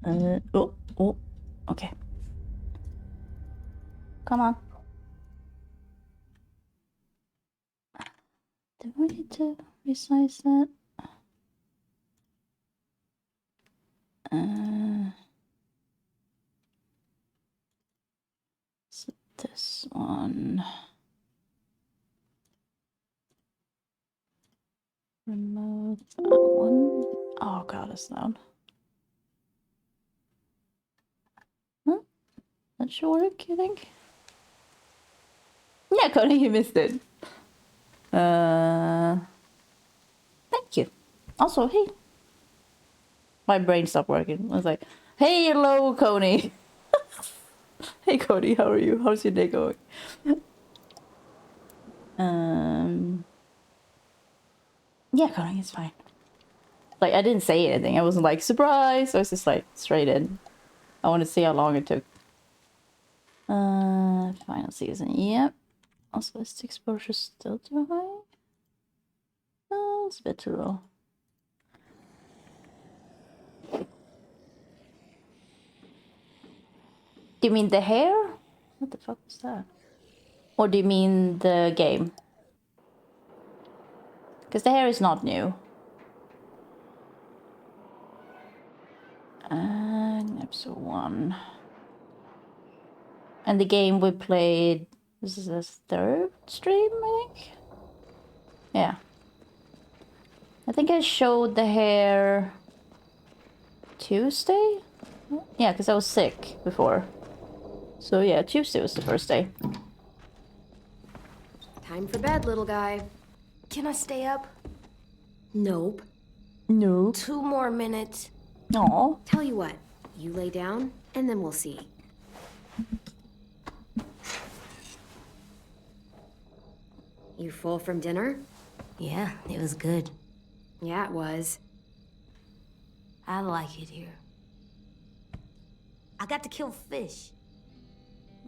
Oh, okay. Come on. Do I need to resize that? So this one. Remove that one. Oh god, it's loud. Huh? That should work, you think? Yeah, Cody, you missed it. Thank you. Also, hey. My brain stopped working. I was like, hey, hello, Coney. Hey, Cody, how are you? How's your day going? Yeah, Coney, it's fine. Like, I didn't say anything. I wasn't like, surprise. I was just like, straight in. I want to see how long it took. Final season. Yep. Also, is the exposure still too high? It's a bit too low. Do you mean the hair? What the fuck was that? Or do you mean the game? Because the hair is not new. Episode 1. And the game we played... This is the 3rd stream, I think? Yeah. I think I showed the hair... Tuesday? Yeah, because I was sick before. So yeah, Tuesday was the first day. Time for bed, little guy. Can I stay up? Nope. No. 2 more minutes. Aw. Tell you what, you lay down, and then we'll see. You full from dinner? Yeah, it was good. Yeah, it was. I like it here. I got to kill fish.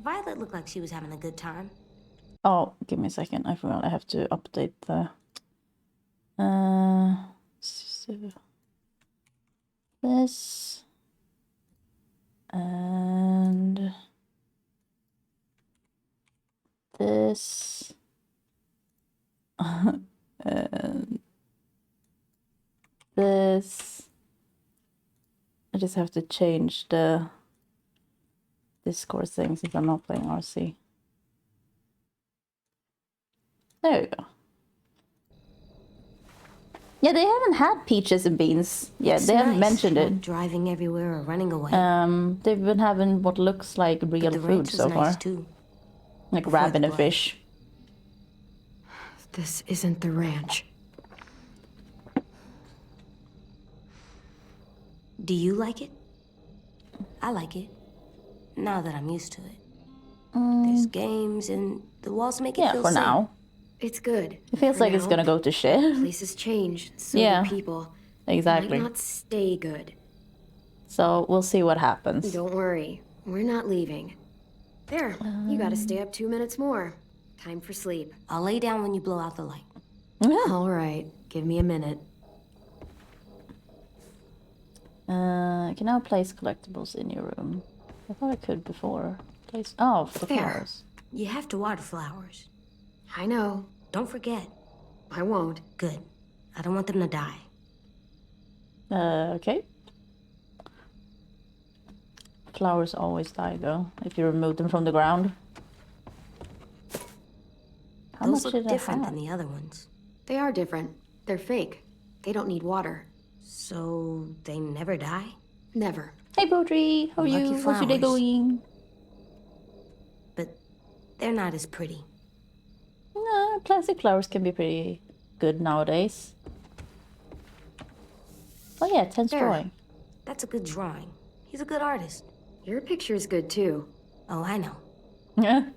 Violet looked like she was having a good time. Oh, give me a second. I forgot I have to update the... So this... And... This... and... This... I just have to change the Discord thing since I'm not playing RC. There we go. Yeah, they haven't had peaches and beans yet. They haven't mentioned it. Not driving everywhere or running away. They've been having what looks like real food so far. Too. Like rabbit and fish. This isn't the ranch. Do you like it? I like it. Now that I'm used to it. There's games and the walls make it feel for safe. now. It's good. It feels like it's gonna go to shit. Places change, so Yeah, do people. Exactly. Might not stay good. So we'll see what happens. Don't worry, we're not leaving. There, you gotta stay up 2 minutes more. Time for sleep. I'll lay down when you blow out the light. All right, give me a minute. I can now place collectibles in your room. I thought I could before. Place... Oh, for the flowers. You have to water flowers. I know. Don't forget. I won't. Good. I don't want them to die. Okay. Flowers always die, though, if you remove them from the ground. How Those much look did different I have? than the other ones. They are different. They're fake. They don't need water. So they never die? Never. Hey, Bodri, how are Lucky you? How's your day flowers. going? But they're not as pretty. Nah, plastic flowers can be pretty good nowadays. Oh yeah, Ten's There. drawing. That's a good drawing. He's a good artist. Your picture's good too. Oh, I know. Yeah.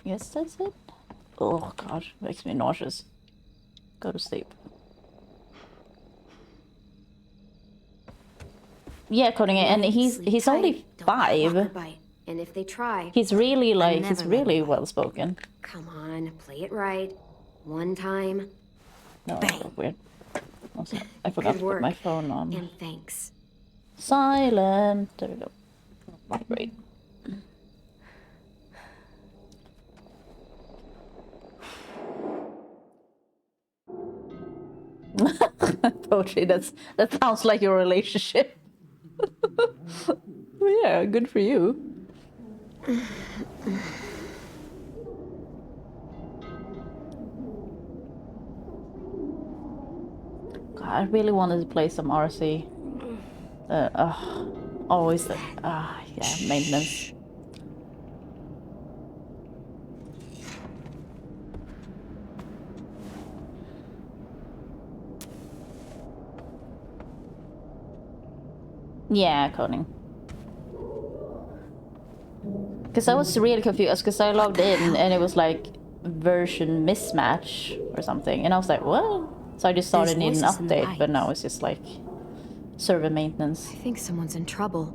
Guess that's it. Oh god, makes me nauseous. Go to sleep. Yeah, coding it, and he's only Don't let Walker 5. bite. And if they try, He's really never he's let really him. well spoken. come on, play it right. One time. No, Bang. that's weird. Also, I forgot Good to put my work. phone on. And thanks. Silent. There we go. Great. Poetry. That sounds like your relationship. Well, yeah, good for you. God, I really wanted to play some RC. Always the yeah, maintenance. Yeah, coding. Because I was really confused because I logged in and it was like version mismatch or something, and I was like, what? So I just thought There's it needed an voices in the update, but now pipes. it's just like server maintenance. I think someone's in trouble.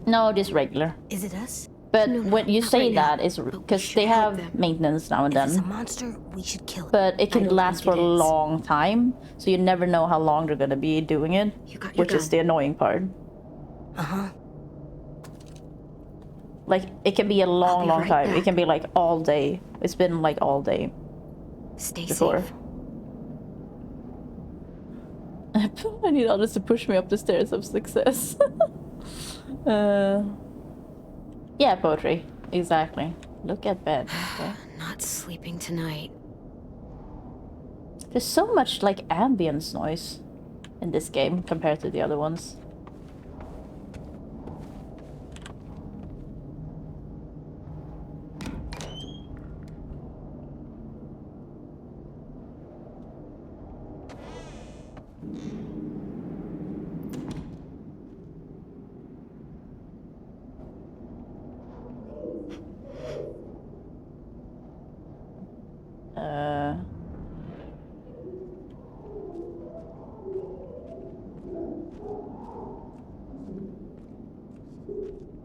No, just regular. Is it us? But No, when you not say right now, that, it's but we because should they help have them. maintenance now and If it's a then. monster, we should kill it. But it I can don't last think for a it is. long time, so you never know how long they're gonna be doing it, You got your which is gun. the annoying part. Uh-huh. Like, it can be a I'll long, be long right time. It back. can be like all day. It's been like all day Stay before. safe. I need others to push me up the stairs of success. Yeah, poetry. Exactly. Look at bed. Okay. Not sleeping tonight. There's so much like ambience noise in this game compared to the other ones.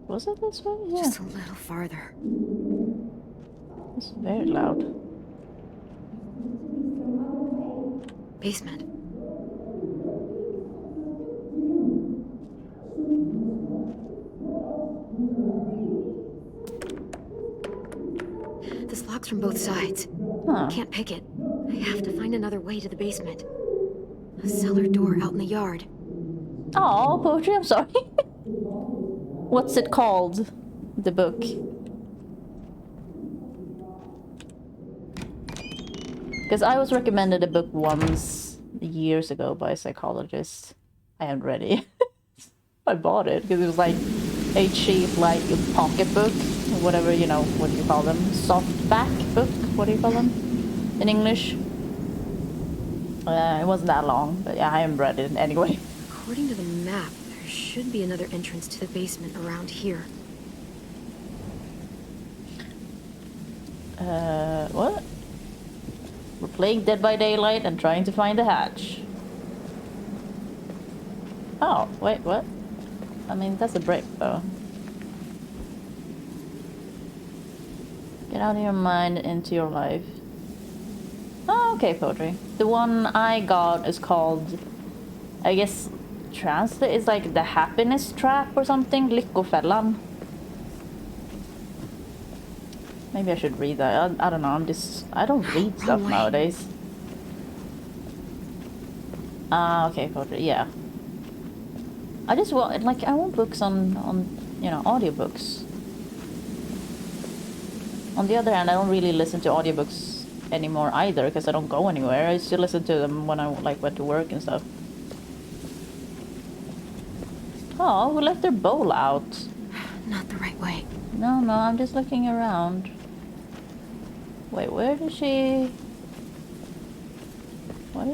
Was it this way? Yeah. Just a little farther. It's very loud. Basement. This lock's from both sides. Huh. Can't pick it. I have to find another way to the basement. A cellar door out in the yard. Oh, poetry, I'm sorry. What's it called? The book. Because I was recommended a book once years ago by a psychologist. I haven't read it. I bought it because it was like a cheap, like, pocketbook, whatever, you know, what do you call them? Softback book? What do you call them in English? It wasn't that long, but yeah, I haven't read it anyway. According to the map, there should be another entrance to the basement around here. What? We're playing Dead by Daylight and trying to find the hatch. Oh, wait, what? I mean, that's a brick, though. Get out of your mind into your life. Oh, okay, poetry. The one I got is called, I guess, translate is like the happiness trap or something. Lyckofällan. Maybe I should read that. I don't know. I don't read stuff way. nowadays. Okay, poetry. Yeah. I just want, like, I want books on you know, audiobooks. On the other hand, I don't really listen to audiobooks anymore either because I don't go anywhere. I still listen to them when I like went to work and stuff. Oh, who left their bowl out? Not the right way. No, I'm just looking around. Wait, where did she... What?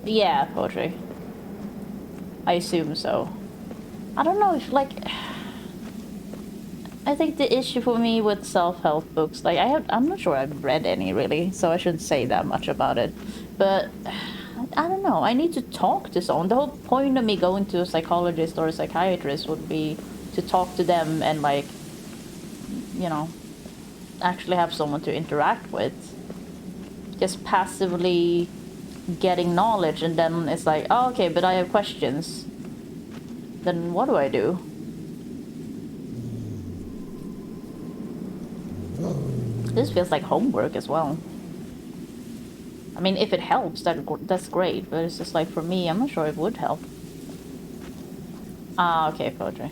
Yeah, poetry. I assume so. I don't know if, like... I think the issue for me with self-help books, like, I'm not sure I've read any, really, so I shouldn't say that much about it. But, I I don't know. I need to talk to someone. The whole point of me going to a psychologist or a psychiatrist would be to talk to them and, like, you know, actually have someone to interact with. Just passively getting knowledge, and then it's like, oh, okay, but I have questions. Then what do I do? This feels like homework as well. I mean, if it helps, that's great, but it's just like, for me, I'm not sure it would help. Ah, okay, poetry.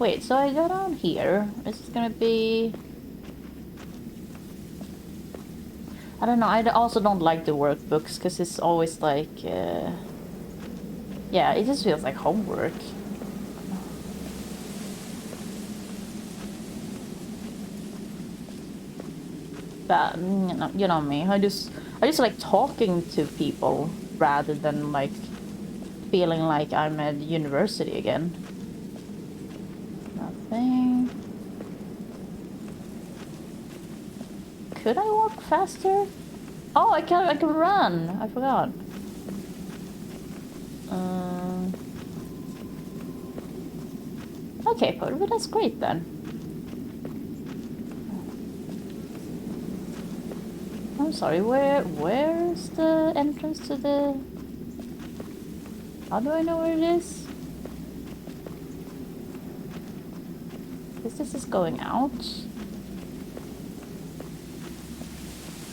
Wait, so I go down here. Is this gonna be... I don't know, I also don't like the workbooks, because it's always like... Yeah, it just feels like homework. But, you know me, I just like talking to people rather than, like, feeling like I'm at university again. Nothing. Could I walk faster? Oh, I can run. I forgot. Okay, but that's great then. I'm sorry, where's the entrance to the... How do I know where it is? This is going out.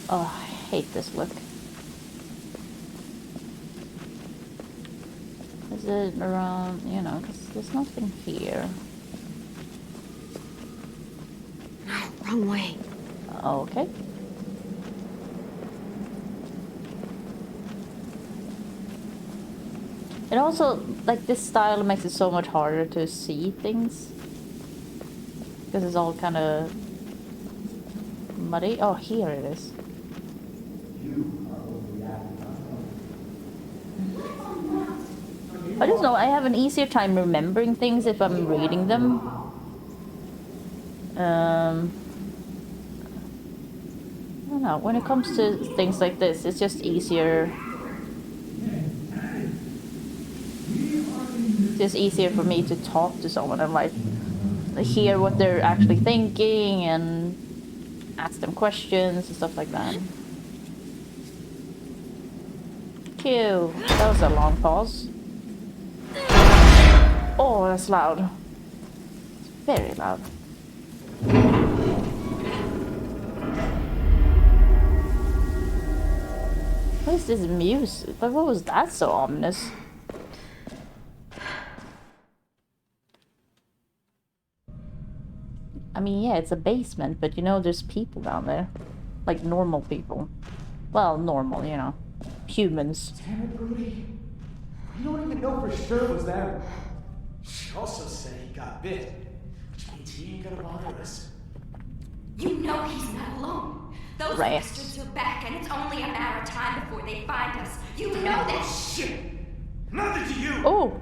Oh, I hate this look. Is it around, you know, because there's nothing here. No, wrong way. Okay. It also, like, this style makes it so much harder to see things. Because it's all kind of muddy. Oh, here it is. I just know I have an easier time remembering things if I'm reading them. I don't know, when it comes to things like this, it's just easier. It's just easier for me to talk to someone and, like, hear what they're actually thinking and ask them questions and stuff like that. Cute. That was a long pause. Oh, that's loud. It's very loud. What is this music? Like, what was that so ominous? I mean, yeah, it's a basement, but you know, there's people down there. Like, normal people. Well, normal, you know. Humans. Damn it, Rudy. You don't even know for sure it was them. She also said he got bit, which means he ain't gonna bother us. You know he's not alone. Those Rats. bastards are back, and it's only a matter of time before they find us. You know that shit. Nothing to you! Oh!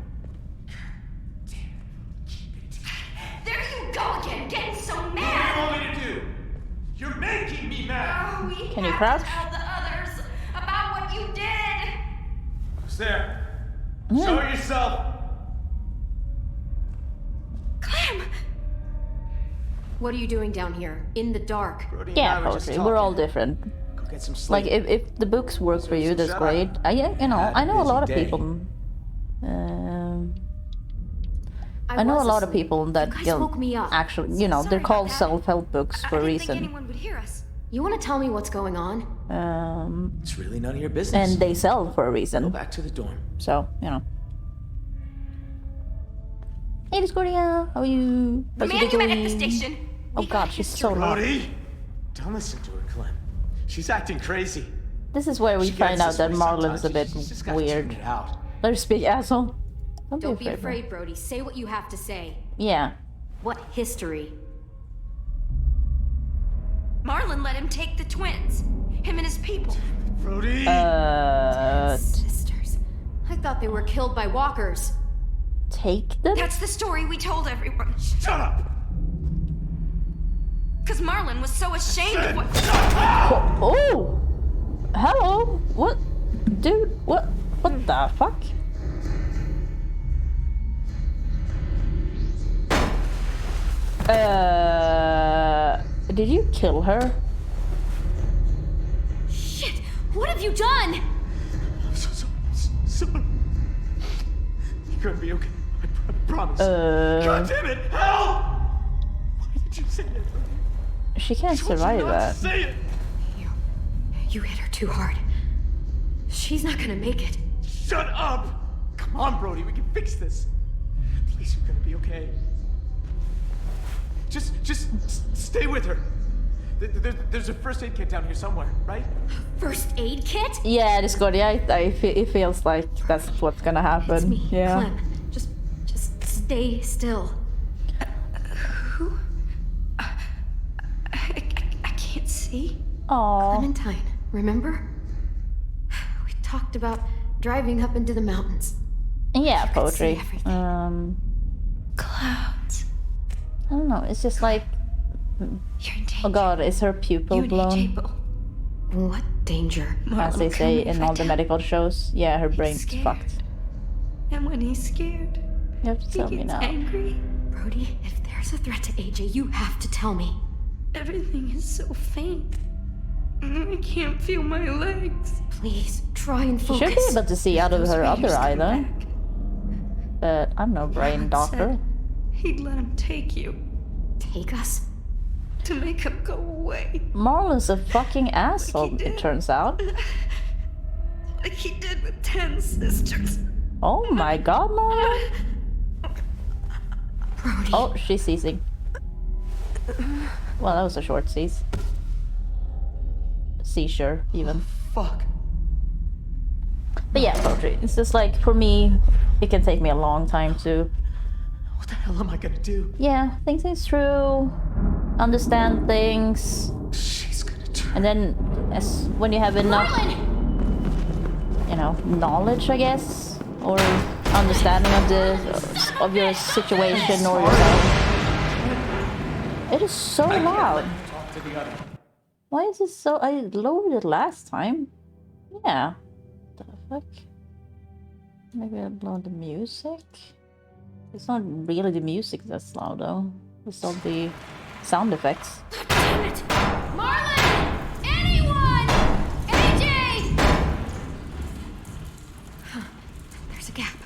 There you go again, getting so What do you mad. want me to do? You're making me mad! Oh, we Can you have crouch? to tell the others about what you did. Who's there? Show yourself! Clem! What are you doing down here? In the dark? Brody and Yeah, I were just poetry. We're all talking. different. Go get some Like, sleep. if the books work for you, that's Shut great. up. Yeah, you know, Had a I know a lot of busy day. people. I know a was lot of asleep. people that, You guys you know, woke me up. actually, you know, Sorry they're about called that. self-help books for a I didn't think reason. anyone would hear us. You want to tell me what's going on? It's really none of your business. And they sell for a Go reason. back to the dorm. So, you know. Hey, Discordia, how are you? The How's man your you day met at the going? station. Oh We god, got she's history. so loud. Brody! Don't listen to her, Clem. She's acting crazy. This is where we She find gets out this that way Marlon's a bit sometimes. She's just gotta tune weird. it out. Let her speak, asshole. Don't be bro. afraid, Brody. Say what you have to say. Yeah. What history? Marlon let him take the twins. Him and his people. Brody! Sisters. I thought they were killed by walkers. Take them? That's the story we told everyone. Shut up! Because Marlon was so ashamed of what. Oh! Hello? What? Dude, what? What the fuck? Did you kill her? Shit! What have you done? I'm so sorry. You're gonna be okay. I promise. God damn it! Help! Why did you say that? She can't survive that. Say it! You hit her too hard. She's not gonna make it. Shut up! Come on, Brody, we can fix this. Please, you're gonna be okay. Just stay with her. There's a first aid kit down here somewhere, right? First aid kit? Yeah, Discord, yeah, it feels like that's what's gonna happen. It's me, yeah. Clem. Just stay still. Who? I can't see. Aww. Clementine, remember? We talked about driving up into the mountains. Yeah, could see poetry. everything. Clouds. I don't know, it's just like, You're in danger. oh god, is her pupil You and blown? AJ both. What danger? As they say in all the medical shows. Yeah, her brain's scared. fucked. And when he's scared, You have to he tell me gets now. angry. Brody, if there's a threat to AJ, you have to tell me. Everything is so faint. I can't feel my legs. Please, try and She focus. should be able to see out of Those her raiders other eye come though. back. But I'm no brain Marlon doctor. said he'd let him take you Take us? to make him go away. Marlon's a fucking asshole, did. it turns out. Like he did with 10 sisters. Oh my god, Marlon. Brody. Oh, she's seizing. Well, that was a short seize. Seizure, even. Fuck. But yeah, poetry. It's just like, for me, it can take me a long time to, What the hell am I gonna do? yeah, think things through, understand things, She's gonna turn. and then as when you have enough, you know, knowledge, I guess, or understanding of your situation or yourself. It is so loud. Talk to the other. Why is it so? I lowered it last time. Yeah. The fuck? Maybe I'll blow the music. It's not really the music that's loud though. It's all the sound effects. Damn it! Marlon! Anyone! AJ! There's a gap.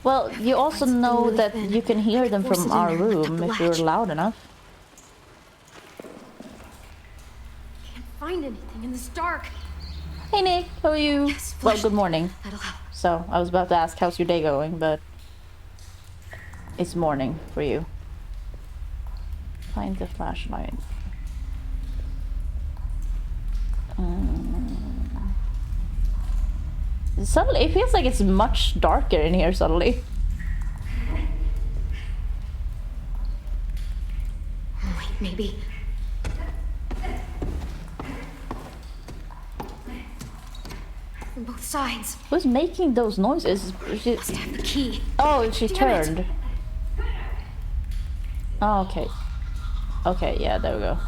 Well, you also know really that thin. you can hear them Force it from in our there and lift up room the if you're latch. loud enough. Can't find anything in this dark. Hey Nick, how are you? Yes, Well, flash. good morning. That'll help. So, I was about to ask how's your day going, but it's morning for you. Find the flashlight. Suddenly, it feels like it's much darker in here suddenly. Wait, maybe. From both sides. Who's making those noises? She, Must have the key. oh, she Damn it. turned. Oh, okay. Okay, yeah, there we go.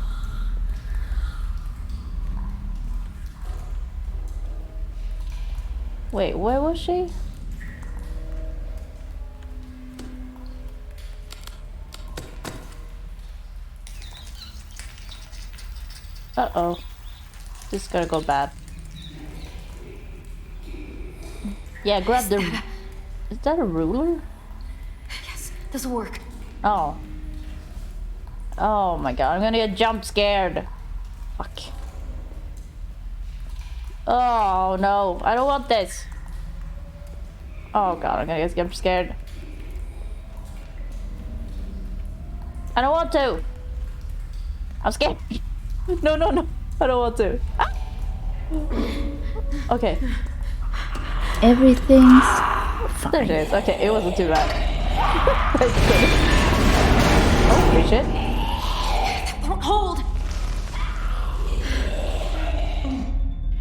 Wait, where was she? Uh-oh. This is gonna go bad. Yeah, grab the... Is that a ruler? Yes, this'll work. Oh. Oh my god, I'm gonna get jump scared. Fuck. Oh no, I don't want this. Oh god, I'm gonna get jump scared. I don't want to. I'm scared. No, no, no. I don't want to. Ah! Okay. Everything's fine. There it is. Okay, it wasn't too bad. That's good. Oh, shit. Won't hold.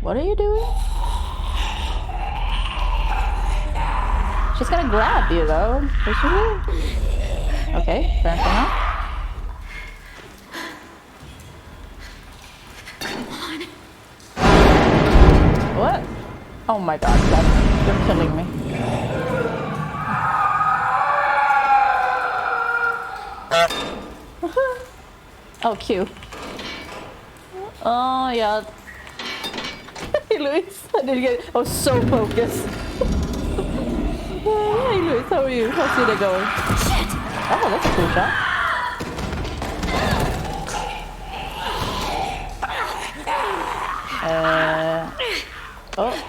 What are you doing? She's gonna grab you though. Is she really? Okay, fair enough. Oh my god, you're killing me. Oh, cute. Oh, yeah. Hey, Luis. I didn't get it. I was so focused. Hey, Luis. How are you? How's it going? Shit! Oh, that's a cool shot. Oh. Oh.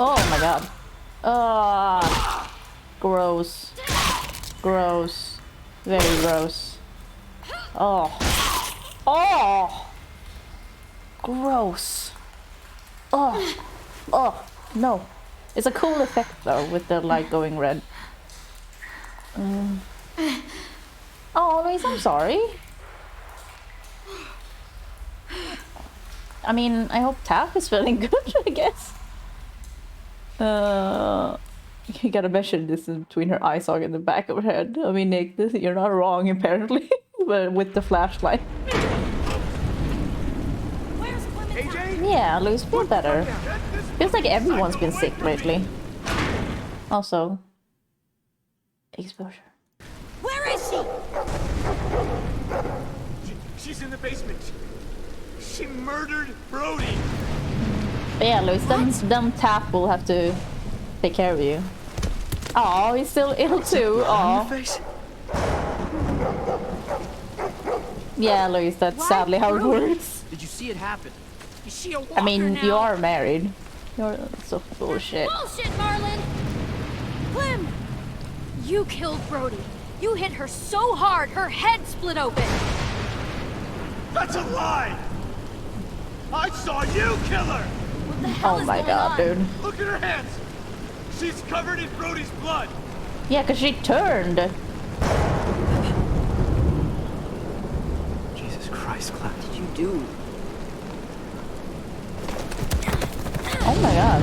Oh my god. Ah. Gross. Gross. Very gross. Oh. Oh. Gross. Oh. Oh. No. It's a cool effect though with the light going red. Oh, Louise, I'm sorry. I mean, I hope Taff is feeling good, I guess. You gotta measure this between her eye socket and the back of her head. I mean, Nick, you're not wrong, apparently. But with the flashlight. AJ? Yeah, Louise, feel better. Feels like everyone's been sick lately. Also, exposure. Where is she? She's in the basement. She murdered Brody. But yeah, Louise, then Taff will have to take care of you. Oh, he's still ill too. Oh. Yeah, Louise, that's sadly how it works. Did you see it happen? Is she a walker I mean, now? you are married. You're so full of shit. Bullshit, Marlon! Clem! You killed Brody. You hit her so hard, her head split open. That's a lie! I saw you kill her! What the hell Oh is my going god, on? dude. Look at her hands! She's covered in Brody's blood! Yeah, because she turned. Jesus Christ, Clem. What did you do? Oh my god.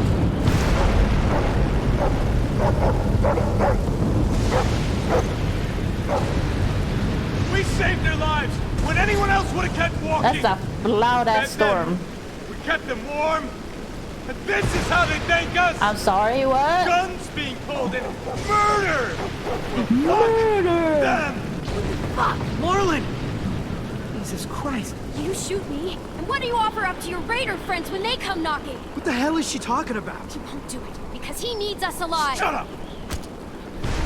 We saved their lives when anyone else would have kept walking! That's a loud ass Fed them. storm. We kept them warm. And this is how they thank us! I'm sorry, what? Guns being pulled and murder! Murder! Them! Fuck! Marlon! Jesus Christ. You shoot me, and what do you offer up to your raider friends when they come knocking? What the hell is she talking about? He won't do it, because he needs us alive. Shut up!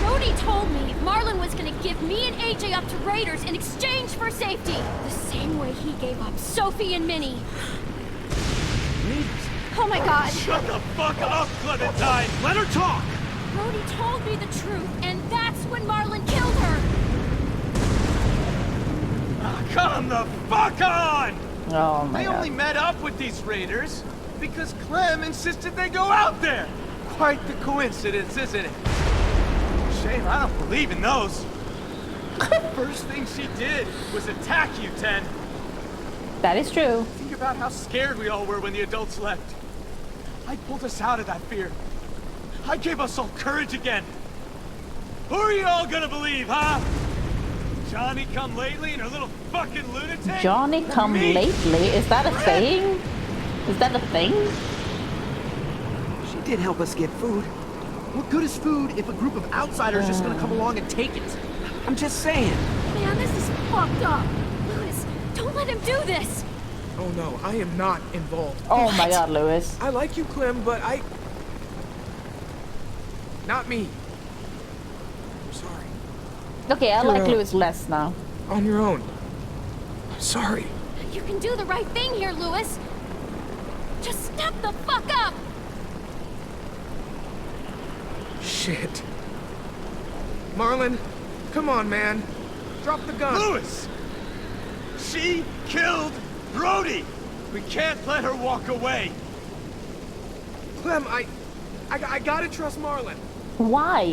Brody told me Marlon was gonna give me and AJ up to raiders in exchange for safety. The same way he gave up Sophie and Minnie. Oh my god. Shut the fuck up, Clementine! Let her talk! Brody told me the truth, and that's when Marlon killed her. Come the fuck on! Oh my They god. only met up with these raiders because Clem insisted they go out there. Quite the coincidence, isn't it? Shame I don't believe in those. First thing she did was attack you, Ten. That is true. Think about how scared we all were when the adults left. I pulled us out of that fear. I gave us all courage again. Who are you all gonna believe, huh? Johnny come lately and her little fucking lunatic? Johnny come Me? lately? Is that a thing? Is that a thing? She did help us get food. What good is food if a group of outsiders just gonna come along and take it? I'm just saying. Man, this is fucked up. Louis, don't let him do this. Oh no, I am not involved. Oh my god, Louis. I like you, Clem, but Not me. I'm sorry. Okay, I You're like right. Louis less now. On your own. I'm sorry. You can do the right thing here, Louis. Just step the fuck up. Shit. Marlon, come on, man. Drop the gun. Lewis! She killed Brody! We can't let her walk away. Clem, I gotta trust Marlon. Why?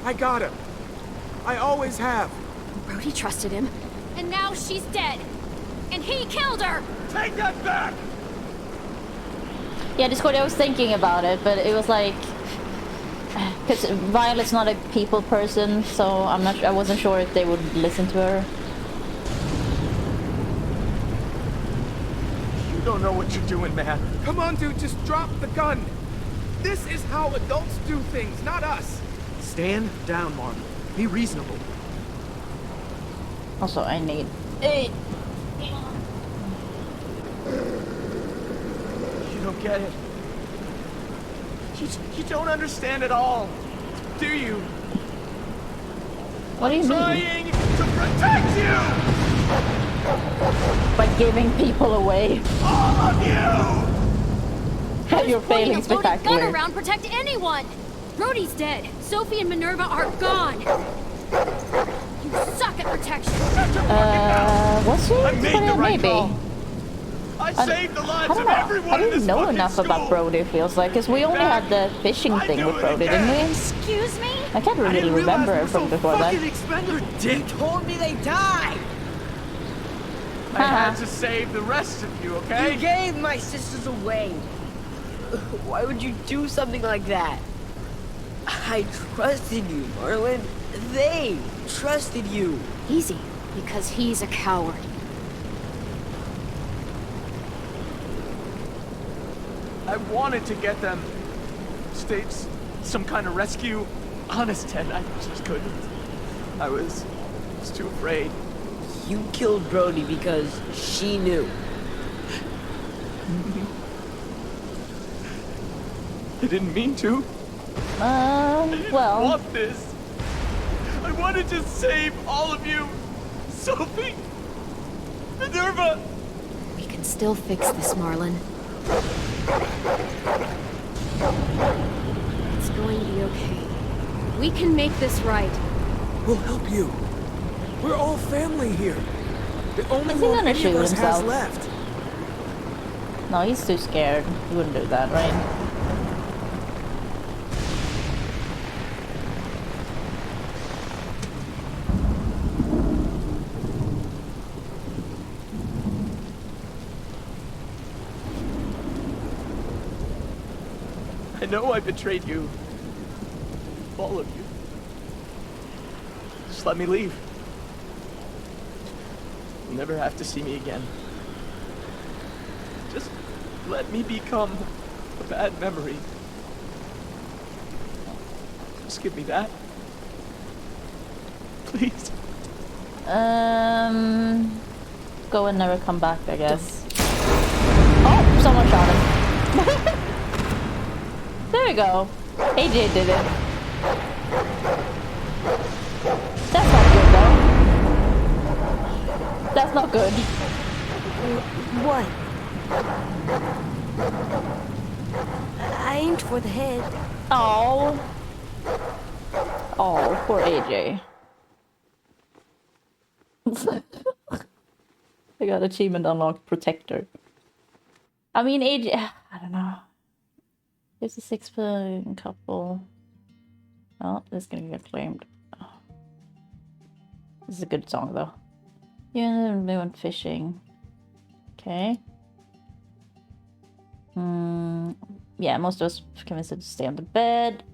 I gotta. I always have. Brody trusted him, and now she's dead. And he killed her. Take that back! Yeah, Discord, I was thinking about it, but it was like... Because Violet's not a people person, so I wasn't sure if they would listen to her. don't know what you're doing, man. Come on, dude, just drop the gun. This is how adults do things, not us. Stand down, Marlon. Be reasonable. Also, I need... You don't get it. You don't understand at all, do you? What do you mean? Trying to protect you! By giving people away. All of you! You're Pointing failing a loaded gun spectacularly. around protect anyone. Rhodey's dead. Sophie and Minerva are gone. You suck at protection. What's she? I made the right Maybe. call. I saved the I lives don't of know. everyone I in didn't this know fucking enough school. about Brody, it feels like, because we only had the fishing I'd thing do with it Brody, again. didn't we? Excuse me? I can't I really didn't realize remember we were from so before fucking that. expendable. You told me they died. I had to save the rest of you, okay? You gave my sisters away. Why would you do something like that? I trusted you, Marlon. They trusted you. Easy, because he's a coward. I wanted to get them. Stage some kind of rescue. Honest, Ted, I just couldn't. I was too afraid. You killed Brody because she knew. I didn't mean to. I didn't Well, want this. I wanted to save all of you. Sophie, Minerva. We can still fix this, Marlon. It's going to be okay. We can make this right. We'll help you. We're all family here. The only Is he one gonna any shoot of us has himself? left. no, he's too scared. He wouldn't do that, right? I know I betrayed you. All of you. Just let me leave. You'll never have to see me again. Just let me become a bad memory. Just give me that. Please. Go and never come back, I guess. Oh, someone shot him. There we go. AJ did it. That's not good, though. That's not good. What? I aimed for the head. Oh. Oh, poor AJ. I got achievement unlocked protector. I mean, AJ, I don't know. There's a 6-person couple. Oh, this is gonna get claimed. Oh. This is a good song though. Yeah, they went fishing. Okay. Yeah, most of us convinced her to stay on the bed.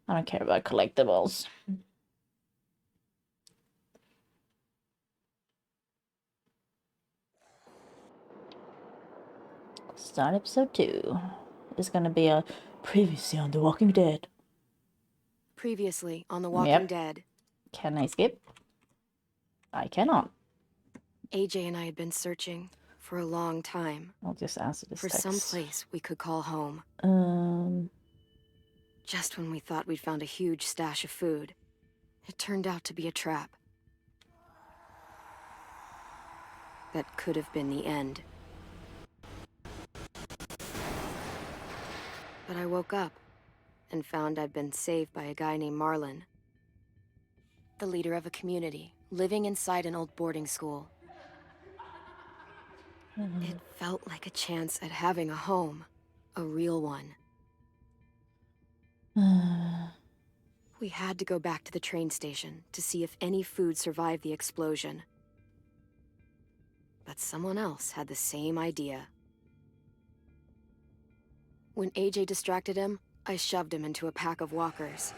I don't care about collectibles. Start episode 2. It's gonna be a previously on The Walking Dead. Previously on The Walking Yep. Dead, Can I skip? I cannot. AJ and I had been searching for a long time I'll just answer this for text. some place we could call home. Just when we thought we'd found a huge stash of food, it turned out to be a trap. That could have been the end. But I woke up and found I'd been saved by a guy named Marlon. The leader of a community, living inside an old boarding school. It felt like a chance at having a home, a real one. We had to go back to the train station to see if any food survived the explosion. But someone else had the same idea. When AJ distracted him, I shoved him into a pack of walkers.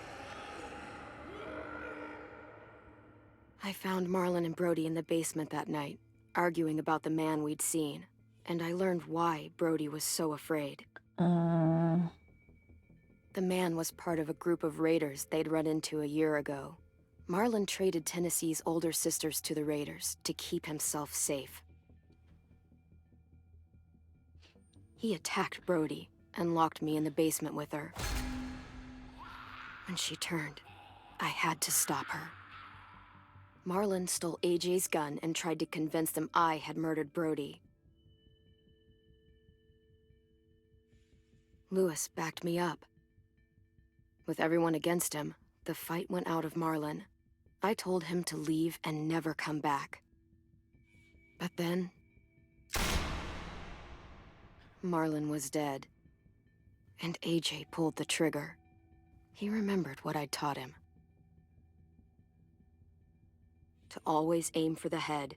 I found Marlon and Brody in the basement that night, arguing about the man we'd seen, and I learned why Brody was so afraid. The man was part of a group of raiders they'd run into a year ago. Marlon traded Tennessee's older sisters to the raiders to keep himself safe. He attacked Brody and locked me in the basement with her. When she turned, I had to stop her. Marlon stole AJ's gun and tried to convince them I had murdered Brody. Lewis backed me up. With everyone against him, the fight went out of Marlon. I told him to leave and never come back. But then, Marlon was dead. And AJ pulled the trigger. He remembered what I'd taught him. To always aim for the head.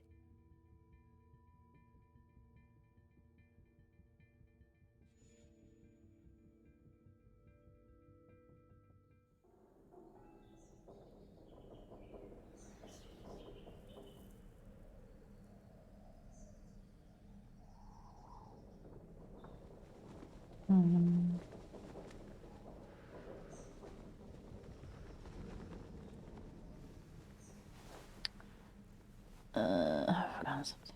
I forgot something.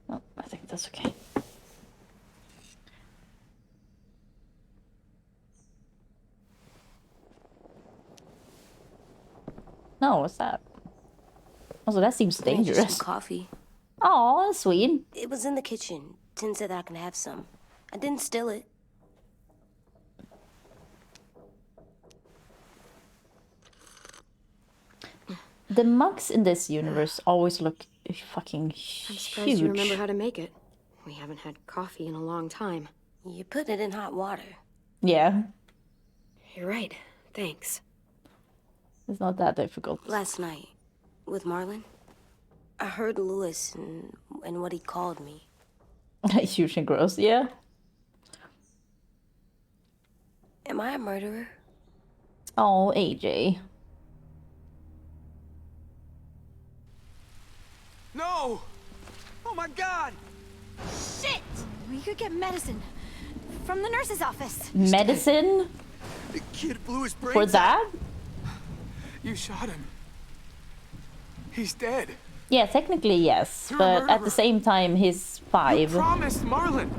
Well, I think that's okay. No, what's that? Also, that seems I made you dangerous. some coffee. Oh, that's sweet. It was in the kitchen. Tin said that I can have some. I didn't steal it. The mugs in this universe always look fucking I'm surprised you remember huge. how to make it. We haven't had coffee in a long time. You put it in hot water. Yeah, You're right. Thanks. it's not that difficult. Last night, with Marlon, I heard Lewis and what he called me. Huge and gross, yeah. Am I a murderer? Oh, AJ. No! Oh my god! Shit! We could get medicine from the nurse's office. Medicine The kid blew his brains for out. that? You shot him. He's dead. Yeah, technically yes, You're a but at murderer. the same time he's You 5. promised Marlon.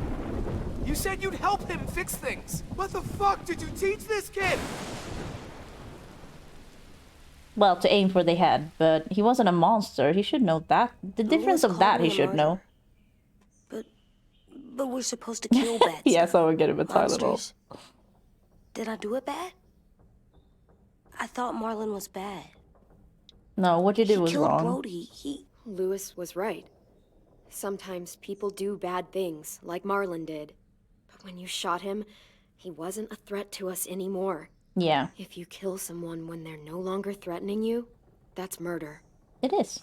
You said you'd help him fix things. What the fuck did you teach this kid? Well, to aim for the head, but he wasn't a monster. He should know that. The difference Lewis of that called he me a should know. murderer. But we're supposed to kill bad Yeah, stuff. so we'll get him a Tylenol. Monsters. Did I do it bad? I thought Marlon was bad. No, what you He did was killed wrong. Brody. Lewis was right. Sometimes people do bad things, like Marlon did. But when you shot him, he wasn't a threat to us anymore. Yeah, If you kill someone when they're no longer threatening you, that's murder. it is.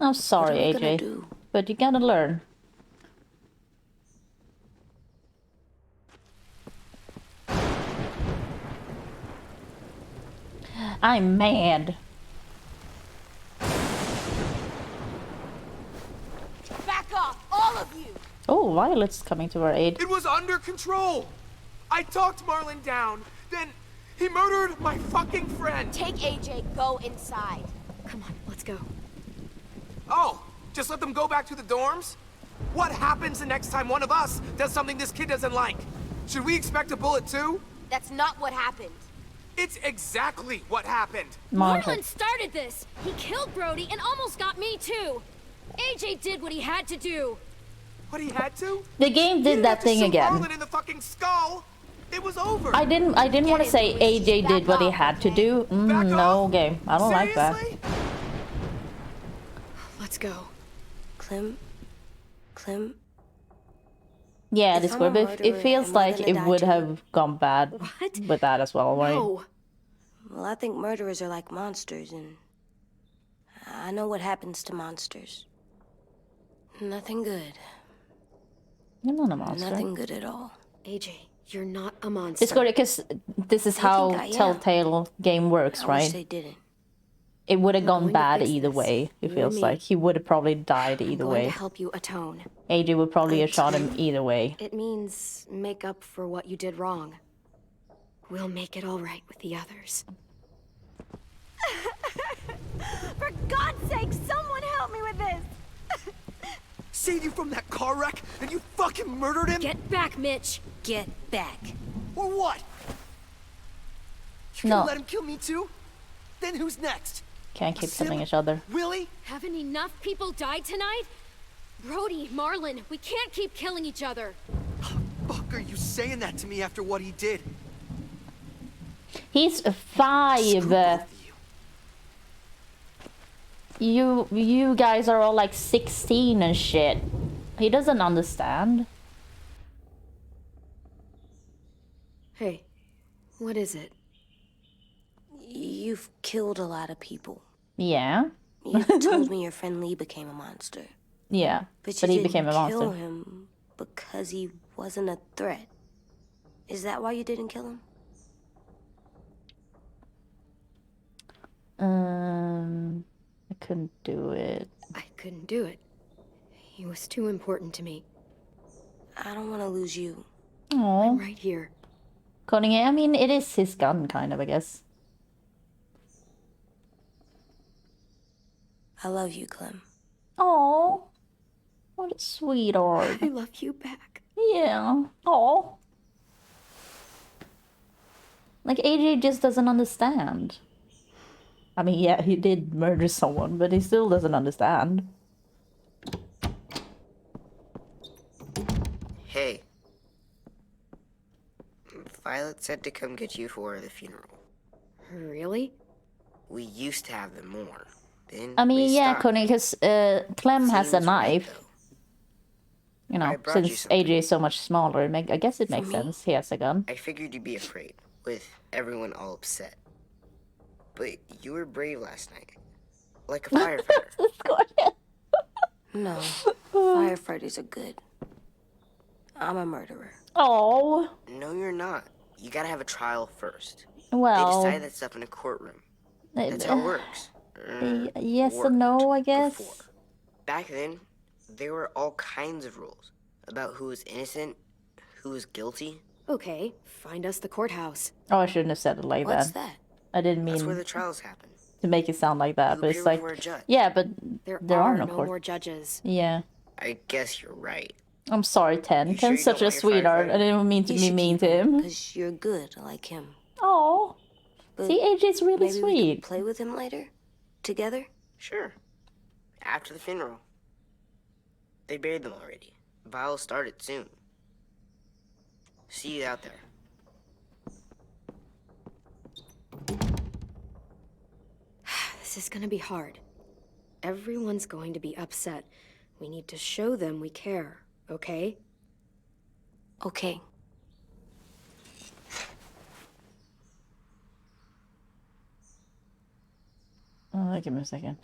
I'm sorry, What are we gonna AJ, do? but you gotta learn. I'm mad. Back off, all of you! Oh, Violet's coming to our aid. It was under control. I talked Marlon down, then he murdered my fucking friend. Take AJ, go inside. Come on, let's go. Oh, just let them go back to the dorms? What happens the next time one of us does something this kid doesn't like? Should we expect a bullet too? That's not what happened. It's exactly what happened. Marlon started this. He killed Brody and almost got me too. AJ did what he had to do. What he had to? The game did that thing again. Marlon in the fucking skull. It was over. I didn't want to say AJ did what he had to do. No game. I don't like that. Let's go. Clem? Yeah, If this I'm a would. It murderer, feels am I like gonna it die would too? have gone bad What? with that as well, right? No. Well, I think murderers are like monsters, and I know what happens to monsters. Nothing good. You're not a monster. Nothing good at all. AJ, you're not a monster. It's good because this is I how think I am. Telltale game works, I right? wish they didn't. It would have We're gone going to bad fix either this. way. It You and feels me. like he would have probably died I'm either going to way. help you atone. AJ would probably have shot him Atone? either way. It means make up for what you did wrong. We'll make it all right with the others. For God's sake, someone help me with this! Saved you from that car wreck, and you fucking murdered him? Get back, Mitch! Get back. Or what? You No. gonna let him kill me too? Then who's next? Can't keep Sim? killing each other. Willie? Haven't enough people died tonight? Brody, Marlon, we can't keep killing each other. Fuck, are you saying that to me after what he did? He's Screw 5. both of you. You guys are all like 16 and shit. He doesn't understand. Hey, what is it? You've killed a lot of people. Yeah. You told me your friend Lee became a monster. Yeah. But you But he didn't became a kill monster. him because he wasn't a threat. Is that why you didn't kill him? I couldn't do it. I couldn't do it. He was too important to me. I don't want to lose you. Oh, I'm right here. Conning it. I mean, it is his gun, kind of, I guess. I love you, Clem. Oh, what a sweetheart. I love you back. Yeah. Oh. Like, AJ just doesn't understand. I mean, yeah, he did murder someone, but he still doesn't understand. Hey. Violet said to come get you for the funeral. Really? We used to have them more. Then I mean, we yeah, stopped. Connie, because Clem has a Seems right, knife. though. You know, I brought you since something. AJ is so much smaller, I guess it makes me? sense. He has a gun. I figured you'd be afraid, with everyone all upset. But you were brave last night. Like a firefighter. No, firefighters are good. I'm a murderer. Oh, No, you're not. You gotta have a trial first. well, They decide that stuff in a courtroom. That's how it works. yes Worked and no, I guess. before. Back then, there were all kinds of rules about who was innocent, who was guilty. Okay, find us the courthouse. Oh, I shouldn't have said it like What's that. that? I didn't That's mean where the trials happen. to make it sound like that, You but it's appear like, before a judge. yeah, but There are no no court. more judges. Yeah. I guess you're right. I'm sorry, Ten. You sure Ten's you such don't a want your sweetheart. I firefighter? didn't mean to You be should mean keep to him. because you're good like him. Oh, But see, AJ's really maybe we sweet. could play with him later, together. Sure. After the funeral. They buried them already. Vile started soon. See you out there. This is gonna be hard. Everyone's going to be upset. We need to show them we care, okay? Okay. Oh, give me a second.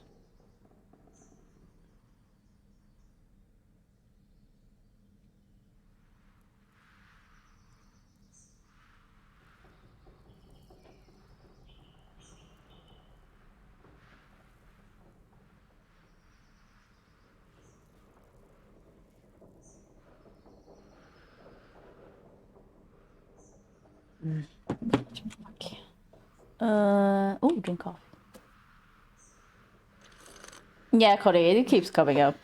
Okay. Oh, drink coffee. Yeah, Cody, it keeps coming up.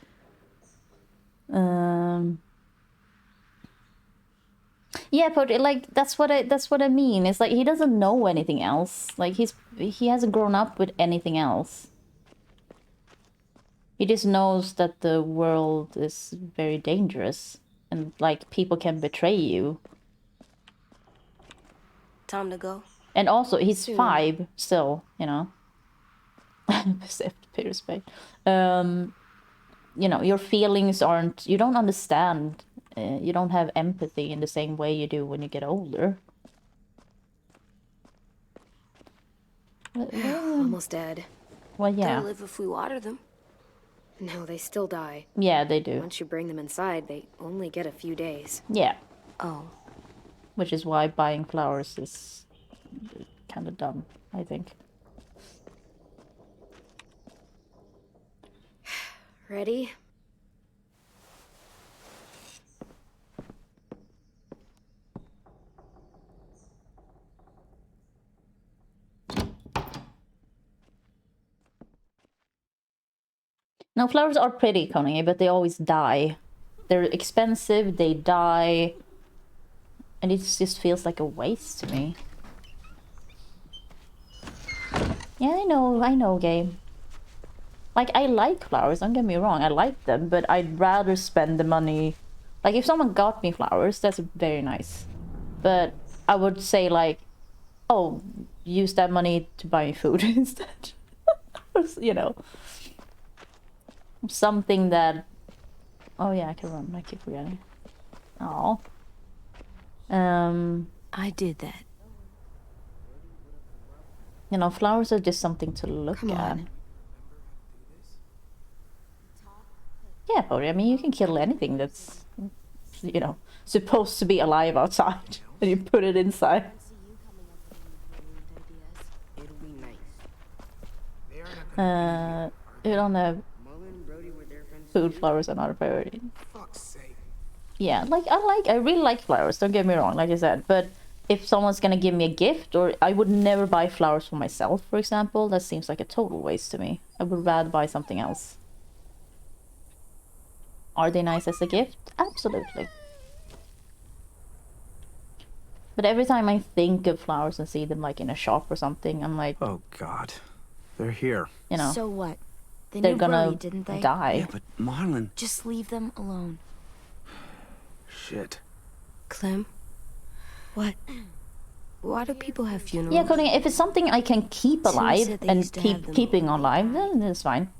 Yeah, but like that's what I mean. It's like he doesn't know anything else. Like he hasn't grown up with anything else. He just knows that the world is very dangerous and like people can betray you. Time to go. And also he's 5 still, you know. You know, your feelings aren't, you don't understand, you don't have empathy in the same way you do when you get older. Almost dead. Well, yeah. They'll live if we water them. No, they still die. Yeah, they do. Once you bring them inside, they only get a few days. Yeah. Oh. Which is why buying flowers is kind of dumb, I think. Ready? No, flowers are pretty, Connie, but they always die. They're expensive, they die, and it just feels like a waste to me. Yeah, I know, Gabe. Like, I like flowers, don't get me wrong, I like them, but I'd rather spend the money... Like, if someone got me flowers, that's very nice. But I would say, like, oh, use that money to buy me food instead. You know. Something that... Oh yeah, I can run, I keep forgetting. Oh. I did that. You know, flowers are just something to look at. Yeah, but I mean, you can kill anything that's, you know, supposed to be alive outside, and you put it inside. You don't have food, flowers are not a priority. Yeah, like I really like flowers, don't get me wrong, like I said, but if someone's gonna give me a gift, or I would never buy flowers for myself, for example, that seems like a total waste to me. I would rather buy something else. Are they nice as a gift? Absolutely. But every time I think of flowers and see them like in a shop or something, I'm like, oh God, they're here. You know, so what? They they're knew gonna Brody, didn't they? die. Yeah, but Marlon. Just leave them alone. Shit. Clem? What? Why do people have funerals? Yeah, Cody, if it's something I can keep alive and keep keeping alive, then it's fine.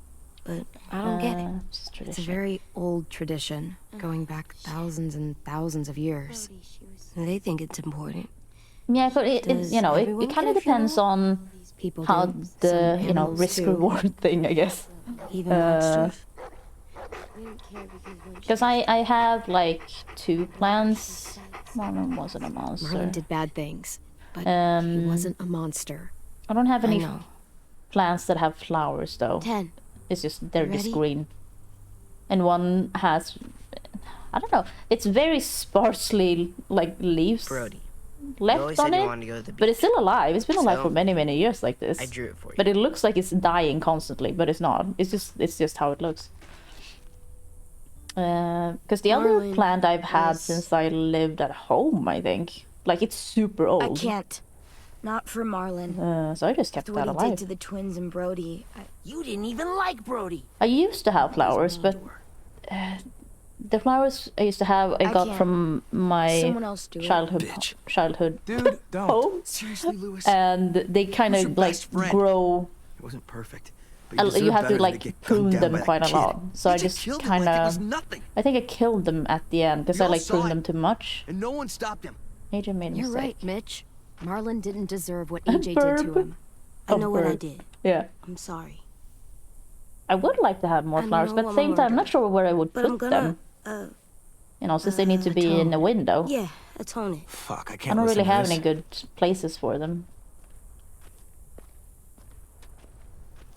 But I don't get it. It's a very old tradition, going back thousands and thousands of years. They think it's important. Yeah, but it you know, it kind of depends on how the, you know, risk-reward thing, I guess. Even monsters. Because I have like 2 plants. Marlon wasn't a monster. Marlon did bad things, but he wasn't a monster. I don't have any plants that have flowers though. 10. It's just they're just green, and one has, I don't know. It's very sparsely like leaves left on it, but it's still alive. It's been alive for many years like this. I drew it for you. But it looks like it's dying constantly, but it's not. It's just how it looks. Because the other plant I've had since I lived at home, I think, like it's super old. I can't. Not for Marlon. So I just kept that what alive. he did to the twins and Brody. You didn't even like Brody. I used to have flowers, but the flowers I used to have, I got from my childhood Dude, don't. home. Seriously, Lewis. And they kind of like grow. It wasn't perfect. You have to like prune them quite a lot. So I just kind of, I think I killed them at the end because I like pruned them too much. And no one stopped him. AJ made a mistake. You're right, Mitch. Marlon didn't deserve what AJ did to him. I know what I did. Yeah. I'm sorry. I would like to have more flowers, but at the same time, I'm not sure where I would put them. You know, since they need to be in a window. Yeah, atone it. Fuck, I I can't don't really listen to have this. any good places for them.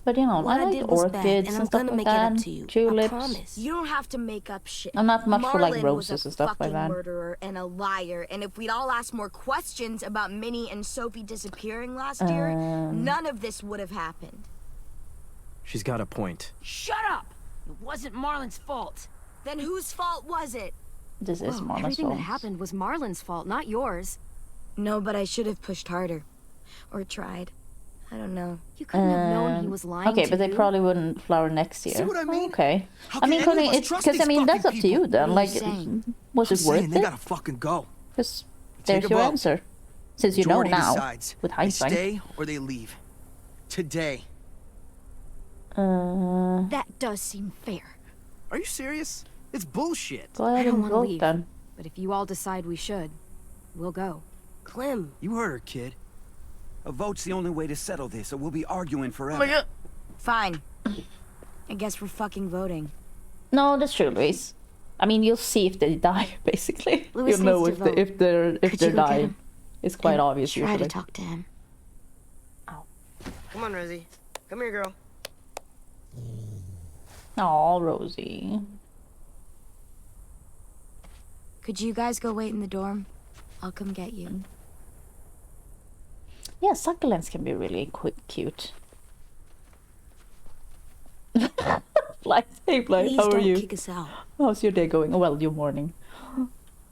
But you know, What I like did was bad, orchids and and I'm stuff gonna like make it up that. to you. I Tulips. promise. You don't have to make up shit. I'm not much for like Marlon roses was a and stuff like fucking that. murderer and a liar, and if we'd all asked more questions about Minnie and Sophie disappearing last year, none of this would have happened. She's got a point. Shut up! It wasn't Marlon's fault. Then whose fault was it? This is Marlon's Everything fault. that happened was Marlon's fault, not yours. No, but I should have pushed harder. Or tried. I don't know. You couldn't have known he was lying Okay, to but they you. probably wouldn't flower next year. See what I mean? Okay. How I can mean, any of Connie, us it's trust because I these mean that's fucking up to you people? then. What are Like, you saying? was it worth They it? gotta fucking go. Because Take there's a your vote. answer. Since you know Majority now, decides. with They hindsight. stay or they leave. Today. That does seem fair. Are you serious? It's bullshit. Go ahead I don't and want to vote leave. then. But if you all decide we should, we'll go. Clem, You heard her, kid. A vote's the only way to settle this, or we'll be arguing forever. Oh my God. Fine. I guess we're fucking voting. No, that's true, Luis. I mean, you'll see if they die, basically. Luis You'll know needs if to vote. if they're you go get dying. him? It's quite And obvious try usually. to talk to him. Come on, Rosie. Come here, girl. Aw, Rosie. Could you guys go wait in the dorm? I'll come get you. Yeah, succulents can be really cute. Like, hey, Blake, please how are don't you? kick us out. How's your day going? Oh, well, your morning.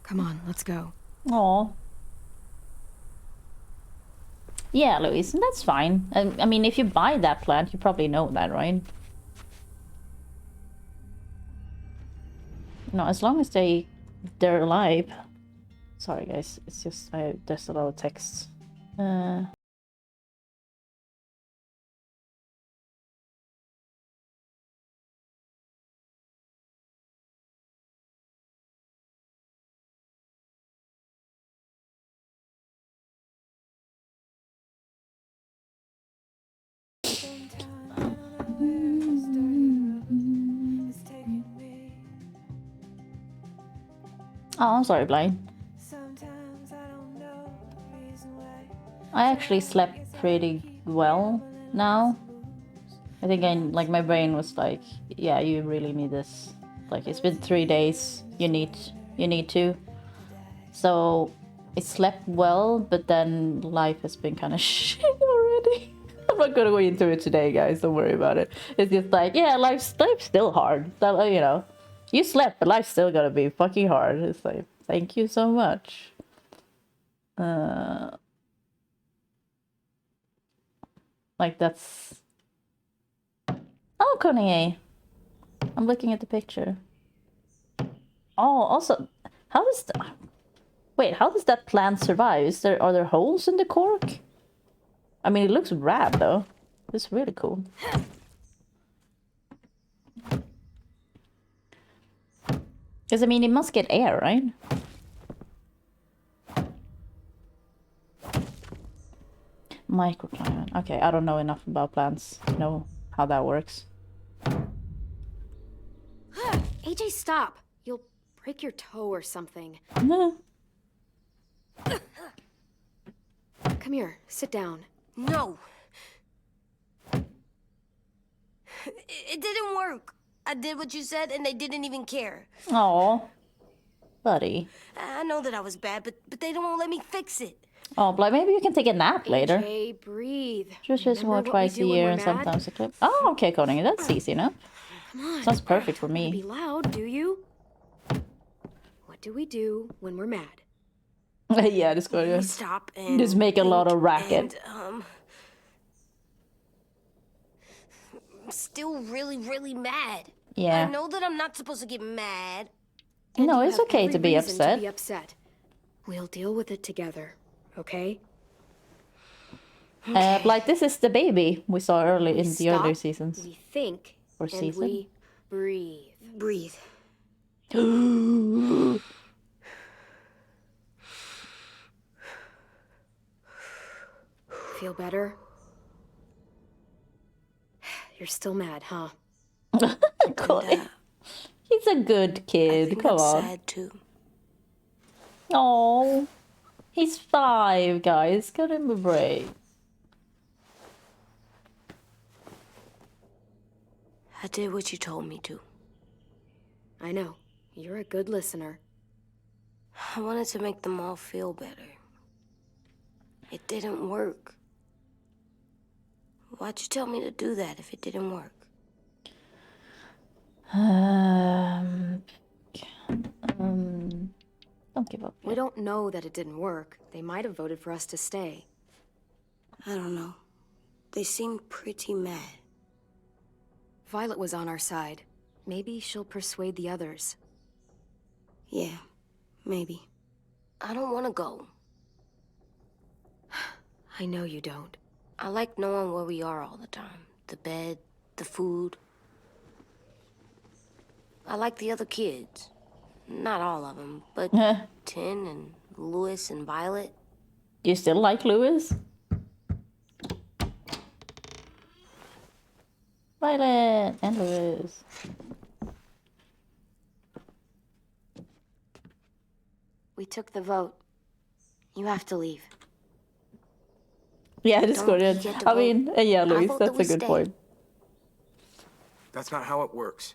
Come on, let's go. Aw. Yeah, Luis, that's fine. I mean, if you buy that plant, you probably know that, right? No, as long as they're alive. Sorry, guys. It's just there's a lot of text. Oh, I'm sorry, Blind. I actually slept pretty well now. I think like my brain was like, yeah, you really need this. Like, it's been 3 days. You need to. So I slept well, but then life has been kind of shit already. I'm not gonna go into it today, guys. Don't worry about it. It's just like, yeah, life's still hard. So, you know, you slept, but life's still gonna be fucking hard. It's like, thank you so much. Like that's. Oh, Connie. I'm looking at the picture. Oh, also, how does how does that plant survive? Are there holes in the cork? I mean, it looks rad though. It's really cool. Because I mean, it must get air, right? Microclimate. Okay, I don't know enough about plants to know how that works. AJ, stop. You'll break your toe or something. No. Come here, sit down. No. It didn't work. I did what you said, and they didn't even care. Aw, buddy. I know that I was bad, but they don't let me fix it. Oh, but maybe you can take a nap later. AJ, breathe. Just Remember more what we twice a do when year we're and mad? sometimes a clip. Oh, okay, Connie, that's easy enough. Come on. Sounds perfect for Don't Be me. loud, do you? What do we do when we're mad? Yeah, just go We to stop and just make a lot of racket. And, I'm still really, really mad. Yeah. I know that I'm not supposed to get mad. And No, you it's have okay every to be reason upset. To be upset. We'll deal with it together, okay? Like this is the baby we saw early in the Stop, earlier seasons. We think, Or and season. we breathe. Breathe. Feel better? You're still mad, huh? Connie. He's a good I kid. think Come I'm on. sad too. Oh, he's 5, guys. Give him a break. I did what you told me to. I know. You're a good listener. I wanted to make them all feel better. It didn't work. Why'd you tell me to do that if it didn't work? Don't give up yet. We don't know that it didn't work. They might have voted for us to stay. I don't know. They seemed pretty mad. Violet was on our side. Maybe she'll persuade the others. Yeah, maybe. I don't want to go. I know you don't. I like knowing where we are all the time. The bed, the food. I like the other kids. Not all of them, but Tin and Louis and Violet. You still like Louis? Violet and Louis. We took the vote. You have to leave. Yeah, Discord. I mean, yeah, Louis, that's a good point. That's not how it works.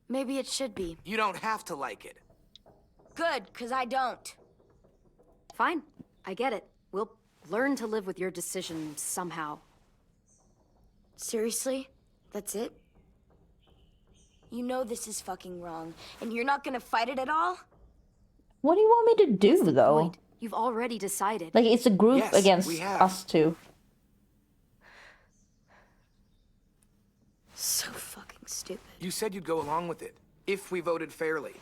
Maybe it should be. You don't have to like it. Good, because I don't. Fine. I get it. We'll learn to live with your decision somehow. Seriously? That's it? You know this is fucking wrong, and you're not gonna fight it at all? What do you want me to do, though? Point. You've already decided. Like, it's a group against us two. So fucking stupid. You said you'd go along with it, if we voted fairly.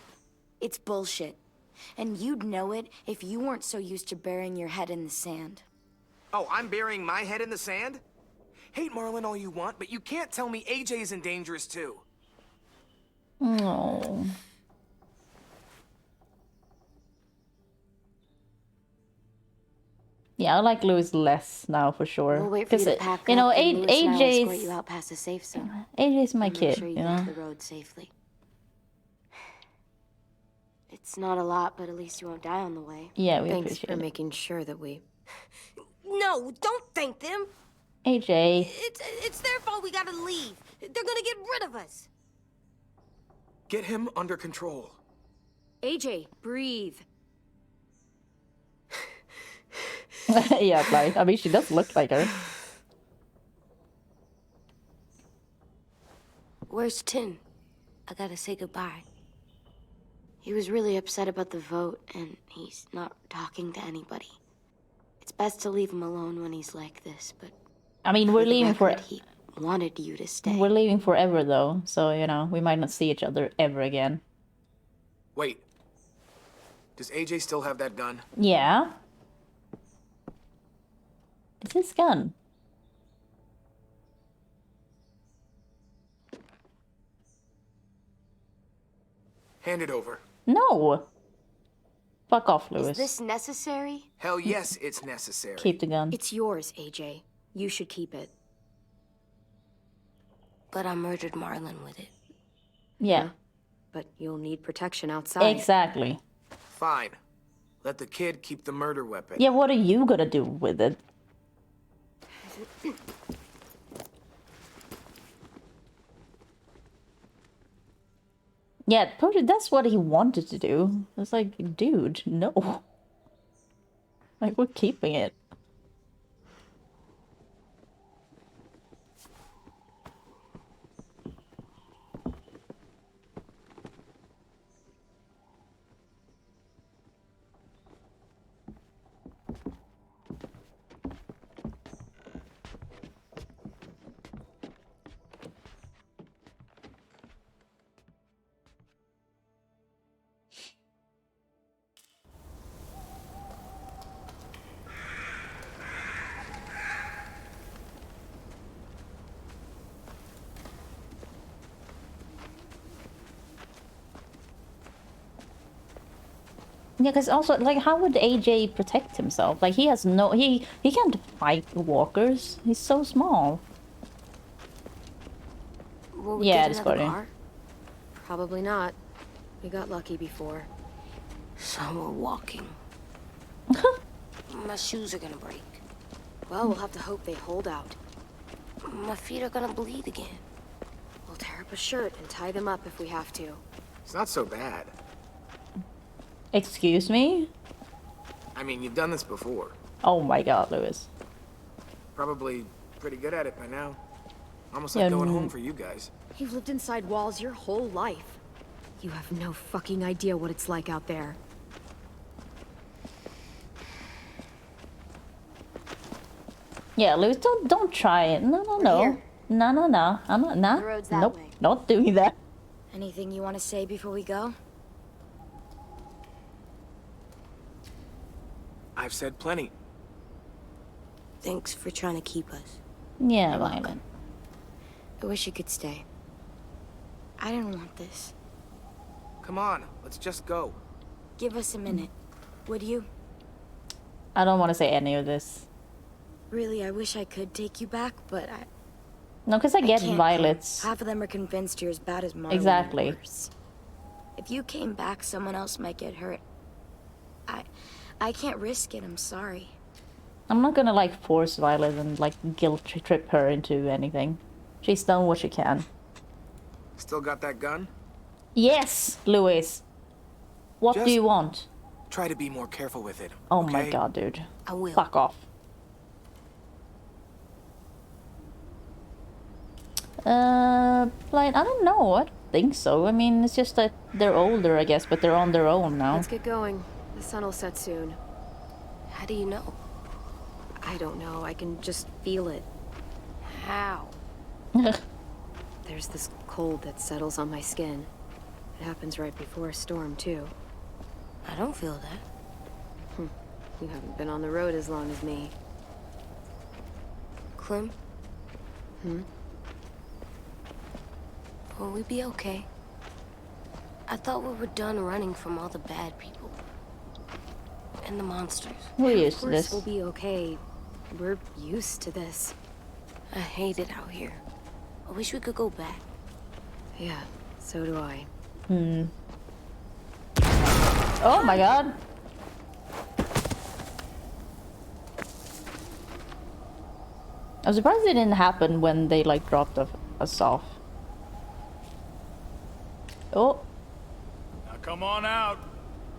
It's bullshit. And you'd know it if you weren't so used to burying your head in the sand. Oh, I'm burying my head in the sand? Hate Marlon all you want, but you can't tell me AJ isn't dangerous too. No. Yeah, I like Louis less now for sure. We'll wait for you to pack you know, up, and Louis and I'll escort AJ's you out past the safe zone. AJ's my Make kid, sure you you get know. to the road safely. It's not a lot, but at least you won't die on the way. Yeah, we Thanks appreciate for it. making sure that we... No, don't thank them. AJ. It's their fault we gotta leave. They're gonna get rid of us. Get him under control. AJ, breathe. Yeah, like, I mean, she does look like her. Where's Tin? I gotta say goodbye. He was really upset about the vote, and he's not talking to anybody. It's best to leave him alone when he's like this, but... I mean, we're leaving for... He wanted you to stay. We're leaving forever, though, so, you know, we might not see each other ever again. Wait. Does AJ still have that gun? Yeah. It's his gun. Hand it over. No. Fuck off, Louis. Is this necessary? Hell yes, it's necessary. Keep the gun. It's yours, AJ. You should keep it. But I murdered Marlon with it. Yeah. But you'll need protection outside. Exactly. Fine. Let the kid keep the murder weapon. Yeah, what are you gonna do with it? Yeah, probably that's what he wanted to do. It's like, dude, no. Like, we're keeping it. Yeah, because also, like, how would AJ protect himself? Like, he has no... He can't fight walkers. He's so small. Will we Yeah, get another Discordian. car? Probably not. We got lucky before. So we're walking. My shoes are gonna break. Well, we'll have to hope they hold out. My feet are gonna bleed again. We'll tear up a shirt and tie them up if we have to. It's not so bad. Excuse me? I mean, you've done this before. Oh my god, Lewis. Probably pretty good at it by now. Almost like going home for you guys. You've lived inside walls your whole life. You have no fucking idea what it's like out there. Yeah, Lewis, don't try it. No. Here. No. I'm not. Nah. The road's that Nope. way. Not doing that. Anything you want to say before we go? I've said plenty. Thanks for trying to keep us. Yeah, Violet. I wish you could stay. I didn't want this. Come on, let's just go. Give us a minute, would you? I don't want to say any of this. Really, I wish I could take you back, but No, because I get can't. Violet's. Half of them are convinced you're as bad as Marlon. Exactly. or worse. If you came back, someone else might get hurt. I can't risk it, I'm sorry. I'm not gonna like force Violet and like guilt trip her into anything. She's done what she can. Still got that gun? Yes, Lewis. What do Just you want? Try to be more careful with it. Oh my okay? god, dude. I will. Fuck off. Like, I don't know. I don't think so. I mean, it's just that they're older, I guess, but they're on their own now. Let's get going. The sun will set soon. How do you know? I don't know. I can just feel it. How? There's this cold that settles on my skin. It happens right before a storm, too. I don't feel that. You haven't been on the road as long as me. Clem? Will we be okay? I thought we were done running from all the bad people. And the monsters. We're Of used to course this. we'll be okay. We're used to this. I hate it out here. I wish we could go back. Yeah, so do I. Oh my god. I'm surprised it didn't happen when they like dropped us off. Oh. Now come on out.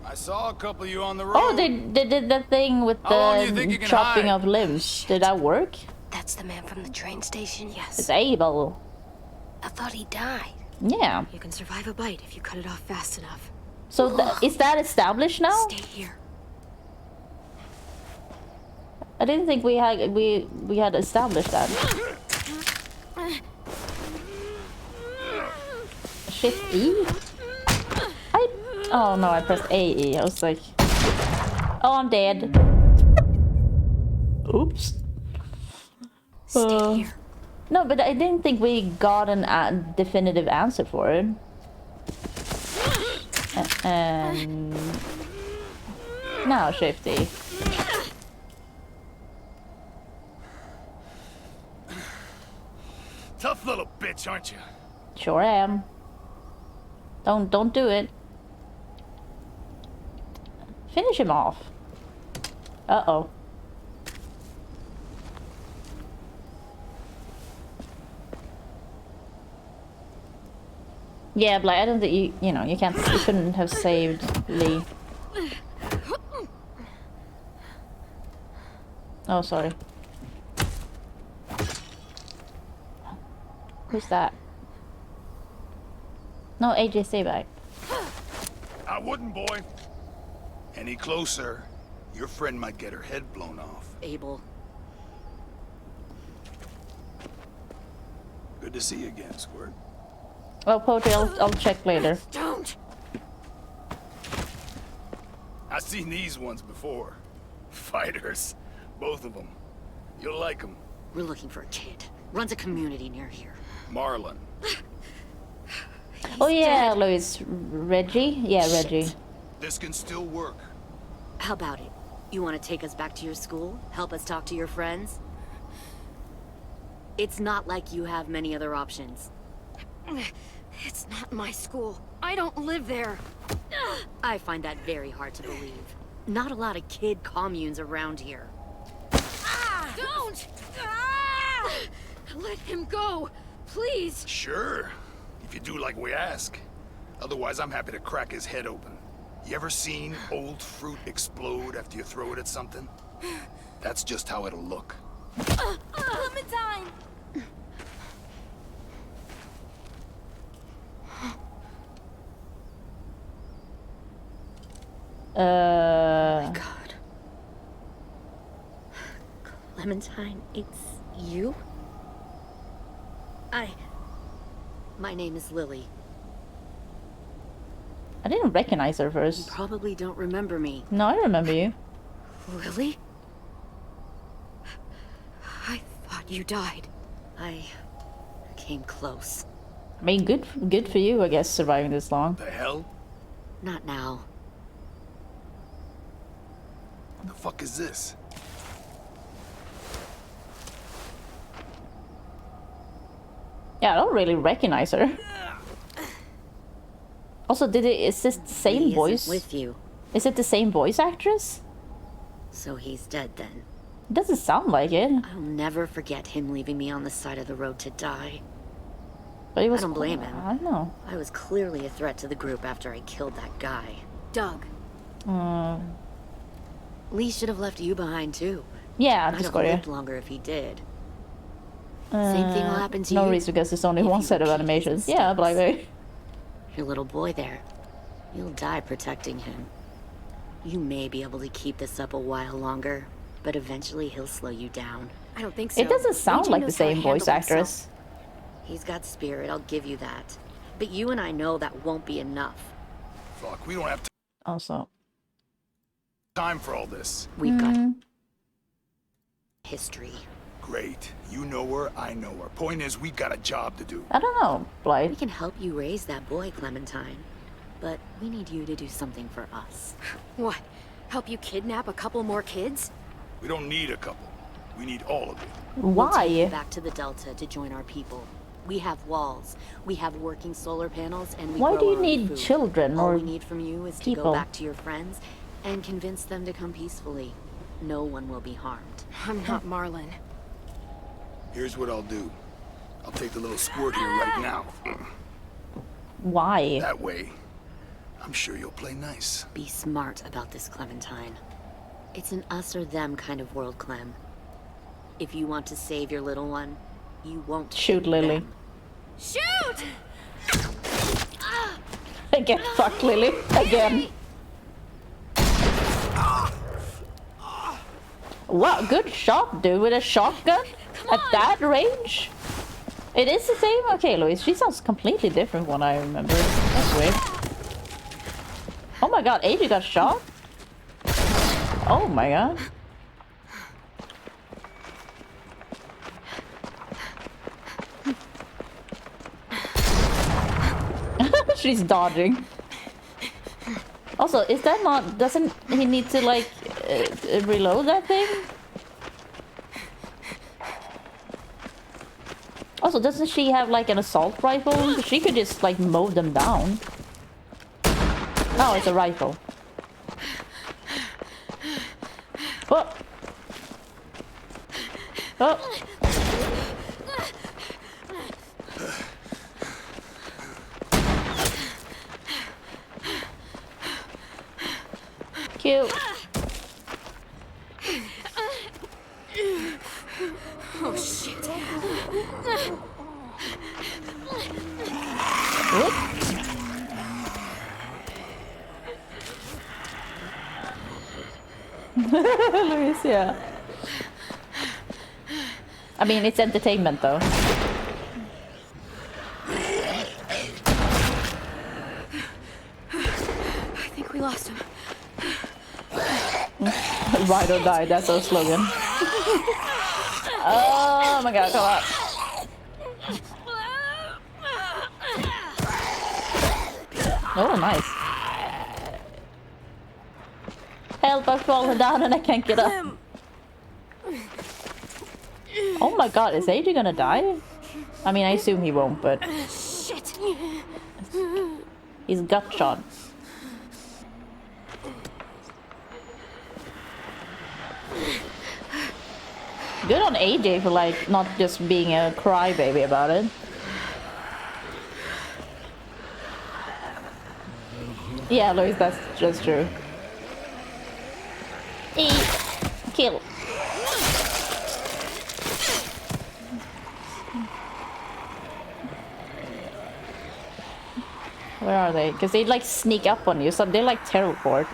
I saw a couple of you on the road. Oh, they did that thing with How long do you think the you can chopping hide? of limbs. Did that work? That's the man from the train station? Yes. It's Abel. I thought he died. Yeah. You can survive a bite if you cut it off fast enough. So is that established now? Stay here. I didn't think we had established that. Shift E? Oh no, I pressed AE. I was like, oh, I'm dead. Oops. Stay here. No, but I didn't think we got a definitive answer for it. And now Shift E. Tough little bitch, aren't you? Sure am. Don't do it. Finish him off. Uh-oh. Yeah, but I don't think you know, you couldn't have saved Lee. Oh, sorry. Who's that? No, AJ, stay back. I wouldn't, boy. Any closer, your friend might get her head blown off. Abel. Good to see you again, Squirt. Well, Poetry, I'll check later. Don't! I've seen these ones before. Fighters. Both of them. You'll like them. We're looking for a kid. Runs a community near here. Marlon. Oh yeah, Louis. Reggie? Yeah, Reggie. This can still work. How about it? You want to take us back to your school? Help us talk to your friends? It's not like you have many other options. It's not my school. I don't live there. I find that very hard to believe. Not a lot of kid communes around here. Don't! Let him go! Please! Sure. If you do like we ask. Otherwise, I'm happy to crack his head open. You ever seen old fruit explode after you throw it at something? That's just how it'll look. Clementine! Oh my God. Clementine, it's you? My name is Lily. I didn't recognize her You first. probably don't remember me. No, I remember you. Lily? I thought you died. I came close. I mean, good for you, I guess, surviving this long. The hell? Not now. What the fuck is this? Yeah, I don't really recognize her. Also, is this the same He voice? isn't with you. Is it the same voice actress? So he's dead then. It doesn't sound like it. I'll never forget him leaving me on the side of the road to die. But it was I don't blame him. I don't know. I was clearly a threat to the group after I killed that guy. Doug. Lee should have left you behind too. Yeah, I'd just have got it. lived longer if he did. Same thing will happen to you. No reason, because there's only one set of animations. Yeah, but like... Your little boy there. You'll die protecting him. You may be able to keep this up a while longer, but eventually he'll slow you down. I don't think so. It doesn't sound AJ like the knows how to same voice handle actress. He's got spirit, I'll give you that. But you and I know that won't be enough. Fuck, we don't have Also. time for all this. We've got history. Great. You know her, I know her. Point is, we've got a job to do. I don't know, Blythe. We can help you raise that boy, Clementine. But we need you to do something for us. What? Help you kidnap a couple more kids? We don't need a couple. We need all of it. We'll take you Why? back to the Delta to join our people. We have walls, we have working solar panels, and we Why grow do you our own need food. children All or we need from you is to people? go back to your friends and convince them to come peacefully. No one will be harmed. I'm not Marlon. Here's what I'll do. I'll take the little squirt here right now. Why? That way, I'm sure you'll play nice. Be smart about this, Clementine. It's an us or them kind of world, Clem. If you want to save your little one, you won't Shoot Lily. Shoot! Get fucked, Lily. Again. Wow, good shot, dude, with a shotgun at that range. It is the same? Okay, Louise, she sounds completely different from what I remember. That's weird. Oh my god, AJ got shot? Oh my god. She's dodging. Also, is that not... Doesn't he need to, like, reload that thing? Also, doesn't she have, like, an assault rifle? She could just, like, mow them down. Oh, it's a rifle. Oh! Oh! Cute. Oh shit. What? Luis, yeah. I mean, it's entertainment though. I think we lost him. Ride or die, that's our slogan. Oh my god, come on. Oh, nice. Help, I've fallen down and I can't get up. Oh my god, is AJ gonna die? I mean, I assume he won't, but... Shit. He's gut shot. Good on AJ for like not just being a crybaby about it. Yeah, Louis, that's just true. Eat. Kill. Where are they? Because they like sneak up on you, so they like teleport.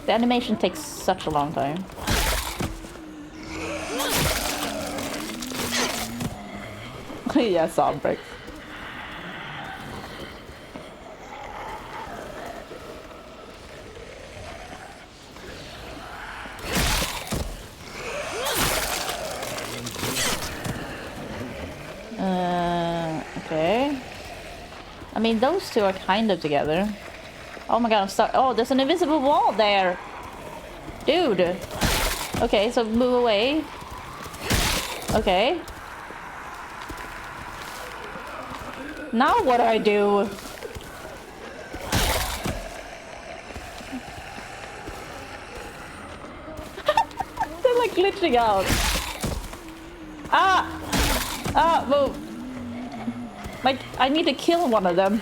The animation takes such a long time. Yeah, sound breaks. Okay. I mean, those two are kind of together. Oh my god, I'm stuck. Oh, there's an invisible wall there. Dude. Okay, so move away. Okay. Now what do I do? They're like glitching out. Ah! Ah, move. Like, I need to kill one of them.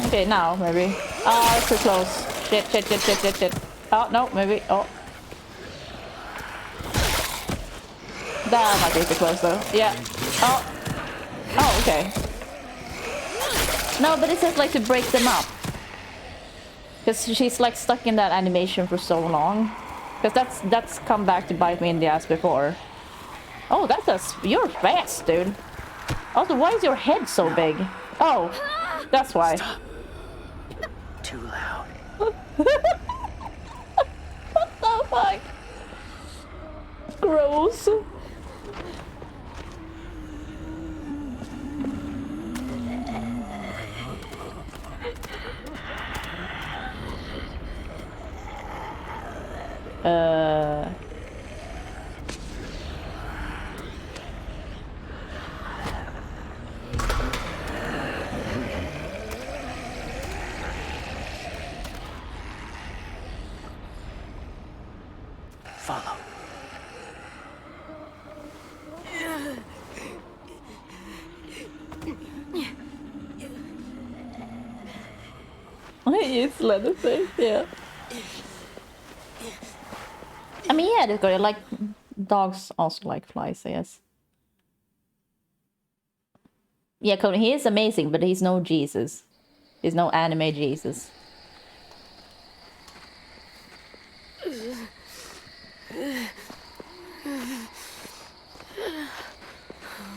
Okay, now, maybe. Ah, it's too close. Shit. Oh, no, maybe. Oh. That might be too close, though. Yeah. Oh. Oh, okay. No, but it says, like, to break them up. Because she's, like, stuck in that animation for so long. Because that's come back to bite me in the ass before. Oh, you're fast, dude. Also, why is your head so big? Oh, that's why. Stop. Too loud. What the fuck? Gross. Follow. It's Leatherface, yeah. I mean, yeah, they're good. Like, dogs also like flies, I guess. Yeah, Cody, he is amazing, but he's no Jesus. He's no anime Jesus.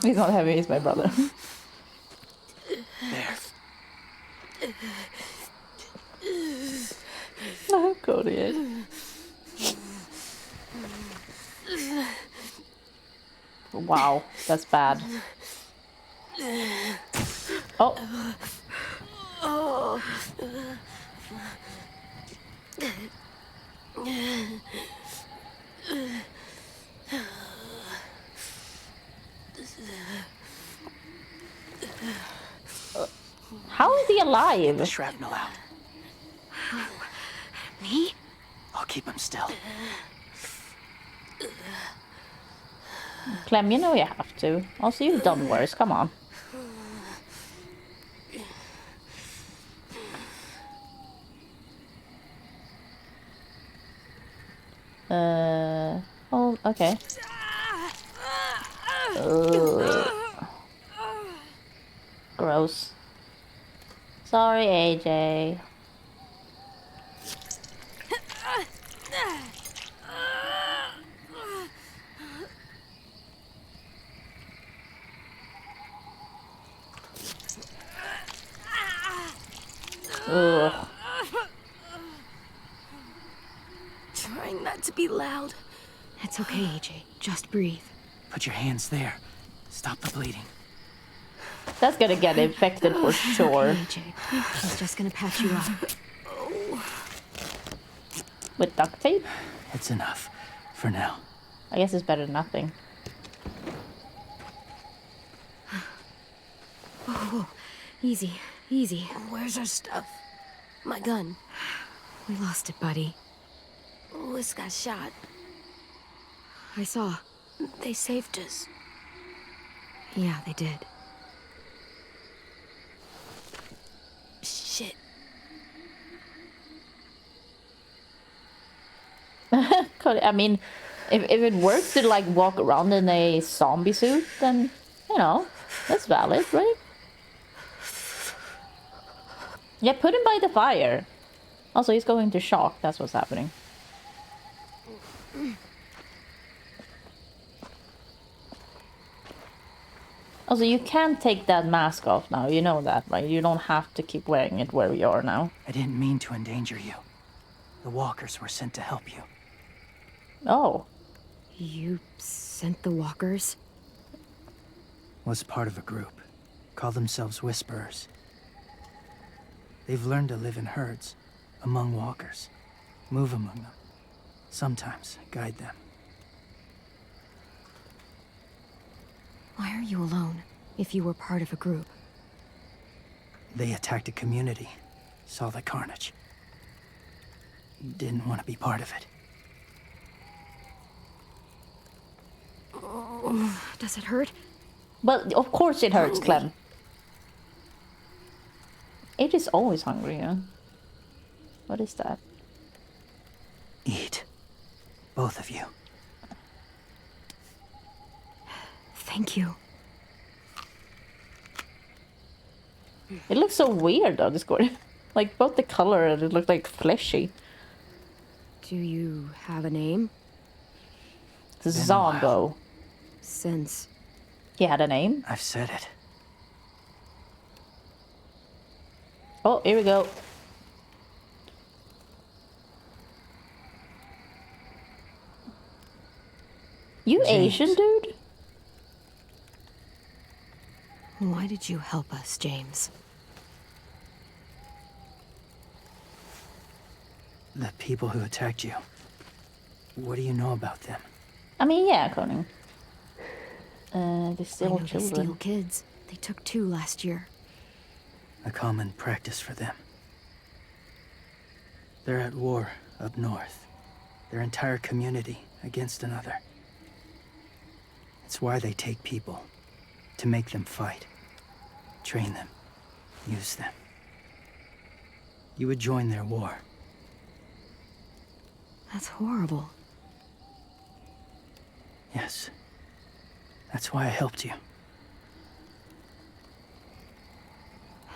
He's not heavy, he's my brother. There. No, Cody. Wow, that's bad. Oh. How is he alive? The shrapnel out. Me? I'll keep him still. Clem, you know you have to. Also, you've done worse. Come on. Oh, okay. Gross. Sorry, AJ. Ugh. Trying not to be loud. It's okay, AJ. Just breathe. Put your hands there. Stop the bleeding. That's gonna get infected for sure. Okay, AJ. I was just gonna patch you up. With duct tape? It's enough. For now. I guess it's better than nothing. Whoa. Easy, easy. Where's our stuff? My gun. We lost it, buddy. Louis got shot. I saw. They saved us. Yeah, they did. Shit. I mean, if it works to like walk around in a zombie suit, then you know that's valid, right? Yeah, put him by the fire. Also, he's going to shock. That's what's happening. Also, you can take that mask off now. You know that, right? You don't have to keep wearing it where you are now. I didn't mean to endanger you. The walkers were sent to help you. Oh. You sent the walkers? Was part of a group. Call themselves Whisperers. They've learned to live in herds, among walkers. Move among them. Sometimes guide them. Why are you alone, if you were part of a group? They attacked a community. Saw the carnage. Didn't want to be part of it. Oh, does it hurt? But of course it hurts, Clem. It is always hungry, yeah. What is that? Eat. Both of you. Thank you. It looks so weird though, this gore. Like both the color and it looked like fleshy. Do you have a name? Zongo. Since he had a name? I've said it. Oh, here we go. You James. Asian, dude? Why did you help us, James? The people who attacked you. What do you know about them? I mean, yeah, Conan. They still They children. steal kids. They took 2 last year. A common practice for them. They're at war up north. Their entire community against another. It's why they take people. To make them fight. Train them. Use them. You would join their war. That's horrible. Yes. That's why I helped you.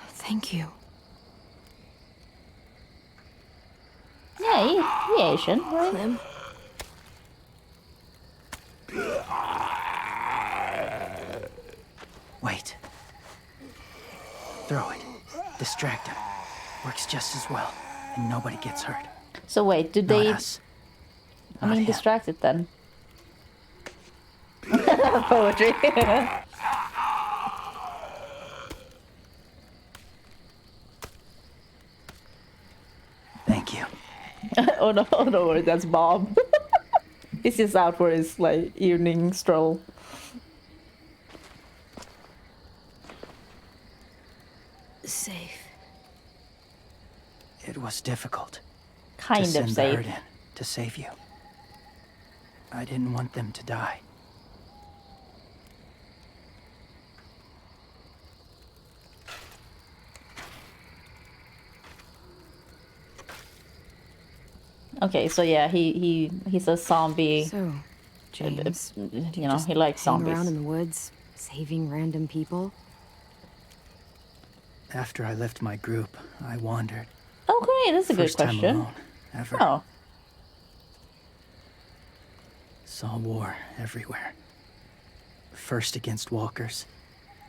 Thank you. Yeah, he Asian, right? Clem? Wait. Throw it. Distract him. Works just as well. And nobody gets hurt. So wait, did Not they... us. I Not mean, him. distract it then. Poetry. Thank you. Oh no, that's Bob. He's just out for his, like, evening stroll. Safe. It was difficult. Kind to of send the safe. herd in to save you. I didn't want them to die. Okay, so yeah, he's a zombie. So, James, You know, he likes hang zombies. around in the woods, saving random people? After I left my group, I wandered. Oh, great, that's a good First time question. alone, ever. Oh, Saw war everywhere. First against walkers,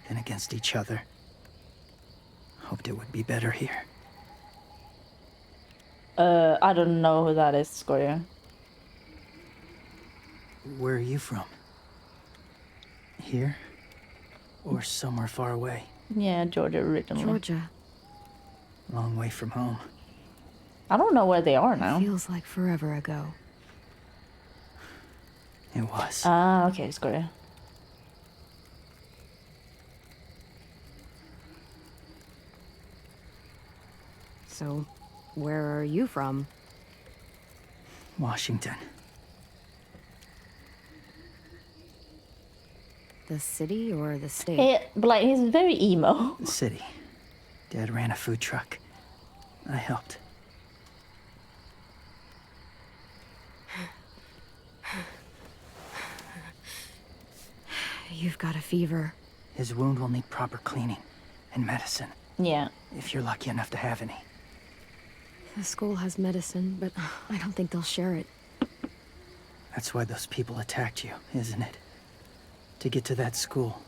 then against each other. Hoped it would be better here. I don't know who that is, Scoria. Where are you from? Here? Or somewhere far away? Yeah, Georgia originally. Georgia. Long way from home. I don't know where they are now. Feels like forever ago. It was. Ah, okay, Scoria. So, where are you from? Washington. The city or the state? But like, he's very emo. The city. Dad ran a food truck. I helped. You've got a fever. His wound will need proper cleaning and medicine. Yeah. If you're lucky enough to have any. The school has medicine, but I don't think they'll share it. That's why those people attacked you, isn't it? To get to that school.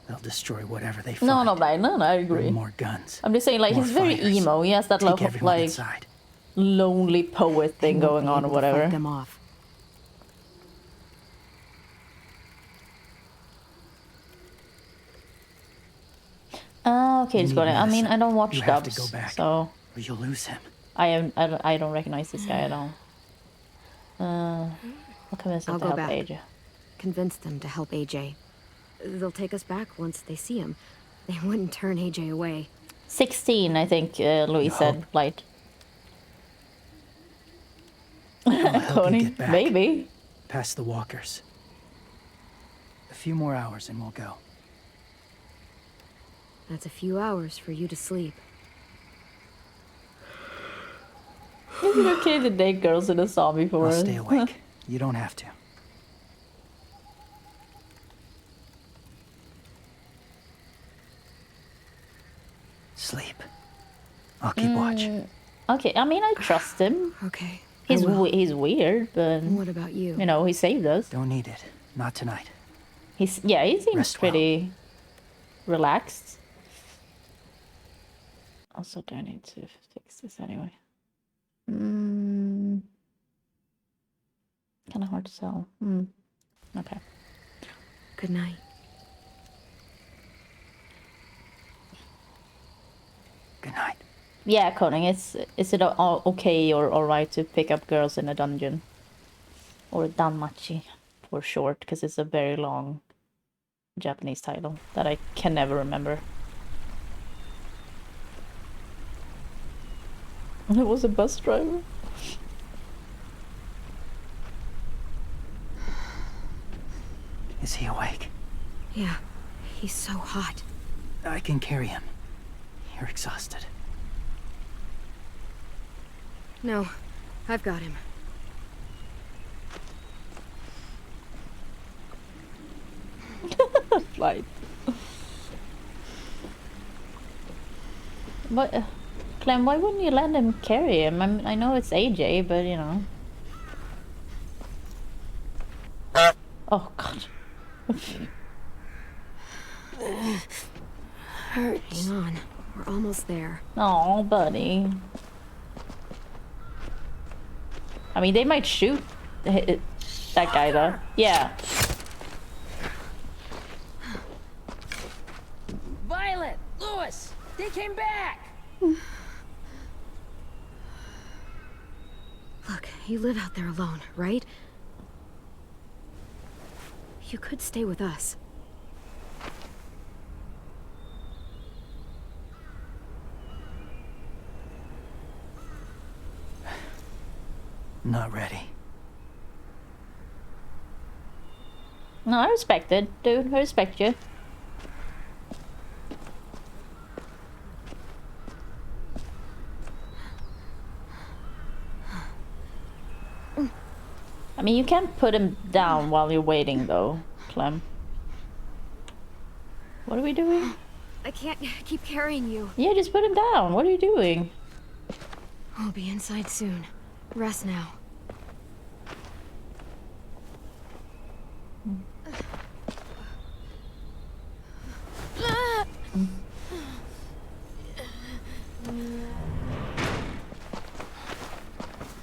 They'll destroy whatever they find. No, I agree. Bring more guns. I'm just saying, like, he's very emo. He has that like inside. lonely poet thing going on or whatever. Fight them off. Okay, it's got it. I mean, I don't watch dubs, to go back, so or you'll lose him. I don't recognize this guy at all. I'll convince him to help AJ. Convince them to help AJ. They'll take us back once they see him. They wouldn't turn AJ away. 16, I think Louis said. Light. Coney, maybe. Past the walkers. A few more hours and we'll go. That's a few hours for you to sleep. Is it okay to date girls in a zombie forest? I'll stay awake. You don't have to. Sleep. I'll keep watch. Okay, I mean, I trust him. Okay. He's weird, but... What about you? You know, he saved us. Don't need it. Not tonight. He seems pretty relaxed. Also, do I need to fix this anyway? Kind of hard to tell. Okay. Good night. Good night. Yeah, Conan, is it okay or alright to pick up girls in a dungeon? Or danmachi for short, because it's a very long Japanese title that I can never remember. It was a bus driver. Is he awake? Yeah, he's so hot. I can carry him. You're exhausted. No, I've got him. Flight. But, Clem, why wouldn't you let him carry him? I know it's AJ, but you know. Oh God. Hurts. Hang on, we're almost there. Oh, buddy. I mean, they might shoot that guy though. Yeah. Violet! Lewis! They came back! Look, you live out there alone, right? You could stay with us. Not ready. No, I respect it, dude. I respect you. I mean, you can't put him down while you're waiting, though, Clem. What are we doing? I can't keep carrying you. Yeah, just put him down. What are you doing? I'll be inside soon. Rest now.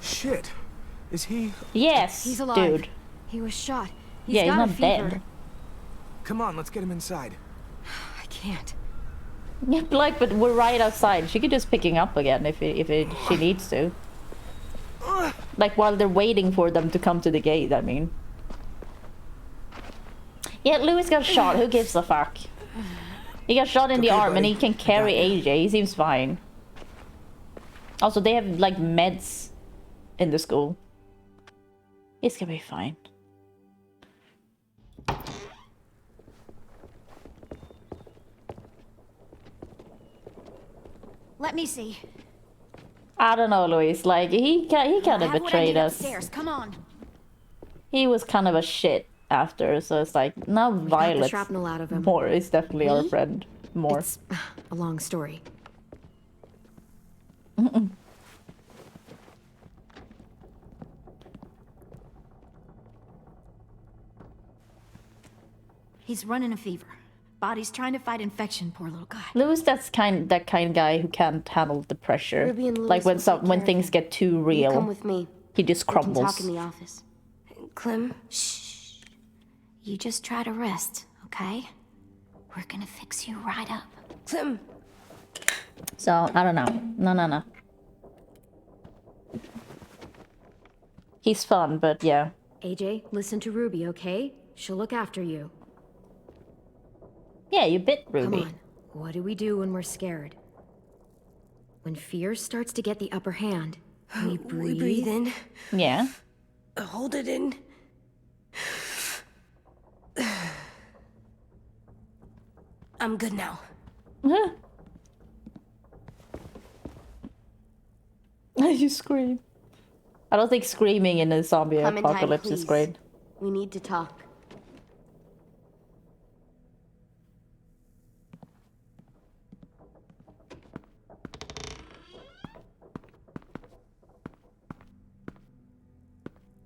Shit. Is he? Yes, he's alive. dude. He was shot. Yeah, he's not dead. Come on, let's get him inside. I can't. Yeah, but we're right outside. She could just pick him up again if she needs to. Like while they're waiting for them to come to the gate, I mean. Yeah, Louis got shot. Who gives a fuck? He got shot in the arm and he can carry you. AJ. He seems fine. Also, they have like meds in the school. He's gonna be fine. Let me see. I don't know, Luis. Like he kind of betrayed us. Upstairs. Come on. He was kind of a shit after, so it's like now Violet's shrapnel out of him. more is definitely our friend. More. It's a long story. He's running a fever. Body's trying to fight infection, poor little guy. Louis, that kind of guy who can't handle the pressure. Ruby and Louis Like when will take when care things of him. get too real, Come with me. he just We can crumbles. talk in the office. Clem, shh. You just try to rest, okay? We're gonna fix you right up. Clem. So I don't know. No. He's fun, but yeah. AJ, listen to Ruby, okay? She'll look after you. Yeah, you bit Ruby. Come on. What do we do when we're scared? When fear starts to get the upper hand, we breathe. We breathe in. Yeah. Hold it in. I'm good now. You scream. I don't think screaming in a zombie apocalypse is great. We need to talk.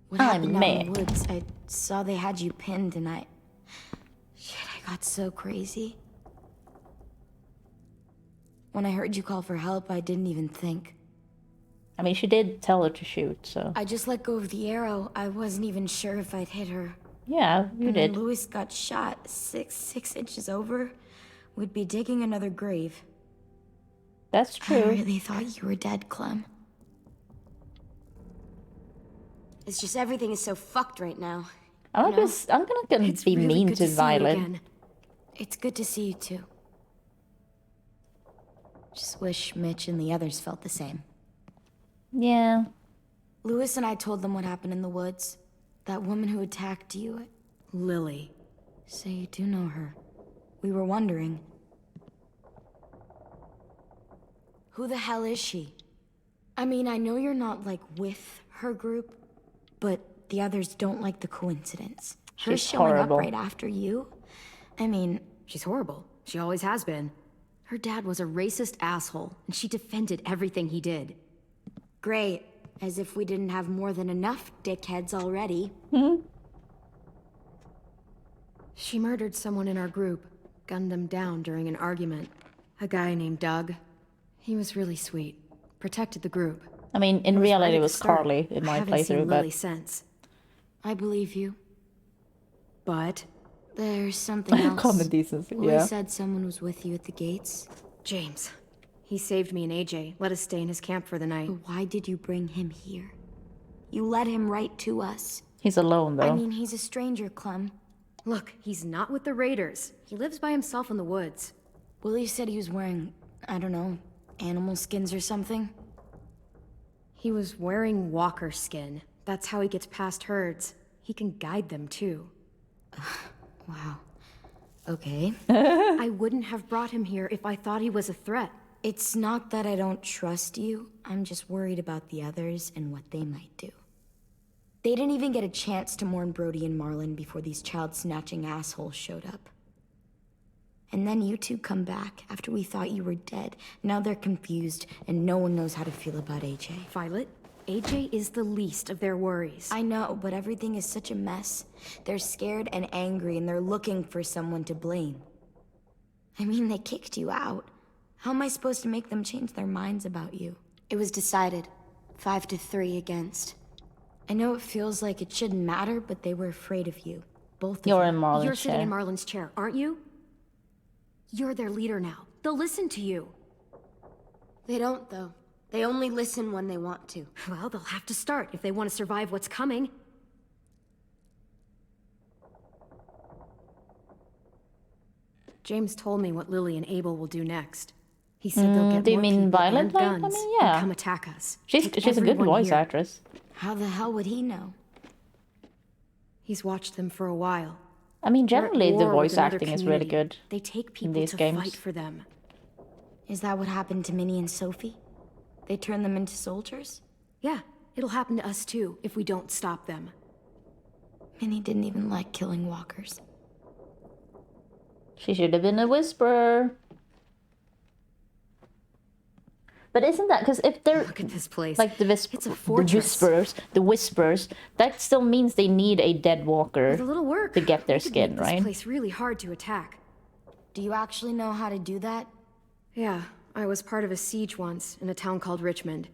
What happened out in the woods? I saw they had you pinned and Shit, I got so crazy. When I heard you call for help, I didn't even think. I mean, she did tell her to shoot, so... I just let go of the arrow. I wasn't even sure if I'd hit her. Yeah, you and did. When Louis got shot 6 inches over, we'd be digging another grave. That's true. I really thought you were dead, Clem. It's just everything is so fucked right now. I'm gonna be really mean good to see you Violet. again. It's good to see you too. Just wish Mitch and the others felt the same. Yeah. Louis and I told them what happened in the woods. That woman who attacked you. Lily. So you do know her. We were wondering. Who the hell is she? I mean, I know you're not, like, with her group, but the others don't like the coincidence. Her She's showing horrible. up right after you? I mean... She's horrible. She always has been. Her dad was a racist asshole, and she defended everything he did. Great. As if we didn't have more than enough dickheads already. She murdered someone in our group, gunned them down during an argument. A guy named Doug. He was really sweet. Protected the group. I mean, in reality, it was Carly in my I haven't seen playthrough, Lily but... since. I believe you. But... There's something else. Common decency, Louis yeah. said someone was with you at the gates. James. He saved me and AJ, let us stay in his camp for the night. But why did you bring him here? You led him right to us. He's alone, though. I mean, he's a stranger, Clem. Look, he's not with the Raiders. He lives by himself in the woods. Willie said he was wearing, I don't know, animal skins or something. He was wearing walker skin. That's how he gets past herds. He can guide them, too. Wow. Okay. I wouldn't have brought him here if I thought he was a threat. It's not that I don't trust you. I'm just worried about the others and what they might do. They didn't even get a chance to mourn Brody and Marlon before these child-snatching assholes showed up. And then you two come back after we thought you were dead. Now they're confused, and no one knows how to feel about AJ. Violet, AJ is the least of their worries. I know, but everything is such a mess. They're scared and angry, and they're looking for someone to blame. I mean, they kicked you out. How am I supposed to make them change their minds about you? It was decided. 5-3 against. I know it feels like it shouldn't matter, but they were afraid of you. Both of you. You're in Marlon's You're sitting chair. in Marlon's chair, aren't you? You're their leader now. They'll listen to you. They don't, though. They only listen when they want to. Well, they'll have to start if they want to survive what's coming. James told me what Lily and Abel will do next. He said they'll get do you more mean people Violet? and Like, I guns mean, yeah. and come attack us. She's Take a good everyone voice here. actress. How the hell would he know? He's watched them for a while. I mean, They're at generally the war with voice another acting is really community. good They take in people these to games. fight for them. Is that what happened to Minnie and Sophie? They turned them into soldiers? Yeah, it'll happen to us too if we don't stop them. Minnie didn't even like killing walkers. She should have been a whisperer. But isn't that because if they're Look at this place. like It's a fortress. the whispers, that still means they need a dead walker With a little work, to get their we could skin, make this right? place really hard to attack. Do you actually know how to do that? Yeah, I was part of a siege once in a town called Richmond.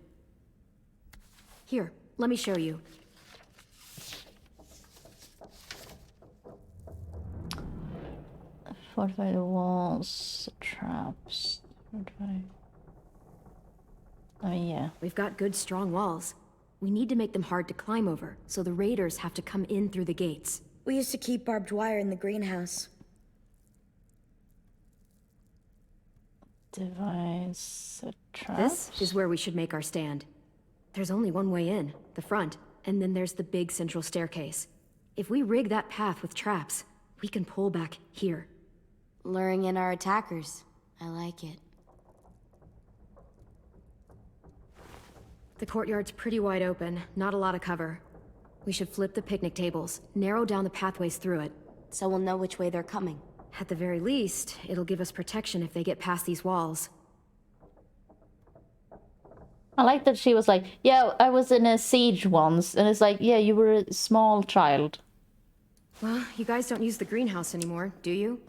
Here, let me show you. Fortify the walls, traps. Fortify. I mean, yeah. We've got good, strong walls. We need to make them hard to climb over, so the raiders have to come in through the gates. We used to keep barbed wire in the greenhouse. Device a trap. This is where we should make our stand. There's only one way in, the front, and then there's the big central staircase. If we rig that path with traps, we can pull back here. Luring in our attackers. I like it. The courtyard's pretty wide open, not a lot of cover. We should flip the picnic tables, narrow down the pathways through it. So we'll know which way they're coming. At the very least, it'll give us protection if they get past these walls. I like that she was like, yeah, I was in a siege once. And it's like, yeah, you were a small child. Well, you guys don't use the greenhouse anymore, do you?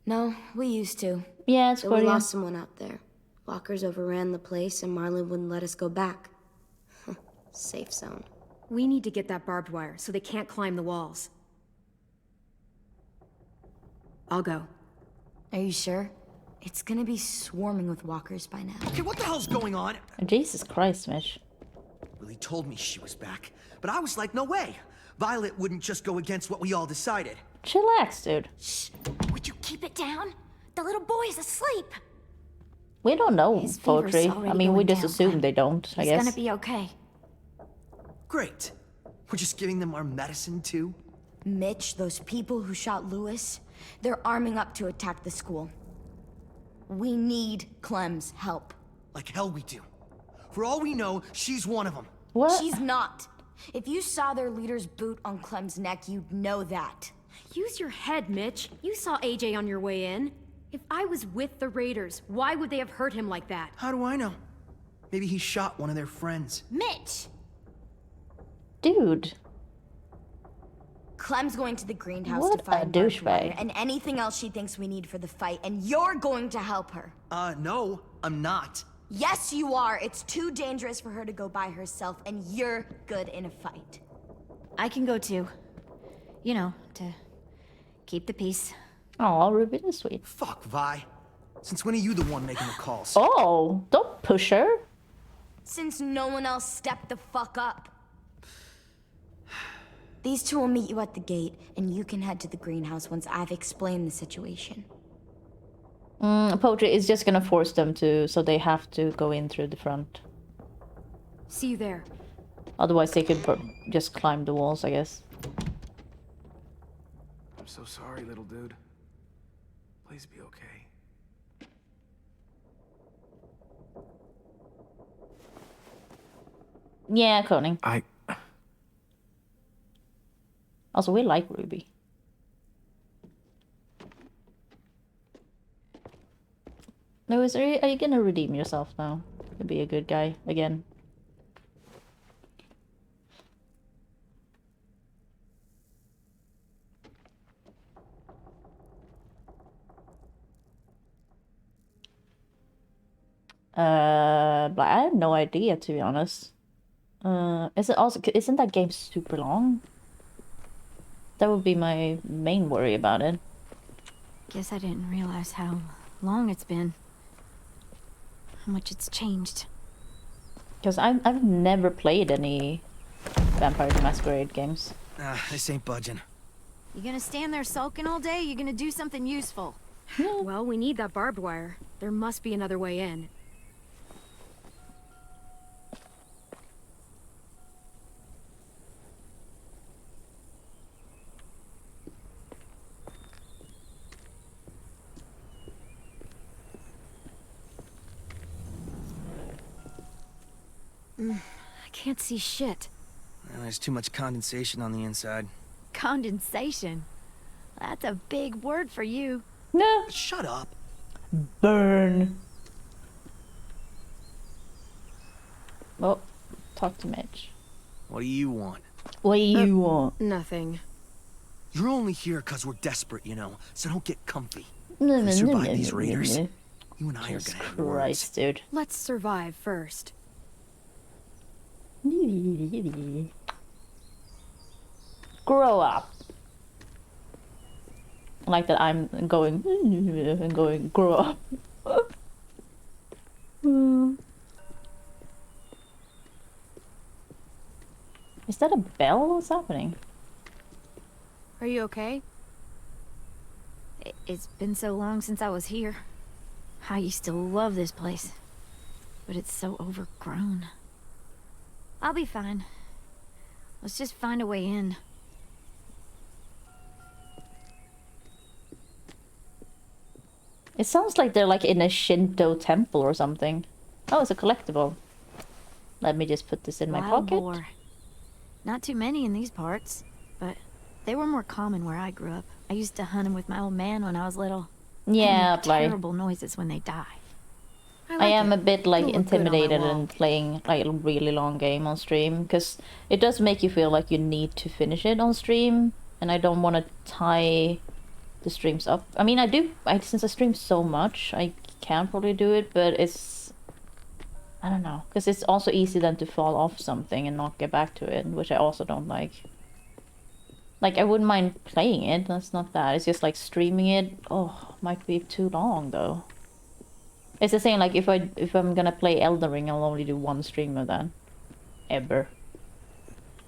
No, we used to. Yeah, it's But good. we Yeah. lost someone out there. Walkers overran the place and Marlon wouldn't let us go back. Safe zone. We need to get that barbed wire so they can't climb the walls. I'll go. Are you sure? It's gonna be swarming with walkers by now. Okay, what the hell's going on? Jesus Christ, Mitch. Lily told me she was back, but I was like, no way. Violet wouldn't just go against what we all decided. Chillax, dude. Shh! Would you keep it down? The little boy's asleep. We don't know His fever's poetry. already I mean, we going just down, assume Clem. they don't, I He's guess. gonna be okay. Great. We're just giving them our medicine, too? Mitch, those people who shot Lewis, they're arming up to attack the school. We need Clem's help. Like hell we do. For all we know, she's one of them. What? She's not. If you saw their leader's boot on Clem's neck, you'd know that. Use your head, Mitch. You saw AJ on your way in. If I was with the raiders, why would they have hurt him like that? How do I know? Maybe he shot one of their friends. Mitch! Dude. Clem's going to the greenhouse What to find a barbed douchebag. wire and anything else she thinks we need for the fight, and you're going to help her. No, I'm not. Yes, you are. It's too dangerous for her to go by herself, and you're good in a fight. I can go too. You know, to keep the peace. Oh, Ruby is sweet. Fuck, Vi. Since when are you the one making the calls? Oh, don't push her. Since no one else stepped the fuck up. These two will meet you at the gate, and you can head to the greenhouse once I've explained the situation. Poetry is just gonna force them to, so they have to go in through the front. See you there. Otherwise, they could just climb the walls, I guess. I'm so sorry, little dude. Please be okay. Yeah, Coning. I... Also, we like Ruby. Lewis, are you gonna redeem yourself now? To be a good guy again. But I have no idea, to be honest. Is it also, isn't that game super long? That would be my main worry about it. Guess I didn't realize how long it's been. How much it's changed. Because I've never played any Vampire the Masquerade games. This ain't budging. You gonna stand there sulking all day? You gonna do something useful? Well, we need that barbed wire. There must be another way in. I can't see shit. Well, there's too much condensation on the inside. Condensation? That's a big word for you. No. Shut up. Burn. Oh, talk to Mitch. What do you want? What do you want? Nothing. You're only here because we're desperate, you know, so don't get comfy. If we survive these raiders, you and I are gonna have words. Dude. Let's survive first. Grow up. I like that I'm going and going, grow up. Is that a bell? What's happening? Are you okay? It's been so long since I was here. I used to love this place. But it's so overgrown. I'll be fine. Let's just find a way in. It sounds like they're like in a Shinto temple or something. Oh, it's a collectible. Let me just put this in my Wild pocket. boar. Not too many in these parts, but they were more common where I grew up. I used to hunt them with my old man when I was little. Yeah, They make like terrible noises when they die. I am a bit like It'll look good on my intimidated wall. in playing like a really long game on stream because it does make you feel like you need to finish it on stream, and I don't want to tie the streams up. I mean, since I stream so much, I can probably do it, but I don't know, because it's also easy then to fall off something and not get back to it, which I also don't like. Like, I wouldn't mind playing it, that's not that. It's just like streaming it, might be too long though. It's the same, like if I'm gonna play Elden Ring, I'll only do one stream of that. Ever.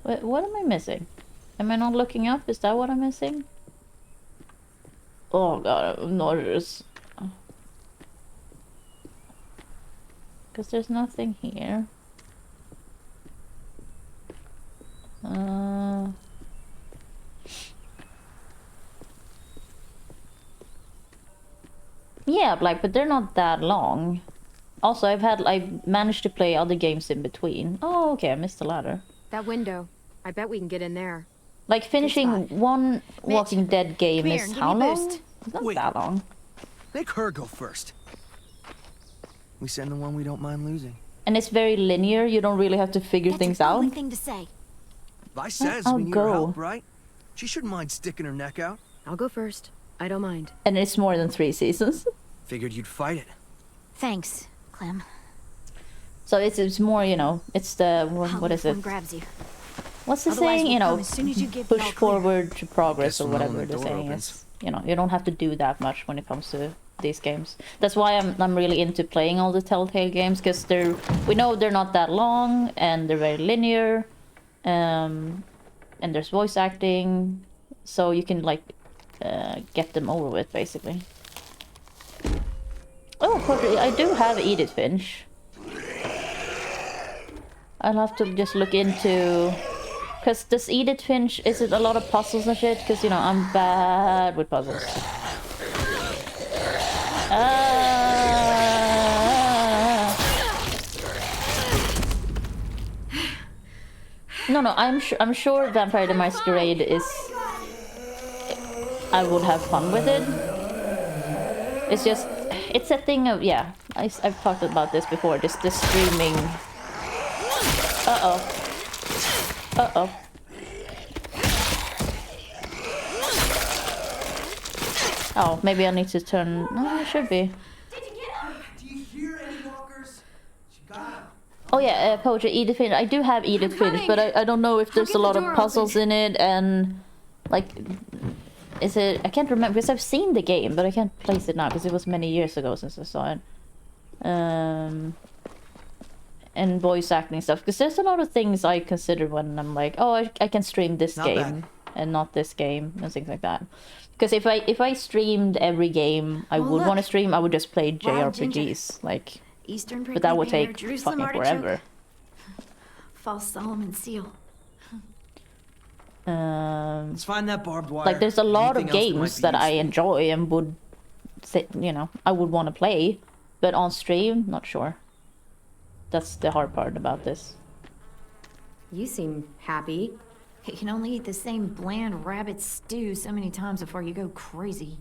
What am I missing? Am I not looking up? Is that what I'm missing? Oh god, I'm nauseous. Because there's nothing here. Yeah, like, but they're not that long. Also, I've managed to play other games in between. Oh, okay, I missed the ladder. That window. I bet we can get in there. Like, finishing one Walking Dead game come here is and give how me a long? boost. It's not that long. Make her go first. We send the one we don't mind losing. And it's very linear, you don't really have to figure things out. Only thing to say. Vi says I'll we need go. her help, right? She shouldn't mind sticking her neck out. I'll go first. I don't mind. And it's more than 3 seasons. Figured you'd fight it. Thanks, Clem. So it's more, you know, it's the, what is it? Grabs you. What's the Otherwise, saying? we'll You know, come as soon as you give the push all clear. forward to progress Guess or we'll know whatever when the the door saying opens. is. You know, you don't have to do that much when it comes to these games. That's why I'm really into playing all the Telltale games, because we know they're not that long and they're very linear, and there's voice acting, so you can like get them over with basically. Oh, I do have Edith Finch. I'll have to just look into, because this Edith Finch, is it a lot of puzzles and shit? Because, you know, I'm bad with puzzles. No, I'm sure Vampire the Masquerade is, I would have fun with it. It's just, it's a thing of, yeah, I've talked about this before, this streaming. Uh-oh. Uh-oh. Oh, maybe I need to turn, no, it should be. Do you hear any walkers? She got Oh yeah, poetry, Edith Finch. I do have Edith Finch, but I don't know if there's a lot of puzzles in it, and like, is it? I can't remember because I've seen the game, but I can't place it now because it was many years ago since I saw it. And voice acting stuff, because there's a lot of things I consider when I'm like, oh, I can stream this Not game, bad. and not this game and things like that. Because if I streamed every game I would want to stream, I would just play JRPGs, like. Eastern But that would prickly pear, take Jerusalem fucking artichoke, forever. false Solomon seal. Let's find that barbed wire. Like, there's a lot of Anything else games be that I useful? enjoy and would, you know, I would want to play, but on stream, not sure. That's the hard part about this. You seem happy. You can only eat the same bland rabbit stew so many times before you go crazy.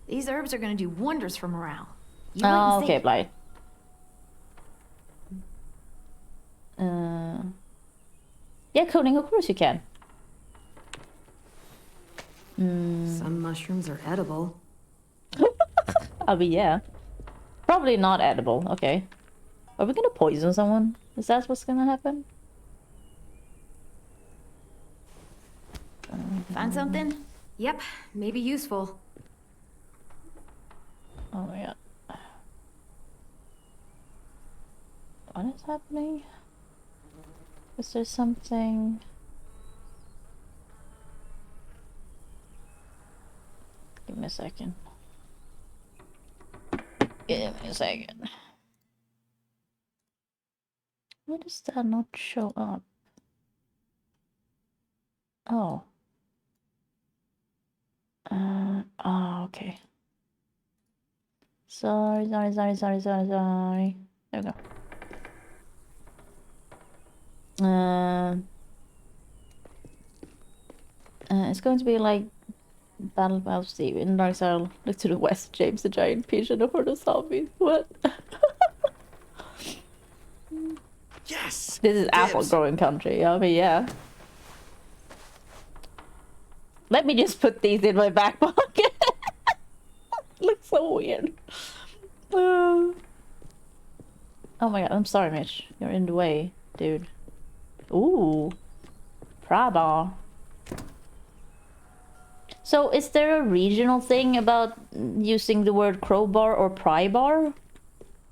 These herbs are gonna do wonders for morale. You wait and Oh, see. okay, Blight. Yeah, coding, of course you can. Some mushrooms are edible. I mean, yeah. Probably not edible, okay. Are we gonna poison someone? Is that what's gonna happen? Find something? Yep, maybe useful. Oh my god. What is happening? Is there something? Give me a second. Give me a second. Why does that not show up? Oh. Oh, okay. Sorry. There we go. It's going to be like Battle of Steve in Dark Cell. Look to the west, James the giant pigeon over the zombies. What? Yes. This is apple growing country. I mean, yeah. Let me just put these in my back pocket. Looks so weird. Oh my god, I'm sorry, Mitch. You're in the way, dude. Ooh. Prada. So, is there a regional thing about using the word crowbar or pry bar?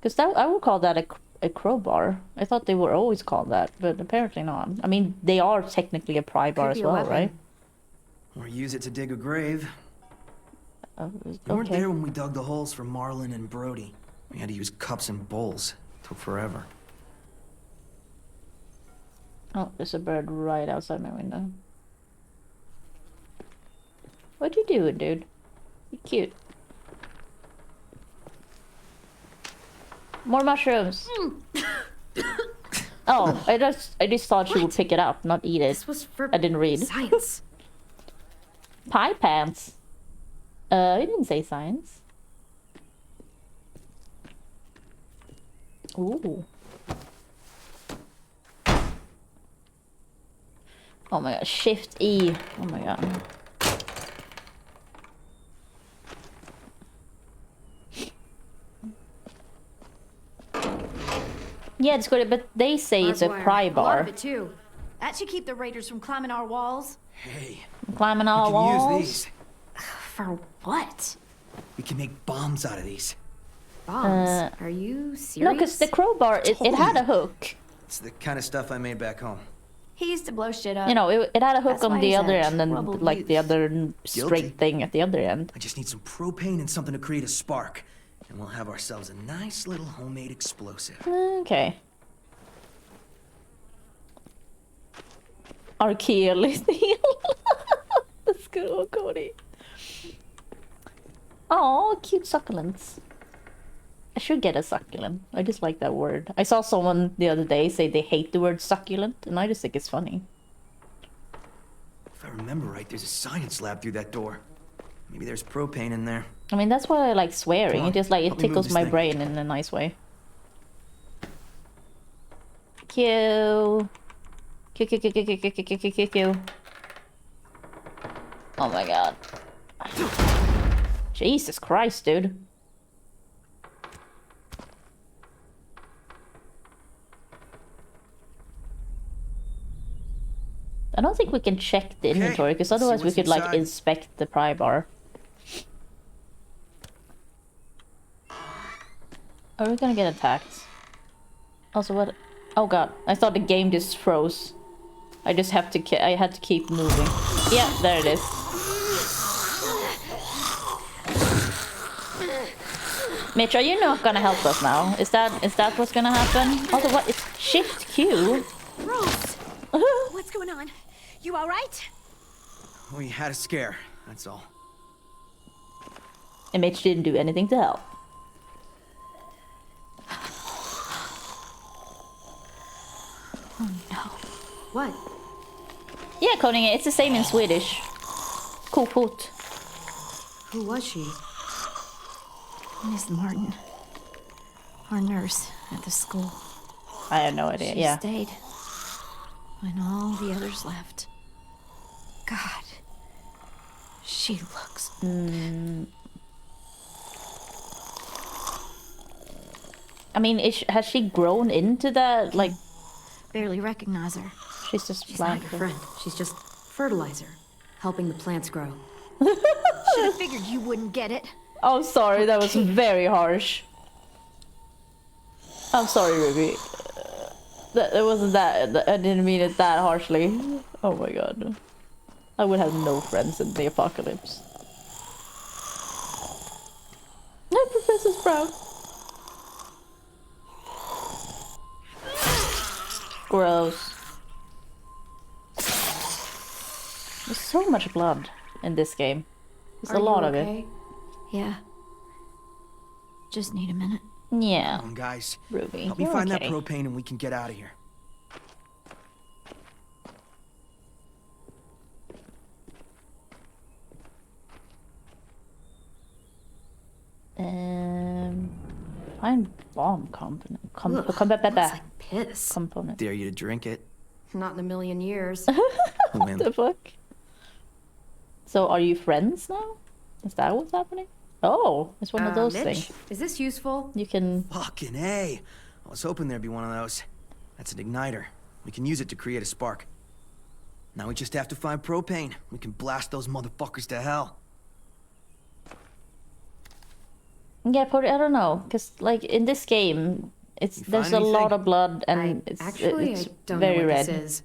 Because I would call that a crowbar. I thought they were always called that, but apparently not. I mean, they are technically a pry bar as well, right? Or use it to dig a grave. Okay. You weren't there when we dug the holes for Marlin and Brody. We had to use cups and bowls. Took forever. Oh, there's a bird right outside my window. What you doing, dude? You cute. More mushrooms. Oh, I just thought she would pick it up, not eat it. This was for I didn't read. science. Pie pants. I didn't say science. Ooh. Oh my god, Shift E. Oh my god. Yeah, it's good, but they say it's a pry A lot bar. of it too. That should keep the raiders from climbing our walls. Hey. Climbing our walls. Use these. For what? We can make bombs out of these. Bombs? Are you serious? No, because the crowbar, it had a hook. It's the kind of stuff I made back home. He used to blow shit up. You know, it had a hook That's on why the he's other a end and troubled like youth. the other straight thing at the other end. I just need some propane and something to create a spark. And we'll have ourselves a nice little homemade explosive. Okay. Archaea lithium. That's good one, Cody. Oh, cute succulents. I should get a succulent. I just like that word. I saw someone the other day say they hate the word succulent, and I just think it's funny. If I remember right, there's a science lab through that door. Maybe there's propane in there. I mean, that's why I like swearing. Come on, It just like, it help me move tickles this my thing. brain in a nice way. Q. Q, Q, Q, Q, Q, Q, Q, Q, Q, Q, Q. Oh my god. Jesus Christ, dude. I don't think we can check the inventory, because let's see otherwise we what's could like inside. inspect the pry bar. Are we gonna get attacked? Also, what? Oh god, I thought the game just froze. I just have to. I had to keep moving. Yeah, there it is. Mitch, are you not gonna help us now? Is that what's gonna happen? Also, what is Shift Q? Rose! What's going on? You alright? We had a scare, that's all. And Mitch didn't do anything to help. Oh no. What? Yeah, coding it. It's the same in Swedish. Kofot. Who was she? Miss Martin. Our nurse at the school. I had no idea, She yeah. stayed when all the others left. God. She looks... I mean, has she grown into that? Like, barely recognize her. She's just She's not your friend. She's just fertilizer, helping the plants grow. Should have figured you wouldn't get it. Oh, sorry, that was very harsh. I'm sorry, Ruby. That wasn't that. I didn't mean it that harshly. Oh my god. I would have no friends in the apocalypse. No, Professor Sprout. Gross. There's so much blood in this game. There's a lot of it. Yeah. Just need a minute. Yeah. Come on, guys. Ruby, Help me you're find okay. that propane and we can get out of here. Find bomb component. Looks like piss. Component. Dare you to drink it. Not in a million years. What the fuck? So are you friends now? Is that what's happening? Oh, it's one of those Mitch, things. is this useful? You can... Fucking A. I was hoping there'd be one of those. That's an igniter. We can use it to create a spark. Now we just have to find propane. We can blast those motherfuckers to hell. Yeah, probably, I don't know, because like in this game, there's a lot of blood and it's don't very know what red. this is.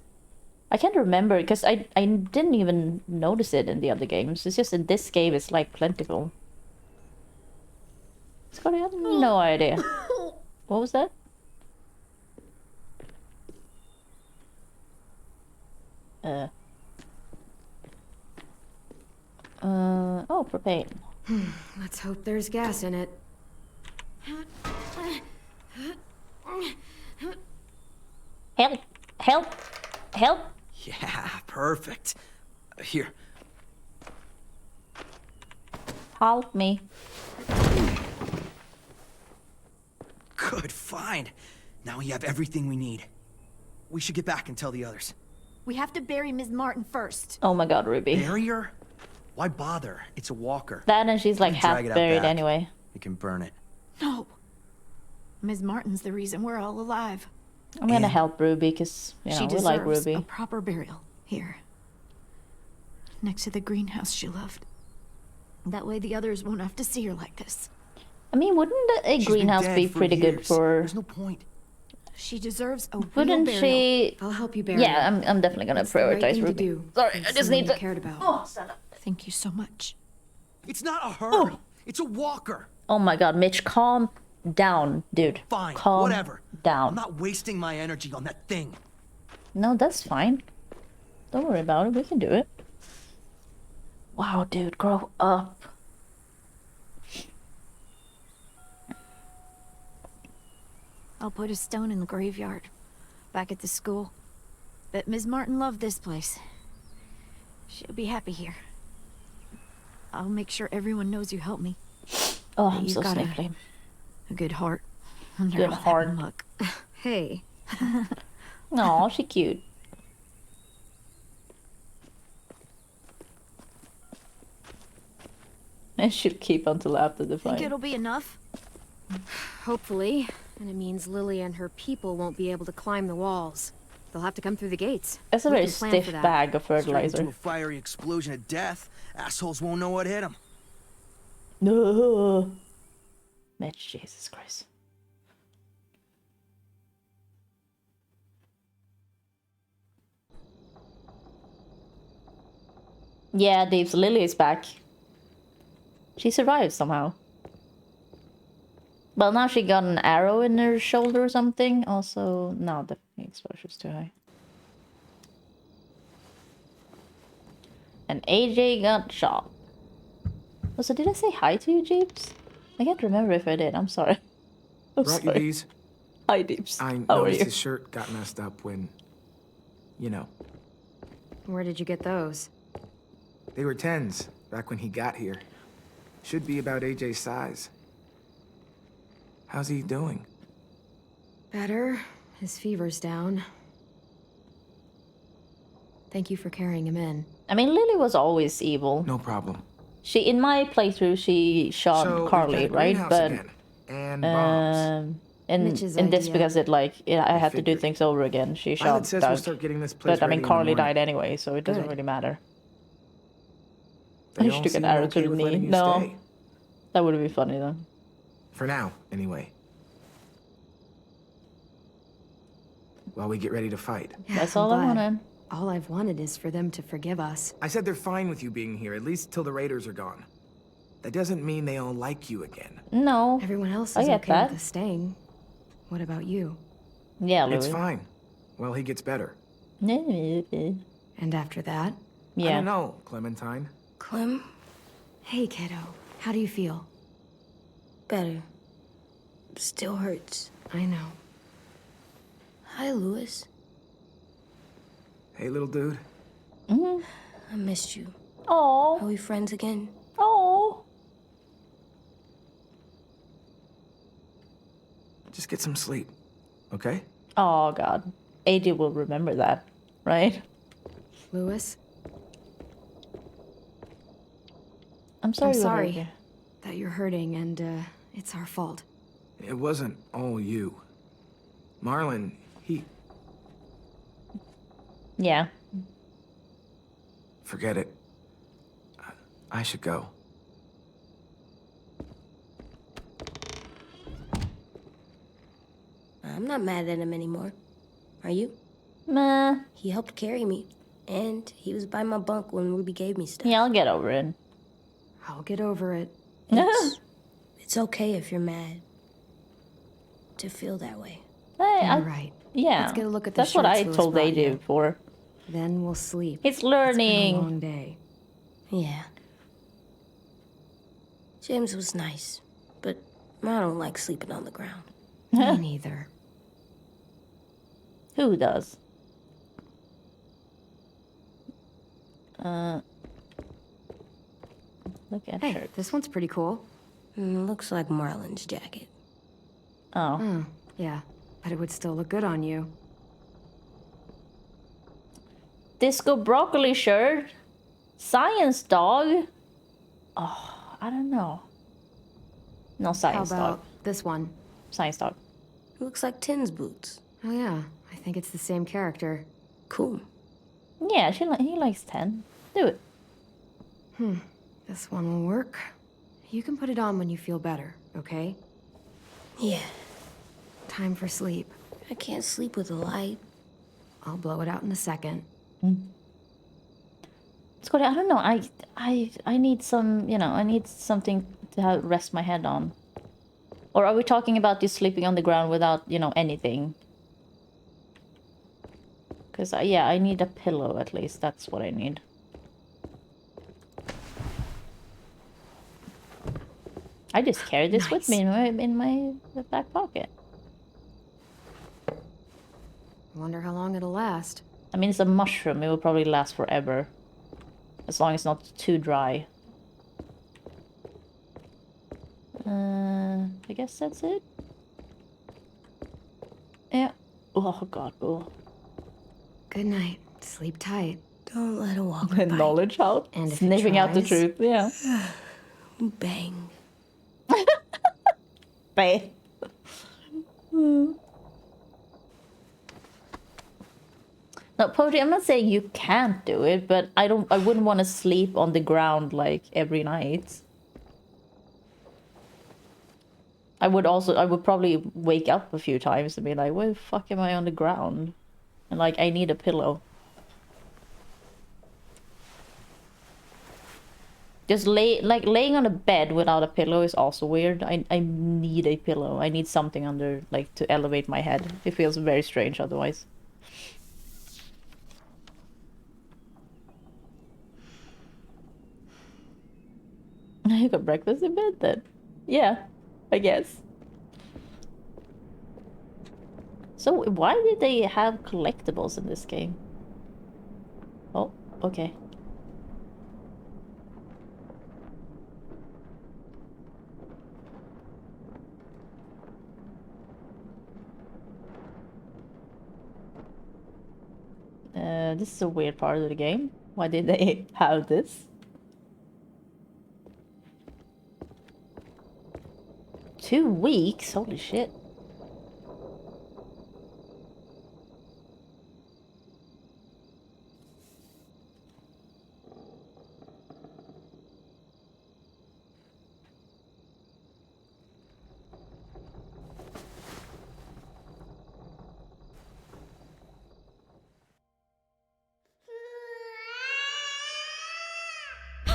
I can't remember because I didn't even notice it in the other games. It's just in this game it's like plentiful. Scotty, I have no idea. What was that? Oh, propane. Let's hope there's gas in it. Help! Help! Help! Yeah, perfect. Here. Help me. Good find. Now we have everything we need. We should get back and tell the others. We have to bury Ms. Martin first. Oh my god, Ruby. Bury her? Why bother? It's a walker. That and she's like half Drag it out buried back. anyway. We can burn it. No. Ms. Martin's the reason we're all alive. I'm gonna help Ruby because, you know, She we like deserves Ruby. a proper burial here. Next to the greenhouse she loved. That way the others won't have to see her like this. I mean, wouldn't a She's been greenhouse dead be for pretty good years. for... There's no point. She deserves a real Wouldn't burial. she... I'll help you bury Yeah, her. I'm definitely gonna It's the right prioritize thing to Ruby. do. Sorry, It's I just someone need you to... cared about. Oh, stand up. Thank you so much. It's not a her. It's a walker. Oh my god, Mitch, calm down, dude. Fine, Calm whatever. down. I'm not wasting my energy on that thing. No, that's fine. Don't worry about it. We can do it. Wow, dude, grow up. I'll put a stone in the graveyard. Back at the school. Bet Ms. Martin loved this place. She'll be happy here. I'll make sure everyone knows you helped me. Oh, That I'm you've so got sniffly. a good heart. Under Good all that heart. muck. Hey. Aw, she cute. And she'll keep until after the Think fight. it'll be enough? Hopefully. And it means Lily and her people won't be able to climb the walls. They'll have to come through the gates. That's a We very can plan stiff for that. bag of Straight fertilizer. into a fiery explosion of death. Assholes won't know what hit them. No. Mitch, Jesus Christ. Yeah, Dave's Lily is back. She survived somehow. Well, now she got an arrow in her shoulder or something. Also, no, the exposure's too high. And AJ got shot. Also, did I say hi to you, Jeeps? I can't remember if I did. I'm sorry. Brought you these. Hi, Jeeps. I How are noticed you? his shirt got messed up when, you know. Where did you get those? They were 10s back when he got here. Should be about AJ's size. How's he doing? Better. His fever's down. Thank you for carrying him in. I mean, Lily was always evil. No problem. She, in my playthrough, she shot So, Carly, we've got a right? greenhouse But again. And bombs. in Mitch's this idea. because I had to do figured. things over again. She Violet shot says we'll Doug. start getting this place But I mean, ready in the Carly morning. died anyway, so it doesn't Good. really matter. They I all just took an seem arrow okay to the with knee. letting you No, stay. that would be funny though. For now, anyway. While we get ready to fight. Yeah, That's I'm all I glad. wanted. All I've wanted is for them to forgive us. I said they're fine with you being here, at least till the raiders are gone. That doesn't mean they all like you again. No, Everyone else I is get okay that. with us staying. What about you? Yeah, Louis. It's fine. Well, he gets better. Yeah. And after that? I don't know, Clementine. Clem? Hey, kiddo. How do you feel? Better. Still hurts. I know. Hi, Louis. Hey, little dude. I missed you. Oh. Are we friends again? Oh. Just get some sleep, okay? Oh God, AJ will remember that, right? Louis? I'm sorry. I'm you were sorry hurt. that you're hurting, and it's our fault. It wasn't all you. Marlon, he... Yeah. Forget it. I should go. I'm not mad at him anymore. Are you? Meh. He helped carry me. And he was by my bunk when Ruby gave me stuff. Yeah, I'll get over it. I'll get over it. It's okay if you're mad. To feel that way. Hey, You're right. Yeah. Let's get a look at the That's what I shirts Louis told brought AJ you. before. Then we'll sleep. It's It's been a learning. long day. Yeah. James was nice, but I don't like sleeping on the ground. Me neither. Who does? Look at Hey, her. this one's pretty cool. Looks like Marlon's jacket. Oh. Oh, yeah. But it would still look good on you. Disco broccoli shirt. Science dog. Oh, I don't know. No, science How about dog. this one? Science dog. Looks like Tin's boots. Oh yeah, I think it's the same character. Cool. Yeah, he likes 10. Do it. This one will work. You can put it on when you feel better, okay? Yeah. Time for sleep. I can't sleep with a light. I'll blow it out in a second. Scotty, I don't know. I need some, I need something to rest my head on. Or are we talking about you sleeping on the ground without, anything? Because, yeah, I need a pillow at least. That's what I need. I just carry this with me in my back pocket. Wonder how long it'll last. I mean, it's a mushroom. It will probably last forever. As long as it's not too dry. I guess that's it. Yeah. Oh, God. Oh. Good night. Sleep tight. Don't let a walker bite. Knowledge out. And if it Sniffing out the tries- truth. Yeah. Bang. Bye. No, Pody, I'm not saying you can't do it, but I wouldn't want to sleep on the ground like every night. I would probably wake up a few times and be like, why the fuck am I on the ground? And like, I need a pillow. Just laying on a bed without a pillow is also weird. I need a pillow. I need something under, like, to elevate my head. It feels very strange otherwise. You got breakfast in bed then? Yeah, I guess. So why did they have collectibles in this game? Oh, okay. This is a weird part of the game. Why did they have this? 2 weeks? Holy shit.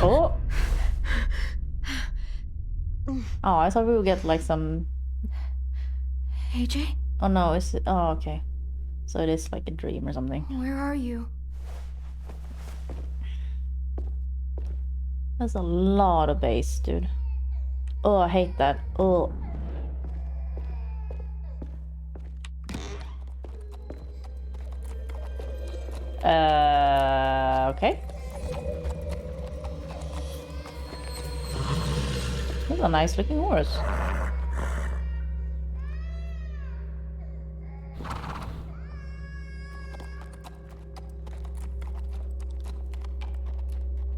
Oh! Oh, I thought we would get like some... AJ? Oh no, it's... Oh, okay. So it is like a dream or something. Where are you? That's a lot of bass, dude. Oh, I hate that. Oh. Okay. That's a nice looking horse.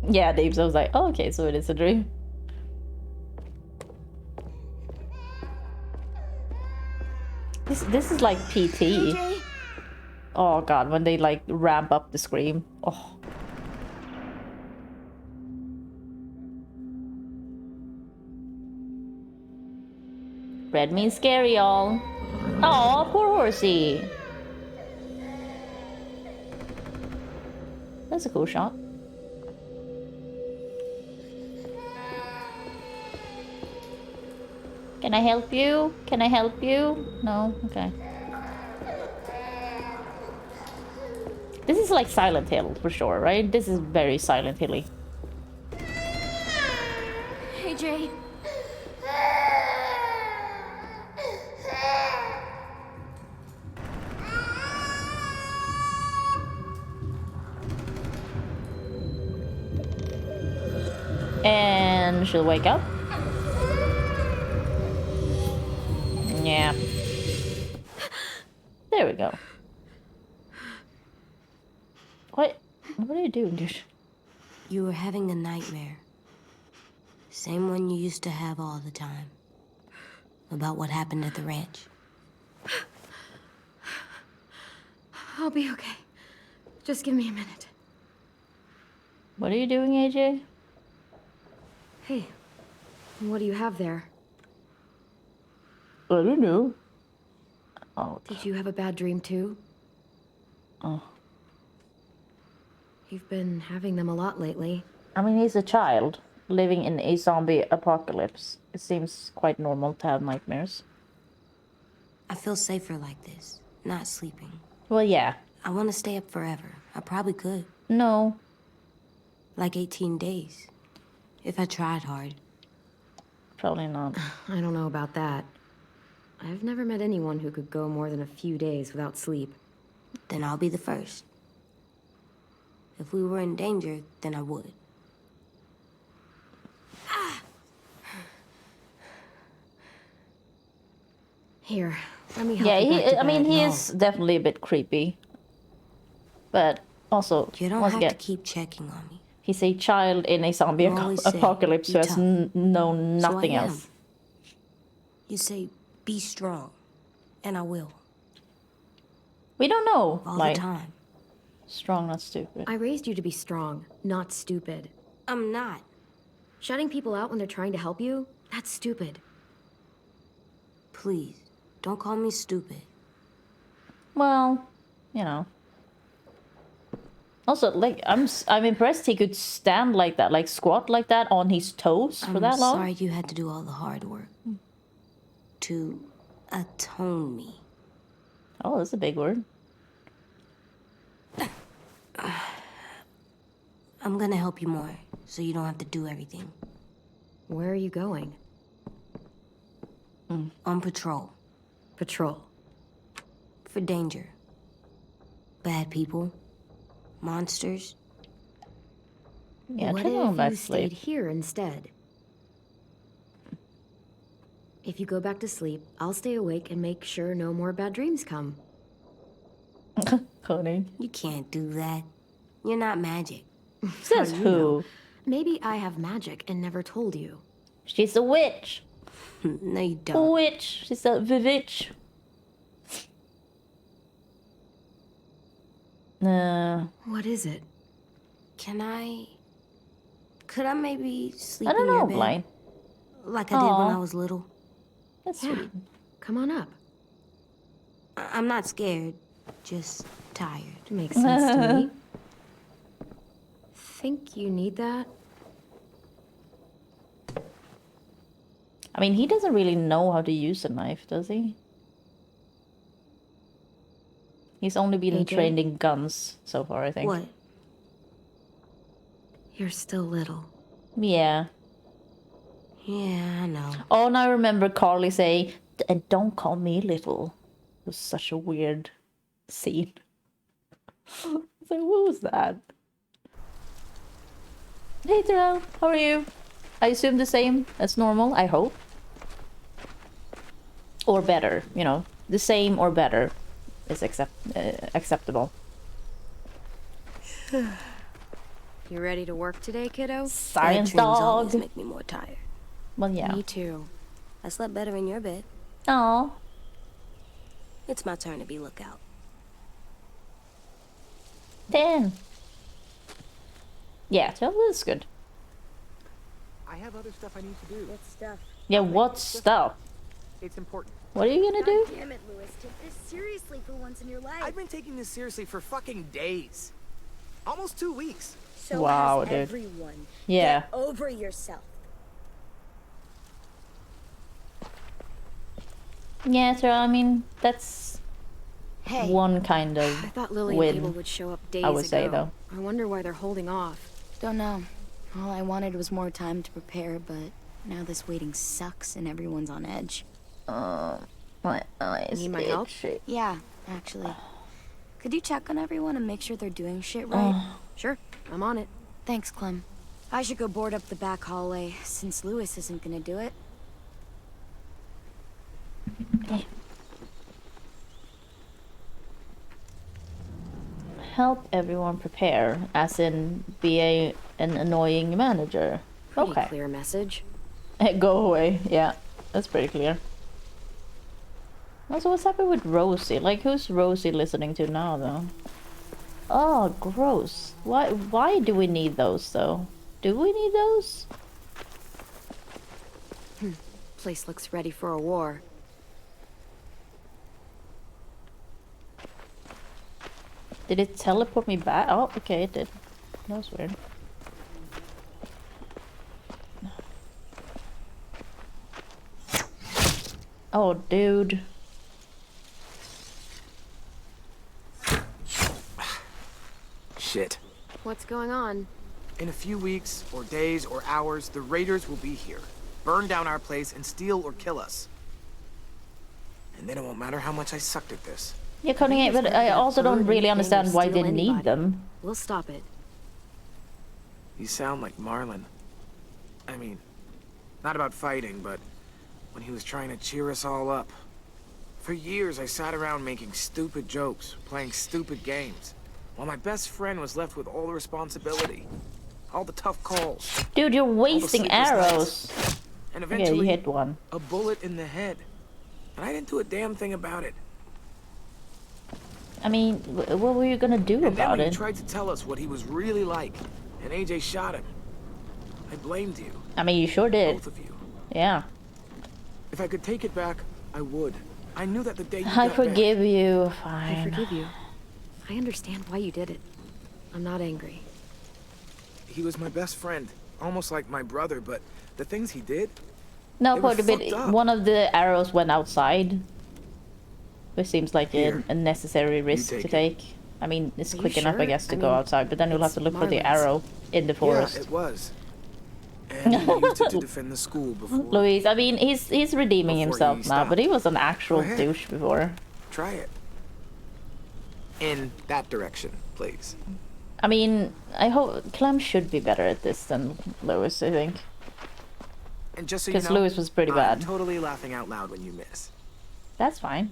Yeah, Dave, so I was like, oh, okay, so it is a dream. This is like PT. AJ? Oh god, when they like ramp up the scream. Oh. Red means scary, y'all. Oh, poor horsey. That's a cool shot. Can I help you? Can I help you? No? Okay. This is like Silent Hill for sure, right? This is very Silent Hilly. AJ? And she'll wake up. Yeah. There we go. What are you doing, dude? You were having a nightmare. Same one you used to have all the time. About what happened at the ranch. I'll be okay. Just give me a minute. What are you doing, AJ? Hey, what do you have there? I don't know. Oh. Did you have a bad dream too? Oh. You've been having them a lot lately. I mean, he's a child living in a zombie apocalypse. It seems quite normal to have nightmares. I feel safer like this, not sleeping. Well, yeah. I want to stay up forever. I probably could. No. Like 18 days. If I tried hard. Probably not. I don't know about that. I've never met anyone who could go more than a few days without sleep. Then I'll be the first. If we were in danger, then I would. Here, let me help yeah, you back to I mean, bed. he is definitely a bit creepy. But also, You don't once have again, to keep checking on me. he's a child in a zombie You always say, apocalypse who "Be has tough." known So I nothing am. else. You say, be strong. And I will. We don't know. All like, the time. Strong, not stupid. I raised you to be strong, not stupid. I'm not. Shutting people out when they're trying to help you? That's stupid. Please, don't call me stupid. Well, you know. Also, like, I'm impressed he could stand like that, like squat like that on his toes for that long. I'm sorry you had to do all the hard work. To atone me. Oh, that's a big word. I'm gonna help you more, so you don't have to do everything. Where are you going? On patrol. Patrol. For danger. Bad people. Monsters. Yeah, What turn on if that you sleep. stayed here instead? If you go back to sleep, I'll stay awake and make sure no more bad dreams come. Cody. You can't do that. You're not magic. Says who? Maybe I have magic and never told you. She's a witch. No, you don't. Witch. She's a witch. What is it? Could I maybe sleep I don't in your know, bed? Blind. Like I did when Aw. I was little? That's Yeah. sweet. Come on up. I'm not scared, just tired. Makes sense to me. Think you need that? I mean, he doesn't really know how to use a knife, does he? He's only been AJ? trained in guns so far, I think. What? You're still little. Yeah. Yeah, I know. Oh, and I remember Carly saying, "And don't call me little." It was such a weird scene. So what was that? Hey, Terrell, how are you? I assume the same as normal, I hope. Or better, you know. The same or better is acceptable. You ready to work today, kiddo? Science Bad dreams always dog. make me more tired. Well, yeah. Me too. I slept better in your bed. Aw. It's my turn to be lookout. 10. Yeah, 12 is good. I have other stuff I need to do. What stuff? Yeah, what stuff? It's important. What are you gonna do? Damn it, Louis. Take this seriously for once in your life. I've been taking this seriously for fucking days. Almost 2 weeks. So Wow, has dude. everyone. Yeah. Get over yourself. Yeah, so I mean, that's Hey. one kind I of thought Lily and win. Abel would show up days I would ago. say, though. I wonder why they're holding off. Don't know. All I wanted was more time to prepare, but now this waiting sucks and everyone's on edge. My eyes. Need my help? itchy. Yeah, actually. Could you check on everyone and make sure they're doing shit right? Sure, I'm on it. Thanks, Clem. I should go board up the back hallway, since Louis isn't gonna do it. Okay. Help everyone prepare, as in be an annoying manager. Pretty Okay. clear message. Go away. Yeah, that's pretty clear. Also, what's happening with Rosie? Like, who's Rosie listening to now, though? Oh, gross. Why do we need those, though? Do we need those? Place looks ready for a war. Did it teleport me back? Oh, okay, it did. That was weird. Oh, dude. Shit. What's going on? In a few weeks, or days, or hours, the raiders will be here. Burn down our place and steal or kill us. And then it won't matter how much I sucked at this. Yeah, cutting it, but I also don't really understand why they need them. We'll stop it. You sound like Marlon. I mean, not about fighting, but when he was trying to cheer us all up. For years, I sat around making stupid jokes, playing stupid games, while my best friend was left with all the responsibility. All the tough calls. Dude, you're all the wasting sleepless arrows. nights. And Okay, eventually, you hit one. a bullet in the head. And I didn't do a damn thing about it. I mean, what were you gonna do And then about when it? he tried to tell us what he was really like, and AJ shot him, I blamed you. I mean, you sure did. Both of you. Yeah. If I could take it back, I would. I knew that the day you I got forgive you. I Fine. forgive you. I understand why you did it. I'm not angry. He was my best friend, almost like my brother, but the things he did... No, they were part of it, fucked up. one of the arrows went outside. Which seems like a necessary risk to take. I mean, it's quick enough, I guess, to go outside, but then you'll have to look for the arrow in the forest. Yeah, it was. And he used it to defend the school before... Louise, I mean, he's redeeming himself now, but he was an actual douche before. Try it. In that direction, please. I mean, I hope Clem should be better at this than Louis, I think. And just so you know, because Louis was pretty bad. I'm totally laughing out loud when you miss. That's fine.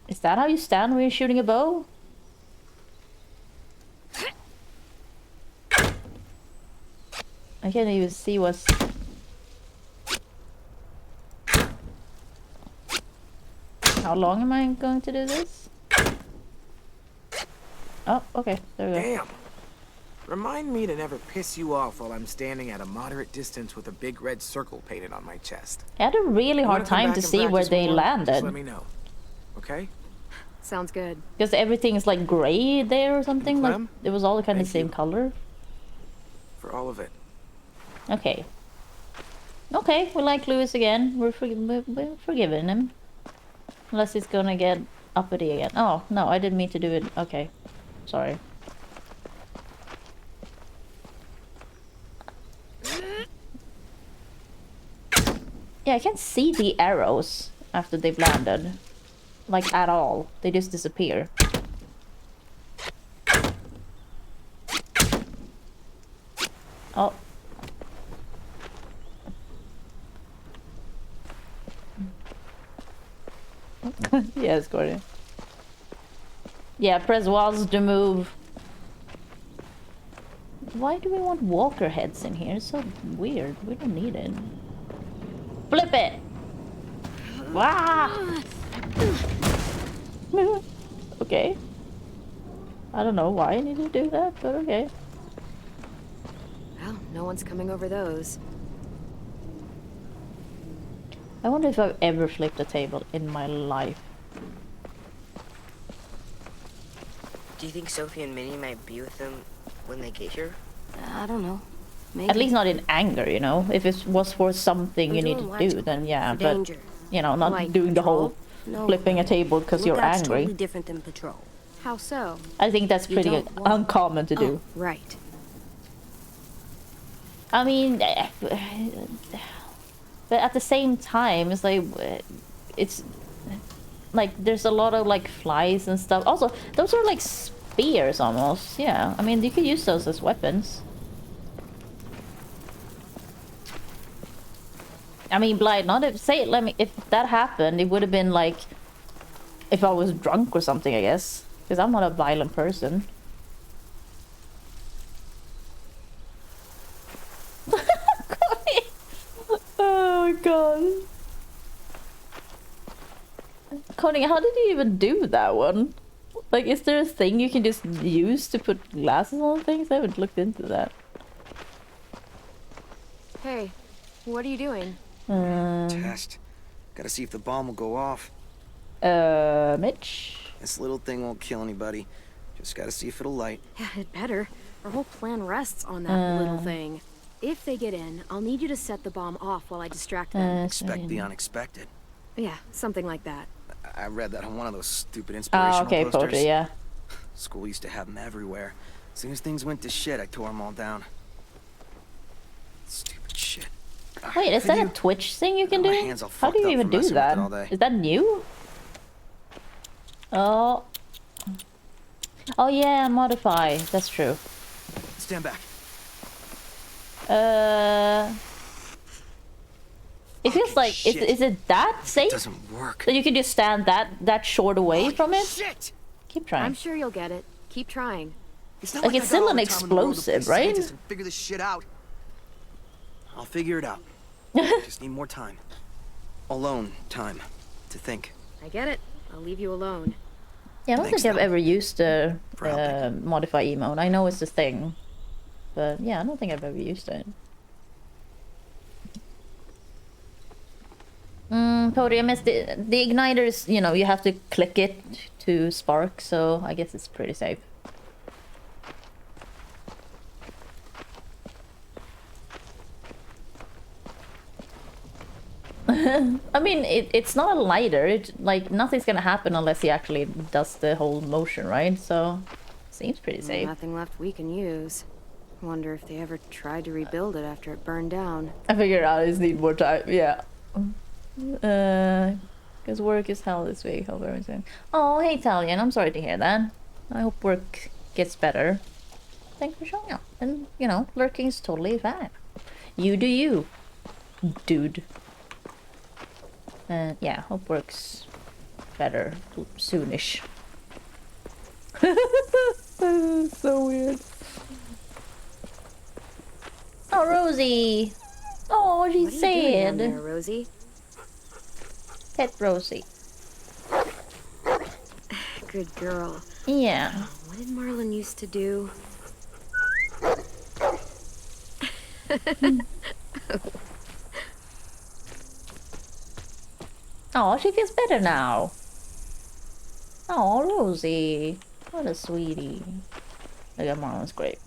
Is that how you stand when you're shooting a bow? I can't even see what's... How long am I going to do this? Oh, okay. There we go. Damn. Remind me to never piss you off while I'm standing at a moderate distance with a big red circle painted on my chest. I had a really You hard wanna come time back to and see where practice they more? landed. Just let me know. Okay? Sounds good. Because everything's like gray there or something. Like Clem? it was all kind of the same color. For all of it. Okay. Okay, we like Louis again. We're forgiving him. Unless he's gonna get uppity again. Oh, no, I didn't mean to do it. Okay. Sorry. Yeah, I can't see the arrows after they've landed. Like, at all. They just disappear. Oh. Yes, Gordon. Yeah, press was to move. Why do we want walker heads in here? It's so weird. We don't need it. Flip it! Wow! Okay. I don't know why I need to do that, but okay. Well, no one's coming over those. I wonder if I've ever flipped a table in my life. Do you think Sophie and Minnie might be with them when they get here? I don't know. Maybe. At least not in anger, you know? If it was for something you need doing to do, what? then yeah, For but... danger. You know, not Like doing the whole No. flipping a table because you're Lookout's angry. Totally different than patrol. How so? I think that's You pretty don't want- uncommon to do. Right. I mean, but at the same time, it's like there's a lot of like flies and stuff. Also, those are like spears almost. Yeah, I mean you could use those as weapons. I mean, Blight, not if if that happened, it would have been like if I was drunk or something, I guess, because I'm not a violent person. Oh my god. Connie, how did you even do that one? Like, is there a thing you can just use to put glasses on things? I haven't looked into that. Hey, what are you doing? Test. Gotta see if the bomb will go off. Mitch? This little thing won't kill anybody. Just gotta see if it'll light. Yeah, it better. Our whole plan rests on that little thing. If they get in, I'll need you to set the bomb off while I distract them. Expect the unexpected. Yeah, something like that. I read that on one of those stupid inspirational okay, posters. poetry, yeah. School used to have them everywhere. As soon as things went to shit, I tore them all down. Stupid shit. Wait, is that a Twitch thing you can do? How do you even do that? Is that new? Oh. Oh yeah, modify. That's true. Stand back. It feels like is it that safe? It doesn't work. That you can just stand that short away from it? Shit! Keep trying. I'm sure you'll get it. Keep trying. It's not Like, it's I got still all an the time in the world to explosive, play right? scientist and figure this shit out. I'll figure it out. Just need more time. Alone time to think. I get it. I'll leave you alone. Yeah, I don't Thanks, think I've though, ever used the for helping. modify emote. I know it's a thing, but yeah, I don't think I've ever used it. Totally, I missed the igniters. You know, you have to click it to spark, so I guess it's pretty safe. I mean, it's not a lighter. Like, nothing's gonna happen unless he actually does the whole motion, right? So, seems pretty safe. Nothing left we can use. Wonder if they ever tried to rebuild it after it burned down. I figured out I just need more time. Yeah. Because work is hell this week. Hope everything. Oh, hey Italian. I'm sorry to hear that. I hope work gets better. Thanks for showing up. And, you know, lurking is totally fine. You do you, dude. Yeah, hope works better soonish. So weird. Oh, Rosie. Oh, she's What are you doing down sad. there, Rosie? Pet Rosie. Good girl. Yeah. What did Marlon used to do? Oh, she feels better now. Oh, Rosie. What a sweetie. Look at Marlon's great.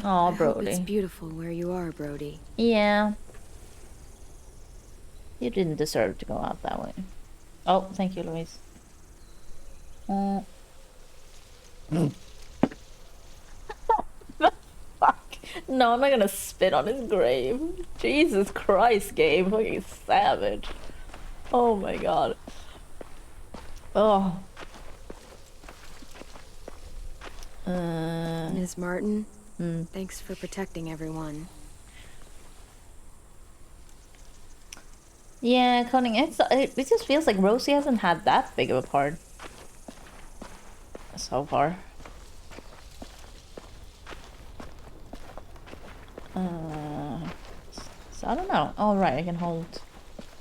Oh, Brody. It's beautiful where you are, Brody. Yeah. You didn't deserve to go out that way. Oh, thank you, Louise. Fuck. No, I'm not gonna spit on his grave. Jesus Christ, game. Fucking savage. Oh my god. Oh. Ms. Martin, thanks for protecting everyone. Yeah, Conning, it just feels like Rosie hasn't had that big of a part so far. So I don't know. Oh, right, I can hold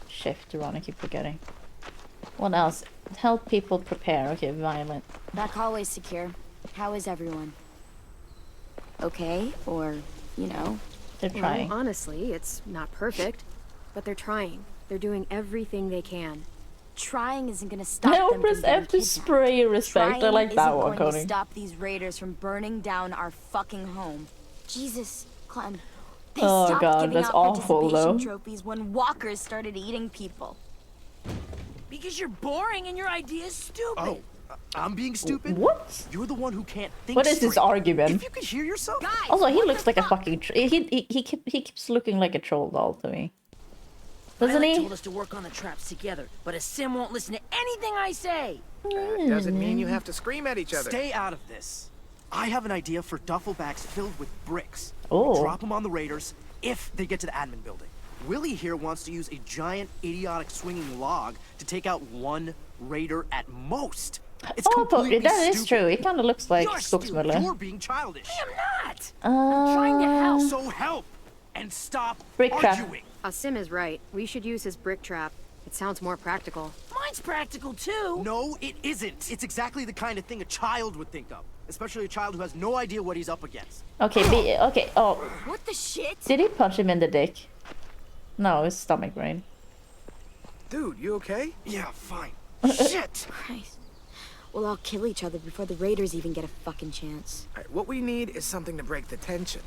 shift to run. I keep forgetting. What else? Help people prepare. Okay, violent. Back hallway's secure. How is everyone? Okay, or, you know? They're trying. Well, honestly, it's not perfect, but they're trying. They're doing everything they can. Trying isn't gonna stop No, them press from getting F to spray your respect. Trying I like that isn't one, going to Conning. stop these raiders from burning down our fucking home. Jesus, Clem. They Oh stopped god, giving that's out awful participation though. trophies when walkers started eating people. Because you're boring and your idea's stupid. Oh, I'm being stupid? What? You're the one who can't think What is this straight. argument? If you could hear yourself. Guys, Also, he looks like a fucking he keeps looking like a troll doll to me. Doesn't Violet he? told us to work on the traps together, but a sim won't listen to anything I say. That doesn't mean you have to scream at each other. Stay out of this. I have an idea for duffel bags filled with bricks. Oh. Drop them on the raiders if they get to the admin building. Willie here wants to use a giant, idiotic swinging log to take out one raider at most. It's Oh, but completely that is stupid. true. It kind of looks like You're stupid. Skogsmuller. You're being childish. I'm not. I'm trying to help. So help and stop Brick trap. arguing. Sim is right. We should use his brick trap. It sounds more practical. Mine's practical too. No, it isn't. It's exactly the kind of thing a child would think of. Especially a child who has no idea what he's up against. Okay, okay. Oh, What the shit? did he punch him in the dick? No, his stomach brain. Dude, you okay? Yeah, fine. Shit! Christ. We'll all kill each other before the raiders even get a fucking chance. All right, what we need is something to break the tension.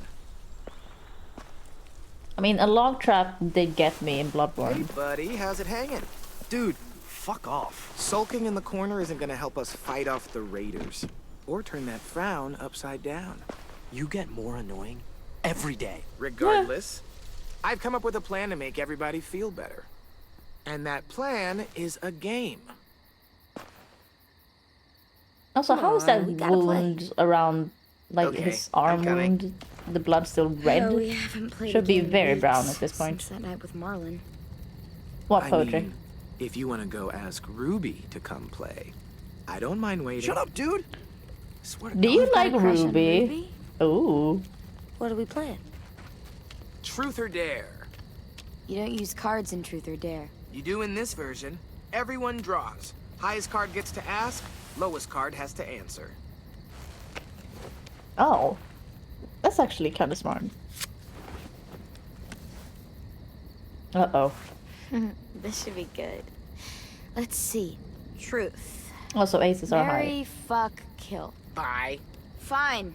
I mean, a log trap did get me in Hey, Bloodborne. buddy, how's it hanging? Dude, fuck off. Sulking in the corner isn't gonna help us fight off the raiders. Or turn that frown upside down. You get more annoying every day. Regardless, I've come up with a plan to make everybody feel better. And that plan is a game. Also, how is that we gotta play. wound around, like Okay, his I'm arm coming. wound? The blood's still red? Oh, we haven't played Should a be game in very weeks brown at this point. Since that night with Marlon. What I poetry? mean, if you want to go ask Ruby to come play, I don't mind waiting. Shut up, dude. I swear to Do you God. like got a crush on Ruby? Ruby? Ooh. What are we playing? Truth or dare? You don't use cards in Truth or Dare. You do in this version. Everyone draws. Highest card gets to ask, lowest card has to answer. Oh. That's actually kind of smart. Uh-oh. This should be good. Let's see. Truth. Also, aces are high. Marry, fuck, kill. Bye. Fine.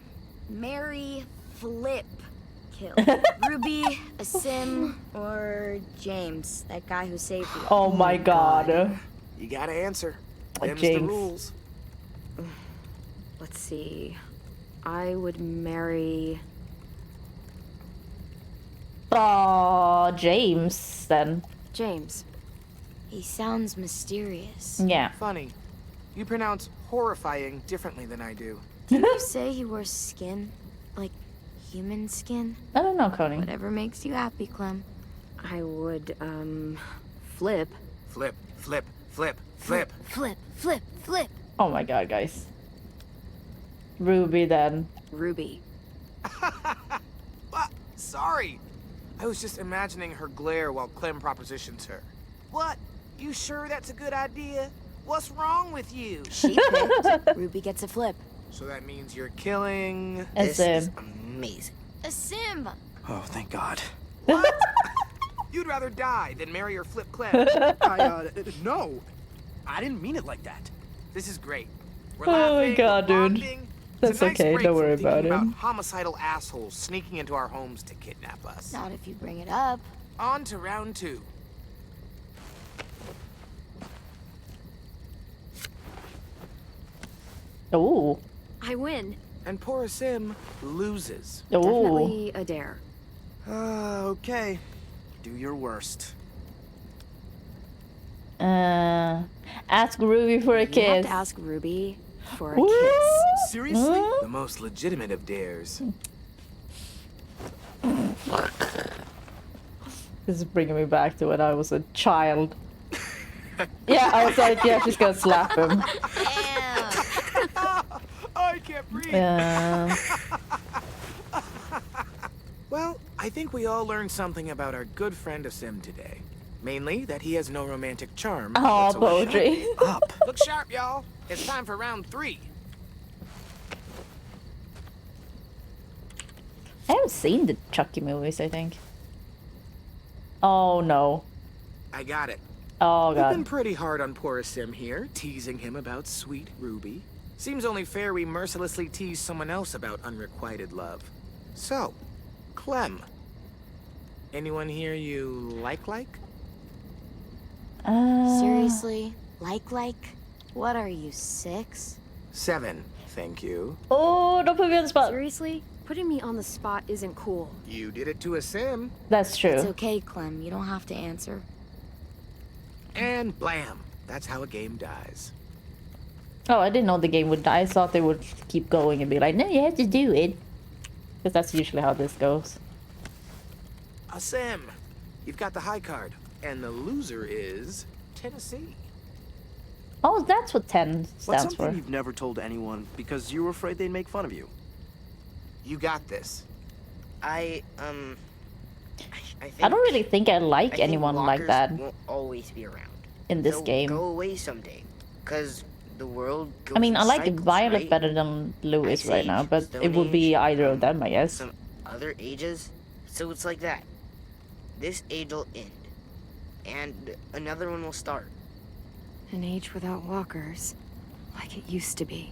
Marry, flip, kill. Ruby, Asim, or James, that guy who saved you. Oh my god. You gotta answer. Them's James. the rules. Let's see. I would marry... James, then. James. He sounds mysterious. Yeah. Funny. You pronounce horrifying differently than I do. Did you say he wears skin? Like human skin? I don't know, Connie. Whatever makes you happy, Clem. I would, flip. Flip, flip, flip, flip. Flip, flip, flip. Oh my god, guys. Ruby, then. Ruby. Sorry. I was just imagining her glare while Clem propositions her. What? You sure that's a good idea? What's wrong with you? She picked. Ruby gets a flip. So that means you're killing... This is amazing. Asim! Oh, thank God. What? You'd rather die than marry or flip Clem. No. I didn't mean it like that. This is great. We're Oh laughing, my god, we're dude. bonding. That's It's a nice okay, break don't from worry thinking about it. about homicidal assholes sneaking into our homes to kidnap us. Not if you bring it up. On to round 2. Oh. I win. And poor Sim loses. Oh. Definitely a dare. Okay. Do your worst. Ask Ruby for a You have kiss. to ask Ruby for a Woo! kiss. Seriously? The most legitimate of dares. This is bringing me back to when I was a child. Yeah, I was like, yeah, she's gonna slap him. I can't breathe. Well, I think we all learned something about our good friend Asim today. Mainly that he has no romantic charm. Oh, So poetry. shut up. Look sharp, y'all. It's time for round 3. I haven't seen the Chucky movies, I think. Oh no. I got it. Oh We've been god. pretty hard on poor Asim here, teasing him about sweet Ruby. Seems only fair we mercilessly tease someone else about unrequited love. So, Clem. Anyone here you like? Seriously? Like? What are you, 6? 7, thank you. Oh, don't put me on the spot. Seriously? Putting me on the spot isn't cool. You did it to Asim. That's true. It's okay, Clem. You don't have to answer. And blam. That's how a game dies. Oh, I didn't know the game would die. I thought they would keep going and be like, no, you have to do it. Because that's usually how this goes. Asim, you've got the high card. And the loser is Tennessee. Oh, that's what 10 What's stands something for. you've never told anyone because you were afraid they'd make fun of you? You got this. I think... I don't really think I like I think anyone like walkers that won't always be around. in this They'll game. go away someday. Because the world goes I mean, I in like cycles, Violet right? better than Louis Ice right Age, now, but Stone it would be Age, either of them, I guess. Some other ages. So it's like that. This age will end. And another one will start. An age without walkers. Like it used to be.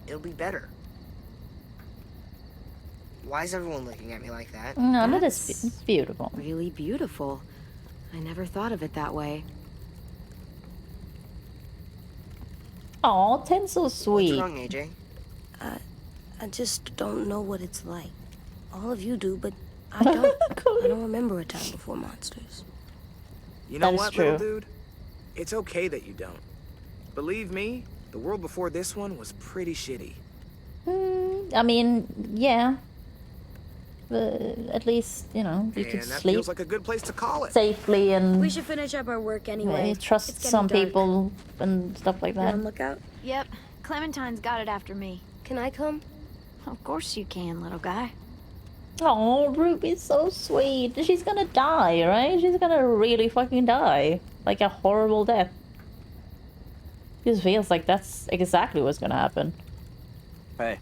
It'll be better. Why is everyone looking at me like that? No, that That's is it's beautiful. Really beautiful. I never thought of it that way. Aw, 10's so sweet. What's wrong, AJ? I just don't know what it's like. All of you do, but I don't. I don't remember a time before monsters. You know That is what, true. little dude? It's okay that you don't. Believe me, the world before this one was pretty shitty. I mean, yeah. But at least, you know, you And could that sleep feels like a good place to call it. safely and We should finish up our work anyway. trust It's getting some dark. people and stuff like You're that. on lookout? Yep, Clementine's got it after me. Can I come? Of course you can, little guy. Oh, Ruby's so sweet. She's gonna die, right? She's gonna really fucking die. Like a horrible death. This feels like that's exactly what's gonna happen. Hey.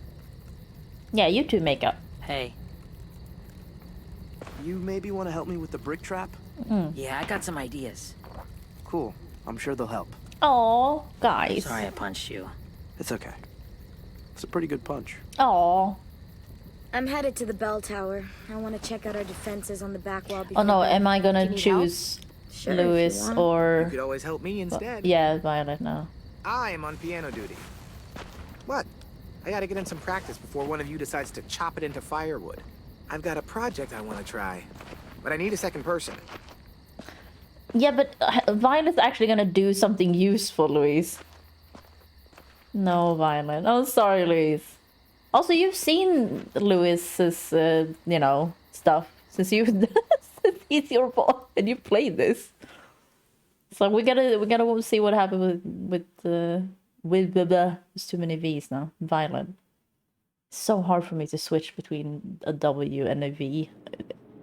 Yeah, you two make up. Hey. You maybe want to help me with the brick trap? Yeah, I got some ideas. Cool. I'm sure they'll help. Oh, guys. Sorry I punched you. It's okay. It's a pretty good punch. Oh. I'm headed to the bell tower. I want to check out our defenses on the back wall before Oh no, bed. am I Do you gonna need choose Sure, if Louis you want. or... You could always help me instead. Yeah, Violet now. I am on piano duty. What? I gotta get in some practice before one of you decides to chop it into firewood. I've got a project I want to try, but I need a second person. Yeah, but Violet's actually gonna do something useful, Louise. No, Violet. Oh, sorry, Louise. Also, you've seen Louis's, you know, stuff since you since he's your boss and you played this. So we gotta see what happened with there's too many V's now. Violet. It's so hard for me to switch between a W and a V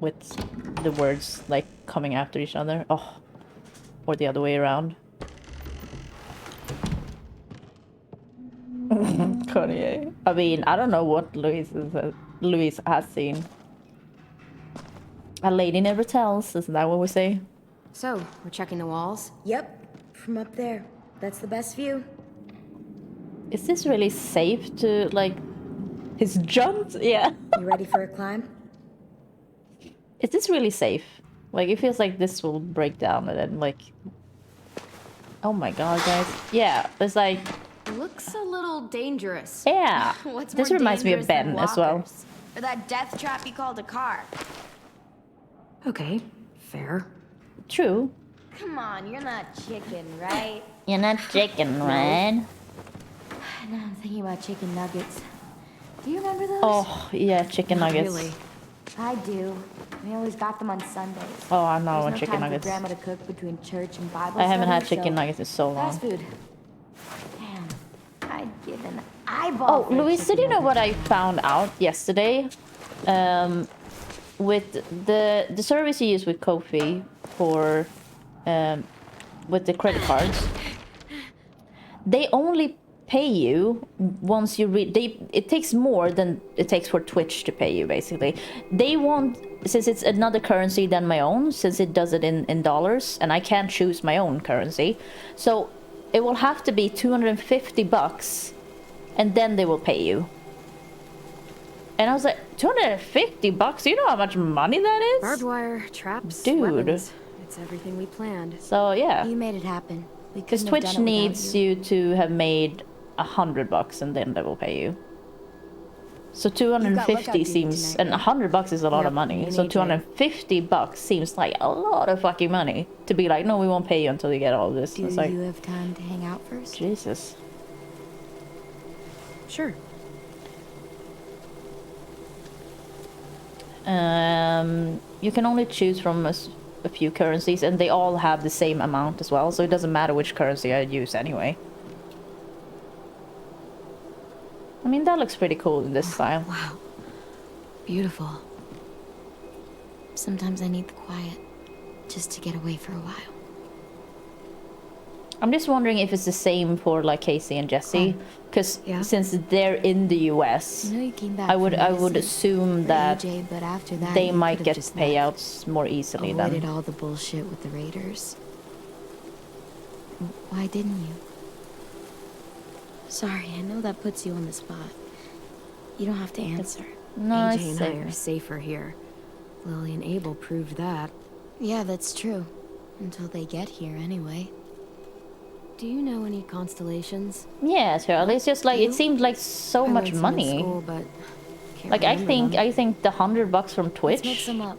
with the words like coming after each other. Oh, or the other way around. Kanye. I mean, I don't know what Louise has seen. A lady never tells, isn't that what we say? So, we're checking the walls? Yep, from up there. That's the best view. Is this really safe to, like... His jumps? Yeah. You ready for a climb? Is this really safe? Like, it feels like this will break down and then, like... Oh my god, guys. Yeah, it's like... Looks a little dangerous. Yeah. What's This more reminds me of dangerous than Ben as well. walkers? Or that death trap you called a car. Okay, fair. True. Come on, you're not chicken, right? You're not chicken, right? Now I'm thinking about chicken nuggets. Do you remember those? Oh, yeah, chicken Not nuggets. really. I do. We always got them on Sundays. Oh, I know There's on no chicken time nuggets. for Grandma to cook between church and Bible I haven't had study, chicken so nuggets in so long. fast food. Damn, I'd give an eyeball. Oh, for a Louise, did chicken you know nugget. what I found out yesterday? With the service you use with Kofi for with the credit cards, they only pay you once you it takes more than it takes for Twitch to pay you, basically. They want, since it's another currency than my own, since it does it in dollars and I can't choose my own currency, so it will have to be $250 and then they will pay you. And I was like, $250? You know how much money that is? Barbed wire, traps, Dude. weapons. It's everything we planned. So yeah, You made it happen. We because couldn't have Twitch done it without needs you to have made $100 and then they will pay you. So You've got lookout 250 duty seems, tonight, and right? $100 is a lot Yep, of money. me So and AJ. $250 seems like a lot of fucking money to be like, no, we won't pay you until you get all of this. Do It's like, you have time to hang out first? Jesus. Sure. You can only choose from a few currencies, and they all have the same amount as well, so it doesn't matter which currency I use anyway. I mean, that looks pretty cool in this style. Wow. Beautiful. Sometimes I need the quiet, just to get away for a while. I'm just wondering if it's the same for like Casey and Jesse, because Yeah. since they're in the US, You know you came back I would from medicine assume for that AJ, but after that, they you might could've get just left. payouts more easily Avoided than. all the bullshit with the Raiders. Why didn't you? Sorry, I know that puts you on the spot. You don't have to answer. No, AJ it's and I safe. are safer here. Lily and Abel proved that. Yeah, that's true. Until they get here, anyway. Do you know any constellations? Yeah, Charlie. It's just like it seemed like so I much learned some in money. school, but can't Like I remember them. think the $100 from Twitch, mix them up.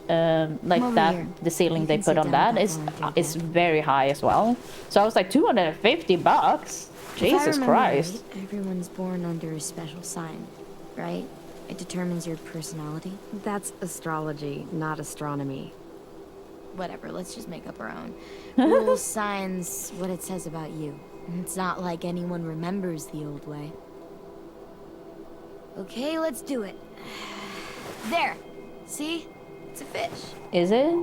like over that, here. the ceiling You they can put sit on down that with is that one, is very high as well. So I was like $250. If I Jesus remember Christ. right, everyone's born under a special sign, right? It determines your personality. That's astrology, not astronomy. Whatever, let's just make up our own. Rules, signs, what it says about you. It's not like anyone remembers the old way. Okay, let's do it. There! See? It's a fish. Is it?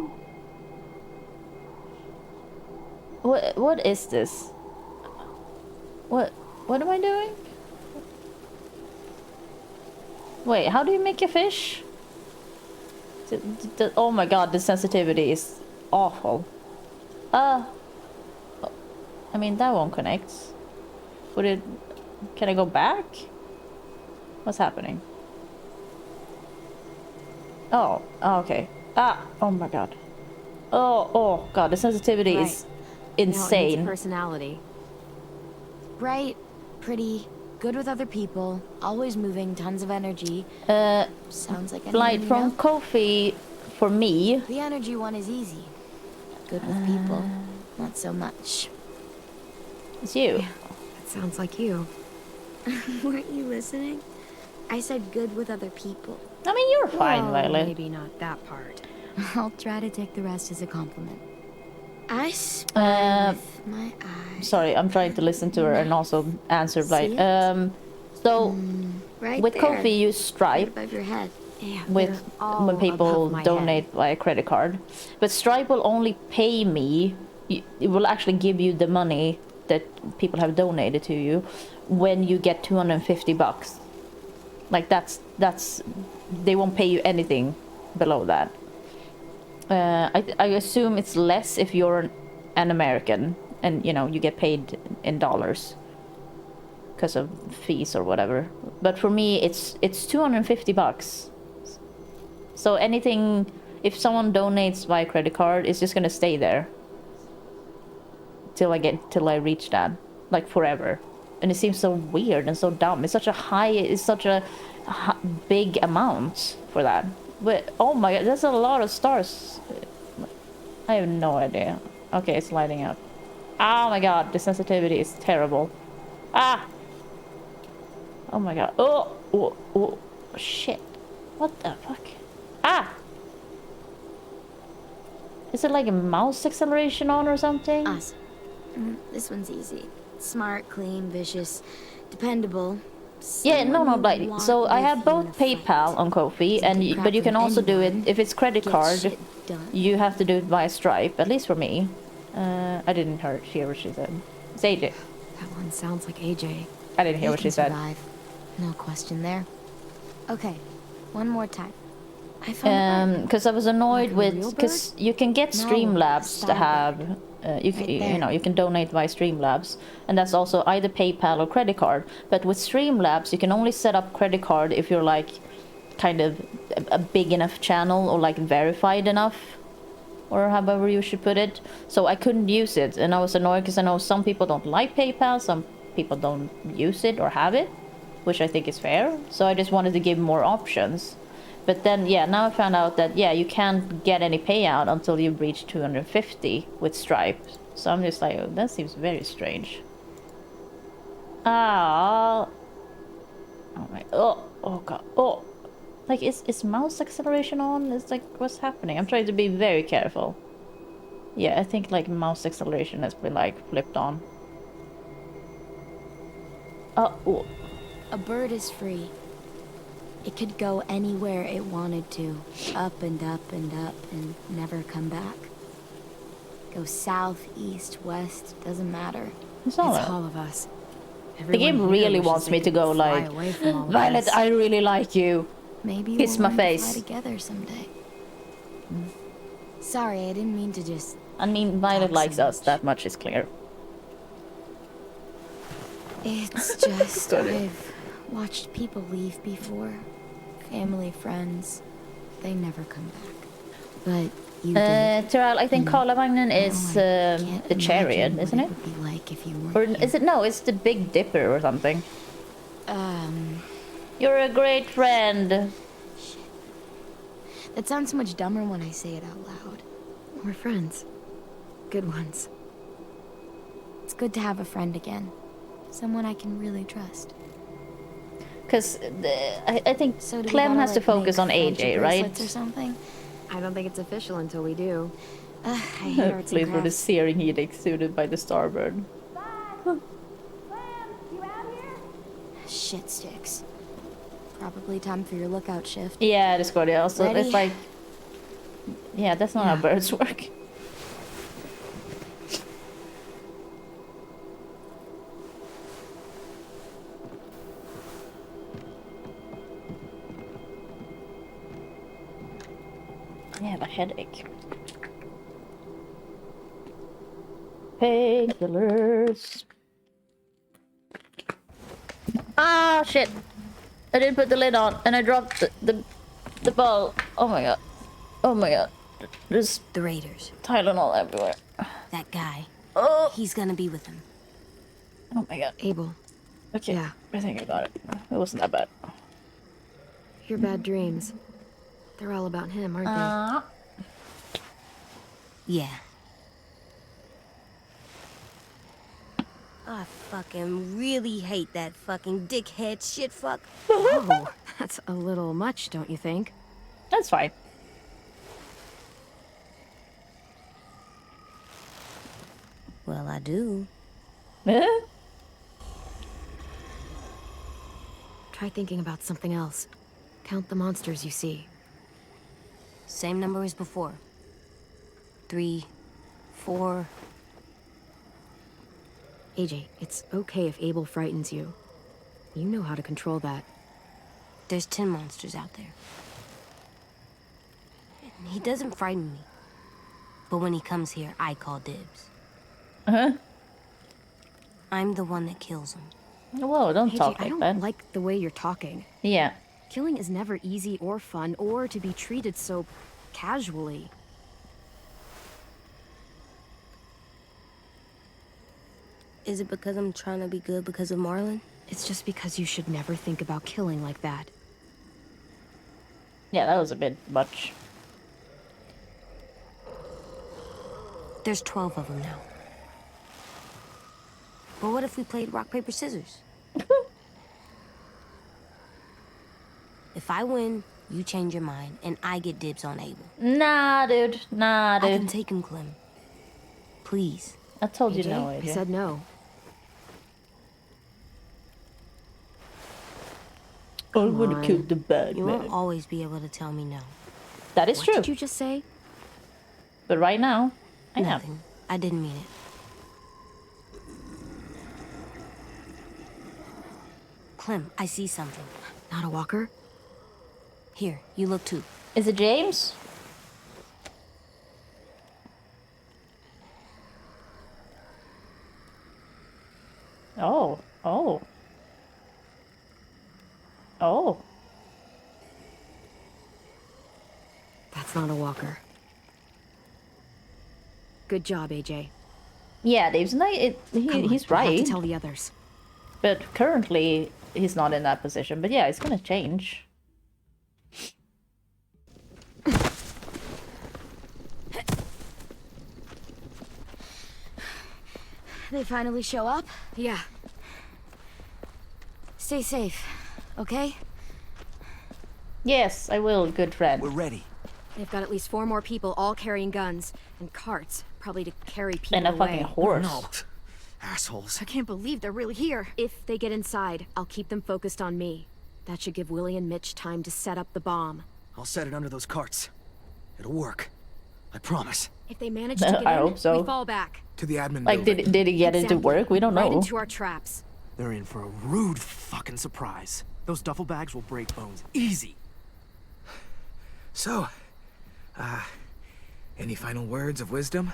What is this? What am I doing? Wait, how do you make a fish? Oh my god, the sensitivity is awful. I mean, that won't connect. Would it... Can I go back? What's happening? Oh, okay. Ah, oh my god. Oh god, the sensitivity is insane. Personality. Bright, pretty, good with other people, always moving, tons of energy. Sounds like anyone Like you from know? Kofi, for me. The energy one is easy. Good with people, not so much. It's you. Yeah, that sounds like you. Weren't you listening? I said good with other people. I mean, you're fine, Violet. Maybe not that part. I'll try to take the rest as a compliment. I spy with my eyes. Sorry, I'm trying to listen to her and also answer Blight. So Right with there. Kofi, you Stripe Right above your head. Yeah, with when people donate via credit card, but Stripe will only pay me. It will actually give you the money that people have donated to you when you get $250. Like that's they won't pay you anything below that. I assume it's less if you're an American and you know you get paid in dollars because of fees or whatever. But for me, it's $250. So anything, if someone donates via credit card, it's just gonna stay there till I reach that, like forever. And it seems so weird and so dumb. It's such a big amount for that. But oh my god, that's a lot of stars. I have no idea. Okay, it's lighting up. Oh my god, the sensitivity is terrible. Ah! Oh my god. Oh, shit. What the fuck? Ah! Is it like a mouse acceleration on or something? Awesome. This one's easy. Smart, clean, vicious, dependable. Yeah, no, like, so I have both PayPal on Ko-fi, but you can also do it, if it's credit card, you have to do it via Stripe, at least for me. I didn't hear what she said. It's AJ. That one sounds like AJ. I didn't hear what she said. No question there. Okay, one more time. I found because I was annoyed with, because you can get Streamlabs to have, you can donate via Streamlabs, and that's also either PayPal or credit card. But with Streamlabs, you can only set up credit card if you're like kind of a big enough channel or like verified enough, or however you should put it. So I couldn't use it, and I was annoyed because I know some people don't like PayPal, some people don't use it or have it, which I think is fair. So I just wanted to give more options. But then, yeah, now I found out that, yeah, you can't get any payout until you reach 250 with Stripe. So I'm just like, oh, that seems very strange. Ah. Oh my, oh god, oh. Like, is mouse acceleration on? It's like, what's happening? I'm trying to be very careful. Yeah, I think like mouse acceleration has been like flipped on. Oh. A bird is free. It could go anywhere it wanted to, up and up and up and never come back. Go south, east, west, doesn't matter. It's all of us. The game really wants me to go like, Violet, I really like you. Maybe kiss we'll my learn to face. fly together someday. Sorry, I didn't mean to just... I mean, Violet likes us, that much is clear. It's just, I've watched people leave before. Family, friends. They never come back. But you did. Terrell, I think Karlavagnen is the chariot, isn't it? Be like if you Or is it, no, it's the Big Dipper or something. You're a great friend. Shit. That sounds so much dumber when I say it out loud. We're friends. Good ones. It's good to have a friend again. Someone I can really trust. Because I think so Clem has to focus on AJ, right? Or something? I don't think it's official until we do. I hate arts Please and for the crafts. searing heat exuded by the starbird. Shit sticks. Probably time for your lookout shift. Yeah, Discord also. Ready? It's like, yeah, that's not how birds work. I have a headache. Painkillers. Ah, shit. I didn't put the lid on, and I dropped the ball. Oh my god. Oh my god. There's the Raiders. Tylenol everywhere. That guy. Oh, he's gonna be with him. Oh my god. Abel. Okay. Yeah. I think I got it. It wasn't that bad. Your bad dreams. They're all about him, aren't they? Yeah. I fucking really hate that fucking dickhead shit fuck. Oh, that's a little much, don't you think? That's fine. Well, I do. Try thinking about something else. Count the monsters you see. Same number as before. 3, 4. AJ, it's okay if Abel frightens you. You know how to control that. There's 10 monsters out there. He doesn't frighten me. But when he comes here, I call dibs. Uh-huh. I'm the one that kills him. Whoa, don't AJ, talk I like don't that. like the way you're talking. Yeah. Killing is never easy or fun or to be treated so casually. Is it because I'm trying to be good because of Marlon? It's just because you should never think about killing like that. Yeah, that was a bit much. There's 12 of them now. But what if we played rock, paper, scissors? If I win, you change your mind, and I get dibs on Abel. Nah, dude. Nah, dude. I can take him, Clem. Please. I told you AJ, no, I AJ. said no. I would have killed the bad You man. won't always be able to tell me no. That is What true. did you just say? But right now, I am. Nothing. I didn't mean it. Clem, I see something. Not a walker? Here, you look too. Is it James? Oh. Oh. Oh. That's not a walker. Good job, AJ. Yeah, Dave's not. He's We'll have right. to tell the others. But currently, he's not in that position. But yeah, it's gonna change. They finally show up? Yeah. Stay safe, okay? Yes, I will, good friend. We're ready. They've got at least 4 more people, all carrying guns. And carts, probably to carry people And a away. fucking horse. No. Assholes. I can't believe they're really here. If they get inside, I'll keep them focused on me. That should give Willie and Mitch time to set up the bomb. I'll set it under those carts. It'll work. I promise. If they manage to get I in, hope so. we fall back. To the admin Like, building. did he get it to Exactly. work? We don't Right know. into our traps. They're in for a rude fucking surprise. Those duffel bags will break bones. Easy. So, any final words of wisdom?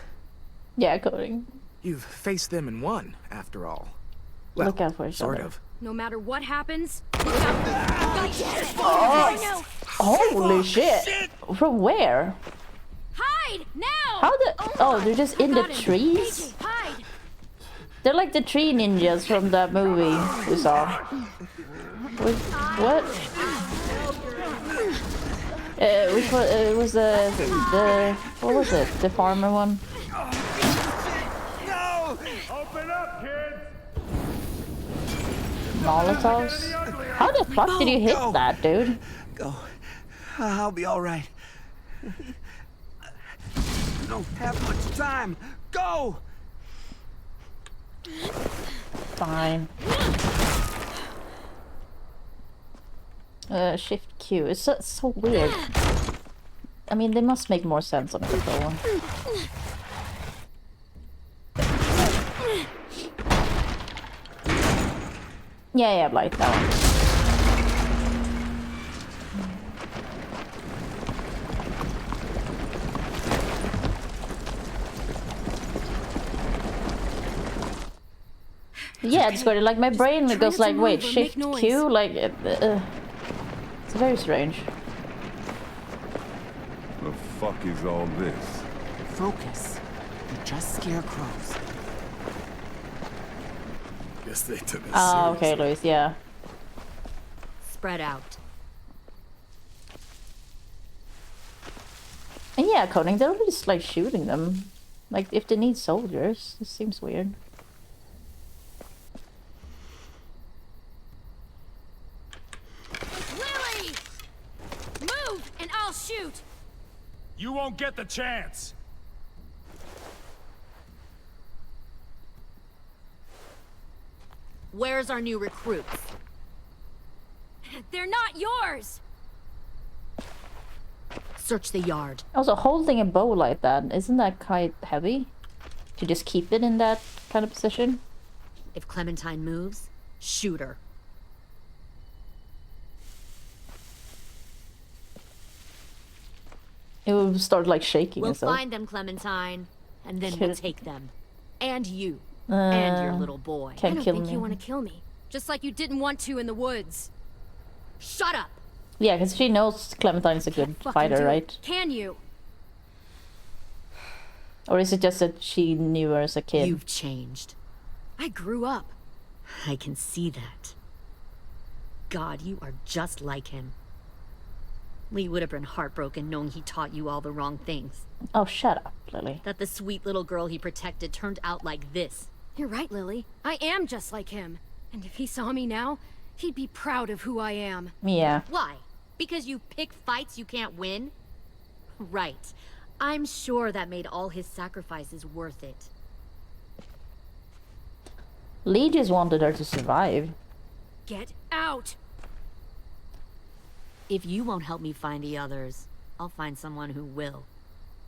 Yeah, coding. You've faced them and won, after all. Well, Look out for each sort other. of. No matter what happens, look out. God damn it! Oh, holy shit! From where? Hide now! How the? Oh, they're just in the Got him. trees. AJ, hide! They're like the tree ninjas from that movie we saw. What? Which one? It was the what was it? The farmer one. No! Open up, kids! Molotovs. How the fuck did you hit Go. that, dude? Go. I'll be all right. Don't have much time. Go! Fine. Shift Q. It's so weird. I mean, they must make more sense on a controller. Yeah, like that one. Yeah, it's good. Like my brain goes like, wait, move or shift make noise. Q, like, It's very strange. The fuck is all this? Focus. They're just scarecrows. Guess they took us Oh, seriously. okay, Luis, yeah. Spread out. And yeah, Conan, they're just like shooting them. Like, if they need soldiers, it seems weird. Lily! Move, and I'll shoot! You won't get the chance! Where's our new recruits? They're not yours! Search the yard. Also, holding a bow like that, isn't that quite heavy? To just keep it in that kind of position? If Clementine moves, shoot her. It will start like shaking We'll and stuff. find them, Clementine, and then Shit. we'll take them. And you. And your little boy. Can't I don't kill think me. you want to kill me. Just like you didn't want to in the woods. Shut up! Yeah, because she knows Clementine is a good Fucking fighter, do it. right? Can you? Or is it just that she knew her as a kid? You've changed. I grew up. I can see that. God, you are just like him. Lee would have been heartbroken knowing he taught you all the wrong things. Oh, shut up, Lily. That the sweet little girl he protected turned out like this. You're right, Lily. I am just like him. And if he saw me now, he'd be proud of who I am. Yeah. Why? Because you pick fights you can't win? Right. I'm sure that made all his sacrifices worth it. Lee just wanted her to survive. Get out! If you won't help me find the others, I'll find someone who will.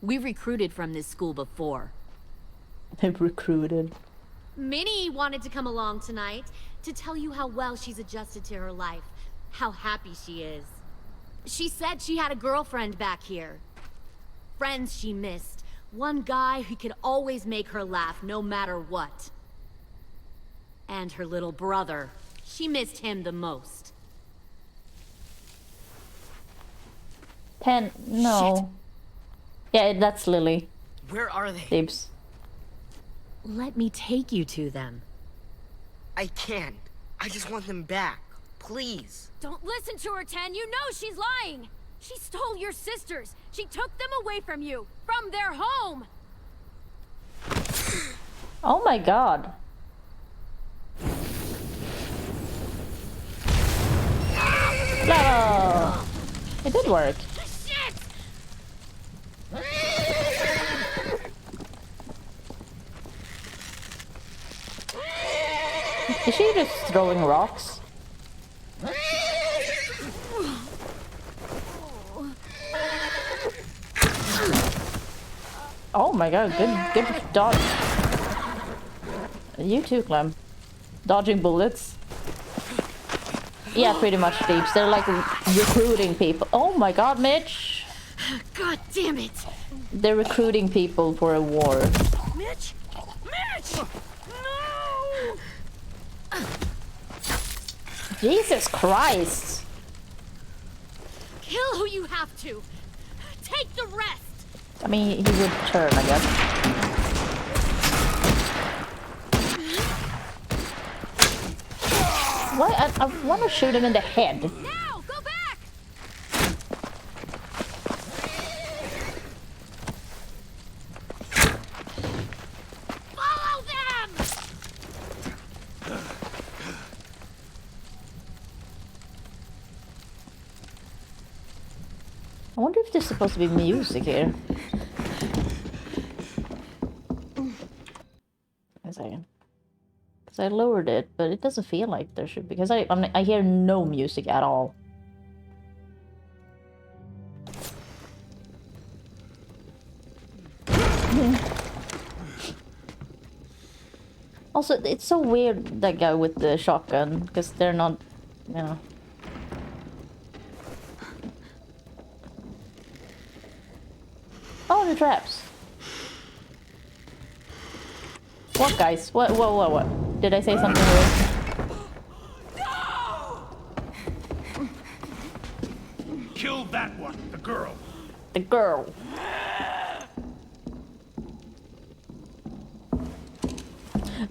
We've recruited from this school before. They've recruited. Minnie wanted to come along tonight to tell you how well she's adjusted to her life, how happy she is. She said she had a girlfriend back here. Friends she missed. One guy who could always make her laugh no matter what. And her little brother. She missed him the most. No. Yeah, that's Lily. Where are they? Dibs. Let me take you to them. I can't. I just want them back. Please. Don't listen to her, Ten. You know she's lying. She stole your sisters. She took them away from you. From their home. Oh my god. No! It did work. Shit! Is she just throwing rocks? Oh my god, good dodge. You too, Clem. Dodging bullets. Yeah, pretty much, Deeps. They're like recruiting people. Oh my god, Mitch! God damn it! They're recruiting people for a war. Mitch! Mitch! No! Jesus Christ! Kill who you have to. Take the rest. I mean, he would turn, I guess. What? I want to shoot him in the head. Now, go back. Follow them. I wonder if there's supposed to be music here. A second. Because I lowered it, but it doesn't feel like there should be. Because I hear no music at all. Also, it's so weird, that guy with the shotgun, because they're not, you know. Oh, the traps. What, guys? What? Did I say something weird? that one, the girl. The girl.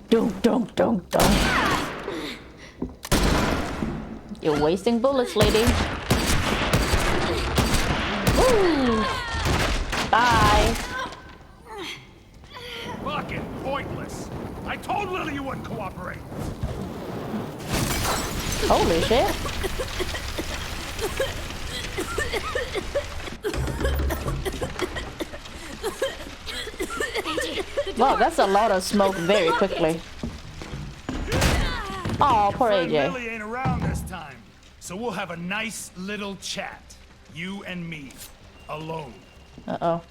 Don't. You're wasting bullets, lady. Woo! Bye. Fucking pointless. I told Lily you wouldn't cooperate. Holy shit. Wow, that's a lot of smoke very quickly. Oh, poor AJ. Lily ain't around this time, so we'll have a nice little chat. You and me, alone. Uh-oh.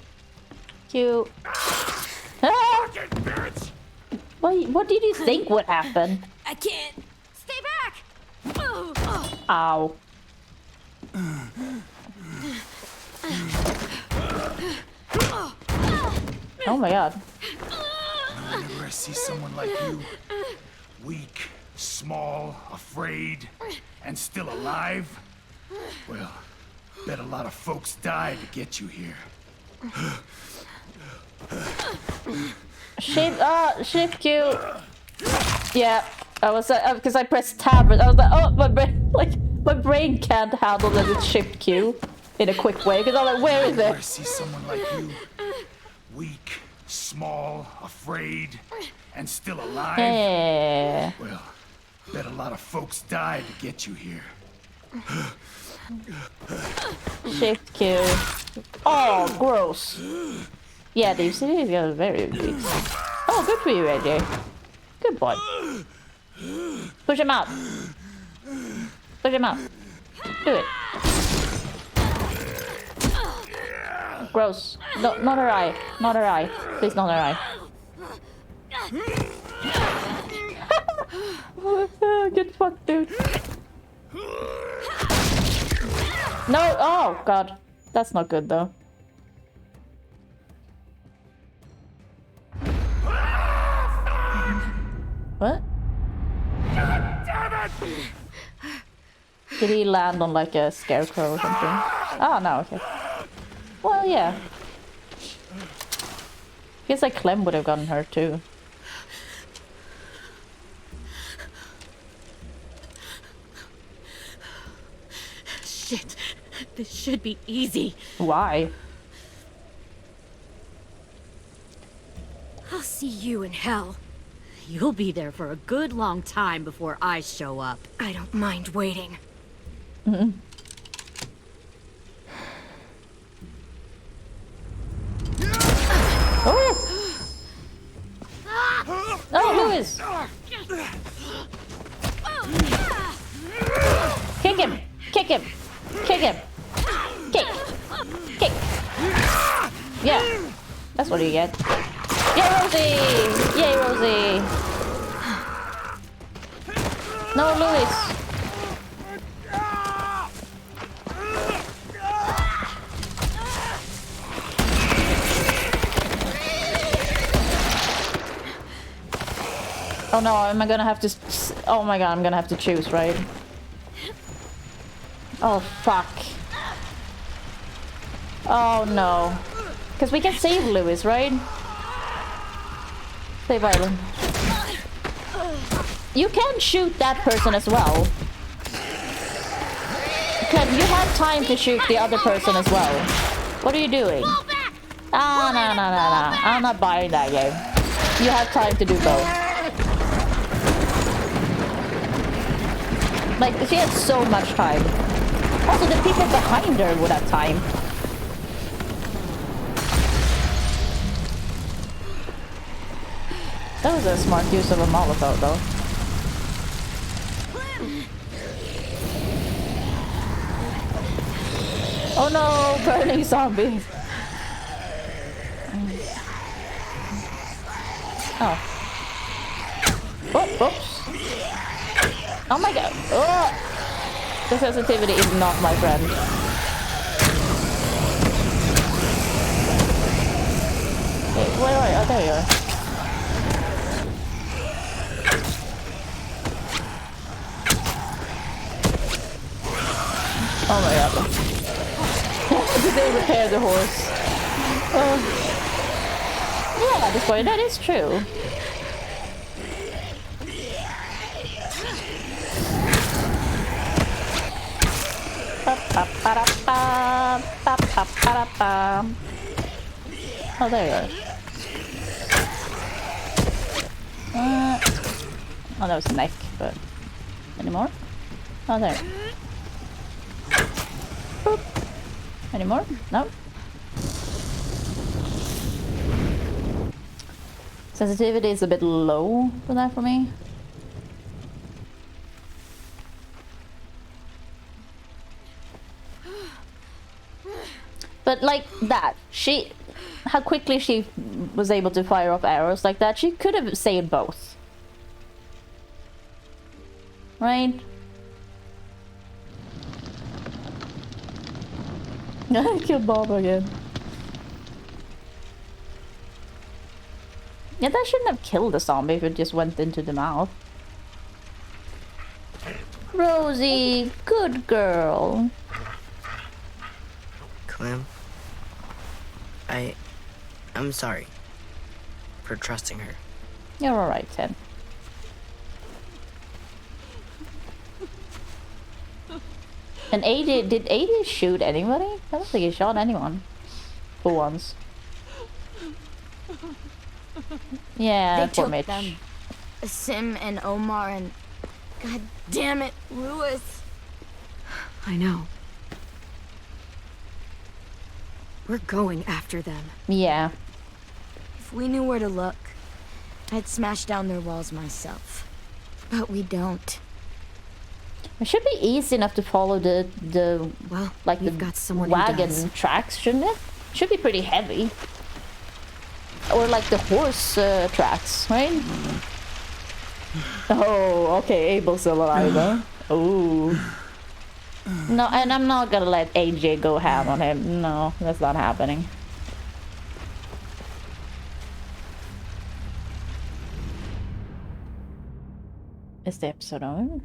Cute. Fucking bitch! What did you think would happen? I can't. Stay back! Ow. Oh my god. Whenever I see someone like you, weak, small, afraid, and still alive, well, bet a lot of folks died to get you here. Shift Q. Yeah, I was because I pressed tab. I was like, oh, my brain can't handle that with Shift Q in a quick way. Because I'm like, where is Whenever I it? see someone like you, weak, small, afraid, and still alive, Yeah. well, bet a lot of folks died to get you here. Shift Q. Oh, gross. Yeah, these cities got very big. Oh, good for you, AJ. Good boy. Push him out. Push him out. Do it. Gross. No, not her eye. Not her eye. Please, not her eye. Get fucked, dude. No! Oh, God. That's not good, though. What? God damn it! Did he land on like a scarecrow or something? Oh, no, okay. Well, yeah. Guess like Clem would have gotten hurt too. Shit. This should be easy. Why? I'll see you in hell. You'll be there for a good long time before I show up. I don't mind waiting. Mm-mm. Oh! Oh, Lewis! Kick him! Kick him! Kick him! Kick! Kick! Yeah! That's what you get. Yay, Rosie! Yay, Rosie! No, Lewis! Oh no, am I gonna have to... Oh my god, I'm gonna have to choose, right? Oh, fuck. Oh no. Because we can save Lewis, right? Save Island. You can shoot that person as well. Clem, you have time to shoot the other person as well. What are you doing? Ah, no. I'm not buying that game. You have time to do both. Like, she had so much time. Also, the people behind her would have time. That was a smart use of a Molotov, though. Oh no, burning zombie. Oh. Oh, oops. Oh my god. Oh. The sensitivity is not my friend. Wait, where are you? Oh, there you are. Oh my god. They repair the horse. Yeah, this boy, that is true. Oh, there you are. Oh, that was the neck, but... Any more? Oh, there. Boop. Any more? No? Sensitivity is a bit low for that for me. But like that, how quickly she was able to fire off arrows like that, she could have saved both. Right? I killed Bob again. Yeah, that shouldn't have killed the zombie if it just went into the mouth. Rosie, good girl. Clem, I'm sorry for trusting her. You're alright, Ted. And AJ, did AJ shoot anybody? I don't think he shot anyone. For once. Yeah, They poor took Mitch. them. Sim and Omar and... God damn it, Lewis. I know. We're going after them. Yeah. If we knew where to look, I'd smash down their walls myself. But we don't. It should be easy enough to follow the like the got someone who wagon does. tracks, shouldn't it? Should be pretty heavy. Or like the horse tracks, right? Oh, okay, Abel's still alive, huh? Oh. No, and I'm not gonna let AJ go ham on him. No, that's not happening. Is the episode over?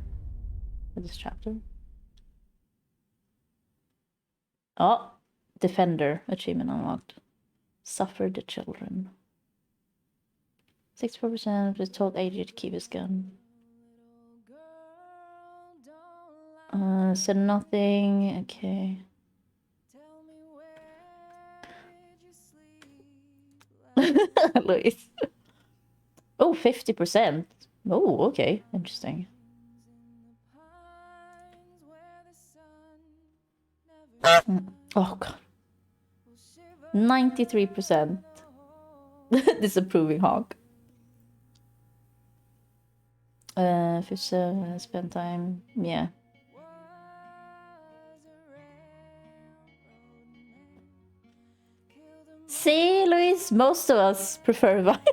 For this chapter? Oh, Defender achievement unlocked. Suffer the children. 64% was told AJ to keep his gun. Said nothing. Okay. Luis. Oh, 50%. Oh, okay. Interesting. Oh, God. 93%. Disapproving honk. 57 spend time. Yeah. See, Luis, most of us prefer violence.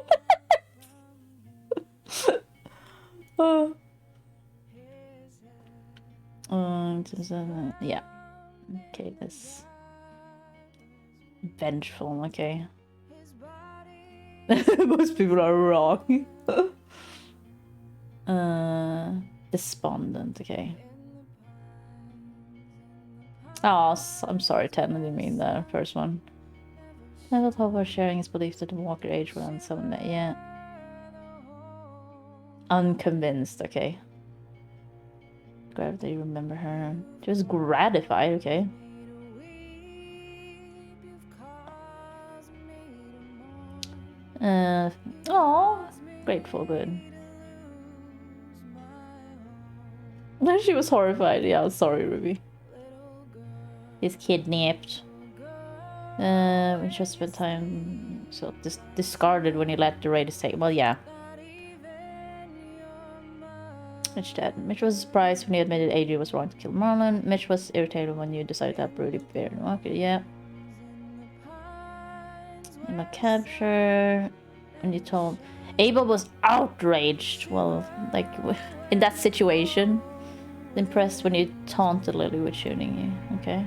Oh. Yeah. Okay, this. Vengeful, okay. Most people are wrong. Despondent, okay. Oh, I'm sorry, Ten. I didn't mean the first one. Never thought about sharing his belief that the Walker age around 7. Yeah. Unconvinced, okay. Glad that you remember her. She was gratified, okay. Oh, grateful, good. She was horrified. Yeah, sorry, Ruby. He's kidnapped. We just spent time so discarded when he let the raiders take. Well, yeah. Mitch dead. Mitch was surprised when he admitted AJ was wrong to kill Marlon. Mitch was irritated when you decided that Brody fair in the market. Yeah. In my capture, when you told Abel was outraged. Well, like in that situation, impressed when you taunted Lily with shooting you. Okay.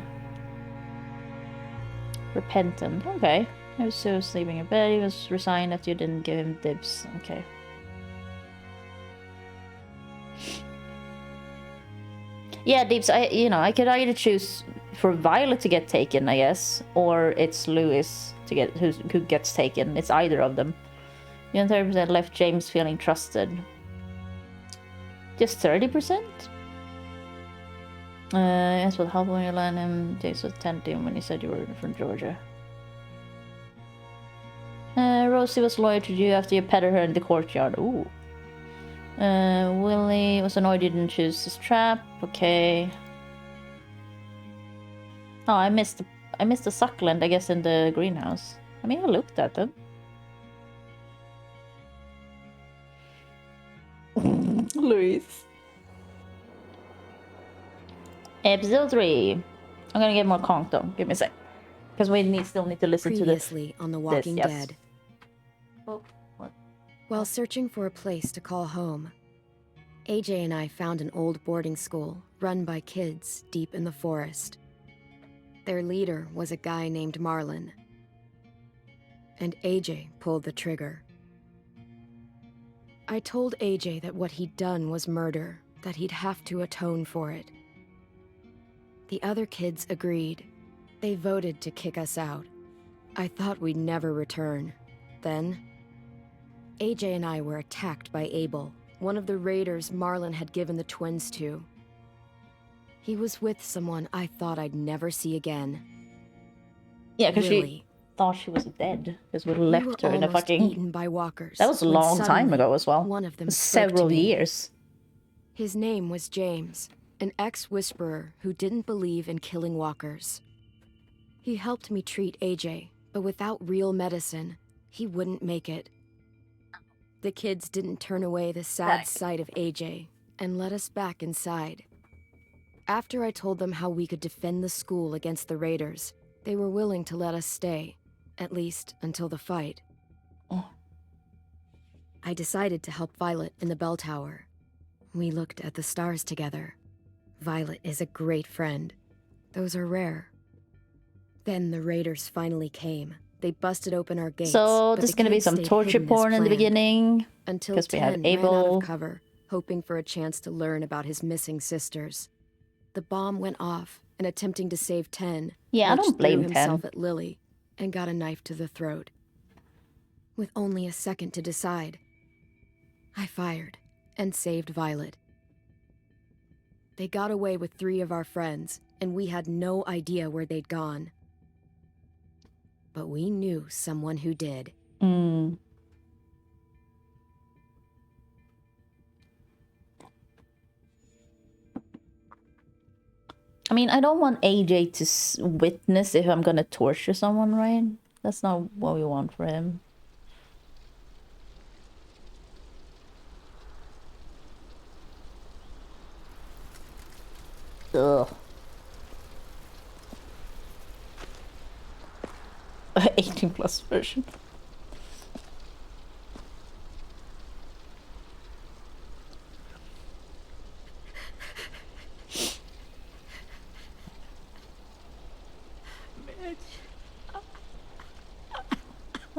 Repentant. Okay. He was still sleeping in bed. He was resigned that you didn't give him dibs. Okay. Yeah, Deeps, I could either choose for Violet to get taken, I guess, or it's Louis to get who gets taken. It's either of them. You know, 30% left James feeling trusted. Just 30%? Yes, what helped when you land him. James was tentative when you said you were from Georgia. Rosie was loyal to you after you petted her in the courtyard. Ooh. Willie was annoyed you didn't choose his trap. Okay. Oh, I missed the succulent, I guess, in the greenhouse. I mean, I looked at them. Luis. Episode 3. I'm gonna get more conk though. Give me a sec. Because we still need to listen to this. Previously on The Walking Dead. Oh, what? While searching for a place to call home, AJ and I found an old boarding school run by kids deep in the forest. Their leader was a guy named Marlon. And AJ pulled the trigger. I told AJ that what he'd done was murder, that he'd have to atone for it. The other kids agreed. They voted to kick us out. I thought we'd never return. Then, AJ and I were attacked by Abel, one of the raiders Marlon had given the twins to. He was with someone I thought I'd never see again. Yeah, because she thought she was dead. Because we left her in a fucking... eaten by walkers. That was a long time ago as well. One of them Several years. His name was James, an ex-whisperer who didn't believe in killing walkers. He helped me treat AJ, but without real medicine, he wouldn't make it. The kids didn't turn away the sad sight of AJ and let us back inside. After I told them how we could defend the school against the raiders, they were willing to let us stay, at least until the fight. I decided to help Violet in the bell tower. We looked at the stars together. Violet is a great friend. Those are rare. Then the raiders finally came. They busted open our gates. So there's gonna be some torture porn in the beginning. Until because we have Ten ran out Abel. of cover, hoping for a chance to learn about his missing sisters. The bomb went off, and attempting to save Ten, Yeah, I Roach don't blame threw himself Ten. at Lily and got a knife to the throat. With only a second to decide, I fired and saved Violet. They got away with 3 of our friends, and we had no idea where they'd gone. But we knew someone who did. I mean, I don't want AJ to witness if I'm gonna torture someone, right? That's not what we want for him. Ugh. 18+ version.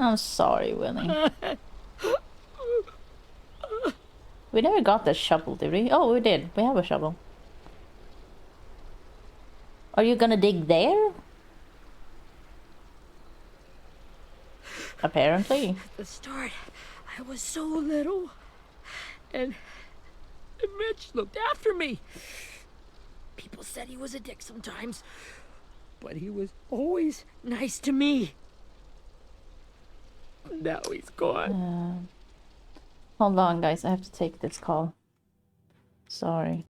I'm sorry, Willie. We never got that shovel, did we? Oh, we did. We have a shovel. Are you gonna dig there? Apparently. At the start, I was so little. And Mitch looked after me. People said he was a dick sometimes, but he was always nice to me. Now he's gone. Hold on, guys. I have to take this call. Sorry.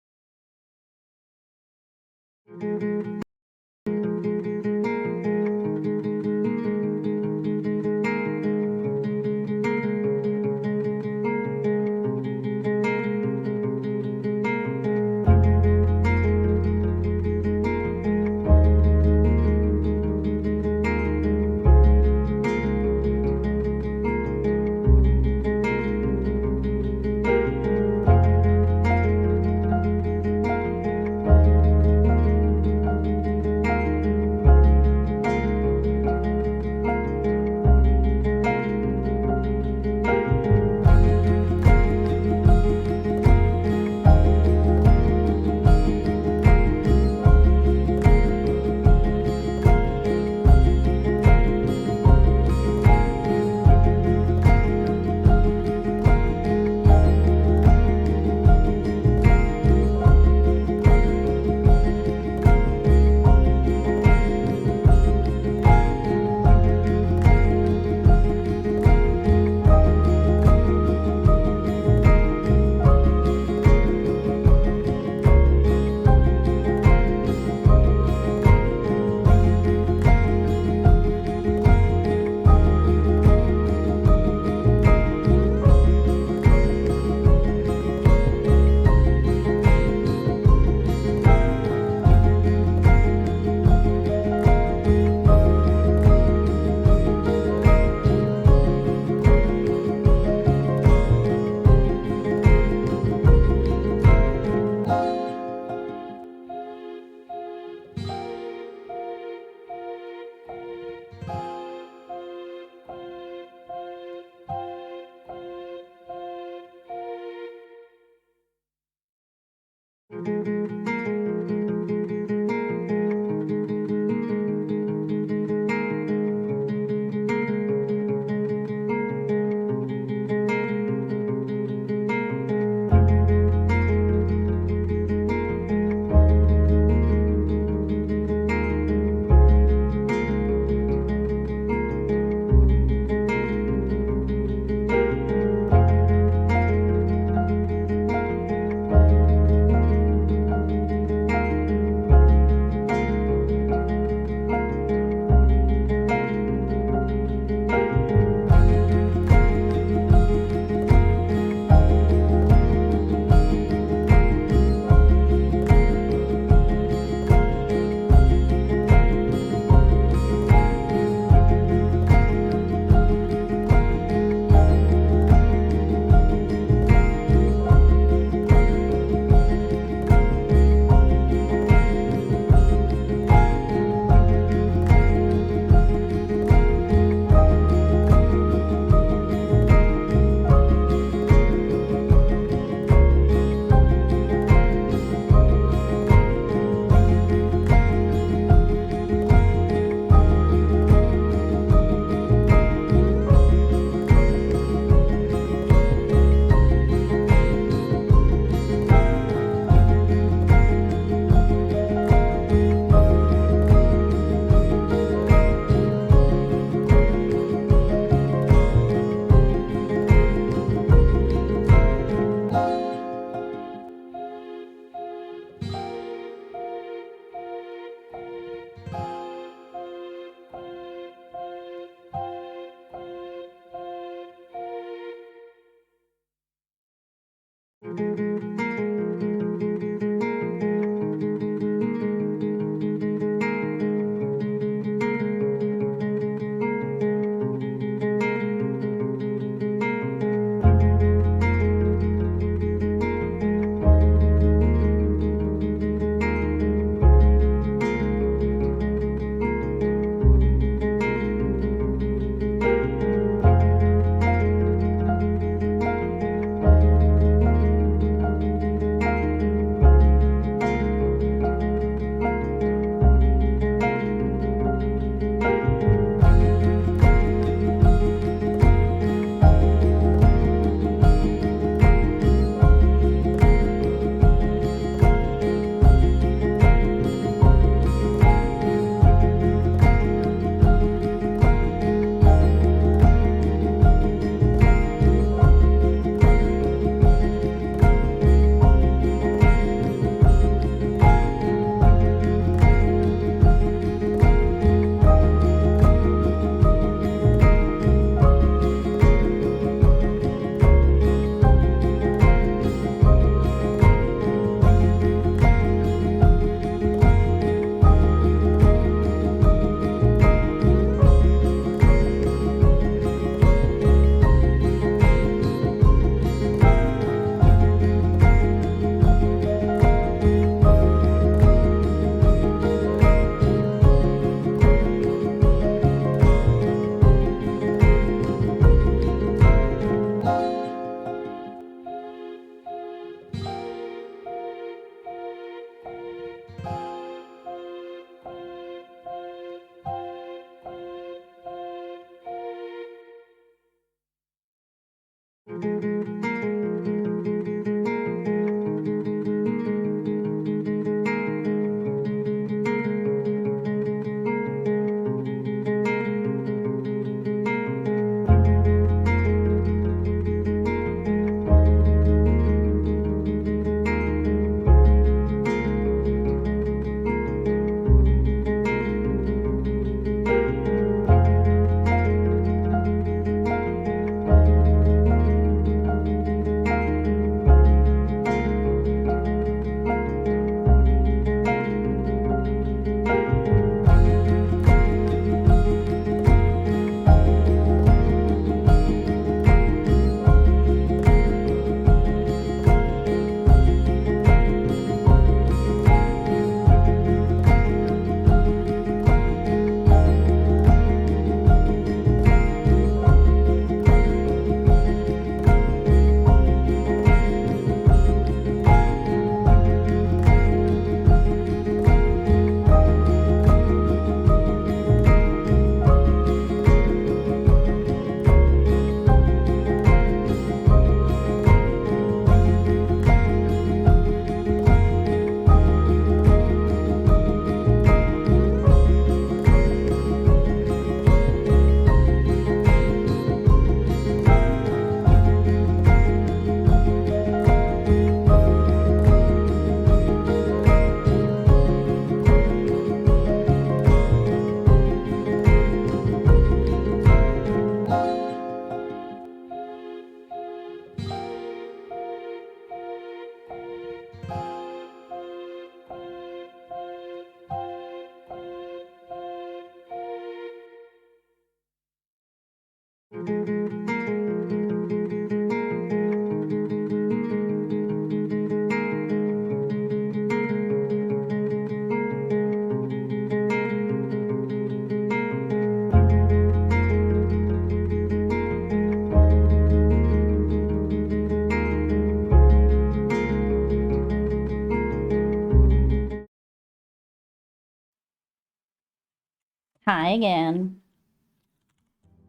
Hi again.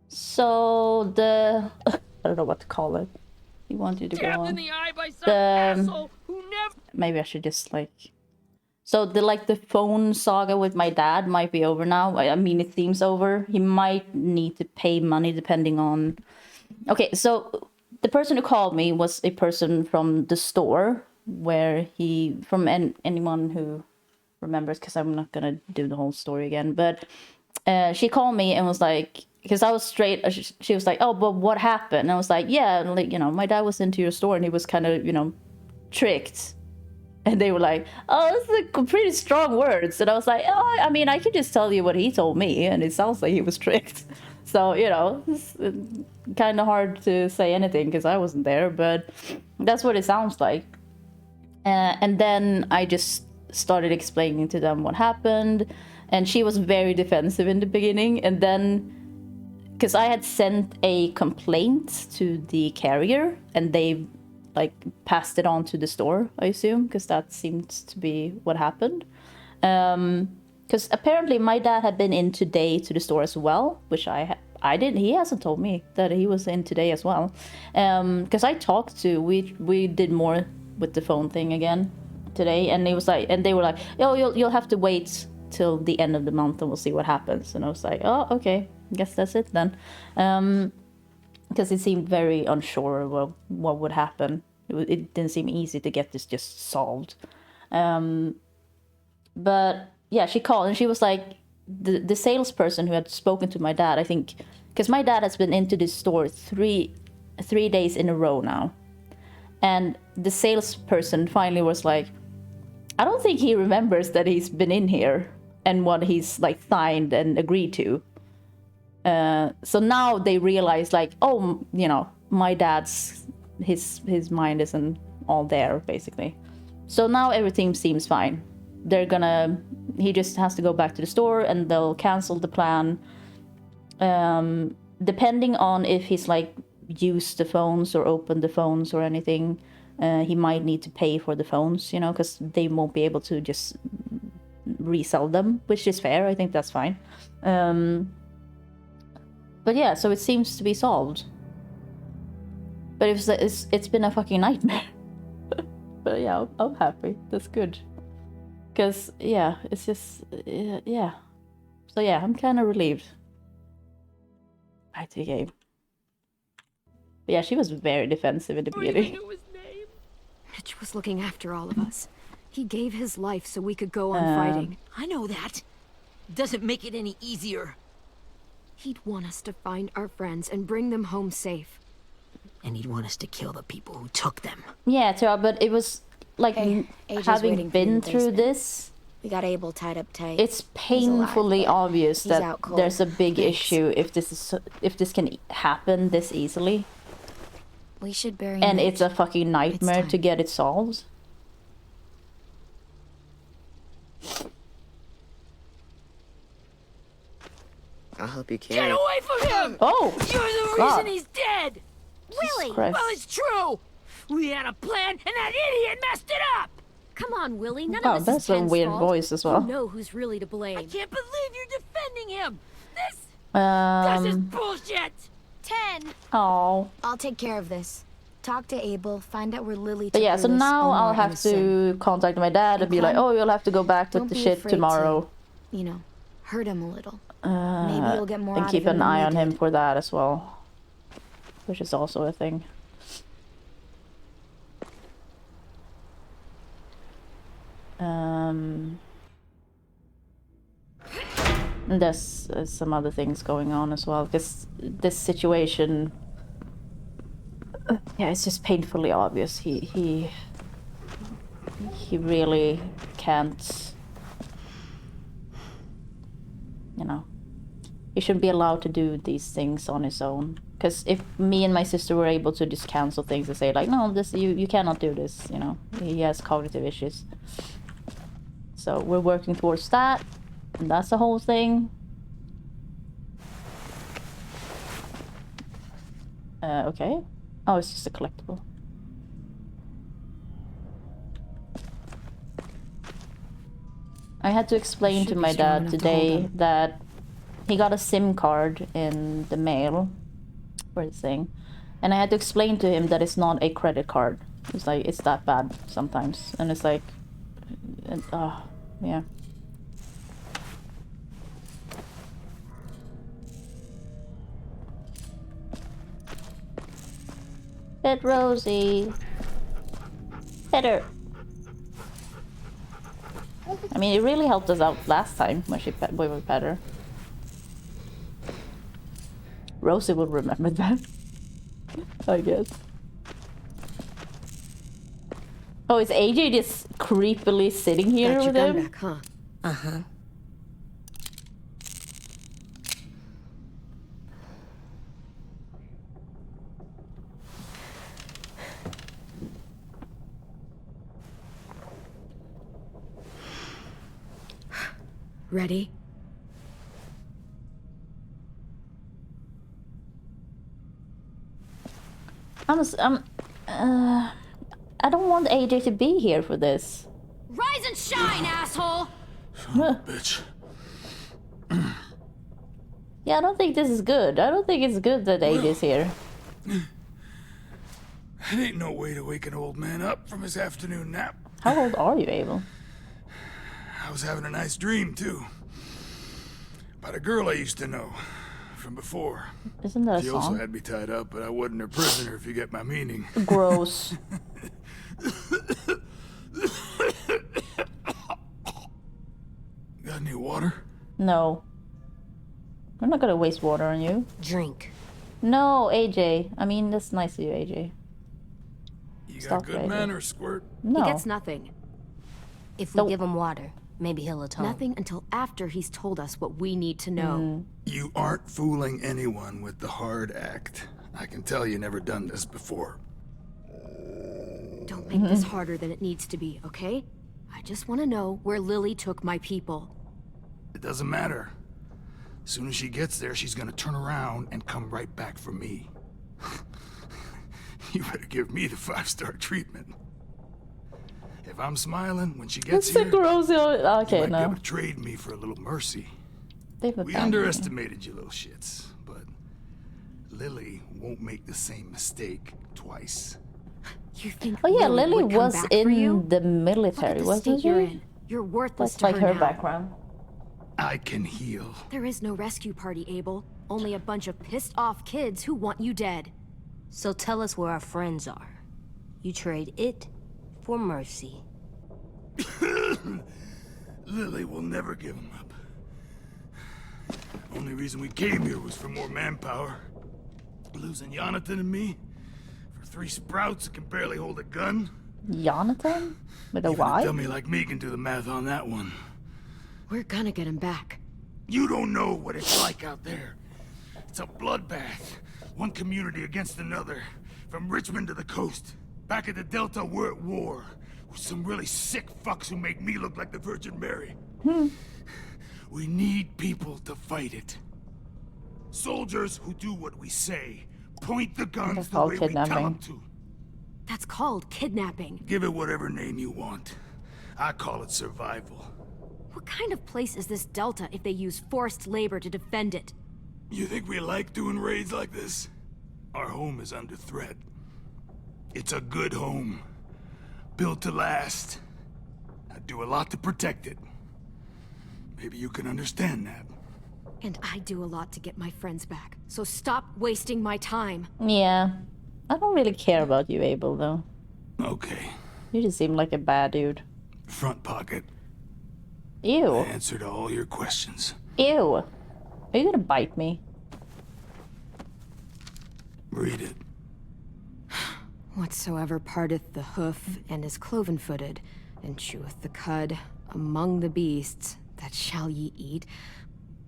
So the I don't know what to call it. He wanted you to go on. In the eye by some asshole who never. Maybe I should just like. So the phone saga with my dad might be over now. I mean, it seems over. He might need to pay money depending on. Okay, so the person who called me was a person from the store where he from anyone who remembers, because I'm not gonna do the whole story again, but she called me and was like, because I was straight, she was like, oh, but what happened? And I was like, yeah, like, you know, my dad was into your store and he was kind of, you know, tricked. And they were like, oh, that's a pretty strong words. And I was like, oh, I mean, I can just tell you what he told me, and it sounds like he was tricked. So, you know, it's kind of hard to say anything because I wasn't there, but that's what it sounds like. And then I just started explaining to them what happened, and she was very defensive in the beginning. And then, because I had sent a complaint to the carrier, and they like passed it on to the store, I assume, because that seemed to be what happened. Because apparently my dad had been in today to the store as well, which I didn't. He hasn't told me that he was in today as well. Because I talked to, we did more with the phone thing again today, and it was like, and they were like, oh, you'll have to wait till the end of the month and we'll see what happens. And I was like, oh, okay, I guess that's it then. Because it seemed very unsure of what would happen. It didn't seem easy to get this just solved. But yeah, she called and she was like, the salesperson who had spoken to my dad, I think, because my dad has been into this store three days in a row now. And the salesperson finally was like, I don't think he remembers that he's been in here and what he's like signed and agreed to. So now they realize, like, oh, you know, my dad's, his mind isn't all there, basically. So now everything seems fine. He just has to go back to the store and they'll cancel the plan. Depending on if he's like used the phones or opened the phones or anything, he might need to pay for the phones, you know, because they won't be able to just resell them, which is fair. I think that's fine. But yeah, so it seems to be solved. But it's been a fucking nightmare. But yeah, I'm happy. That's good. Because, yeah, it's just, yeah. So yeah, I'm kind of relieved. Back to the game. But yeah, she was very defensive in the beginning. Mitch was looking after all of us. He gave his life so we could go on fighting. I know that. Doesn't make it any easier. He'd want us to find our friends and bring them home safe. And he'd want us to kill the people who took them. Yeah, Tara, but it was like, having been through this, we got Abel tied up tight. It's painfully obvious that there's a big issue if this can happen this easily. We should bury And Mitch. it's a fucking nightmare to get it solved. I'll help you carry. Get away from him! Oh! You're the God. reason he's dead! Willie! Christ. Well, it's true! We had a plan, and that idiot messed it up! Come on, Willie. None Wow, of this that's is a Ten's weird fault. voice as well. You know who's really to blame. I can't believe you're defending him! This is bullshit! 10! Oh. I'll take care of this. Talk to Abel, find out where Lily took But yeah, so Louis, now Omar, I'll and have his son. to contact my dad and be like, oh, you'll have to go back with Don't the be shit afraid tomorrow. to, you know, hurt him a little. Maybe you'll get more And out keep of him an than eye we on him did. for that as well. Which is also a thing. And there's some other things going on as well, because this situation, yeah, it's just painfully obvious. He really can't, you know, he shouldn't be allowed to do these things on his own. Because if me and my sister were able to just cancel things and say like, no, this you cannot do this, you know, he has cognitive issues. So we're working towards that, and that's the whole thing. Okay. Oh, it's just a collectible. I had to explain to my dad today that he got a SIM card in the mail for the thing, and I had to explain to him that it's not a credit card. It's like, it's that bad sometimes, and it's like, yeah. Pet Rosie. Pet her. I mean, it really helped us out last time when we were pet her. Rosie will remember that, I guess. Oh, is AJ just creepily sitting here with him? Back, huh? Uh-huh. Ready? I don't want AJ to be here for this. Rise and shine, asshole! Bitch. Yeah, I don't think this is good. I don't think it's good that AJ's here. It ain't no way to wake an old man up from his afternoon nap. How old are you, Abel? I was having a nice dream, too. About a girl I used to know from before. Isn't that a She song? also had me tied up, but I wasn't her prisoner, if you get my meaning. Gross. Got any water? No. I'm not gonna waste water on you. Drink. No, AJ. I mean, that's nice of you, AJ. You Stop got good AJ. manners, Squirt. No. He gets nothing. If we give him water, maybe he'll atone. Nothing until after he's told us what we need to know. You aren't fooling anyone with the hard act. I can tell you never done this before. Don't make this harder than it needs to be, okay? I just want to know where Lily took my people. It doesn't matter. As soon as she gets there, she's gonna turn around and come right back for me. You better give me the 5-star treatment. If I'm smiling when she gets here, gross. Okay, you might be no. able to trade me for a little mercy. They've We abandoned me. underestimated you little shits, but Lily won't make the same mistake twice. You think Oh yeah, Lily Lily would come was back for you? in the military, the wasn't state you're she? in. You're worthless That's to like her her now. background. I can heal. There is no rescue party, Abel. Only a bunch of pissed off kids who want you dead. So tell us where our friends are. You trade it for mercy. Lily will never give him up. Only reason we came here was for more manpower. Losing Jonathan and me for 3 sprouts that can barely hold a gun. Jonathan? With a Even a Y? dummy like me can do the math on that one. We're gonna get him back. You don't know what it's like out there. It's a bloodbath. One community against another. From Richmond to the coast. Back at the Delta, we're at war. With some really sick fucks who make me look like the Virgin Mary. We need people to fight it. Soldiers who do what we say. Point the guns That's the called way we tell them kidnapping. to. That's called kidnapping. Give it whatever name you want. I call it survival. What kind of place is this Delta if they use forced labor to defend it? You think we like doing raids like this? Our home is under threat. It's a good home. Built to last. I do a lot to protect it. Maybe you can understand that. And I do a lot to get my friends back. So stop wasting my time. Yeah. I don't really care about you, Abel, though. Okay. You just seem like a bad dude. Front pocket. Ew. Answer to all your questions. Ew. Are you gonna bite me? Read it. Whatsoever parteth the hoof and is cloven-footed, and cheweth the cud among the beasts, that shall ye eat.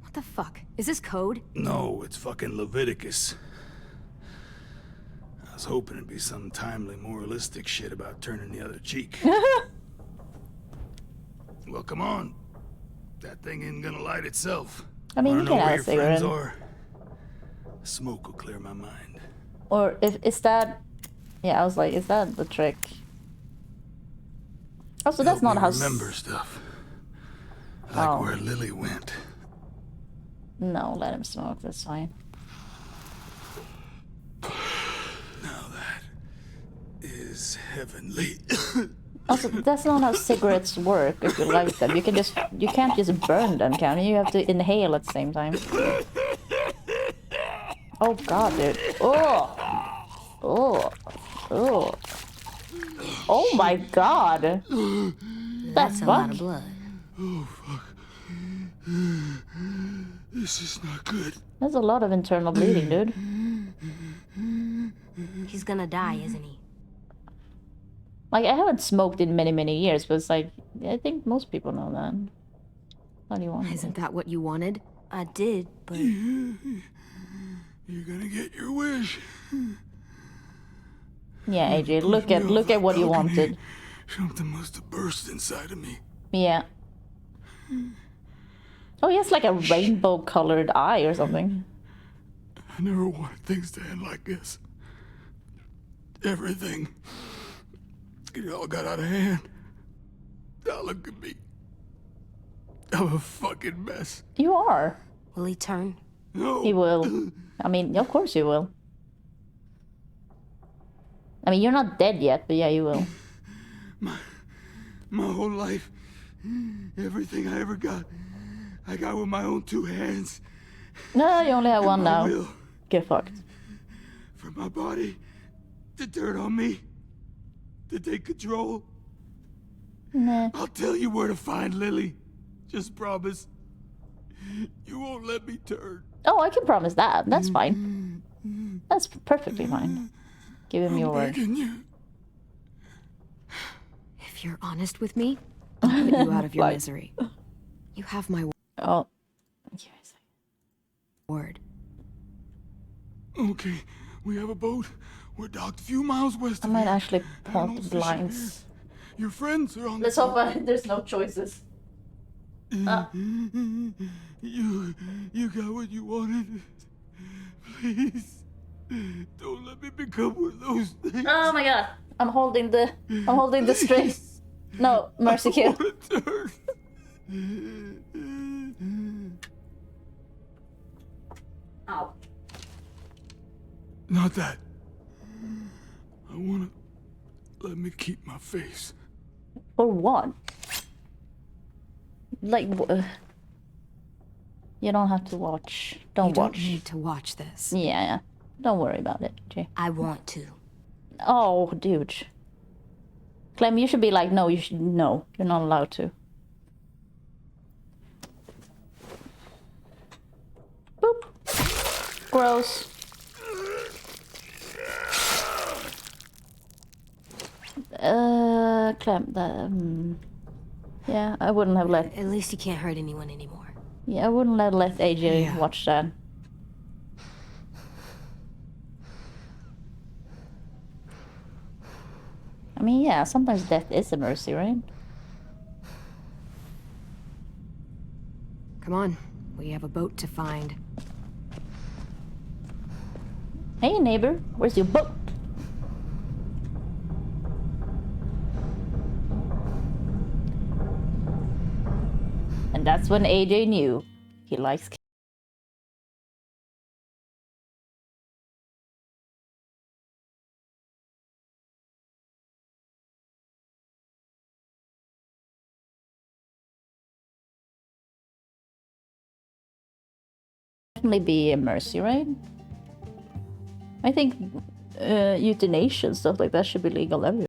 What the fuck? Is this code? No, it's fucking Leviticus. I was hoping it'd be some timely moralistic shit about turning the other cheek. Well, come on. That thing ain't gonna light itself. I mean, Wanna you know can where have your a cigarette. friends are? Smoke will clear my mind. Or is that... Yeah, I was like, is that the trick? Oh, so that's Help not me how... remember stuff. Like Oh. where Lily went. No, let him smoke, that's fine. Now that is heavenly. Also, that's not how cigarettes work if you light them. You can't just burn them, can you? You have to inhale at the same time. Oh god, dude. Oh! Oh! Oh! Oh my god! That's a fuck? lot of blood. Oh, fuck. This is not good. There's a lot of internal bleeding, dude. He's gonna die, isn't he? Like, I haven't smoked in many, many years, but it's like, I think most people know that. What do you want? Isn't that what you wanted? I did, but... You're gonna get your wish. Yeah, AJ, look at what you wanted. Something must have burst inside of me. Yeah. Oh, he has like a rainbow-colored eye or something. I never wanted things to end like this. Everything. It all got out of hand. Now look at me. I'm a fucking mess. You are. Will he turn? No. He will. I mean, of course you will. I mean, you're not dead yet, but yeah, you will. My whole life, everything I ever got, I got with my own two hands. No, you only have one my now. will. Get fucked. For my body to turn on me, to take control. Nah. I'll tell you where to find Lily. Just promise. You won't let me turn. Oh, I can promise that. That's fine. That's perfectly fine. Give him your word. You. If you're honest with me, I'll put you out of your misery. You have my Oh. Yes. word. Okay, we have a boat. We're docked a few miles west I of might here. actually And point no the fishing blinds. here. Your friends are on Let's the hope there's no choices. You got what you wanted. Please, don't let me become one of those things. Oh my god. I'm holding the string. No, mercy kill. Ow. Not that. I wanna let me keep my face. Or what? Like, you don't have to watch. Don't watch. You don't need to watch this. Yeah. Don't worry about it, Jay. I want to. Oh, dude. Clem, you should be like, no, no, you're not allowed to. Boop. Gross. Clem, yeah, I wouldn't have let... At least you can't hurt anyone anymore. Yeah, I wouldn't let AJ watch that. I mean, yeah, sometimes death is a mercy, right? Come on, we have a boat to find. Hey, neighbor, where's your boat? And that's when AJ knew he likes... Definitely be a mercy, right? I think euthanasia and stuff like that should be legal everywhere.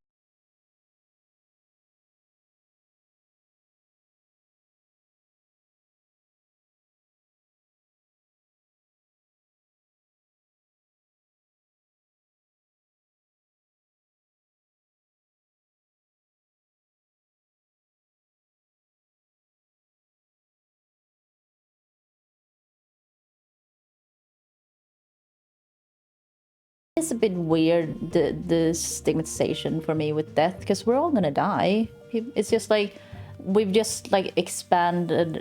It's a bit weird, the stigmatization for me with death, because we're all gonna die. It's just like we've just like expanded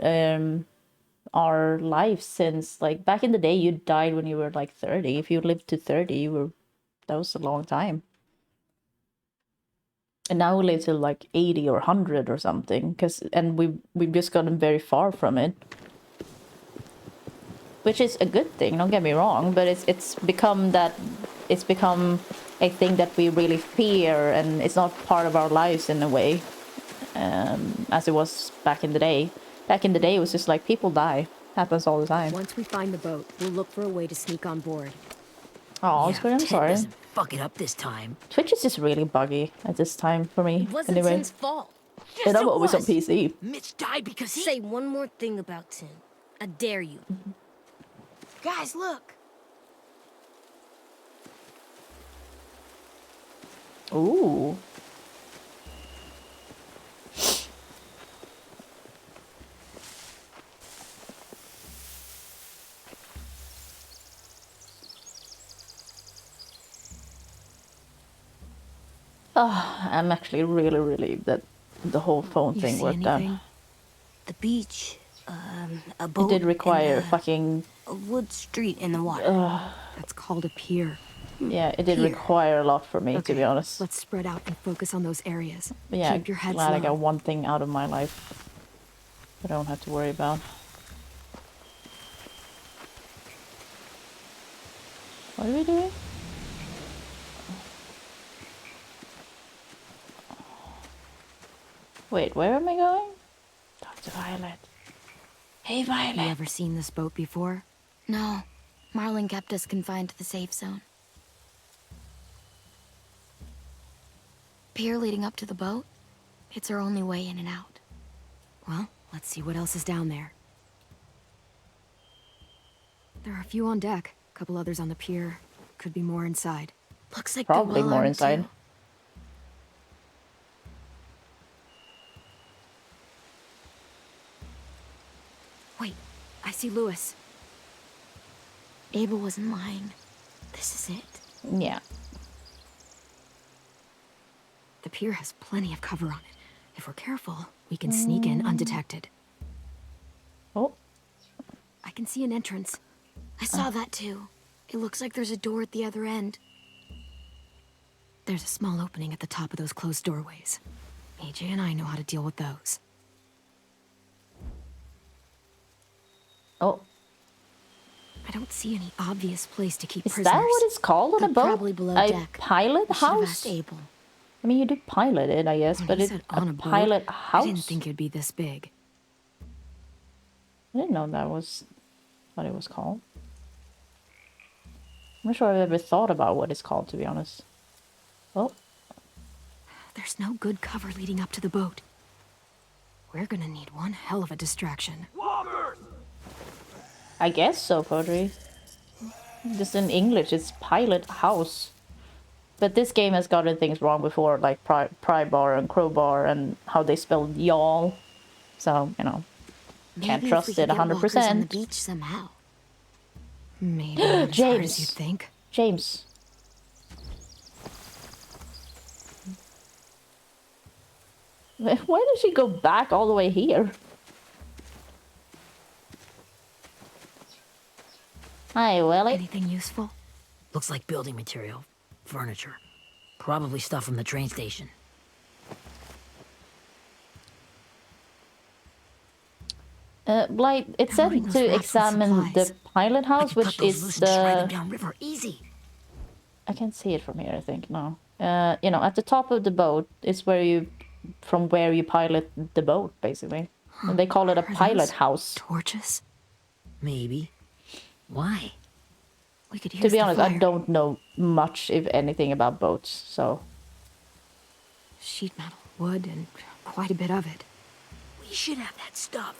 our lives since, like, back in the day you died when you were like 30. If you lived to 30, that was a long time. And now we live till like 80 or 100 or something, and we've just gotten very far from it. which is a good thing. Don't get me wrong, but it's become a thing that we really fear, and it's not part of our lives in a way, as it was back in the day. Back in the day, it was just like people die. Happens all the time. Once we find the boat, we'll look for a way to sneak on board. Oh, Yeah, I'm Ted sorry. doesn't fuck it up this time. Twitch is just really buggy at this time for me. It wasn't Anyway, Tin's fault. and I'm always on PC. Mitch died because he... Say one more thing about Tin. I dare you. Guys, look. Ooh. Oh, I'm actually really relieved that the whole phone You thing see worked anything? out. The beach, a It boat, did require and, fucking... a wood street in the water. That's called a pier. Yeah, it did Here. require a lot for me, to Okay, be honest. let's spread out and focus on those areas. But yeah, Keep your heads glad I low. got one thing out of my life that I don't have to worry about. What are we doing? Wait, where am I going? Talk to Violet. Hey, Violet. You ever seen this boat before? No. Marlin kept us confined to the safe zone. Pier leading up to the boat? It's our only way in and out. Well, let's see what else is down there. There are a few on deck, a couple others on the pier. Could be more inside. Looks like Probably they're well more armed, inside. too. Wait, I see Lewis. Abel wasn't lying. This is it. Yeah. The pier has plenty of cover on it. If we're careful, we can sneak in undetected. Oh. I can see an entrance. I saw that too. It looks like there's a door at the other end. There's a small opening at the top of those closed doorways. AJ and I know how to deal with those. Oh. I don't see any obvious place to keep Is prisoners. that what it's called on a They're boat? probably below A deck. pilot We should have house? asked Abel. I mean, you do pilot it, I guess, When but he it's said a on a boat, pilot house? I didn't think it'd be this big. I didn't know that was what it was called. I'm not sure I've ever thought about what it's called, to be honest. Oh. There's no good cover leading up to the boat. We're gonna need one hell of a distraction. I guess so, Podri. Just in English, it's pilot house. But this game has gotten things wrong before, like pry bar and crowbar and how they spelled y'all. So, you know, can't Maybe trust if we it could get walkers on the 100%. beach somehow. Maybe not as hard as James. you'd think. James. Why did she go back all the way here? Hi, Willie. Anything useful? Looks like building material. Furniture. Probably stuff from the train station. Blight, it They're said loading those to racks with examine the supplies. pilot I house, could cut which those is loose and slide them the... downriver easy. I can't see it from here, I think, no. You know, at the top of the boat is where you... from where you pilot the boat, basically. And they call it a Are pilot those house. Torches? Maybe. Why? We could use To be the honest, I fire. don't know much, if anything, about boats, so... Sheet metal, wood, and quite a bit of it. We should have that stuff.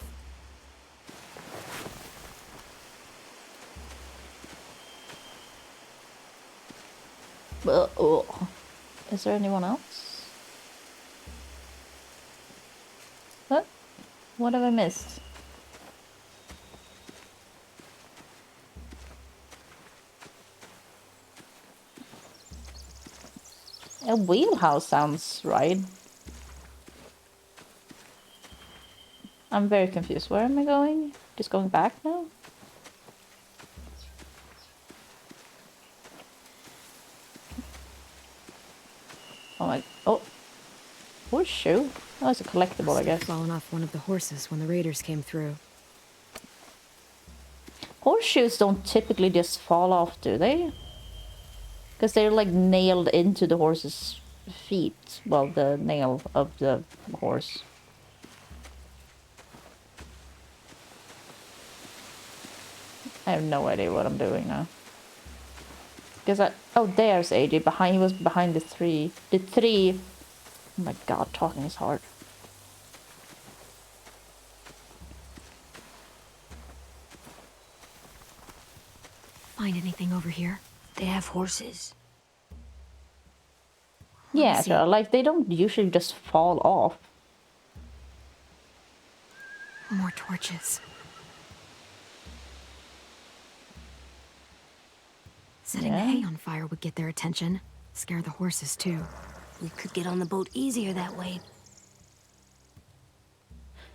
Oh. Is there anyone else? What? What have I missed? A wheelhouse sounds right. I'm very confused. Where am I going? Just going back now? Oh my... Oh. Horseshoe? Oh, it's a collectible, I guess. Fallen off one of the horses when the raiders came through. Horseshoes don't typically just fall off, do they? Because they're like nailed into the horse's feet. Well, the nail of the horse. I have no idea what I'm doing now. Because oh, there's AJ behind. He was behind the tree. The tree. Oh my god, talking is hard. Find anything over here? They have horses. Yeah, sure. Like they don't usually just fall off. More torches. Setting the hay on fire would get their attention. Scare the horses, too. We could get on the boat easier that way.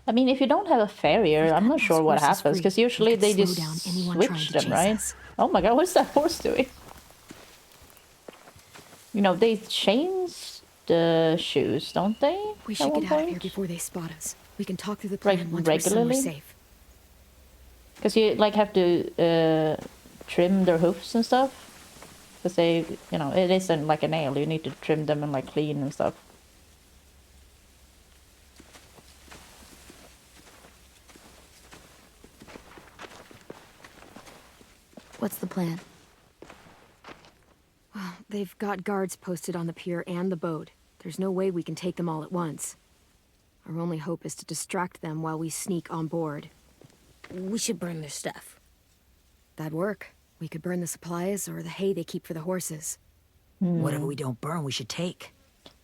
I mean, if you don't have a farrier, I'm not sure what happens, because usually they just switch them, right? Oh my god, what's that horse doing? You know, they change the shoes, don't they? We should get out of here before they spot us. We can talk through the plan once we're somewhere safe. Because you, like, have to trim their hoofs and stuff. Because they, you know, it isn't like a nail. You need to trim them and, like, clean and stuff. What's the plan? Well, they've got guards posted on the pier and the boat. There's no way we can take them all at once. Our only hope is to distract them while we sneak on board. We should burn their stuff. That'd work. We could burn the supplies or the hay they keep for the horses. Whatever we don't burn, we should take.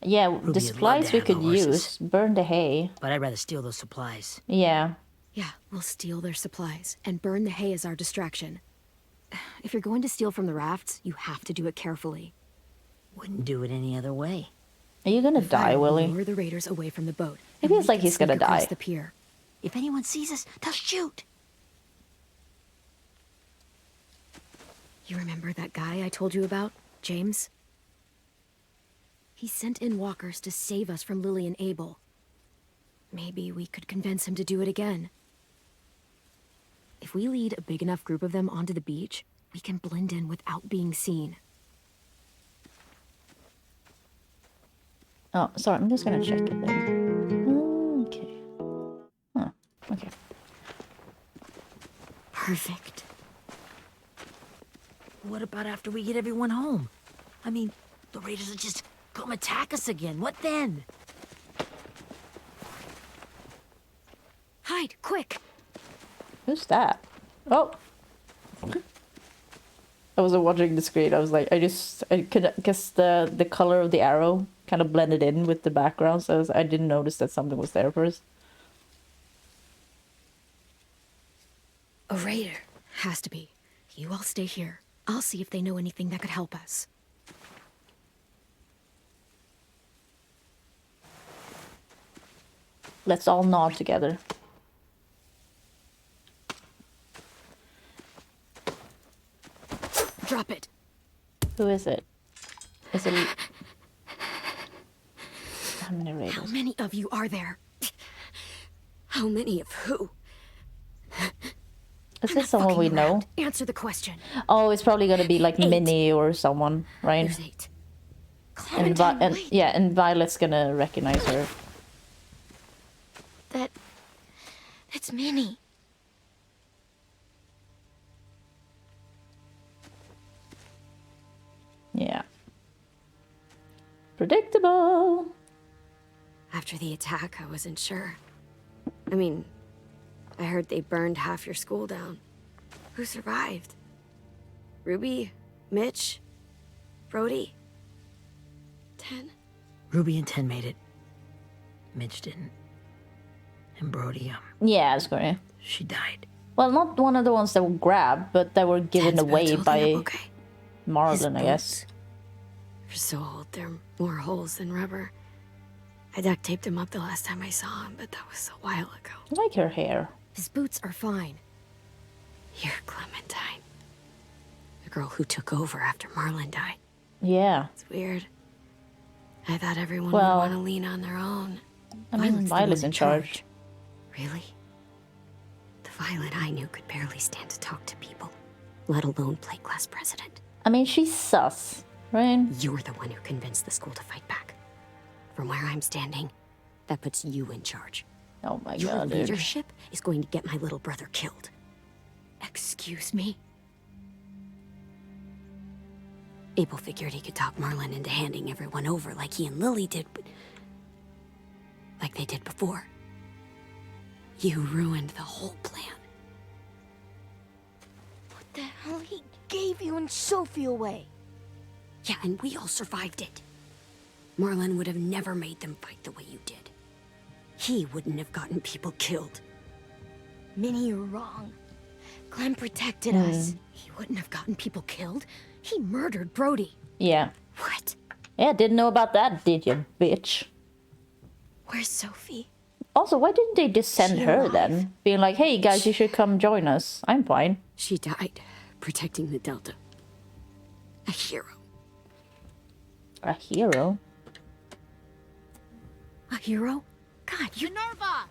Yeah, Ruby the supplies we could use. Burn the hay. But I'd rather steal those supplies. Yeah. Yeah, we'll steal their supplies and burn the hay as our distraction. If you're going to steal from the rafts, you have to do it carefully. Wouldn't do it any other way. Are you gonna die, Willie? Lure the raiders away from the boat. It feels like he's gonna die. The pier. If anyone sees us, they'll shoot. You remember that guy I told you about, James? He sent in walkers to save us from Lily and Abel. Maybe we could convince him to do it again. If we lead a big enough group of them onto the beach, we can blend in without being seen. Oh, sorry, I'm just gonna check it then. Okay. Huh, okay. Perfect. What about after we get everyone home? I mean, the raiders will just come attack us again. What then? Hide, quick! Who's that? Oh! I wasn't watching the screen. I was like, I could guess the color of the arrow kind of blended in with the background, so I didn't notice that something was there first. A raider. Has to be. You all stay here. I'll see if they know anything that could help us. Let's all nod together. Drop it. Who is it? Is it... How many raiders? How many of you are there? How many of who? Is this someone we know? Answer the question. Oh, it's probably gonna be like Minnie or someone, right? There's 8. And yeah, and Violet's gonna recognize her. That's Minnie. Yeah. Predictable. After the attack, I wasn't sure. I mean, I heard they burned half your school down. Who survived? Ruby? Mitch? Brody? 10? Ruby and 10 made it. Mitch didn't. And Brody, yeah, it's great. She died. Well, not one of the ones that were grabbed, but that were given away by Marlon, I guess. They're so old, they're more holes than rubber. I duct taped him up the last time I saw him, but that was a while ago. I like her hair. His boots are fine. You're Clementine. The girl who took over after Marlon died. Yeah. It's weird. I thought everyone Well, would want to lean on their own. I mean, Violet's in charge. Really? The Violet I knew could barely stand to talk to people, let alone play class president. I mean, she's sus, right? You're the one who convinced the school to fight back. From where I'm standing, that puts you in charge. Oh my Your god, dude. leadership is going to get my little brother killed. Excuse me? Abel figured he could talk Marlon into handing everyone over like he and Lily did, but... like they did before. You ruined the whole plan. What the hell? He gave you and Sophie away. Yeah, and we all survived it. Marlon would have never made them fight the way you did. He wouldn't have gotten people killed. Minnie, you're wrong. Clem protected us. He wouldn't have gotten people killed. He murdered Brody. Yeah. What? Yeah, didn't know about that, did you, bitch? Where's Sophie? Also, why didn't they just send her then? Being like, hey guys, you should come join us. I'm fine. She died protecting the Delta. A hero. A hero? A hero? God, you... Minerva!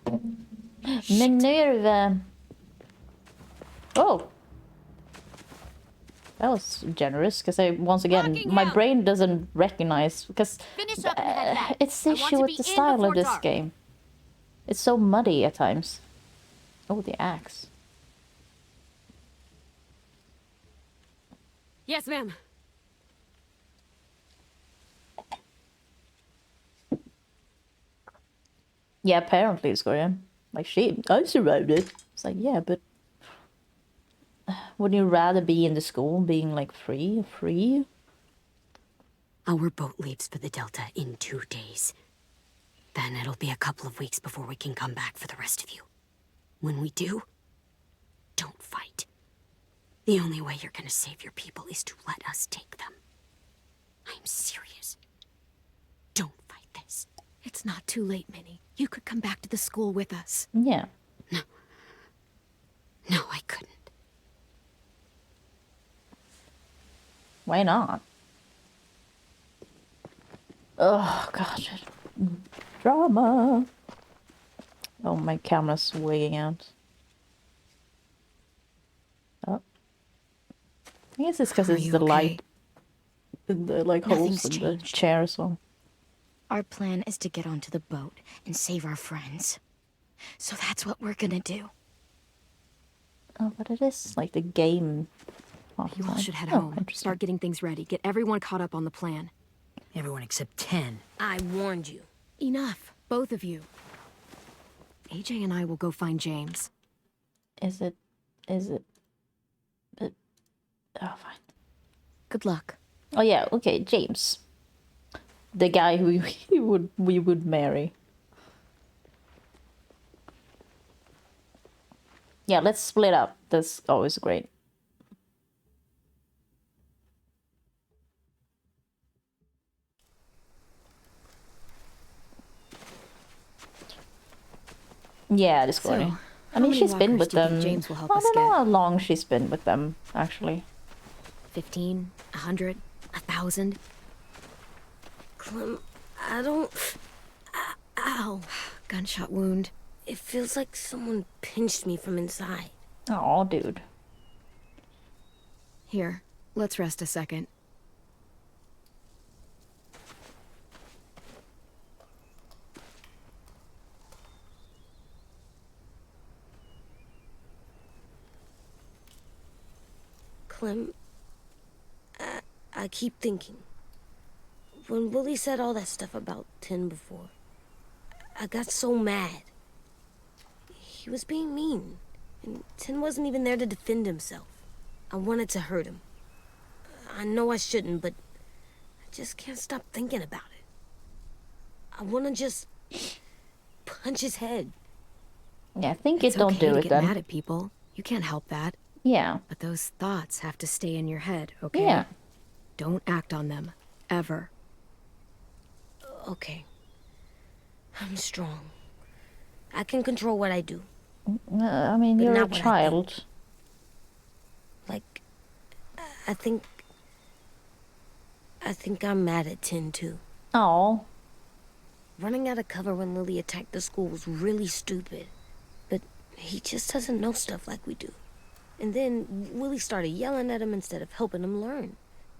Minerva. Oh. That was generous, because once again, my brain doesn't recognize, because Finish up and head back. it's the I want issue to with be the in style before of this dark. game. It's so muddy at times. Oh, the axe. Yes, ma'am. Yeah, apparently it's Korean. Like, I survived it. It's like, yeah, but... Would you rather be in the school being, like, free? Our boat leaves for the Delta in 2 days. Then it'll be a couple of weeks before we can come back for the rest of you. When we do, don't fight. The only way you're gonna save your people is to let us take them. I'm serious. Don't fight this. It's not too late, Minnie. You could come back to the school with us. Yeah. No, I couldn't. Why not? Oh, gosh. Drama. Oh, my camera's wigging out. Oh. I guess it's because it's the light. The, like, holes in the chair as well. Our plan is to get onto the boat and save our friends. So that's what we're gonna do. Oh, but it is like the game. You all should head home. Start getting things ready. Get everyone caught up on the plan. Everyone except 10. I warned you. Enough, both of you. AJ and I will go find James. Is it? But, oh, fine. Good luck. Oh yeah, okay, James. The guy who we would marry. Yeah, let's split up. That's always great. Yeah, Discord. I mean, she's been with them. James will help I us don't know get? how long she's been with them, actually. 15, 100, 1,000. Clem, I don't... Ow. Gunshot wound. It feels like someone pinched me from inside. Oh, dude. Here, let's rest a second. Clem, I keep thinking. When Willie said all that stuff about Tin before, I got so mad. He was being mean, and Tin wasn't even there to defend himself. I wanted to hurt him. I know I shouldn't, but I just can't stop thinking about it. I want to just punch his head. Yeah, I think It's it don't okay do to it get then. mad at people. You can't help that. Yeah. But those thoughts have to stay in your head, okay? Yeah. Don't act on them. Ever. Okay. I'm strong. I can control what I do. I mean, But you're a not what I child. Like, I think I'm mad at Tin, too. Oh. Running out of cover when Lily attacked the school was really stupid. But He just doesn't know stuff like we do. And then Willie started yelling at him instead of helping him learn.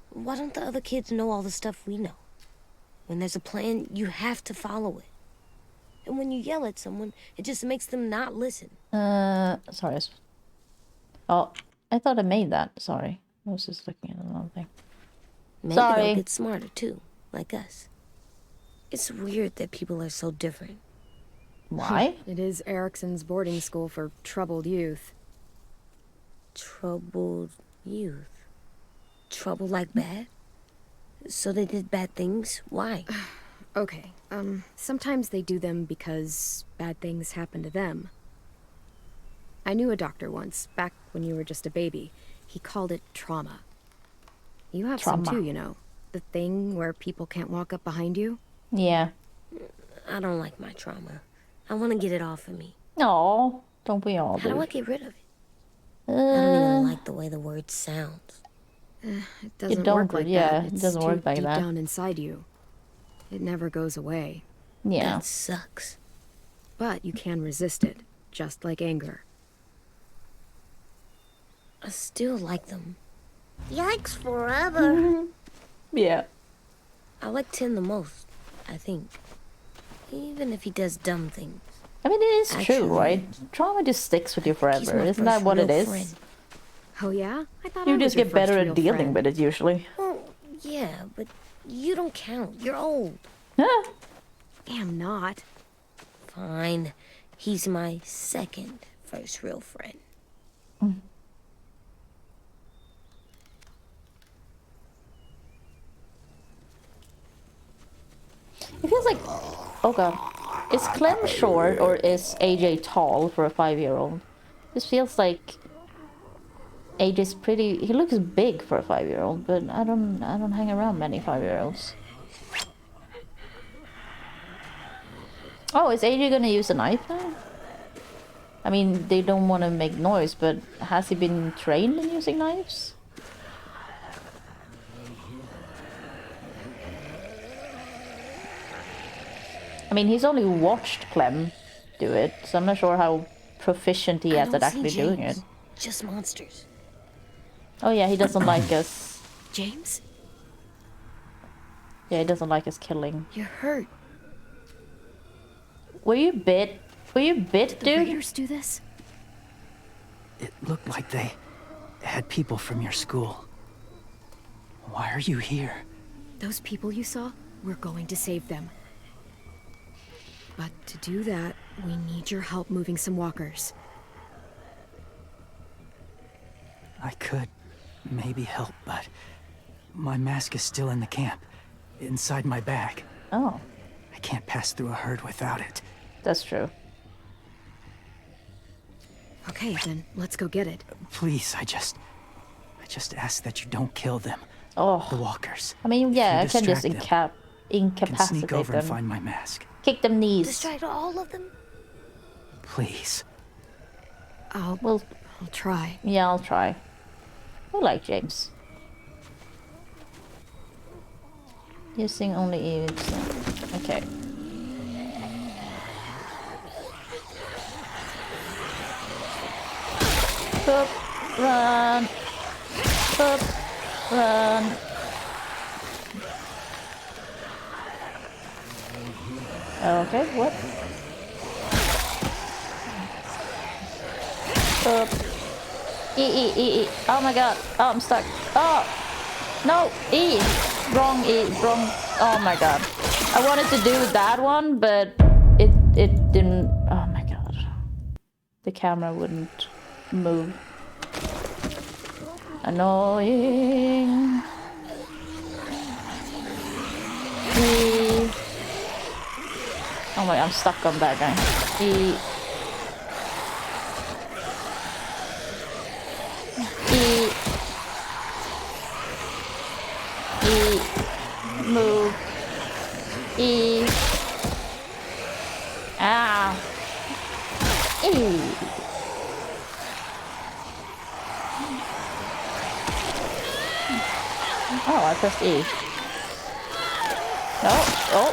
Why don't the other kids know all the stuff we know? When there's a plan, you have to follow it. And when you yell at someone, it just makes them not listen. Sorry. Oh, I thought I made that. Sorry. I was just looking at another thing. Maybe Sorry. they'll get smarter too, like us. It's weird that people are so different. Why? It is Erickson's boarding school for troubled youth. Troubled youth? Trouble like bad? So they did bad things? Why? Okay, sometimes they do them because bad things happen to them. I knew a doctor once, back when you were just a baby. He called it trauma. You have some too, you know. The thing where people can't walk up behind you. Yeah. I don't like my trauma. I want to get it off of me. No, don't we all How do do? I get rid of it? I don't even like the way the word sounds. It doesn't don't, work like yeah, that. it It's doesn't too work like deep that. down inside you. It never goes away. Yeah. That sucks. But you can resist it, just like anger. I still like them. Yikes forever. Mm-hmm. Yeah. I like Tin the most, I think. Even if he does dumb things. I mean, it is true, right? Trauma just sticks with you forever. my Isn't that first what it real is? friend. Oh yeah? I thought You I was just your get better first at real dealing friend. with it, usually. Well, yeah, but you don't count. You're old. Am not. Fine. He's my second first real friend. It feels like... Oh god. Is Clem short or is AJ tall for a 5-year-old? This feels like... AJ's pretty... He looks big for a 5-year-old, but I don't hang around many 5-year-olds. Oh, is AJ gonna use a knife now? I mean, they don't want to make noise, but has he been trained in using knives? I mean, he's only watched Clem do it, so I'm not sure how proficient he is at actually doing it. Just monsters. Oh yeah, he doesn't like us. James? Yeah, he doesn't like us killing. You're hurt. Were you bit? Were you bit, The dude? Raiders do this? It looked like they had people from your school. Why are you here? Those people you saw, we're going to save them. But to do that, we need your help moving some walkers. I could maybe help, but my mask is still in the camp, inside my bag. Oh. I can't pass through a herd without it. That's true. Okay, then let's go get it. Please, I just ask that you don't kill them. Oh. The walkers. I mean, yeah, I If you can just distract them, incapacitate can sneak over them. and find my mask. Kick them knees. Distract all of them? Please. I'll try. Yeah, I'll try. I like James. Using only Eve's. Okay. Boop, run. Boop, run. Okay, what? Boop. E. Oh my god. Oh, I'm stuck. Oh! No! E! Wrong E. Wrong. Oh my god. I wanted to do that one, but it didn't. Oh my god. The camera wouldn't move. Annoying. E. Oh my, I'm stuck on that guy. E. Move. E. Ah. E. Oh, I pressed E. No. Oh.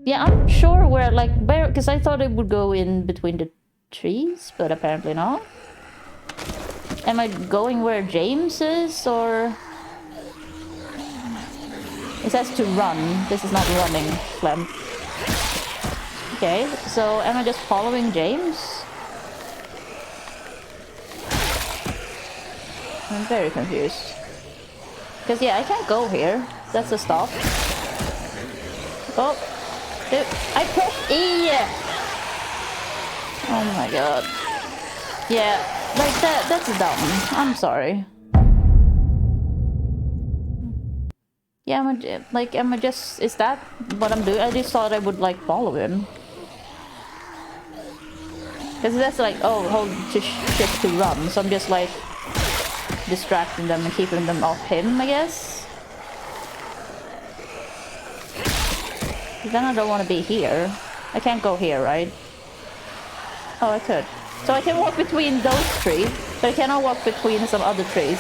Yeah, I'm sure where, like, where, because I thought it would go in between the trees, but apparently not. Am I going where James is, or... It says to run. This is not running, Clem. Okay, so am I just following James? I'm very confused. Because, yeah, I can't go here. That's a stop. Oh. Dude, I pressed E! Oh my god. Yeah, like that's dumb. I'm sorry. Yeah, am I just... Is that what I'm doing? I just thought I would, like, follow him. Because that's like, oh, hold shift to run. So I'm just, like, distracting them and keeping them off him, I guess. Then I don't want to be here. I can't go here, right? Oh, I could. So I can walk between those trees, but I cannot walk between some other trees.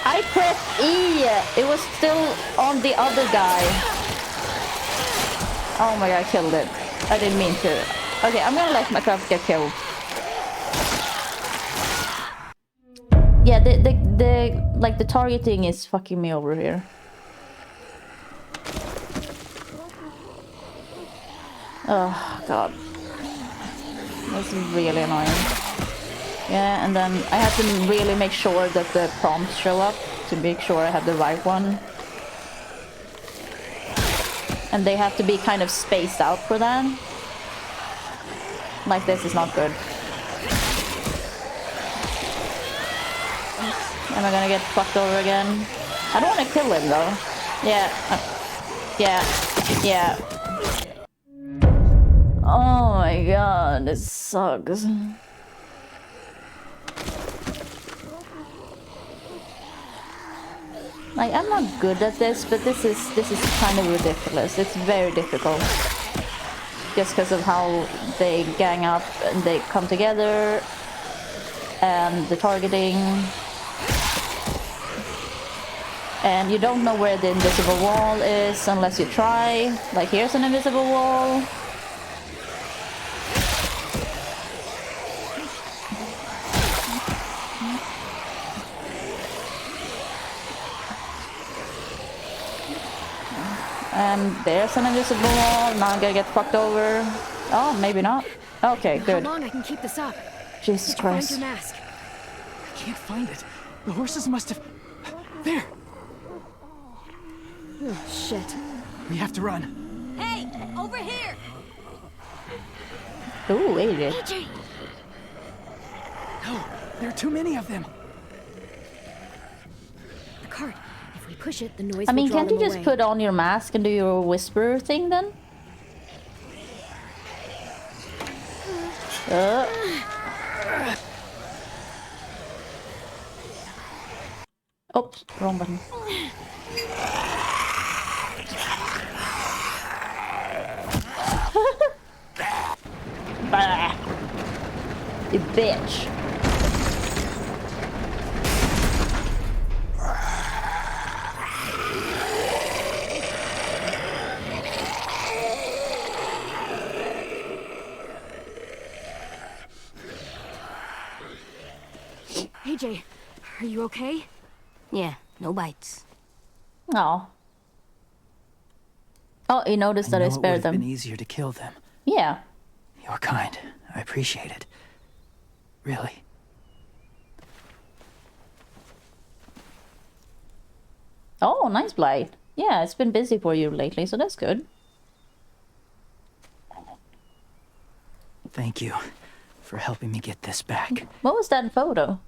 I pressed E! It was still on the other guy. Oh my god, I killed it. I didn't mean to. Okay, I'm gonna let myself get killed. Yeah, the targeting is fucking me over here. Oh god. That's really annoying. Yeah, and then I have to really make sure that the prompts show up to make sure I have the right one. And they have to be kind of spaced out for that. Like this is not good. Am I gonna get fucked over again? I don't want to kill him though. Yeah. Yeah. Oh my god, this sucks. Like, I'm not good at this, but this is kind of ridiculous. It's very difficult. Just because of how they gang up and they come together. And the targeting. And you don't know where the invisible wall is unless you try. Like, here's an invisible wall. And there's an invisible wall. Now I'm gonna get fucked over. Oh, maybe not. Okay, good. How long I can keep this up? Jesus Christ. Find your mask. I can't find it. The horses must have... There! Oh, shit. We have to run. Hey, over here! Ooh, AJ. AJ! No, there are too many of them. The cart. If we push it, the noise I mean, will draw can't you them just away. put on your mask and do your whisper thing then? Oops, wrong button. Bah. You bitch. AJ, are you okay? Yeah, no bites. Oh. Oh, you noticed that I spared It would have them. been easier to kill them. Yeah. You're kind. I appreciate it. Really. Oh, nice Blight. Yeah, it's been busy for you lately, so that's good. Thank you for helping me get this back. What was that photo?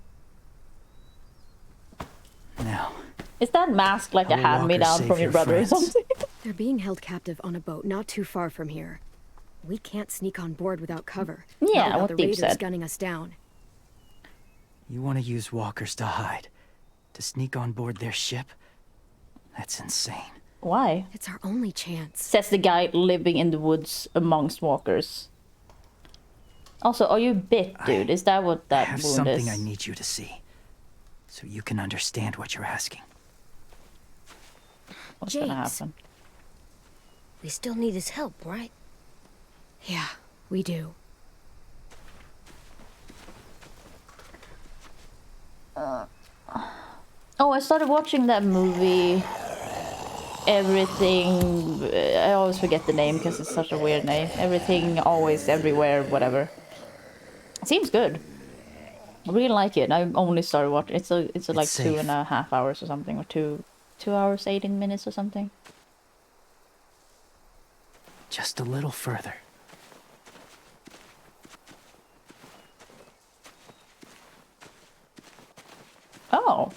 Now. Is that mask like a hand-me-down from your brother or something? They're being held captive on a boat not too far from here. We can't sneak on board without cover. Yeah, not without what the Deep raiders said. gunning us down. You want to use walkers to hide? To sneak on board their ship? That's insane. Why? It's our only chance. Says the guy living in the woods amongst walkers. Also, are you bit, dude? Is that what I that have wound something is? I need you to see. So you can understand what you're asking. What's James. gonna happen? We still need his help, right? Yeah, we do. Oh, I started watching that movie. Everything. I always forget the name because it's such a weird name. Everything, always, everywhere, whatever. It seems good. I really like it. I only started watching. It's like safe. 2.5 hours or something, or 2 hours 18 minutes or something. Just a little further. Oh.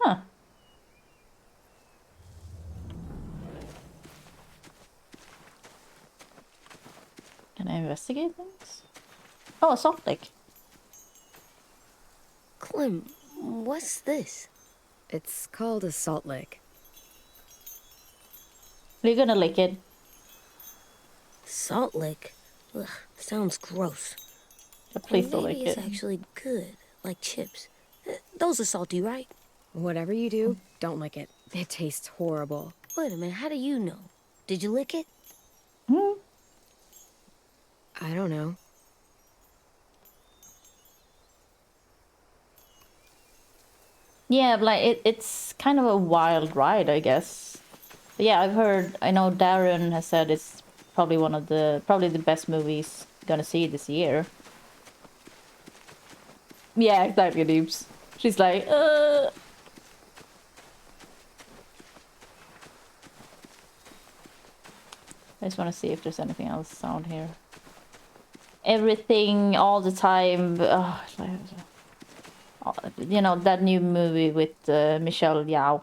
Huh. Can I investigate things? Oh, a salt lake. Clem, what's this? It's called a salt lick. Are you gonna lick it? Salt lick? Ugh, sounds gross. Please don't Maybe lick it's it. actually good, like chips. Those are salty, right? Whatever you do, don't lick it. It tastes horrible. Wait a minute, how do you know? Did you lick it? I don't know. Yeah, but like it's kind of a wild ride, I guess. But yeah, I know Darren has said it's probably probably the best movies gonna see this year. Yeah, exactly, Deeps. She's like, I just want to see if there's anything else down here. Everything, all the time. You know, that new movie with Michelle Yeoh.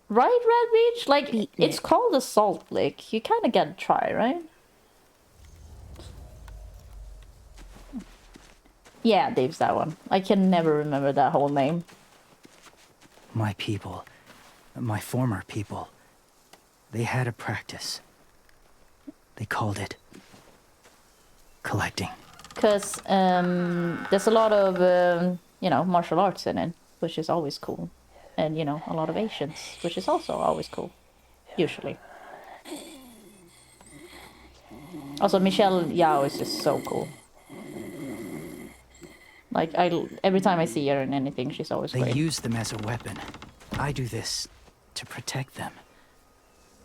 Right, Red Beach? Like, it's called a salt lick. You kind of gotta try, right? Yeah, Dave's that one. I can never remember that whole name. My people, my former people, they had a practice. They called it collecting. Because there's a lot of, you know, martial arts in it, which is always cool. And, you know, a lot of Asians, which is also always cool. Usually. Also, Michelle Yeoh is just so cool. Like, every time I see her in anything, she's always They great. use them as a weapon. I do this to protect them.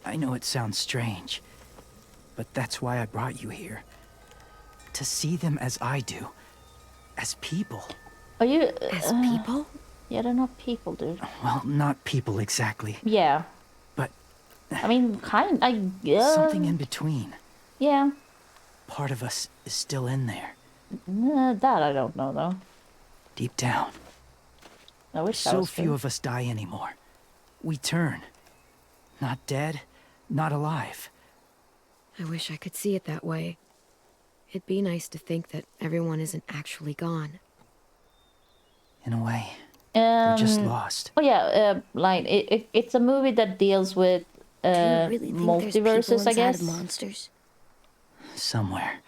I know it sounds strange, but that's why I brought you here. To see them as I do. As people. Are you... As people? Yeah, they're not people, dude. Well, not people exactly. Yeah. But... I mean, I guess... Something in between. Yeah. Part of us is still in there. That I don't know, though. Deep down. I wish so few of us die anymore. We turn. Not dead, not alive. I wish I could see it that way. It'd be nice to think that everyone isn't actually gone. In a way, they're just lost. Oh yeah, like it's a movie that deals with Do you really think there's people multiverses, I inside guess. of monsters? Somewhere.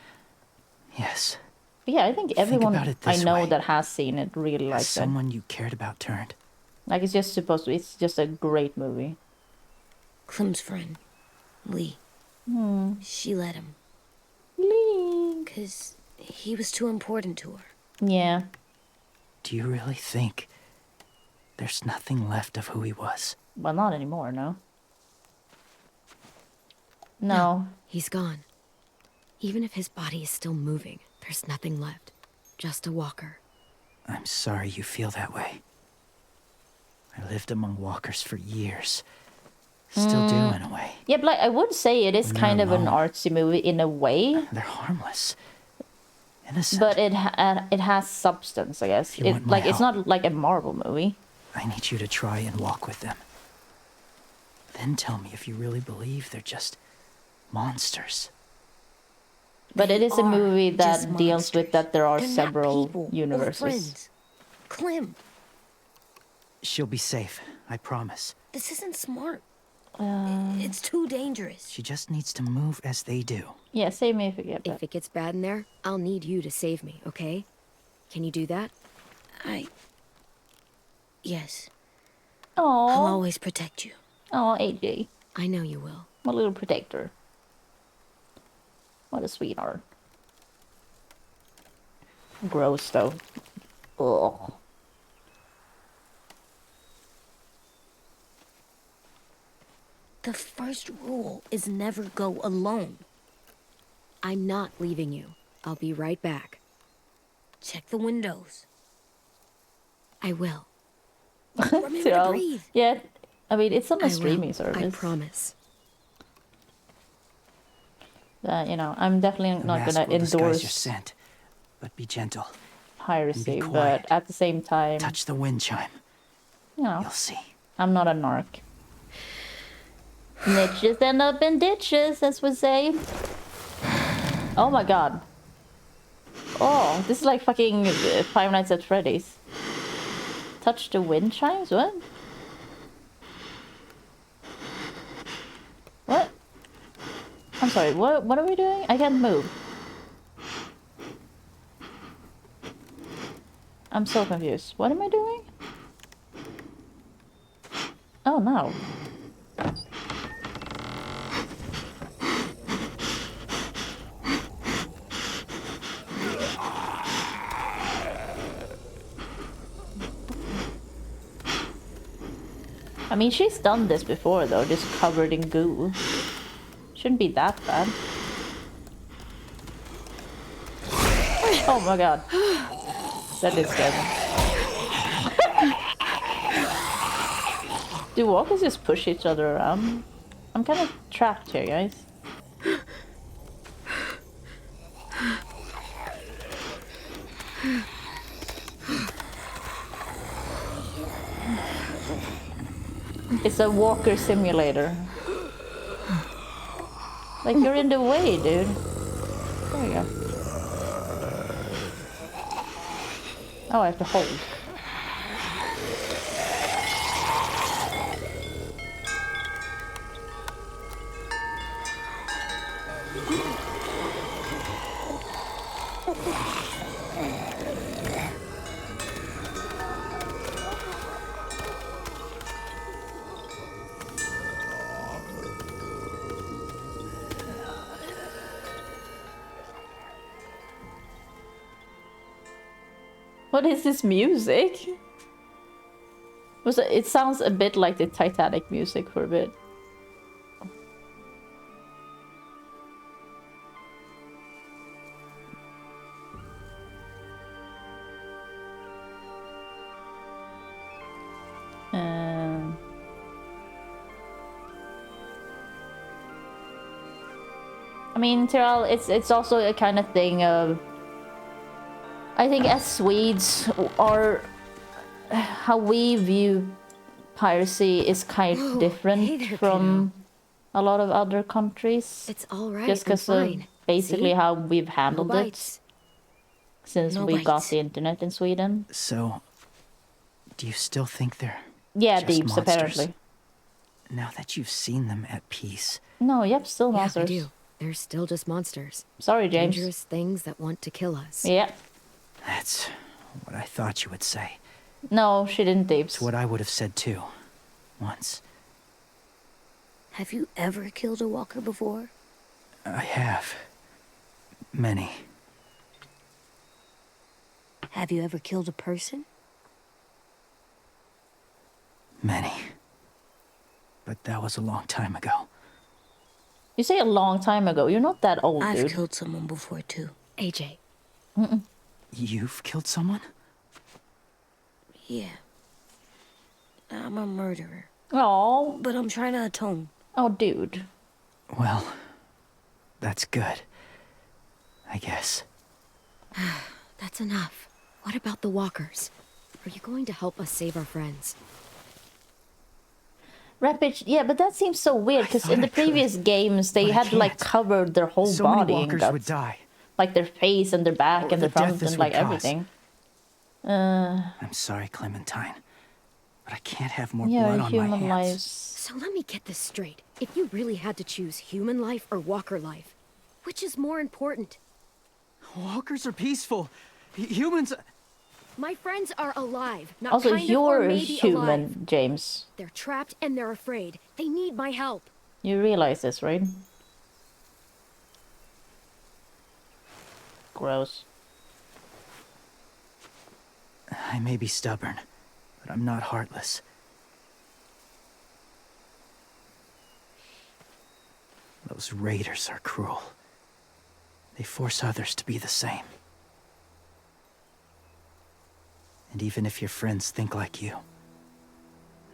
Yes. But yeah, I think everyone about it I this know way. that has seen it really likes it. Someone you cared about turned. Like it's just supposed to. It's just a great movie. Clem's friend, Lee. Hmm. She let him. Lee. 'Cause he was too important to her. Yeah. Do you really think there's nothing left of who he was? Well, not anymore, no. No. He's gone. Even if his body is still moving, there's nothing left. Just a walker. I'm sorry you feel that way. I lived among walkers for years. Still do, in a way. Yeah, but like, I would say it is When kind they're of an alone. artsy movie in a way. They're harmless. Innocent. But it has substance, I guess. You want my Like it's help? not like a Marvel movie. I need you to try and walk with them. Then tell me if you really believe they're just monsters. But it is a movie just that deals with that there are They're not several people or universes. friends. Clem, She'll be safe, I promise. this isn't smart. Uh, It's too dangerous. She just needs to move as they do. Yeah, save me if you get If it gets bad in there, I'll need you to save me, okay? Can you do that? Yes. I'll Oh. always protect you. Oh, AJ. I know you will. My little protector. What a sweetheart. Gross, though. Ugh. The first rule is never go alone. I'm not leaving you. I'll be right back. Check the windows. I will. Remember to breathe. Yeah, I mean, it's on a I streaming will. service. I promise. You know, I'm definitely The not mask gonna will disguise your endorse scent, but be gentle. piracy, And be quiet. but at the same time, Touch the wind chime. you know, You'll see. I'm not a narc. Niches end up in ditches, as we say. Oh my god. Oh, this is like fucking Five Nights at Freddy's. Touch the wind chimes? What? What? I'm sorry, what are we doing? I can't move. I'm so confused. What am I doing? Oh no. I mean, she's done this before though, just covered in goo. Shouldn't be that bad. Oh my god. That is good. Do walkers just push each other around? I'm kind of trapped here, guys. It's a walker simulator. Like, you're in the way, dude. There you go. Oh, I have to hold. What is this music? It sounds a bit like the Titanic music for a bit. I mean, Tyrell, it's also a kind of thing of, I think as Swedes, how we view piracy is kind of different from a lot of other countries. It's all right. Just because of basically how we've handled it since we got the internet in Sweden. So, do you still think they're Yeah, just deeps, monsters? apparently. Now that you've seen them at peace. No, yep, still monsters. Yeah, I do. They're still just monsters. Sorry, James. Dangerous things that want to kill us. Yeah. That's what I thought you would say. No, she didn't, Deeps. It's what I would have said too. Once. Have you ever killed a walker before? I have. Many. Have you ever killed a person? Many. But that was a long time ago. You say a long time ago. You're not that old, I've dude. killed someone before too. AJ. You've killed someone? Yeah. I'm a murderer. Oh. But I'm trying to atone. Oh, dude. Well, that's good. I guess. That's enough. What about the walkers? Are you going to help us save our friends? Rapid, yeah, but that seems so weird because in the previous games they had to like cover their whole So body many in walkers guts. would die. Like their face and their back Or and their the death front this and like would cause. everything. I'm sorry, Clementine. But I can't have more Yeah, blood on my human hands. lives. So let me get this straight. If you really had to choose human life or walker life, which is more important? Walkers are peaceful. Humans... My friends are alive, not Also, kind of or you're maybe human, alive. James. They're trapped and they're afraid. They need my help. You realize this, right? Gross. I may be stubborn, but I'm not heartless. Those raiders are cruel. They force others to be the same. And even if your friends think like you,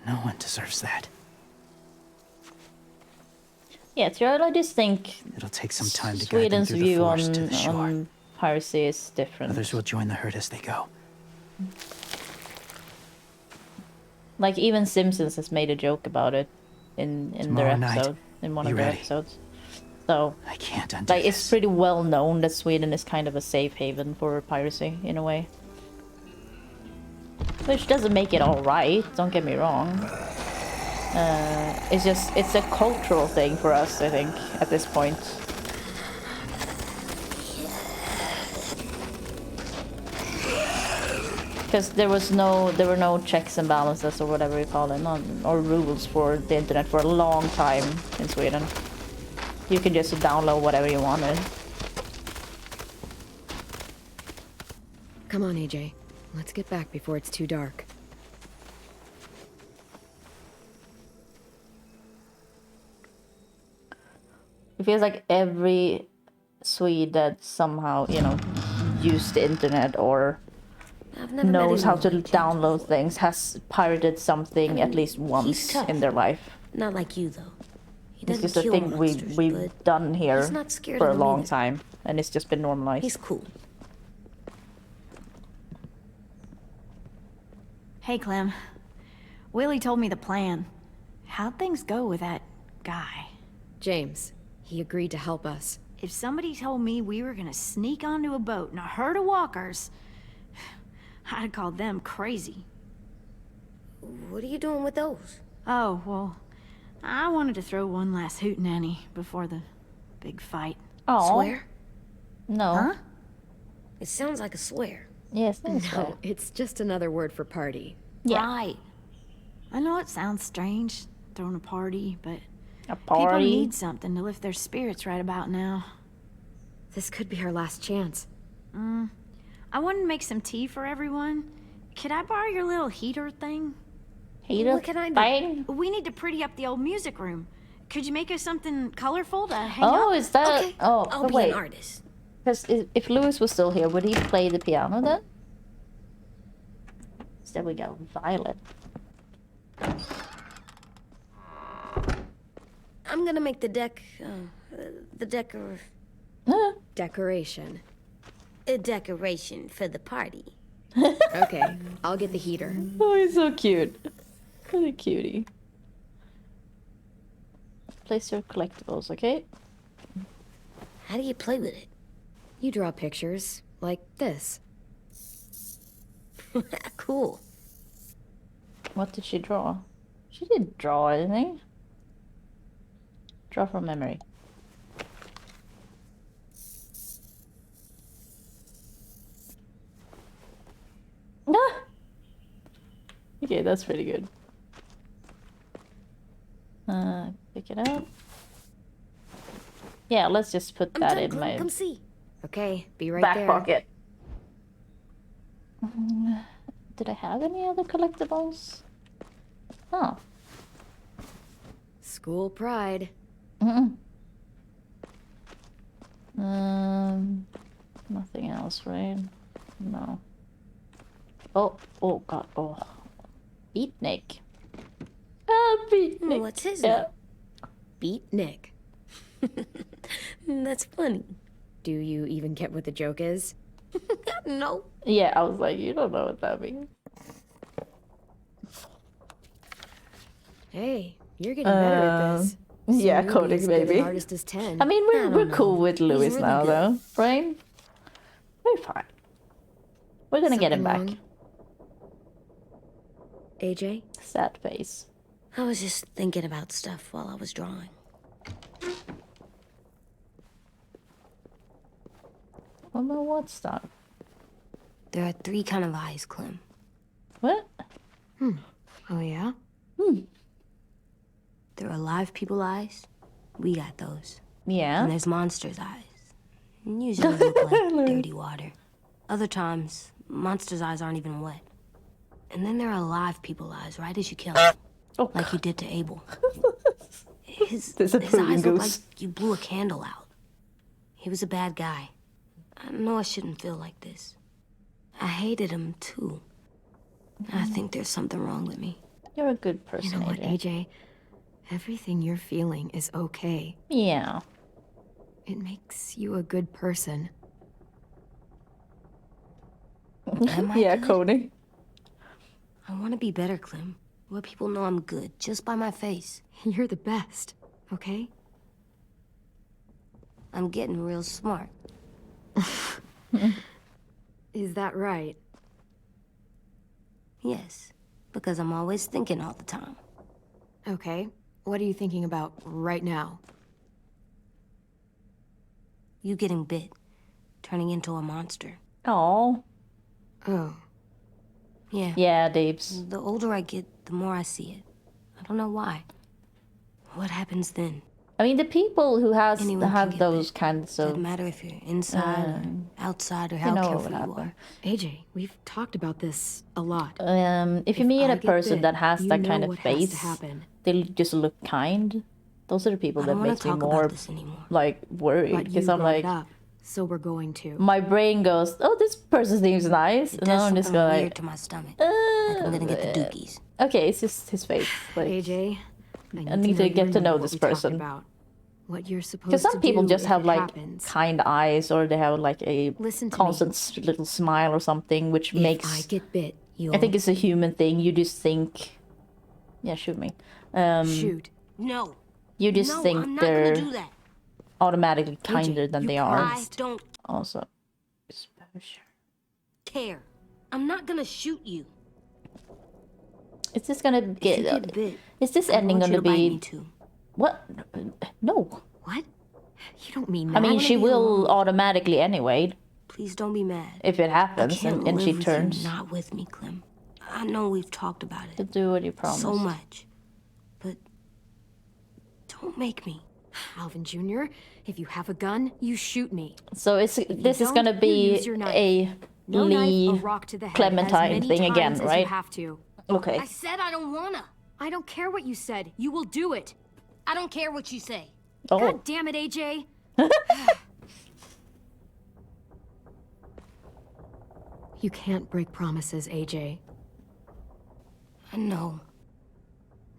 no one deserves that. Yeah, Tyrell, I just think it'll take some time to guide them Sweden's through the view forest to the shore. on piracy is different. Others will join the herd as they go. Like, even Simpsons has made a joke about it in their Tomorrow night, episode, in one be of their ready. episodes. So, I can't undo like, it's pretty well known that Sweden is kind of a safe haven for piracy, in a way. Which doesn't make it alright, don't get me wrong. It's just, it's a cultural thing for us, I think, at this point. Because there were no checks and balances, or whatever you call them, or rules for the internet for a long time in Sweden. You can just download whatever you wanted. Come on, AJ. Let's get back before it's too dark. It feels like every Swede that somehow, you know, used the internet or knows how to download things has pirated something at least once in their life. Not like you, though. It's just a thing we've done here he's not scared for of a them long either. time, and it's just been normalized. He's cool. Hey, Clem. Willie told me the plan. How'd things go with that guy? James. He agreed to help us. If somebody told me we were gonna sneak onto a boat in a herd of walkers, I'd call them crazy. What are you doing with those? Oh, well, I wanted to throw one last hootenanny before the big fight. Oh. Swear? No. Huh? It sounds like a swear. Yes, No, it's just another word for party. Yeah. Right. I know it sounds strange, throwing a party, but a party? People need something to lift their spirits right about now. This could be our last chance. I wanted to make some tea for everyone. Could I borrow your little heater thing? Heater What can I thing? We need to pretty up the old music room. Could you make us something colorful to hang Oh, up? is that? Okay. Oh, I'll but be wait. an artist. Because if Lewis was still here, would he play the piano then? There we go. Violet. I'm gonna make the Decoration. A decoration for the party. Okay, I'll get the heater. Oh, he's so cute. What a cutie. Place your collectibles, okay? How do you play with it? You draw pictures, like this. Cool. What did she draw? She didn't draw anything. Draw from memory. Ah! Okay, that's pretty good. Pick it up. Yeah, let's just put that in my Come see. Okay, be right back there. pocket. Did I have any other collectibles? Oh. School pride. Nothing else, right? No. Oh god, oh. Beatnik. Beatnik. What's his name? Beat Nick. That's funny. Do you even get what the joke is? No. Yeah, I was like, you don't know what that means. Hey, you're getting better at this. Yeah, Soon you'll be coding as good an maybe. artist as 10. I mean, we're cool with Lewis really now, good. though, right? We're fine. We're gonna get him back. Something AJ? Sad face. I was just thinking about stuff while I was drawing. Well, no, what stuff? There are 3 kind of eyes, Clem. What? Oh, yeah? There are live people eyes. We got those. Yeah. And there's monsters' eyes. Usually look like dirty water. Other times, monsters' eyes aren't even wet. And then there are live people eyes, right as you kill them. Oh, like you did to Abel. His Disapproving eyes look like goose. you blew a candle out. He was a bad guy. I know I shouldn't feel like this. I hated him, too. I think there's something wrong with me. You're a good person, You know what, AJ. AJ? Everything you're feeling is okay. Yeah. It makes you a good person. Am I Yeah, good? Cody. I want to be better, Clem. Let people know I'm good, just by my face. You're the best, okay? I'm getting real smart. Is that right? Yes, because I'm always thinking all the time. Okay. What are you thinking about right now? You getting bit, turning into a monster. Oh. Oh. Yeah. Yeah, Deeps. The older I get, the more I see it. I don't know why. What happens then? I mean, the people who Anyone can have get those bit. kinds of... Doesn't matter if you're inside or outside or how know what careful would you are. happen. AJ, we've talked about this a lot. If you meet I a get person bit, that has you that know kind of what has to face, happen. they just look kind. Those are the people I that don't wanna makes me talk about more, this anymore. like, worried. But you Because I'm brought like, it up, so we're going to. my brain goes, oh, this person seems nice. It And then does I'm just something go weird like, to my stomach. Like I'm gonna get the dookies. okay, it's just his face. Like, AJ, I need to get to know this person. About. What you're supposed Because to some people do just if have it like happens. kind eyes, or they have like a Listen to constant little smile or something, which makes. If I get bit, I think it's a human thing. You just think, yeah, shoot me. Shoot. No. You just No, think I'm not they're gonna do that. automatically kinder than you they are. I don't Also, exposure. care. I'm not gonna shoot you. Is this gonna If get? you get bit, Is this I ending want you gonna to bite be? me too. What? No. What? You don't mean I that. mean, wanna she be will alone. automatically anyway Please don't be mad. if it I happens, can't and live she with turns. you not with me, Clem. I know we've talked about To it do what you promised. so much, but don't make me. Alvin Jr., if you have a gun, you shoot me. So this is don't, gonna you be use your knife. a No Lee knife, a rock to the head, Clementine as many thing again, times as right? You have to. Okay. I said I don't wanna. I don't care what you said. You will do it. I don't care what you say. Oh. God damn it, AJ. You can't break promises, AJ. I know.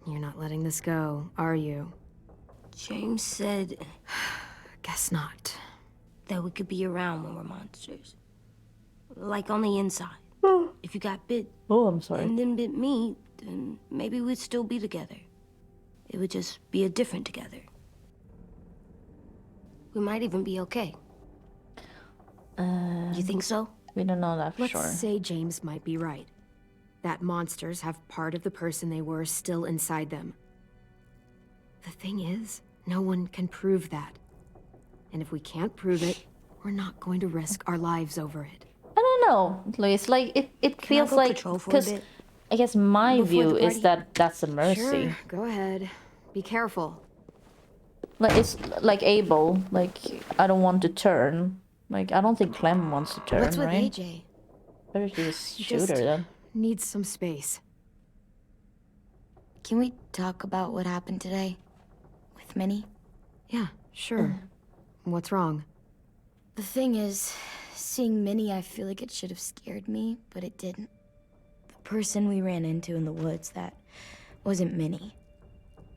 You're not letting this go, are you? James said Guess not. that we could be around when we're monsters. Like on the inside. If you got bit Oh, I'm sorry. and then bit me, then maybe we'd still be together. It would just be a different together. We might even be okay. You think so? We don't know that for Let's sure. say James might be right. That monsters have part of the person they were still inside them. The thing is, no one can prove that. And if we can't prove it, we're not going to risk our lives over it. I don't know, Luis. Like it Can I feels go like patrol for a because bit? I guess my Before view the is party? that that's a mercy. Sure, go ahead. Be careful. Like it's like Abel. Like I don't want to turn. Like I don't think Clem wants to turn, What's with right? AJ? Better just He shoot just her then. needs some space. Can we talk about what happened today? With Minnie? Yeah, sure. What's wrong? The thing is, seeing Minnie, I feel like it should have scared me, but it didn't. The person we ran into in the woods, that wasn't Minnie.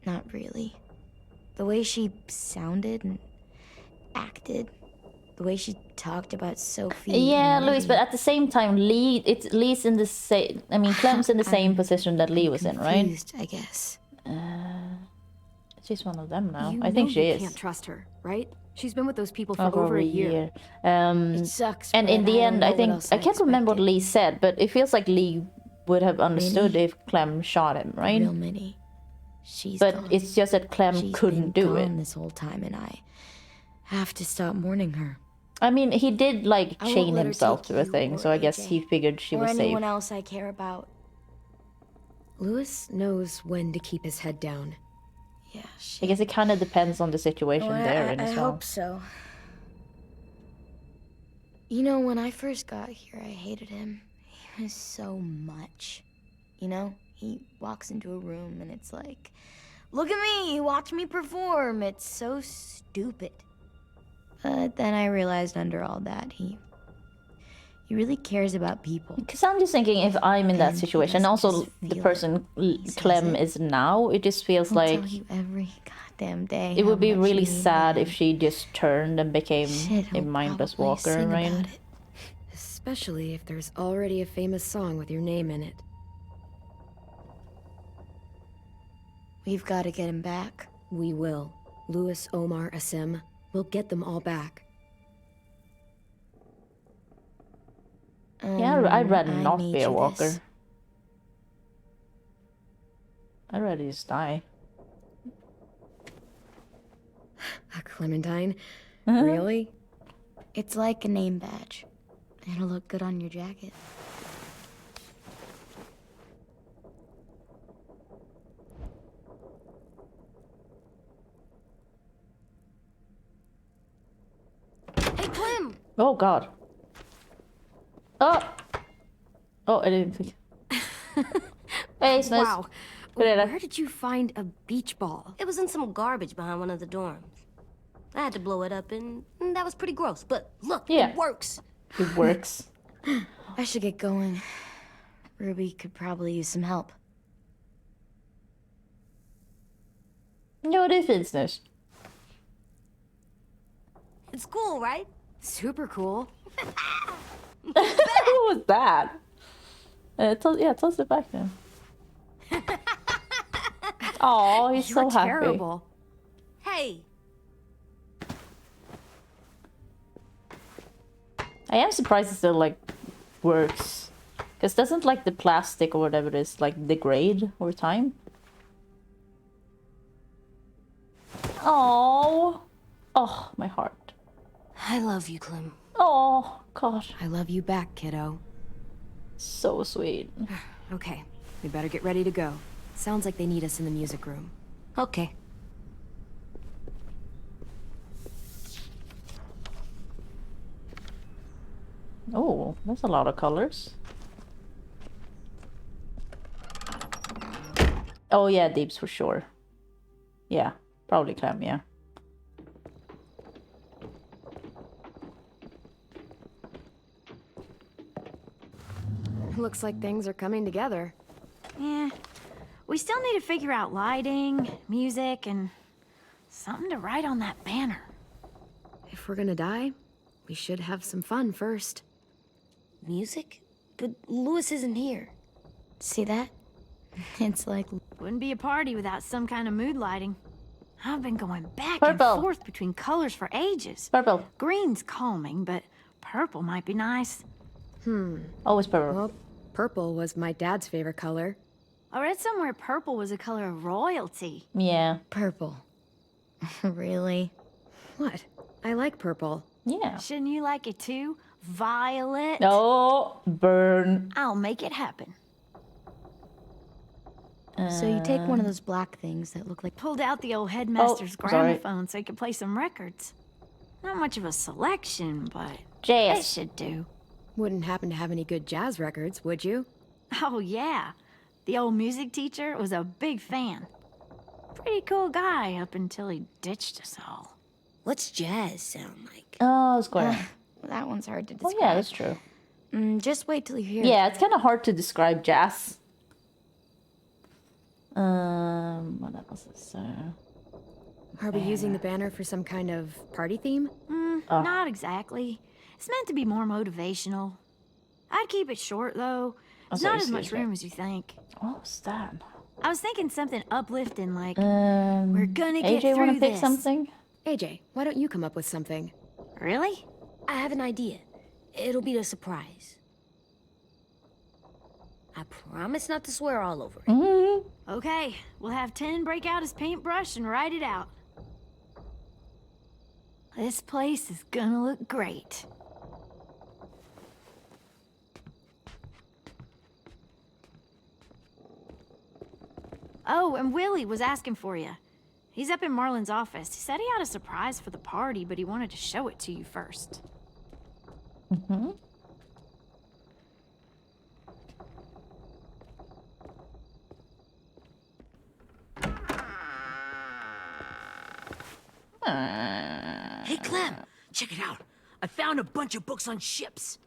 Not really. The way she sounded and acted, the way she talked about Sophie. Yeah, and Luis, Libby. but at the same time, Lee's in the same. I mean, Clem's in the same position that Lee was in, right? Confused, I guess. She's one of them now. You I think know she you is. can't trust her, right? She's been with those people for Over over a year. It sucks, And but in the I don't end, know I what think else I can't remember what Lee said, but it feels like Lee would have understood Minnie? if Clem shot him, right? Real Minnie. She's But gone. it's just that Clem She's couldn't been do it. gone this whole time, and I have to stop mourning her. I mean, he did like I won't chain let her himself take to a you thing, or so I guess AJ, he figured she or was safe. anyone else I care about. Louis knows when to keep his head down. Yeah, I guess it kind of depends on the situation Well, they're in I as well. hope so. You know, when I first got here, I hated him. He was so much. You know, he walks into a room and it's like, look at me, watch me perform. It's so stupid. But then I realized under all that, he really cares about people. Because I'm just thinking, if I'm in that situation, and also the person Clem is now, it just feels He'll like tell you every goddamn day it how would be much really you need sad him. if she just turned and became Shit, a he'll mindless probably walker, sing right? about it. Especially if there's already a famous song with your name in it. We've got to get him back. We will. Louis, Omar, Asim. We'll get them all back. Yeah, I'd rather I not made be a you walker. this. I'd rather just die. A Clementine? Really? It's like a name badge. It'll look good on your jacket. Hey, Clem! Oh god. Oh! Oh, I didn't think. Hey, it's nice. Wow. Pereira. Where did you find a beach ball? It was in some garbage behind one of the dorms. I had to blow it up, and that was pretty gross. But look, Yeah. it works. It works. I should get going. Ruby could probably use some help. No, det finns nu. It's cool, right? Super cool. What was that? Toss it back now. Oh, he's You're so happy. terrible. Hey, I am surprised it still like works. Because doesn't like the plastic or whatever it is like degrade over time? Oh, oh, my heart. I love you, Clem. Oh, God. I love you back, kiddo. So sweet. Okay, we better get ready to go. Sounds like they need us in the music room. okay. Oh, that's a lot of colors. Oh yeah, Deeps for sure. Yeah, probably Clem, yeah. Looks like things are coming together. Yeah. We still need to figure out lighting, music, and something to write on that banner. If we're gonna die, we should have some fun first. Music? But Louis isn't here. See that? It's like... Wouldn't be a party without some kind of mood lighting. I've been going back Purple. and forth between colors for ages. Purple. Green's calming, but purple might be nice. Always purple. Well, purple was my dad's favorite color. I read somewhere purple was a color of royalty. Yeah. Purple. Really? What? I like purple. Yeah. Shouldn't you like it too? Violet? Oh, burn. I'll make it happen. So you take one of those black things that look like... Pulled out the old headmaster's Oh, sorry. gramophone so he could play some records. Not much of a selection, but Jazz. it should do. Wouldn't happen to have any good jazz records, would you? Oh, yeah. The old music teacher was a big fan. Pretty cool guy up until he ditched us all. What's jazz sound like? Oh, Square. That one's hard to Oh describe. yeah, that's true. Just wait till you hear Yeah, it's kind of hard to describe jazz. What else is there? Are we using the banner for some kind of party theme? Not exactly. It's meant to be more motivational. I'd keep it short, though. There's sorry, not as much excuse me. room as you think. What was that? I was thinking something uplifting, like, we're gonna get AJ, through wanna pick this. something? AJ, why don't you come up with something? Really? I have an idea. It'll be a surprise. I promise not to swear all over it. Okay, we'll have 10 break out his paintbrush and write it out. This place is gonna look great. Oh, and Willie was asking for you. He's up in Marlin's office. He said he had a surprise for the party, but he wanted to show it to you first. Mm-hmm. Hey, Clem, check it out. I found a bunch of books on ships.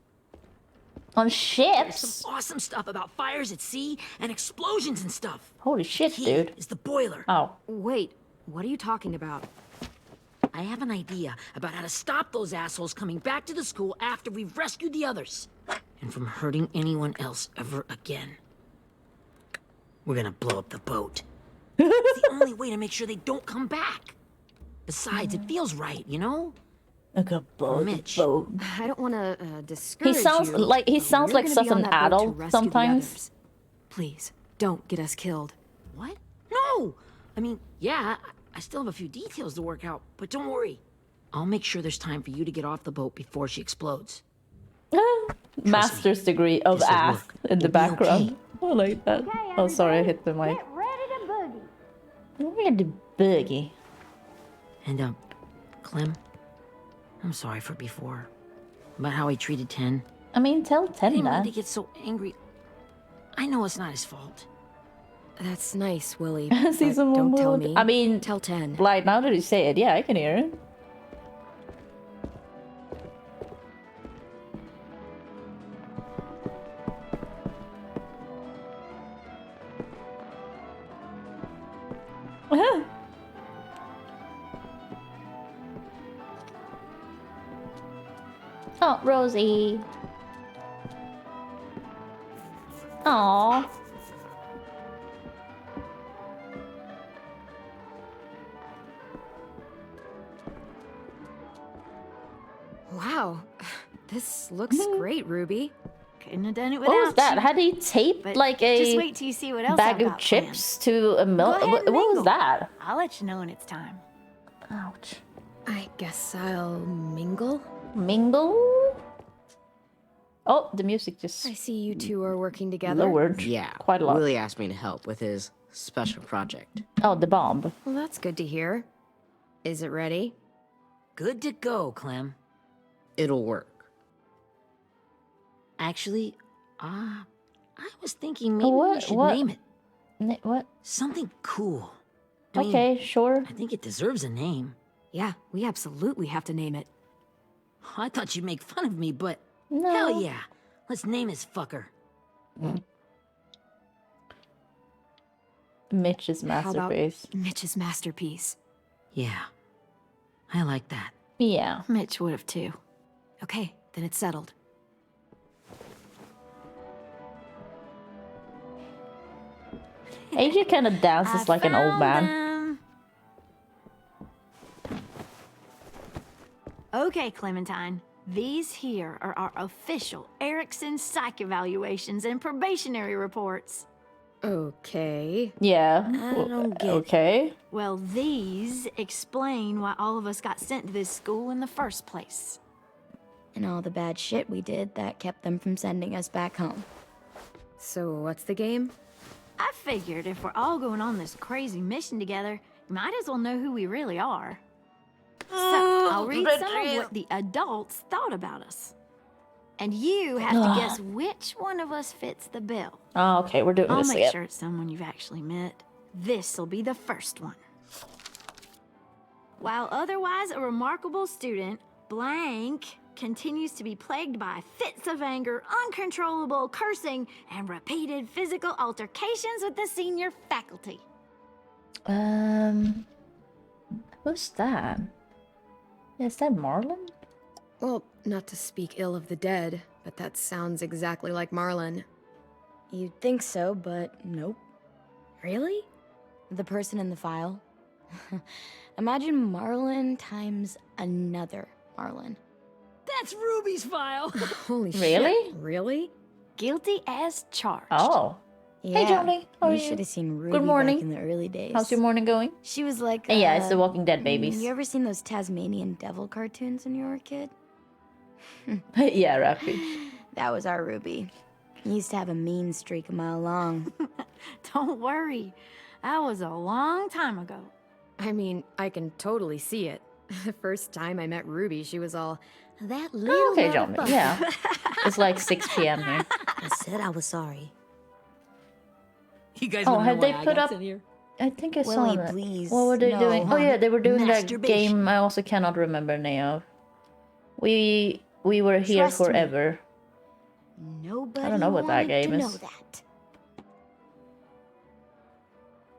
On There's ships? some awesome stuff about fires at sea and explosions and stuff. Holy shit, Key dude. is the boiler. Oh. Wait, what are you talking about? I have an idea about how to stop those assholes coming back to the school after we've rescued the others. And from hurting anyone else ever again. We're gonna blow up the boat. It's the only way to make sure they don't come back. Besides, it feels right, you know? Like a boat. Mitch. Boat. I don't want to discourage He sounds you, like but such we're gonna be on an that boat to adult rescue the sometimes. others. Please, don't get us killed. What? No! I mean, yeah, I still have a few details to work out, but don't worry. I'll make sure there's time for you to get off the boat before she explodes. Master's degree of This'll ass work. in the We'll be background. I like that. Oh, sorry, I hit the mic. Get ready to boogie. We're the boogie. And, Clem, I'm sorry for before. About how he treated Ten. I mean, tell I Ten didn't mean that. to get so angry. I know it's not his fault. That's nice, Willie. Season but one don't tell world. me. I mean, Tell 10. like, now that you say it, yeah, I can hear it. Oh, Rosie. Aww. Wow, this looks great, Ruby. Couldn't have done it without What was that? you. Had he taped But like a just wait till you see what else bag I've of got chips to a milk? Go ahead What and was mingle. that? I'll let you know when it's time. Ouch. I guess I'll mingle. Mingle? Oh, the music just I see you two are working together. lowered. Yeah, Quite a lot. Willie asked me to help with his special project. Oh, the bomb. Well, that's good to hear. Is it ready? Good to go, Clem. It'll work. Actually, I was thinking maybe we What? should What? name it. What? Something cool. I mean, Okay, sure. I think it deserves a name. Yeah, we absolutely have to name it. I thought you'd make fun of me, but No. hell yeah. Let's name this fucker. Mitch's How about masterpiece. Mitch's masterpiece? Yeah, I like that. Yeah. Mitch would have too. Okay, then it's settled. AJ kind of dances like an old man. Okay, Clementine. These here are our official Erickson psych evaluations and probationary reports. Okay. Yeah. I don't get it. Okay. Well, these explain why all of us got sent to this school in the first place. And all the bad shit we did that kept them from sending us back home. So what's the game? I figured if we're all going on this crazy mission together, you might as well know who we really are. So, I'll read some of what the adults thought about us. And you have to guess which one of us fits the bill. Oh, okay, we're doing I'll this make again. sure it's someone you've actually met. This'll be the first one. While otherwise a remarkable student, blank continues to be plagued by fits of anger, uncontrollable cursing, and repeated physical altercations with the senior faculty. Who's that? Is that Marlon? Well, not to speak ill of the dead, but that sounds exactly like Marlon. You'd think so, but nope. Really? The person in the file. Imagine Marlon times another Marlon. That's Ruby's file. Holy Really? shit. Really? Guilty as charged. Oh. Yeah, Hey, Johnny. How are you you? should have seen Ruby Good morning. back in the early days. How's your morning going? She was like, Yeah, it's the Walking Dead babies. You ever seen those Tasmanian devil cartoons when you were a kid? Yeah, Rafi. That was our Ruby. He used to have a mean streak a mile long. Don't worry. That was a long time ago. I mean, I can totally see it. The first time I met Ruby, she was all, that little Oh, okay, Johnny. motherfucker." Yeah. It's like 6 p.m. here. I said I was sorry. You guys Oh, wanna know had they why I put got up? sent here? I think I saw Willie, that. please, What were they no, doing? Oh yeah, they were doing that Masturbation. game. I also cannot remember the name of. We were here Trust me. forever. Nobody I don't know what that wanted game to know is. that.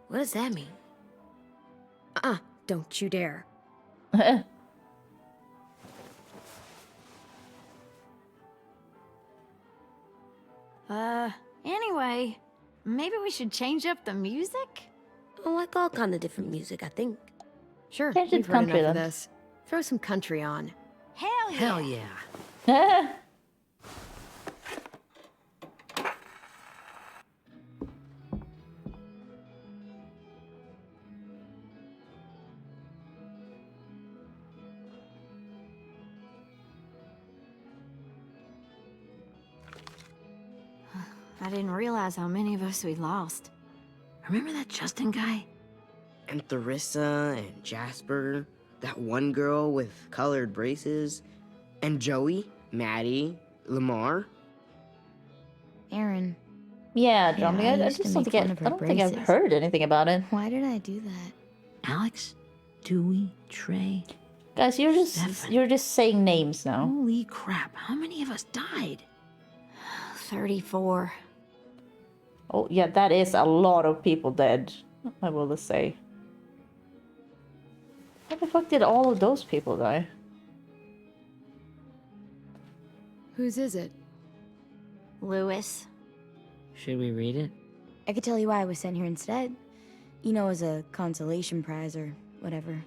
What does that mean? Don't you dare. Anyway, maybe we should change up the music? I like all kind of different music, I think. Sure, Change it we've to heard country enough of then. this. Throw some country on. Hell yeah! Hell yeah. I didn't realize how many of us we lost. Remember that Justin guy? And Theresa and Jasper, that one girl with colored braces, and Joey, Maddie, Lamar. Aaron. Yeah, Johnny. Yeah, I I used to just don't make think fun of her I don't think I've braces. heard anything about it. Why did I do that? Alex, Dewey, Trey. Guys, you're Stefan. just saying names now. Holy crap, how many of us died? 34. Oh yeah, that is a lot of people dead. I will just say. How the fuck did all of those people die? Whose is it? Lewis. Should we read it? I could tell you why I was sent here instead. You know, as a consolation prize or whatever.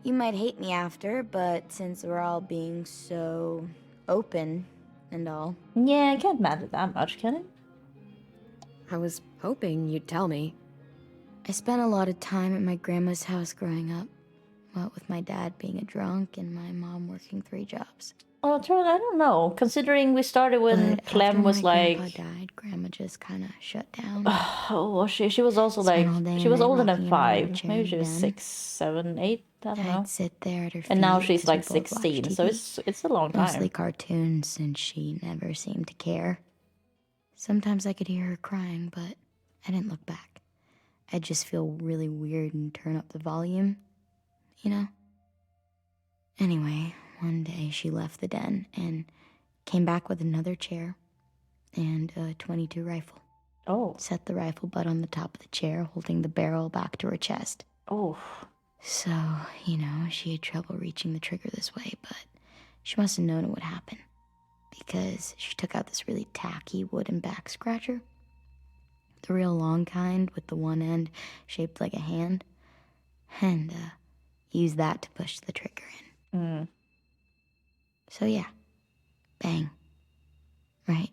You might hate me after, but since we're all being so open and all. Yeah, I can't matter that much, can it? I was hoping you'd tell me. I spent a lot of time at my grandma's house growing up. What with my dad being a drunk and my mom working 3 jobs. Oh, Trent, I don't know. Considering we started when But Clem after was my like, grandpa died, grandma just kind of shut down. oh, was she? She was also Spent like, all day she and was night older rocking than in a 5. wheelchair Maybe she was then. 6, 7, 8. I don't know. I'd sit there at her feet. And now she's 'cause we like both watched 16, so TV. it's a long time. Mostly cartoons, since she never seemed to care. Sometimes I could hear her crying, but I didn't look back. I'd just feel really weird and turn up the volume, you know? Anyway, one day she left the den and came back with another chair and a .22 rifle. Oh. Set the rifle butt on the top of the chair, holding the barrel back to her chest. Oh. So, you know, she had trouble reaching the trigger this way, but she must have known it would happen. Because she took out this really tacky wooden back scratcher. The real long kind with the one end shaped like a hand. And, used that to push the trigger in. So yeah, bang. Right.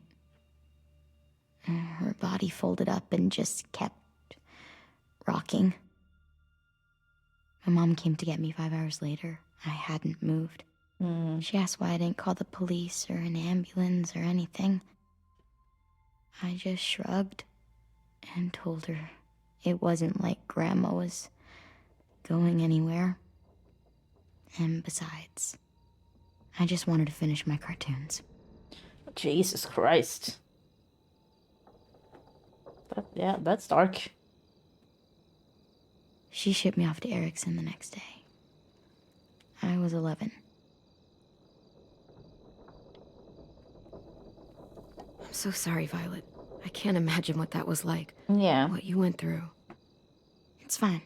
Her body folded up and just kept rocking. My mom came to get me 5 hours later. I hadn't moved. She asked why I didn't call the police or an ambulance or anything. I just shrugged and told her it wasn't like Grandma was going anywhere. And besides, I just wanted to finish my cartoons. Jesus Christ. Yeah, that's dark. She shipped me off to Erickson the next day. I was 11. I'm so sorry, Violet. I can't imagine what that was like. Yeah. What you went through. It's fine.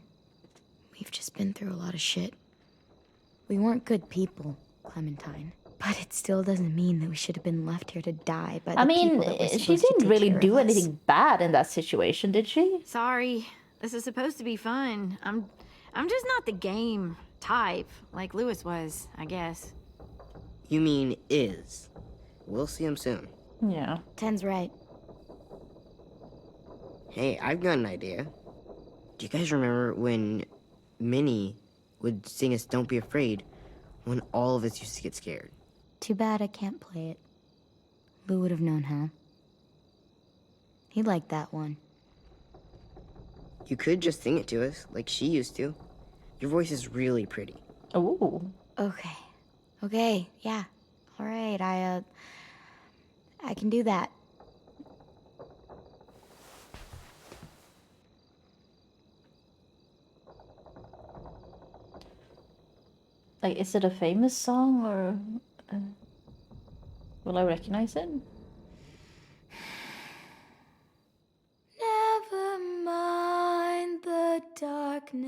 We've just been through a lot of shit. We weren't good people, Clementine. But it still doesn't mean that we should have been left here to die by the I mean, people that were she supposed to didn't take really care do of us. anything bad in that situation, did she? Sorry. This is supposed to be fun. I'm just not the game type like Lewis was, I guess. You mean is. We'll see him soon. Yeah. Ten's right. Hey, I've got an idea. Do you guys remember when Minnie would sing us Don't Be Afraid when all of us used to get scared? Too bad I can't play it. Lou would have known how. He liked that one. You could just sing it to us, like she used to. Your voice is really pretty. Oh. Okay. Okay, yeah. All right, I can do that. Like, is it a famous song or will I recognize it? Never mind the darkness.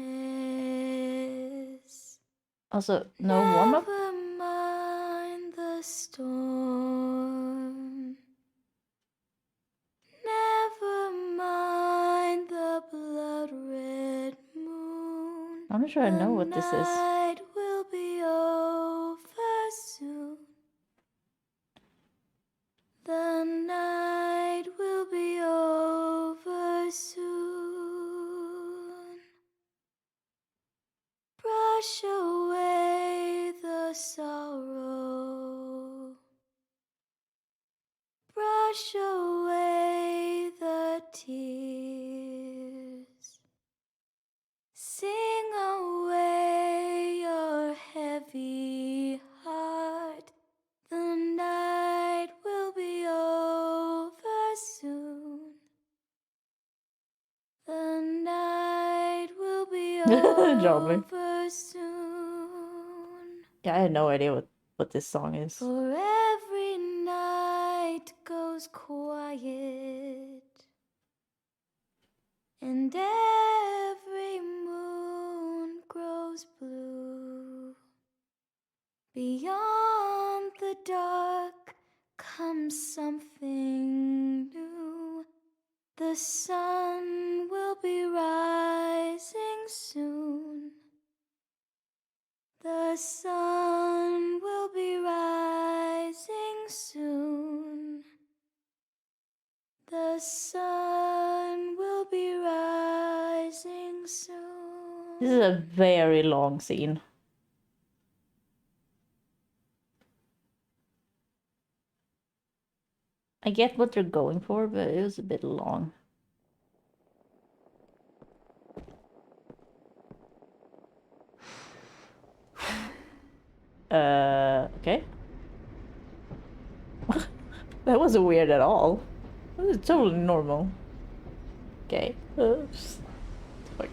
Also, no warm-up? Never mind the storm. Never mind the blood-red moon. I'm not sure I know what this is. The night will be over soon. The night will be over soon. Brush away the sorrow. Brush away the tears. Sing away your heavy heart. The night will be over soon. The night will be over soon. Yeah, I had no idea what this song is. For every night goes quiet, and every moon grows blue. Beyond the dark comes something new. The sun will be rising soon. The sun will be rising soon. The sun will be rising soon. This is a very long scene. I get what they're going for, but it was a bit long. Okay. That wasn't weird at all. That was totally normal. Okay. Oops. Fuck.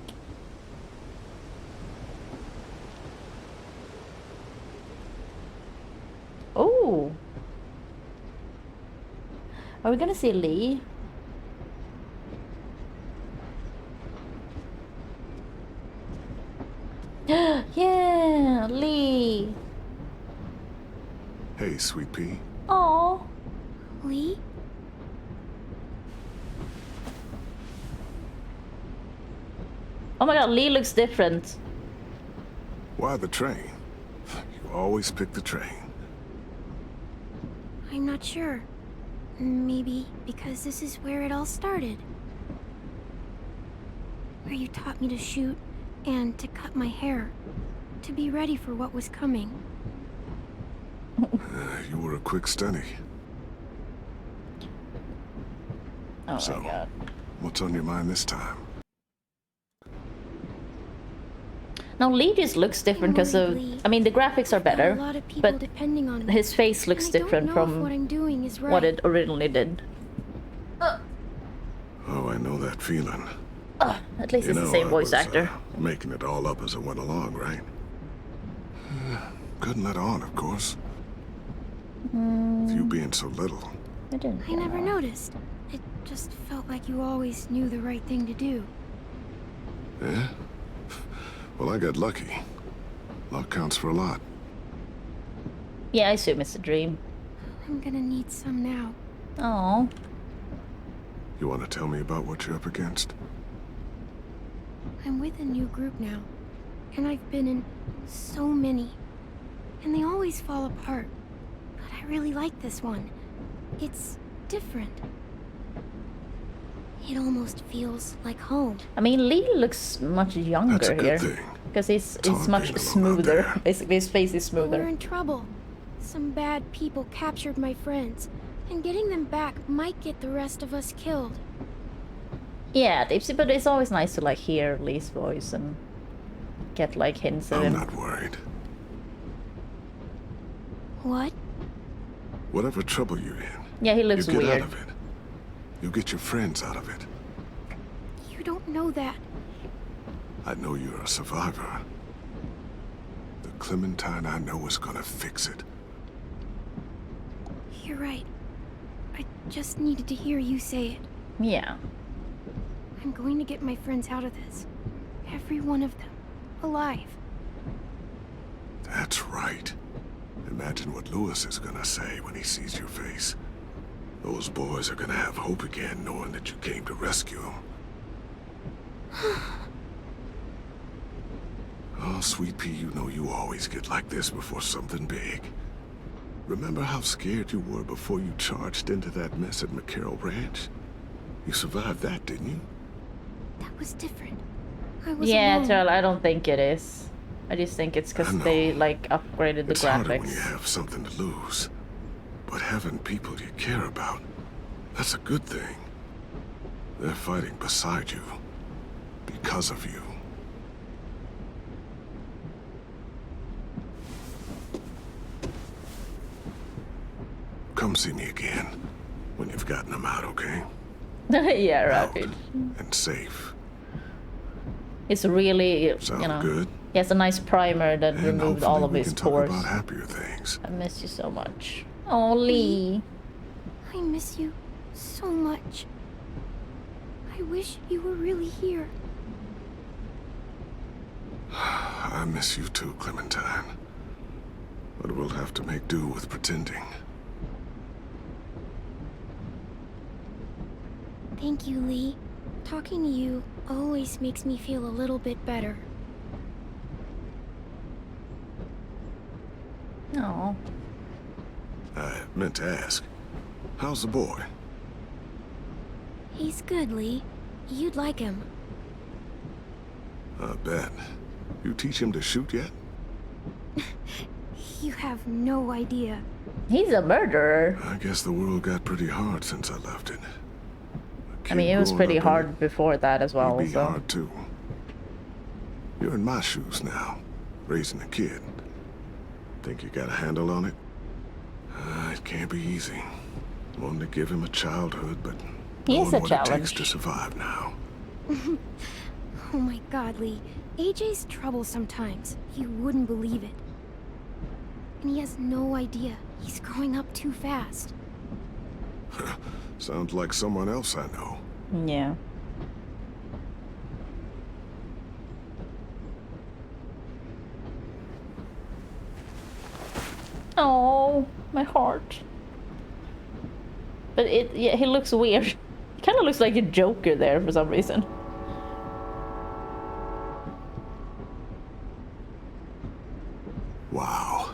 Oh. Are we gonna see Lee? Yeah, Lee. Hey, Sweet Pea. Oh, Lee? Oh my god, Lee looks different. Why the train? You always pick the train. I'm not sure. Maybe because this is where it all started. Where you taught me to shoot and to cut my hair. To be ready for what was coming. You were a quick study. Oh so, my god. What's on your mind this time? Now Lee just looks different because of, I mean, the graphics are better, but his face looks different from what it originally did. Oh, I know that feeling. At least it's the same voice actor. Making it all up as it went along, right? Couldn't let on, of course. With you being so little. I never noticed. It just felt like you always knew the right thing to do. Yeah? Well, I got lucky. Luck counts for a lot. Yeah, I assume it's a dream. I'm gonna need some now. Oh. You want to tell me about what you're up against? I'm with a new group now, and I've been in so many, and they always fall apart. But I really like this one. It's different. It almost feels like home. I mean, Lee looks much younger here. Because he's much smoother. Basically, his face is But we're smoother. in trouble. Some bad people captured my friends, and getting them back might get the rest of us killed. Yeah, but it's always nice to like hear Lee's voice and get like hints of him. I'm not worried. What? Whatever trouble you're in, yeah, he looks you get weird. out of it. You get your friends out of it. You don't know that. I know you're a survivor. The Clementine I know is gonna fix it. You're right. I just needed to hear you say it. Yeah. I'm going to get my friends out of this. Every one of them. Alive. That's right. Imagine what Lewis is gonna say when he sees your face. Those boys are gonna have hope again, knowing that you came to rescue them. Oh, Sweet Pea, you know you always get like this before something big. Remember how scared you were before you charged into that mess at McCarroll Ranch? You survived that, didn't you? That was different. I was Yeah, alone. Charles, I don't think it is. I just think it's because they like upgraded the It's harder when graphics. you have something to lose. But having people you care about, that's a good thing. They're fighting beside you. Because of you. Come see me again when you've gotten them out, okay? Yeah, Rapid. And safe. It's really, Sound you know, good? he has a nice primer that And removed all of we his can talk pores. about happier things. I miss you so much. Oh, Lee. I miss you so much. I wish you were really here. I miss you too, Clementine. But we'll have to make do with pretending. Thank you, Lee. Talking to you always makes me feel a little bit better. Oh. I meant to ask, how's the boy? He's good, Lee. You'd like him. I bet. You teach him to shoot yet? You have no idea. He's a murderer. I guess the world got pretty hard since I left it. I mean, it was pretty hard before that as well, It'd be so. hard too. You're in my shoes now, raising a kid. Think you got a handle on it? It can't be easy. Wanted to give him a childhood, but He is knowing a what it takes challenge. to survive now. Oh my god, Lee. AJ's trouble sometimes. You wouldn't believe it. And he has no idea. He's growing up too fast. Sounds like someone else I know. Yeah. Oh, my heart. But yeah, he looks weird. He kind of looks like a Joker there for some reason. Wow.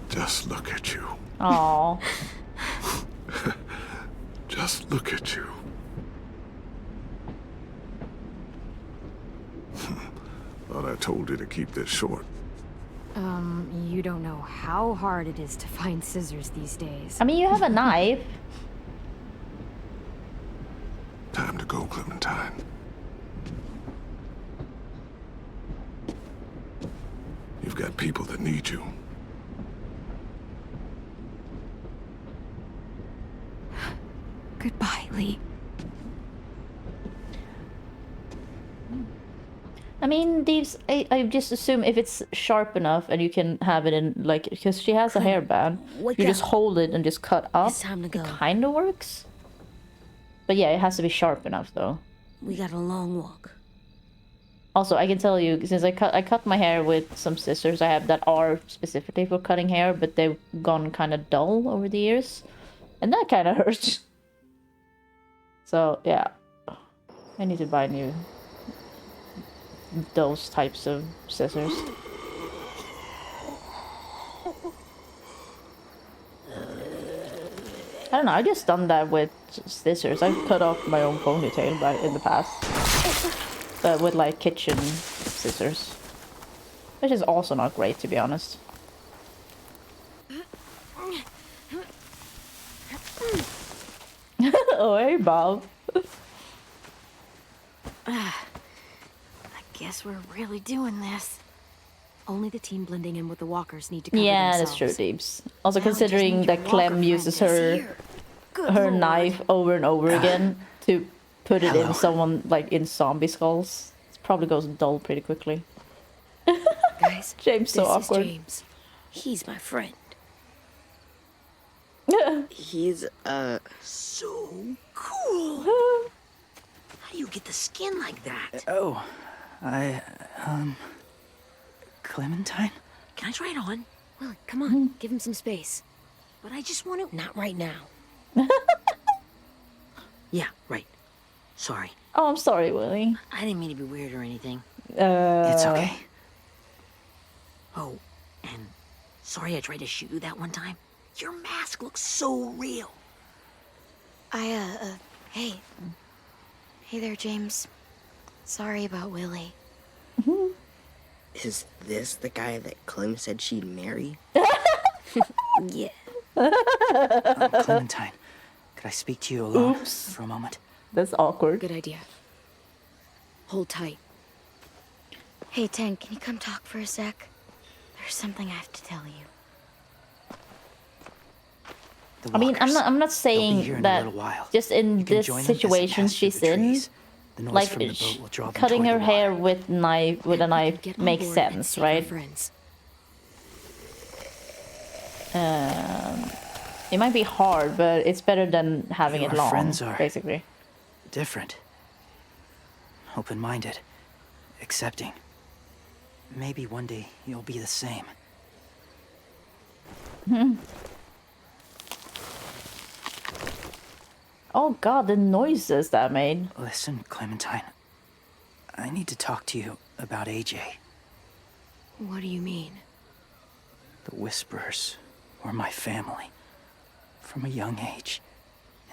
Just look at you. Oh. Just look at you. Thought I told you to keep this short. You don't know how hard it is to find scissors these days. I mean, you have a knife. Time to go, Clementine. You've got people that need you. Goodbye, Lee. I mean, these. I just assume if it's sharp enough and you can have it in, like, because she has a hairband, wake you just up. hold it and just cut up. It's time to go. It kind of works. But yeah, it has to be sharp enough, though. We got a long walk. Also, I can tell you, since I cut my hair with some scissors I have that are specifically for cutting hair, but they've gone kind of dull over the years. And that kind of hurts. So, yeah. I need to buy new... those types of scissors. I don't don't know, I just done that with scissors. I cut off my own ponytail in the past. But with like kitchen scissors. Which is also not great, to be honest. Oh, hey, Bob. I guess we're really doing this. Only the team blending in with the walkers need to cover Yeah, themselves. that's true, Deeps. Also, Now we just considering need your that Clem walker uses friend is her here. Good her lord. knife over and over again to put it Hello. in someone, like in zombie skulls, it probably goes dull pretty quickly. Guys, James so this awkward. is James. He's my friend. Yeah. He's, so cool. How do you get the skin like that? Oh, Clementine? Can I try it on? Well, come on, give him some space. But I just want to... Not right now. Yeah, right. Sorry. Oh, I'm sorry, Willie. I didn't mean to be weird or anything. It's okay. Oh, and sorry I tried to shoot you that one time. Your mask looks so real. Hey. Hey there, James. Sorry about Willie. Is this the guy that Clem said she'd marry? Yeah. Clementine, could I speak to you alone for a moment? That's awkward. Good idea. Hold tight. Hey, Tank, can you come talk for a sec? There's something I have to tell you. I mean, I'm not saying that just in this situation she's in, like cutting her hair with a knife makes sense, right? It might be hard, but it's better than having it long, friends are basically. Different. Open-minded. Accepting. Maybe one day you'll be the same. Oh god, the noises that made. Listen, Clementine. I need to talk to you about AJ. What do you mean? The Whisperers were my family. From a young age.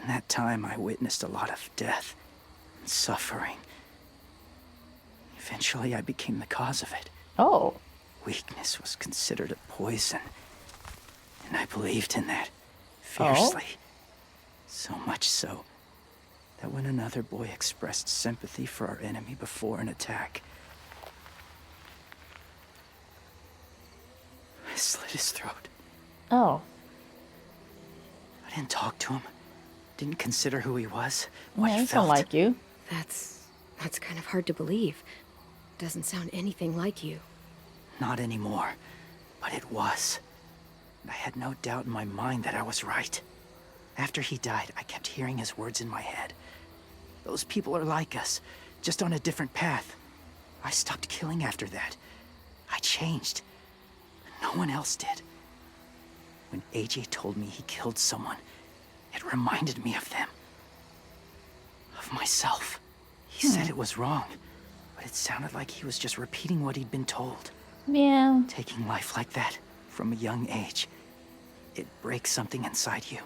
In that time, I witnessed a lot of death and suffering. Eventually, I became the cause of it. Oh. Weakness was considered a poison. And I believed in that fiercely. So much so that when another boy expressed sympathy for our enemy before an attack, I slit his throat. Oh. I didn't talk to him. Didn't consider who he was. Yeah, What he he felt. don't like you. That's kind of hard to believe. Doesn't sound anything like you. Not anymore. But it was. And I had no doubt in my mind that I was right. After he died, I kept hearing his words in my head. Those people are like us, just on a different path. I stopped killing after that. I changed. But no one else did. When AJ told me he killed someone, it reminded me of them. Of myself. He said it was wrong, but it sounded like he was just repeating what he'd been told. Yeah. Taking life like that, from a young age, it breaks something inside you.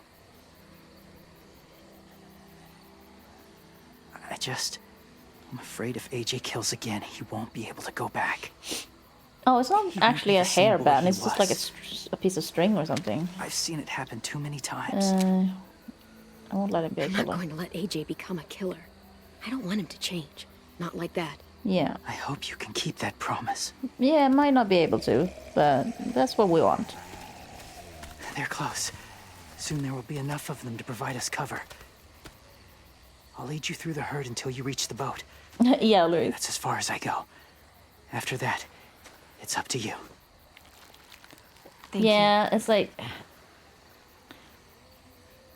I'm afraid if AJ kills again, he won't be able to go back. Oh, it's not actually a the same boy hairband, he it's just like was. a piece of string or something. I've seen it happen too many times. I won't let him be a I'm not killer. going to let AJ become a killer. I don't want him to change. Not like that. Yeah. I hope you can keep that promise. Yeah, might not be able to, but that's what we want. They're close. Soon there will be enough of them to provide us cover. I'll lead you through the herd until you reach the boat. Yeah, Louis. That's as far as I go. After that, it's up to you. Yeah, it's like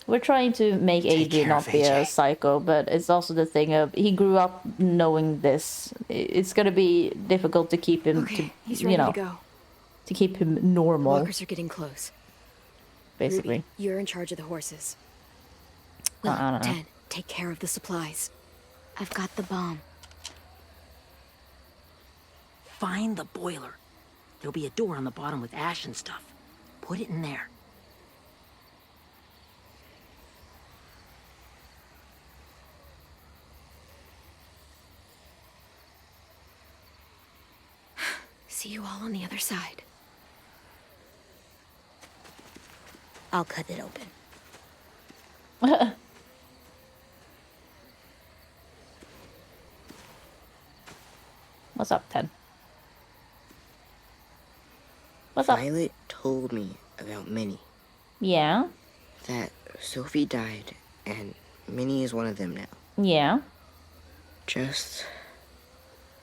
we're trying to make AJ care not of be a AJ. psycho, but it's also the thing of he grew up knowing this. It's gonna be difficult to keep him Okay, he's to, ready you know, to go. to keep him normal, Walkers are getting close. basically. Ruby, you're in charge of the horses. I don't know. 10, take care of the supplies. I've got the bomb. Find the boiler. There'll be a door on the bottom with ash and stuff. Put it in there. see you all on the other side. I'll cut it open. What's up, Ted? What's up? Violet told me about Minnie. Yeah? That Sophie died, and Minnie is one of them now. Yeah? Just...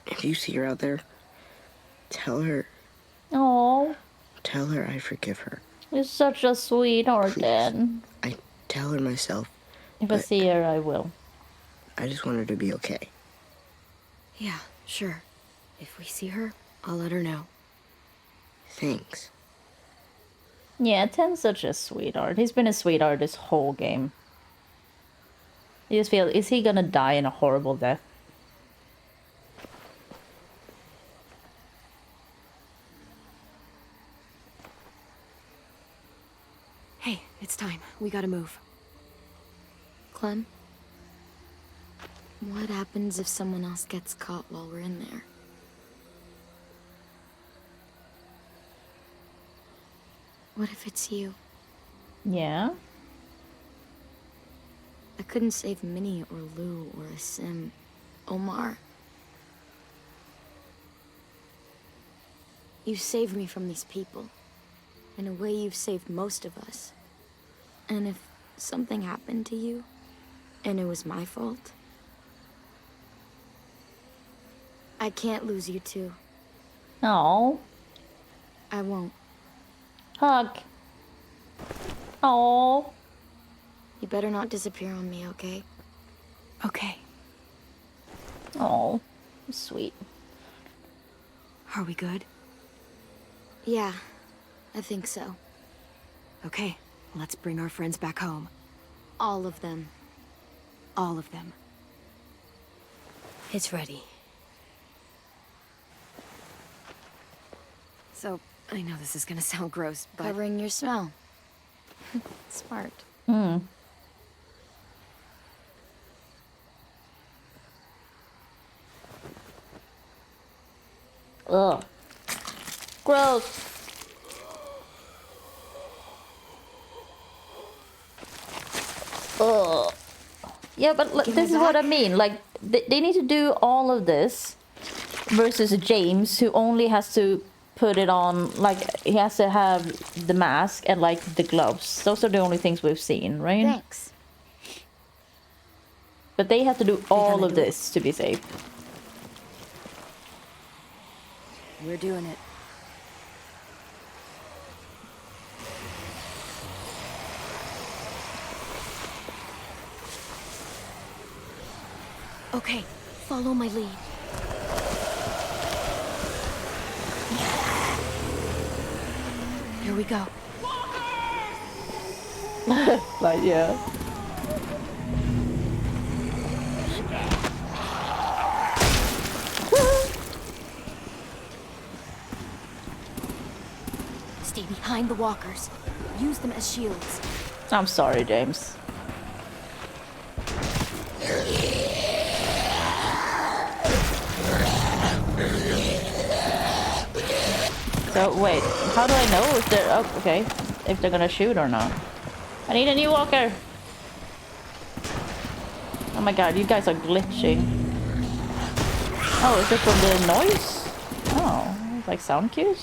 if you see her out there, tell her... Oh. Tell her I forgive her. You're such a sweetheart, Dad. I tell her myself. If I see her, I will. I just want her to be okay. Yeah, sure. If we see her, I'll let her know. Thanks. Yeah, Ten's such a sweetheart. He's been a sweetheart this whole game. You just feel, is he gonna die in a horrible death? Hey, it's time. We gotta move. Clem? What happens if someone else gets caught while we're in there? What if it's you? Yeah? I couldn't save Minnie or Lou or Asim. Omar. You saved me from these people. In a way, you've saved most of us. And if something happened to you, and it was my fault, I can't lose you too. Oh. I won't. Hug. Oh. You better not disappear on me, okay? Okay. Oh, sweet. Are we good? Yeah, I think so. Okay, let's bring our friends back home. All of them. All of them. It's ready. So, I know this is gonna sound gross, but... Covering your smell. Smart. Hmm. Ugh. Gross. Ugh. Yeah, but this is what I mean. Like, they need to do all of this versus James, who only has to put it on, like, he has to have the mask and, like, the gloves. Those are the only things we've seen, right? Thanks. But they have to do all of this to be safe. We're doing it. Okay, follow my lead. Here we go. Like, yeah. Stay behind the walkers. Use them as shields. I'm sorry, James. So, wait, how do I know if they're... Oh, okay. If they're gonna shoot or not. I need a new walker! Oh my god, you guys are glitching. Oh, is it from the noise? Oh, like sound cues?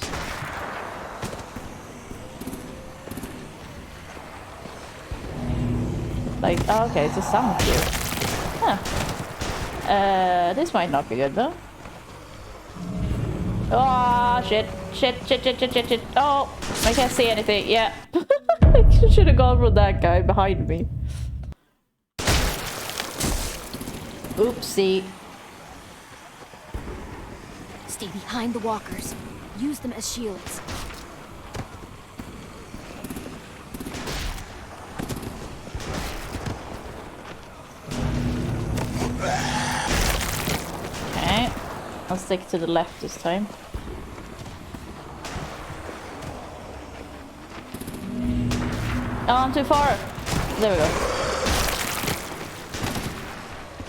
Like, oh, okay, it's a sound cue. Huh. This might not be good though. Oh, shit. Shit. Oh, I can't see anything. Yeah. I should have gone for that guy behind me. Oopsie. Stay behind the walkers. Use them as shields. Okay. I'll stick to the left this time. Oh, I'm too far. There we go.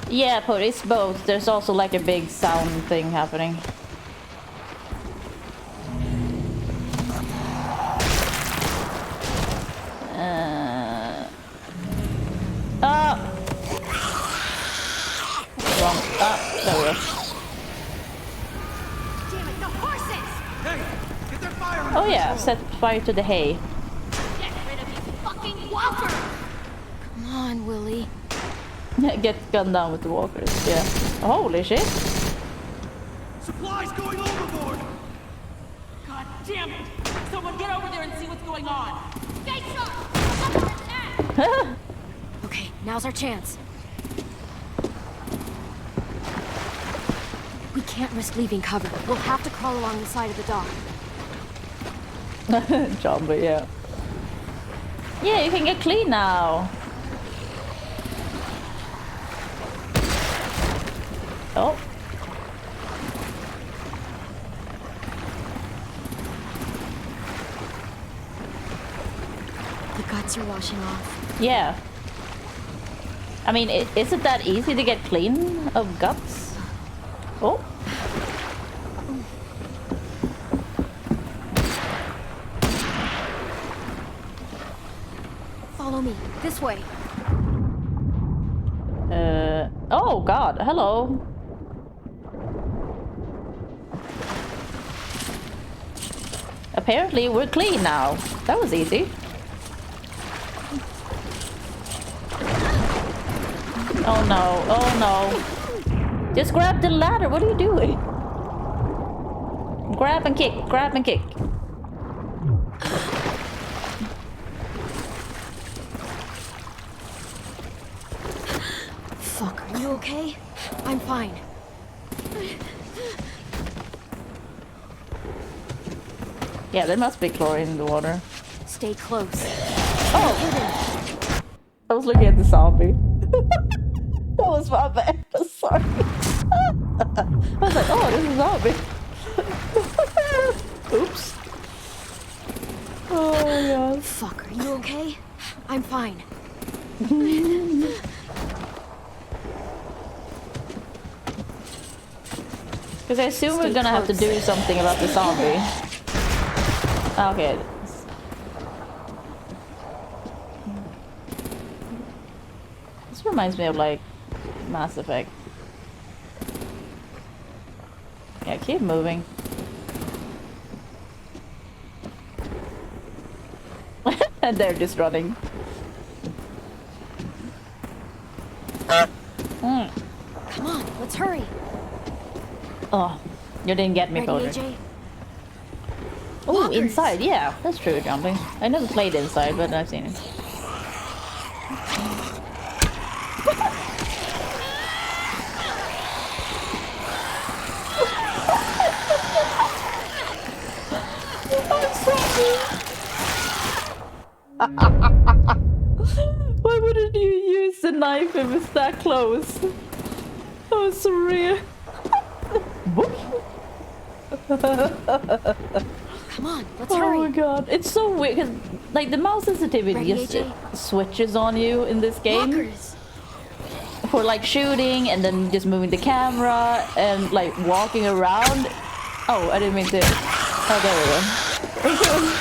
Yeah, but it's both. There's also like a big sound thing happening. There we go. Damn it, the horses! Hey, get their fire under Oh yeah, control. set fire to the hay. Get rid of these fucking walkers! Come on, Willie. Get gunned down with the walkers, yeah. Holy shit. Supplies going overboard! God damn it! Someone get over there and see what's going on! Stay sharp! Okay, now's our chance. We can't risk leaving cover. We'll have to crawl along the side of the dock. Zombie, yeah. Yeah, you can get clean now. Oh. The guts are washing off. Yeah. I mean, is it that easy to get clean of guts? Oh. Follow me. This way. Oh god, hello. Apparently we're clean now. That was easy. Oh no, oh no. Just grab the ladder, what are you doing? Grab and kick, grab and kick. Fuck, are you okay? I'm fine. Yeah, there must be chlorine in the water. Stay close. Oh! I was looking at the zombie. That was my bad. Sorry. I was like, oh, this is a zombie. Oops. Oh my god. Fuck, are you okay? I'm fine. Because I assume we're gonna have to do something about the zombie. Okay. This reminds me of like Mass Effect. Yeah, keep moving. And they're just running. Come on, let's hurry. Oh, you didn't get me, Ready, Potter. AJ? Oh, inside, yeah, that's true, jumping. I never played inside, but I've seen it. Why wouldn't you use the knife if it's that close? That was surreal. Come on, let's Oh hurry. my god, it's so weird because like the mouse sensitivity Ready, just AJ? switches on you in this game. Walkers. For like shooting and then just moving the camera and like walking around. Oh, I didn't mean to. Oh, there we go. There we go.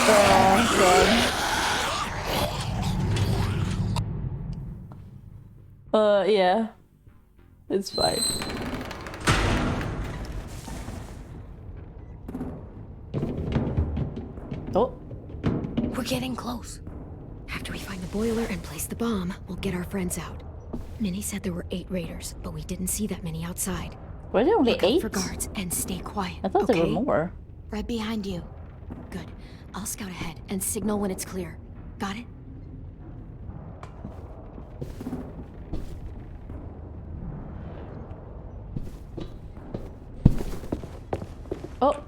Oh, God. Yeah. It's fine. Oh. We're getting close. After we find the boiler and place the bomb, we'll get our friends out. Minnie said there were 8 raiders, but we didn't see that many outside. Were there only Look out 8? for guards and stay quiet. I thought there were okay? more. Right behind you. Good. I'll scout ahead and signal when it's clear. Got it? Oh.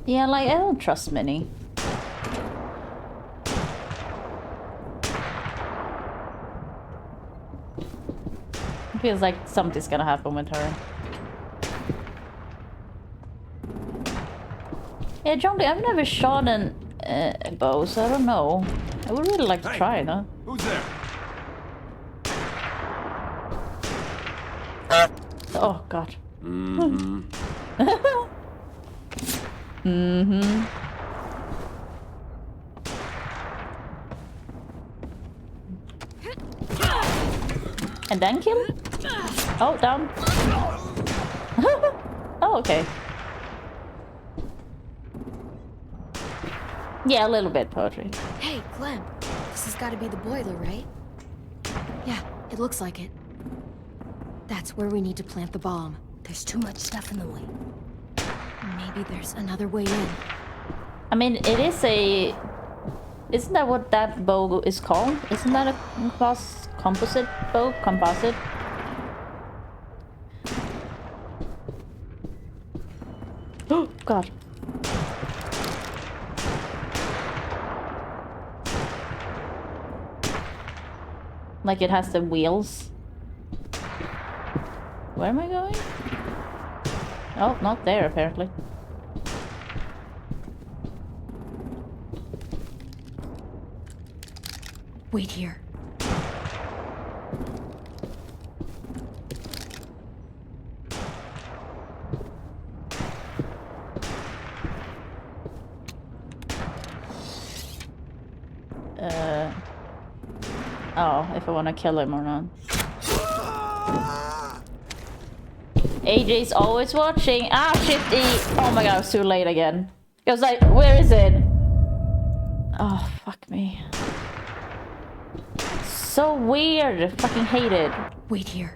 Yeah, like I don't trust Minnie. It feels like something's gonna happen with her. Yeah, John, I've never shot a bow, so I don't know. I would really like to try, though. Who's there? Oh god. Mm-hmm. Mm-hmm. And then kill? Oh, down. Oh, okay. Yeah, a little bit poetry. Hey, Clem. This has got to be the boiler, right? Yeah, it looks like it. That's where we need to plant the bomb. There's too much stuff in the way. Maybe there's another way in. I mean, it is a... Isn't that what that bow is called? Isn't that a composite bow? Composite? Oh, God. Like it has the wheels. Where am I going? Oh, not there, apparently. Wait here. Oh, if I want to kill him or not. AJ's always watching. Ah, Shift E. Oh my god, I was too late again. It was like, where is it? Oh, fuck me. So weird. I fucking hate it. Wait here.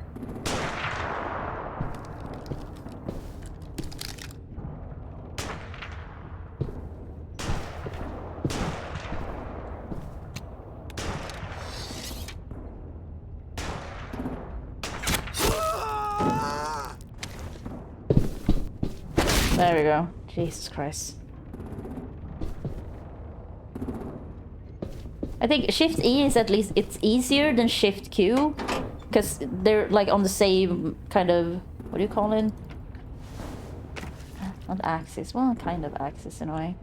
There we go. Jesus Christ. I think Shift E is at least, it's easier than Shift Q. Because they're like on the same kind of, what do you call it? Not axis, well, kind of axis in a way.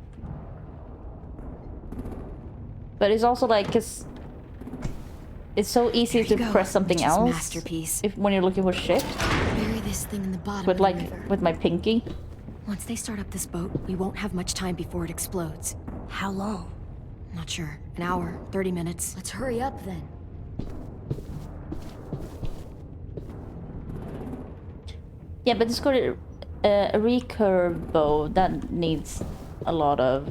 But it's also like, because it's so easy to press something else. Masterpiece. When you're looking for Shift. Bury this thing in the bottom With of the like, river. with my pinky. Once they start up this boat, we won't have much time before it explodes. How long? Not sure. An hour, 30 minutes. Let's hurry up then. Yeah, but it's got a recurve bow that needs a lot of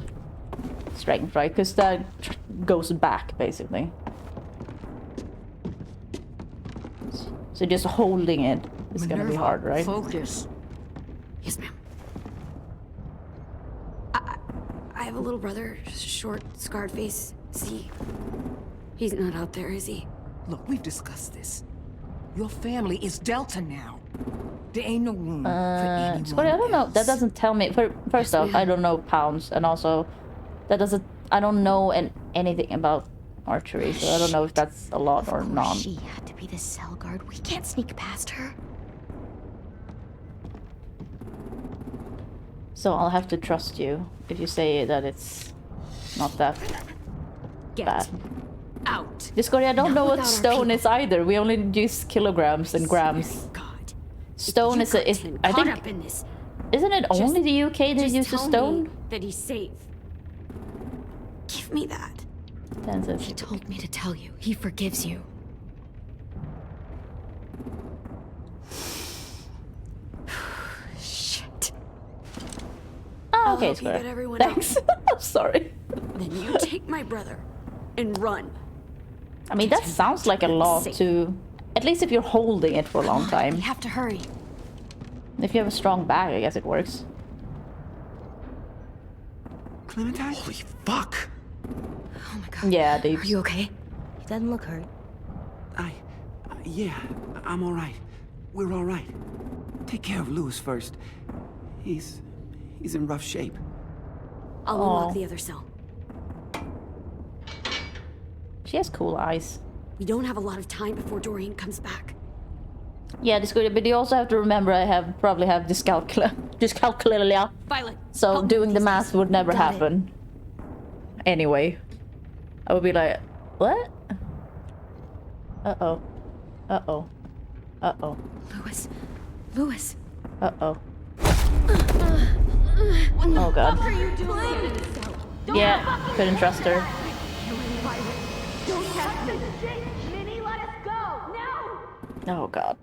strength, right? Because that goes back, basically. So just holding it is gonna be hard, right? Focus. Yes, ma'am. I have a little brother, short, scarred face. See, he's not out there, is he? Look, we've discussed this. Your family is Delta now. There ain't no room for anyone Scotty, I don't know. That doesn't tell me. First off, I don't know pounds, and also, that doesn't. I don't know anything about archery, so I don't know if that's a lot or not. She had to be the cell guard. We can't sneak past her. So I'll have to trust you if you say that it's not that bad. Out. Discordia, I don't Not know what without our stone is either. We only use kilograms and grams. God. Stone is a. I Caught think. up in this. Isn't it only the UK that Just uses tell me stone? that he's safe. Give me that. He told me to tell you. He forgives you. Shit. Oh, okay, I'll help you Square. get everyone Thanks. I'm sorry. Then you take my brother and run. I mean, that sounds like a lot Safe. to... At least if you're holding it for a long time. We have to hurry. If you have a strong bag, I guess it works. Clementine? Holy fuck! Oh my god. Yeah, dude. Are you okay? He doesn't look hurt. Yeah, I'm alright. We're alright. Take care of Louis first. He's in rough shape. I'll unlock the other cell. She has cool eyes. We don't have a lot of time before Dorian comes back. Yeah, this good, but you also have to remember I probably have dyscalculia. Violet. So doing the math would never Got it. happen. Anyway. I would be like, what? Uh-oh. Uh-oh. Uh-oh. Louis. Louis. Uh-oh. What the Oh god. fuck are you doing? Yeah, couldn't trust her. Don't test this shit! Minnie, let us go! No! Oh god.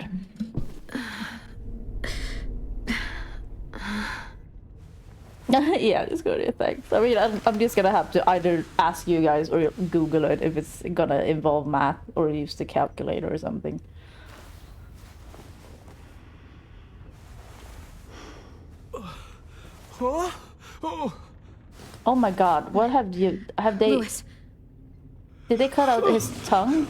Yeah, just go to thanks. I mean, I'm just gonna have to either ask you guys or Google it if it's gonna involve math or use the calculator or something. Huh? Oh my god, what have they... Louis. Did they cut out his tongue?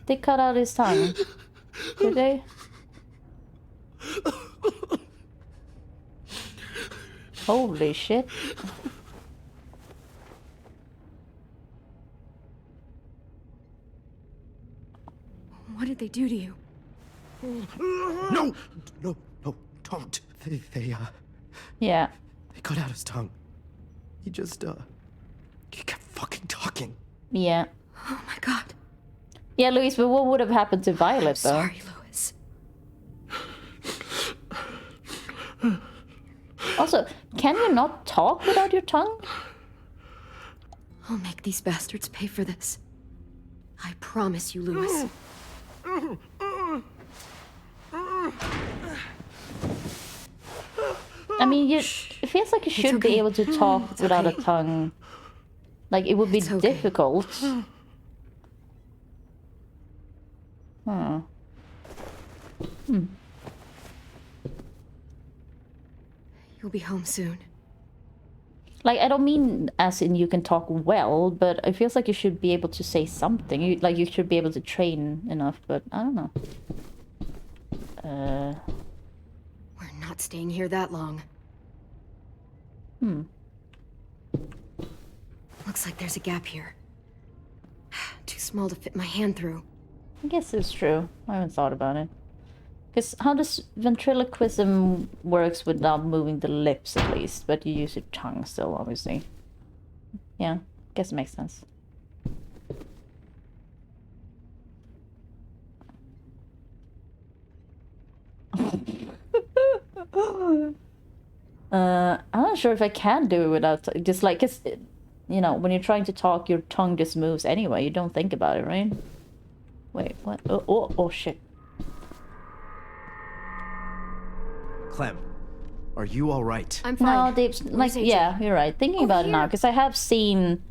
They cut out his tongue. Did they? Holy shit. What did they do to you? No! No, don't. They Yeah. They cut out his tongue. He just, he kept fucking talking. Yeah. Oh my god. Yeah, Louise, but what would have happened to Violet, though? Sorry, Louis. Also, can you not talk without your tongue? I'll make these bastards pay for this. I promise you, Louis. I mean, it feels like you should be able to talk without a tongue. Like, it would be difficult. Hmm. You'll be home soon. Like, I don't mean as in you can talk well, but it feels like you should be able to say something. You should be able to train enough, but I don't know. We're not staying here that long. Looks like there's a gap here. Too small to fit my hand through. I guess it's true. I haven't thought about it. Because how does ventriloquism works without moving the lips, at least? But you use your tongue still, obviously. Yeah, guess it makes sense. I'm not sure if I can do it without... Just like, cause, you know, when you're trying to talk, your tongue just moves anyway. You don't think about it, right? Wait, what? Oh, shit. Clem, are you all right? I'm fine. No, they've, like, yeah, you're right. Thinking about it now, because I have seen...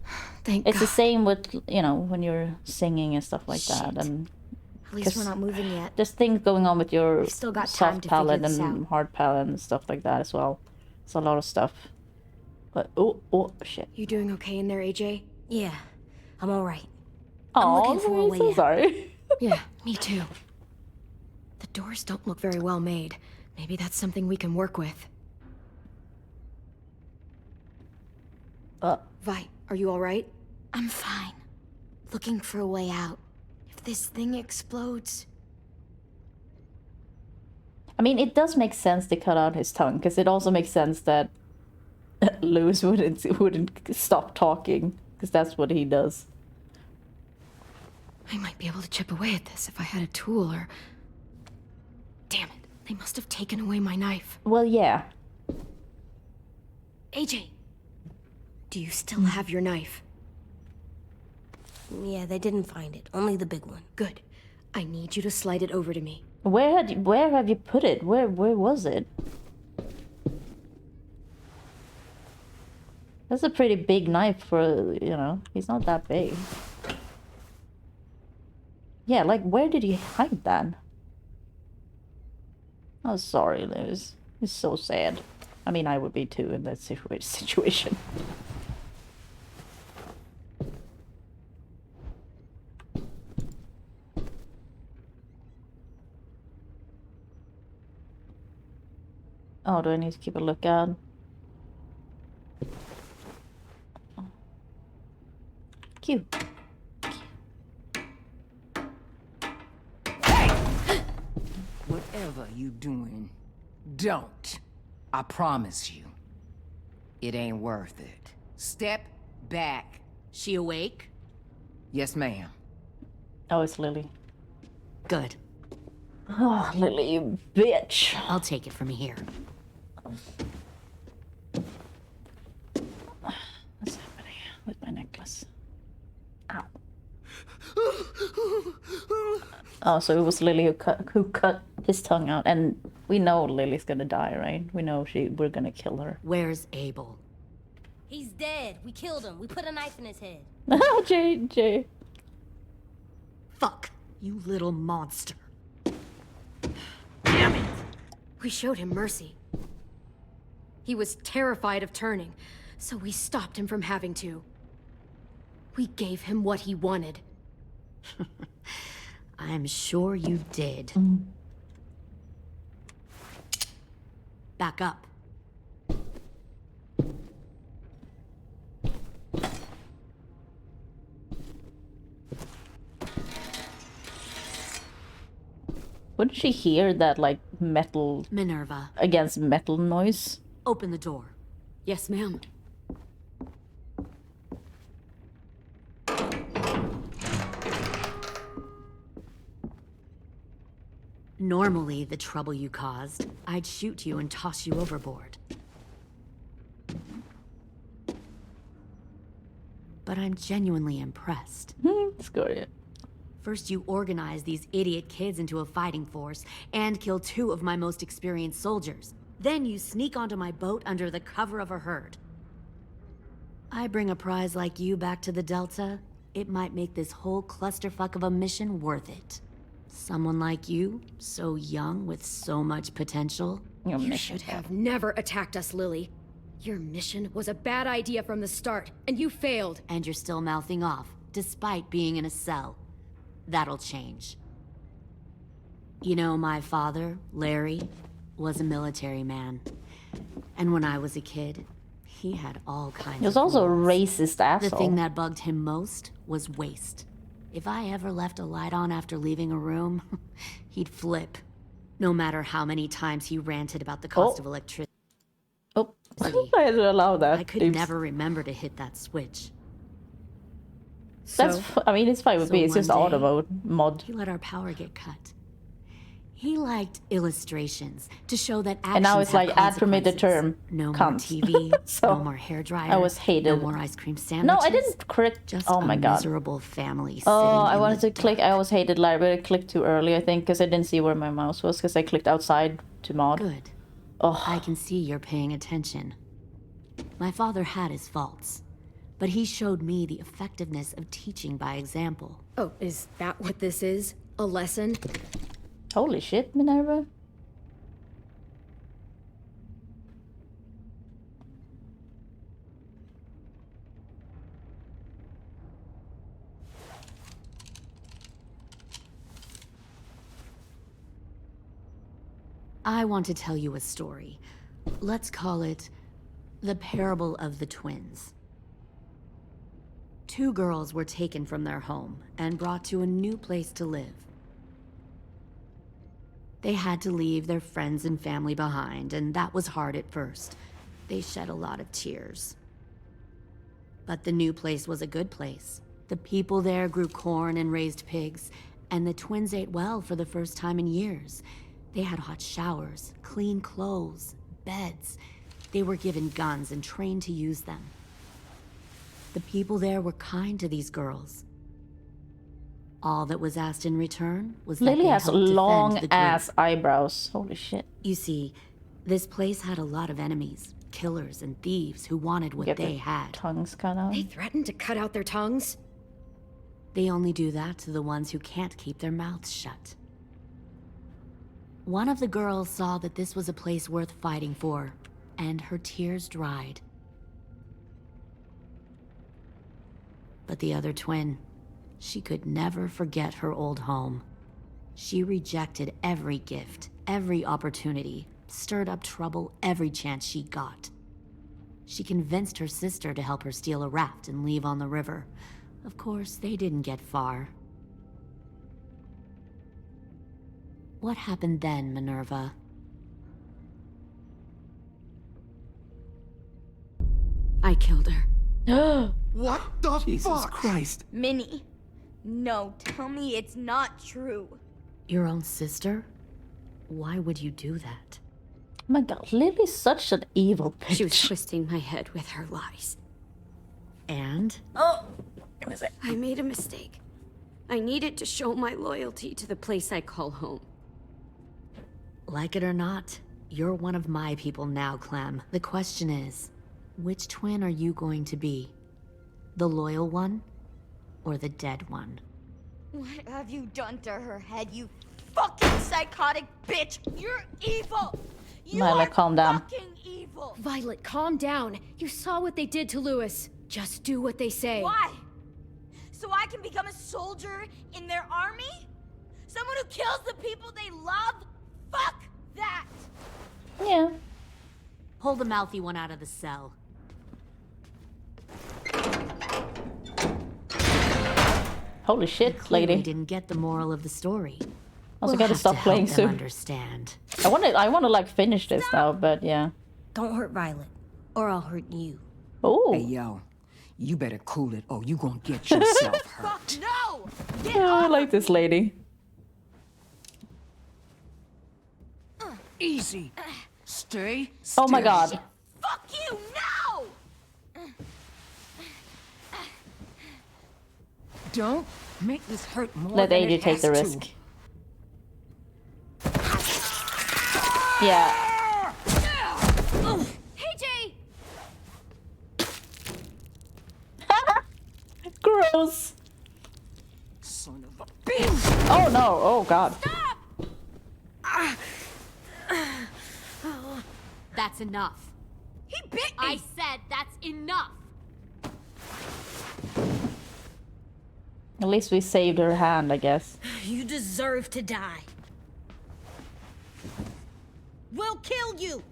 it's the same with, you know, when you're singing and stuff like that. And At least we're not moving yet. there's things going on with your We've still got time soft to figure palate this and out. hard palate and stuff like that as well. It's a lot of stuff. But, oh, shit. You doing okay in there, AJ? Yeah, I'm all right. Oh, I'm looking for a I'm way so out. sorry. Yeah, me too. The doors don't look very well made. Maybe that's something we can work with. Vi, are you all right? I'm fine. Looking for a way out. If this thing explodes... I mean, it does make sense to cut out his tongue, because it also makes sense that Louis wouldn't stop talking, because that's what he does. I might be able to chip away at this if I had a tool or... Damn it, they must have taken away my knife. Well, yeah. AJ, do you still have your knife? Yeah, they didn't find it. Only the big one. Good. I need you to slide it over to me. Where have you put it? Where was it? That's a pretty big knife for, you know, he's not that big. Yeah, like, where did he hide that? Oh, sorry, Liz. It's so sad. I mean, I would be too in that situation. Oh, do I need to keep a lookout? Cute. Whatever you doing, don't. I promise you. It ain't worth it. Step back. She awake? Yes, ma'am. Oh, it's Lily. Good. Oh, Lily, you bitch. I'll take it from here. What's happening with my necklace? Ow. Oh, so it was Lily who cut his tongue out, and we know Lily's gonna die, right? We know we're gonna kill her. Where's Abel? He's dead. We killed him. We put a knife in his head. Jay. Fuck, you little monster. Damn it! We showed him mercy. He was terrified of turning, so we stopped him from having to. We gave him what he wanted. I'm sure you did. Back up. Wouldn't she hear that, like, metal... Minerva. Against metal noise? Open the door. Yes, ma'am. Normally, the trouble you caused, I'd shoot you and toss you overboard. But I'm genuinely impressed. Score it. First, you organize these idiot kids into a fighting force and kill 2 of my most experienced soldiers. Then you sneak onto my boat under the cover of a herd. I bring a prize like you back to the Delta, it might make this whole clusterfuck of a mission worth it. Someone like you, so young with so much potential. You should have never attacked us, Lily. Your mission was a bad idea from the start, and you failed. And you're still mouthing off, despite being in a cell. That'll change. You know, my father, Larry, was a military man. And when I was a kid, he had all kinds of He was also a rules. racist asshole. The thing that bugged him most was waste. If I ever left a light on after leaving a room, he'd flip. No matter how many times he ranted about the cost of electricity. Oh, I had to allow that. I could never remember to hit that switch. That's, I mean, it's fine with me. It's just one auto day, mod. He let our power get cut. He liked illustrations to show that actions And now it's have like, add for me the term. No more cunt. TV, So, no more hairdryer, I was hated. no more ice cream sandwiches. No, I didn't click. Just Oh my a god. miserable family Oh, sitting I in wanted the to click. I always hated Larry, but I clicked too early, I think, because I didn't see where my mouse was, because I clicked outside to mod. Good. Oh. I can see you're paying attention. My father had his faults, but he showed me the effectiveness of teaching by example. Oh, is that what this is? A lesson? Holy shit, Minerva. I want to tell you a story. Let's call it the Parable of the Twins. 2 girls were taken from their home and brought to a new place to live. They had to leave their friends and family behind, and that was hard at first. They shed a lot of tears. But the new place was a good place. The people there grew corn and raised pigs, and the twins ate well for the first time in years. They had hot showers, clean clothes, beds. They were given guns and trained to use them. The people there were kind to these girls. All that was asked in return was that Lily they has help defend long the group. ass eyebrows. Holy shit. You see, this place had a lot of enemies, killers and thieves who wanted what Get they their had. tongues cut out. They threatened to cut out their tongues? They only do that to the ones who can't keep their mouths shut. One of the girls saw that this was a place worth fighting for, and her tears dried. But the other twin, she could never forget her old home. She rejected every gift, every opportunity, stirred up trouble every chance she got. She convinced her sister to help her steal a raft and leave on the river. Of course, they didn't get far. What happened then, Minerva? I killed her. What the Jesus fuck? Christ. Minnie, No, tell me it's not true. Your own sister? Why would you do that? Oh my god, Lily's such an evil bitch. She was twisting my head with her lies. And? Oh! I made a mistake. I needed to show my loyalty to the place I call home. Like it or not, you're one of my people now, Clem. The question is, which twin are you going to be? The loyal one? Or the dead one? What have you done to her head, you fucking psychotic bitch? You're evil! Violet, calm down. Fucking evil! Violet, calm down. You saw what they did to Lewis. Just do what they say. Why? So I can become a soldier in their army? Someone who kills the people they love? Fuck that! Yeah. Pull the mouthy one out of the cell. Holy shit, lady. Didn't get the moral of the story. Also, gotta stop playing soon. Understand. I wanna like finish this now, but yeah. Don't hurt Violet, or I'll hurt you. Oh. Hey, yo. You better cool it, or you gonna get yourself hurt. Fuck no! Oh, I like this lady. Easy. Stay. Oh my still. god. Fuck you, no! Don't make this hurt more Let than AJ it take has the to. risk. Yeah. AJ! Gross. Son of a bitch! Oh no, oh god. That's enough. He bit me! I said that's enough. At least we saved her hand, I guess. You deserve to die. We'll kill you!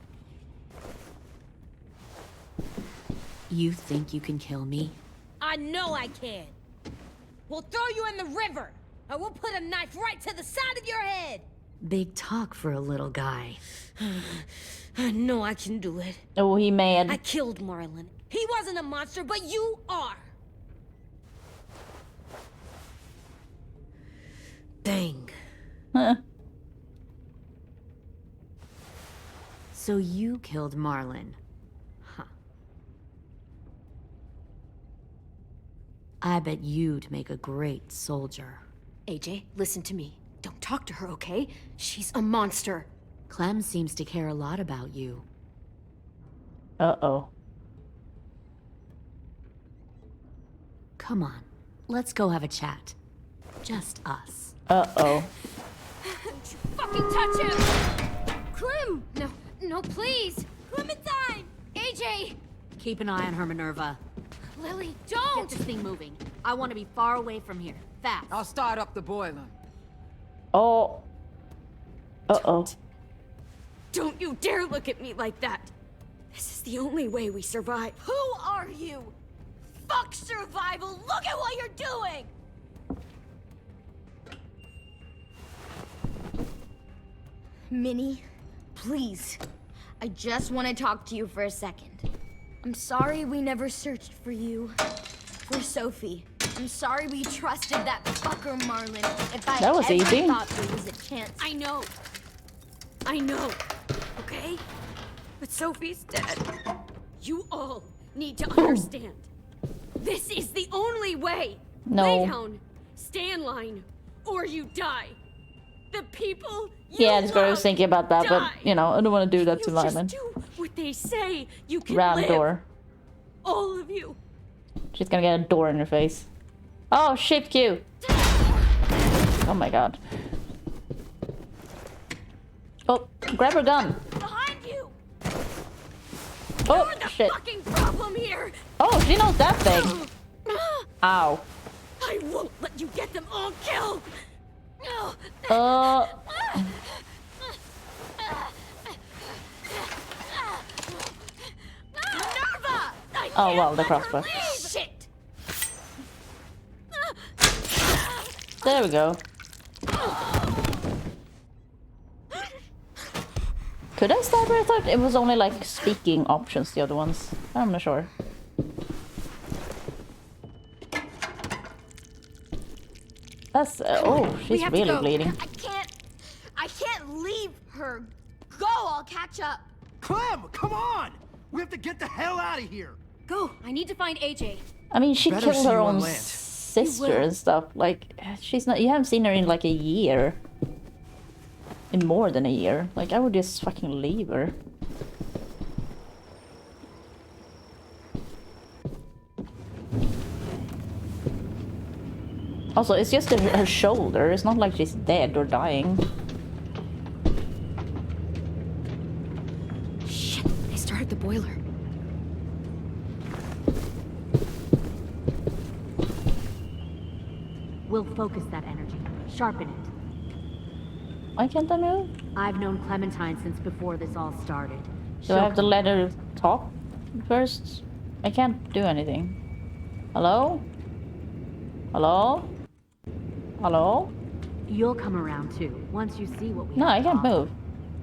You think you can kill me? I know I can. We'll throw you in the river, or we'll put a knife right to the side of your head. Big talk for a little guy. I know I can do it. Oh, he mad. I killed Marlon. He wasn't a monster, but you are. Dang. Huh. So you killed Marlon. Huh. I bet you'd make a great soldier. AJ, listen to me. Don't talk to her, okay? She's a monster. Clem seems to care a lot about you. Uh-oh. Come on, let's go have a chat. Just us. Uh-oh. Don't you fucking touch him! Clem! No, no, please! Clementine! AJ! Keep an eye on her, Minerva. Lily, don't! Get this thing moving. I want to be far away from here. Fast. I'll start up the boiler. Oh. Uh-oh. Don't you dare look at me like that. This is the only way we survive. Who are you? Fuck survival! Look at what you're doing! Minnie, please. I just want to talk to you for a second. I'm sorry we never searched for you. For Sophie. I'm sorry we trusted that fucker Marlon. If I That was ever easy. thought there was a chance. I know, okay? But Sophie's dead. You all need to understand. This is the only way. No. Lay down, stay in line, or you die. The people you Yeah, this girl was thinking about that, but, die. you know, I don't want to do that to You Lyman. just do what they say. You can Round live. door. All of you. She's gonna get a door in her face. Oh, shift Q. Oh my god. Oh, grab her gun. Behind you. Oh, You're the shit. fucking problem here. Oh, she knows that thing. Ow. I won't let you get them all killed. Minerva! Oh, well, the crossbow. Shit! There we go. Could I stab her? I thought it was only like speaking options, the other ones. I'm not sure. That's oh, she's really bleeding. I can't leave her. Go, I'll catch up. Clem, come on! We have to get the hell out of here. Go. I need to find AJ. I mean, she Better killed see her you on own land. sister and stuff. Like, she's not. You haven't seen her in like a year. In more than a year. Like, I would just fucking leave her. Also, it's just her shoulder. It's not like she's dead or dying. Shit, they started the boiler. We'll focus that energy. Sharpen it. Why can't I move? I've known Clementine since before this all started. Do I have to let her talk first? I can't do anything. Hello? Hello? Hello? You'll come around too, once you see what we No, have I to can't offer. move.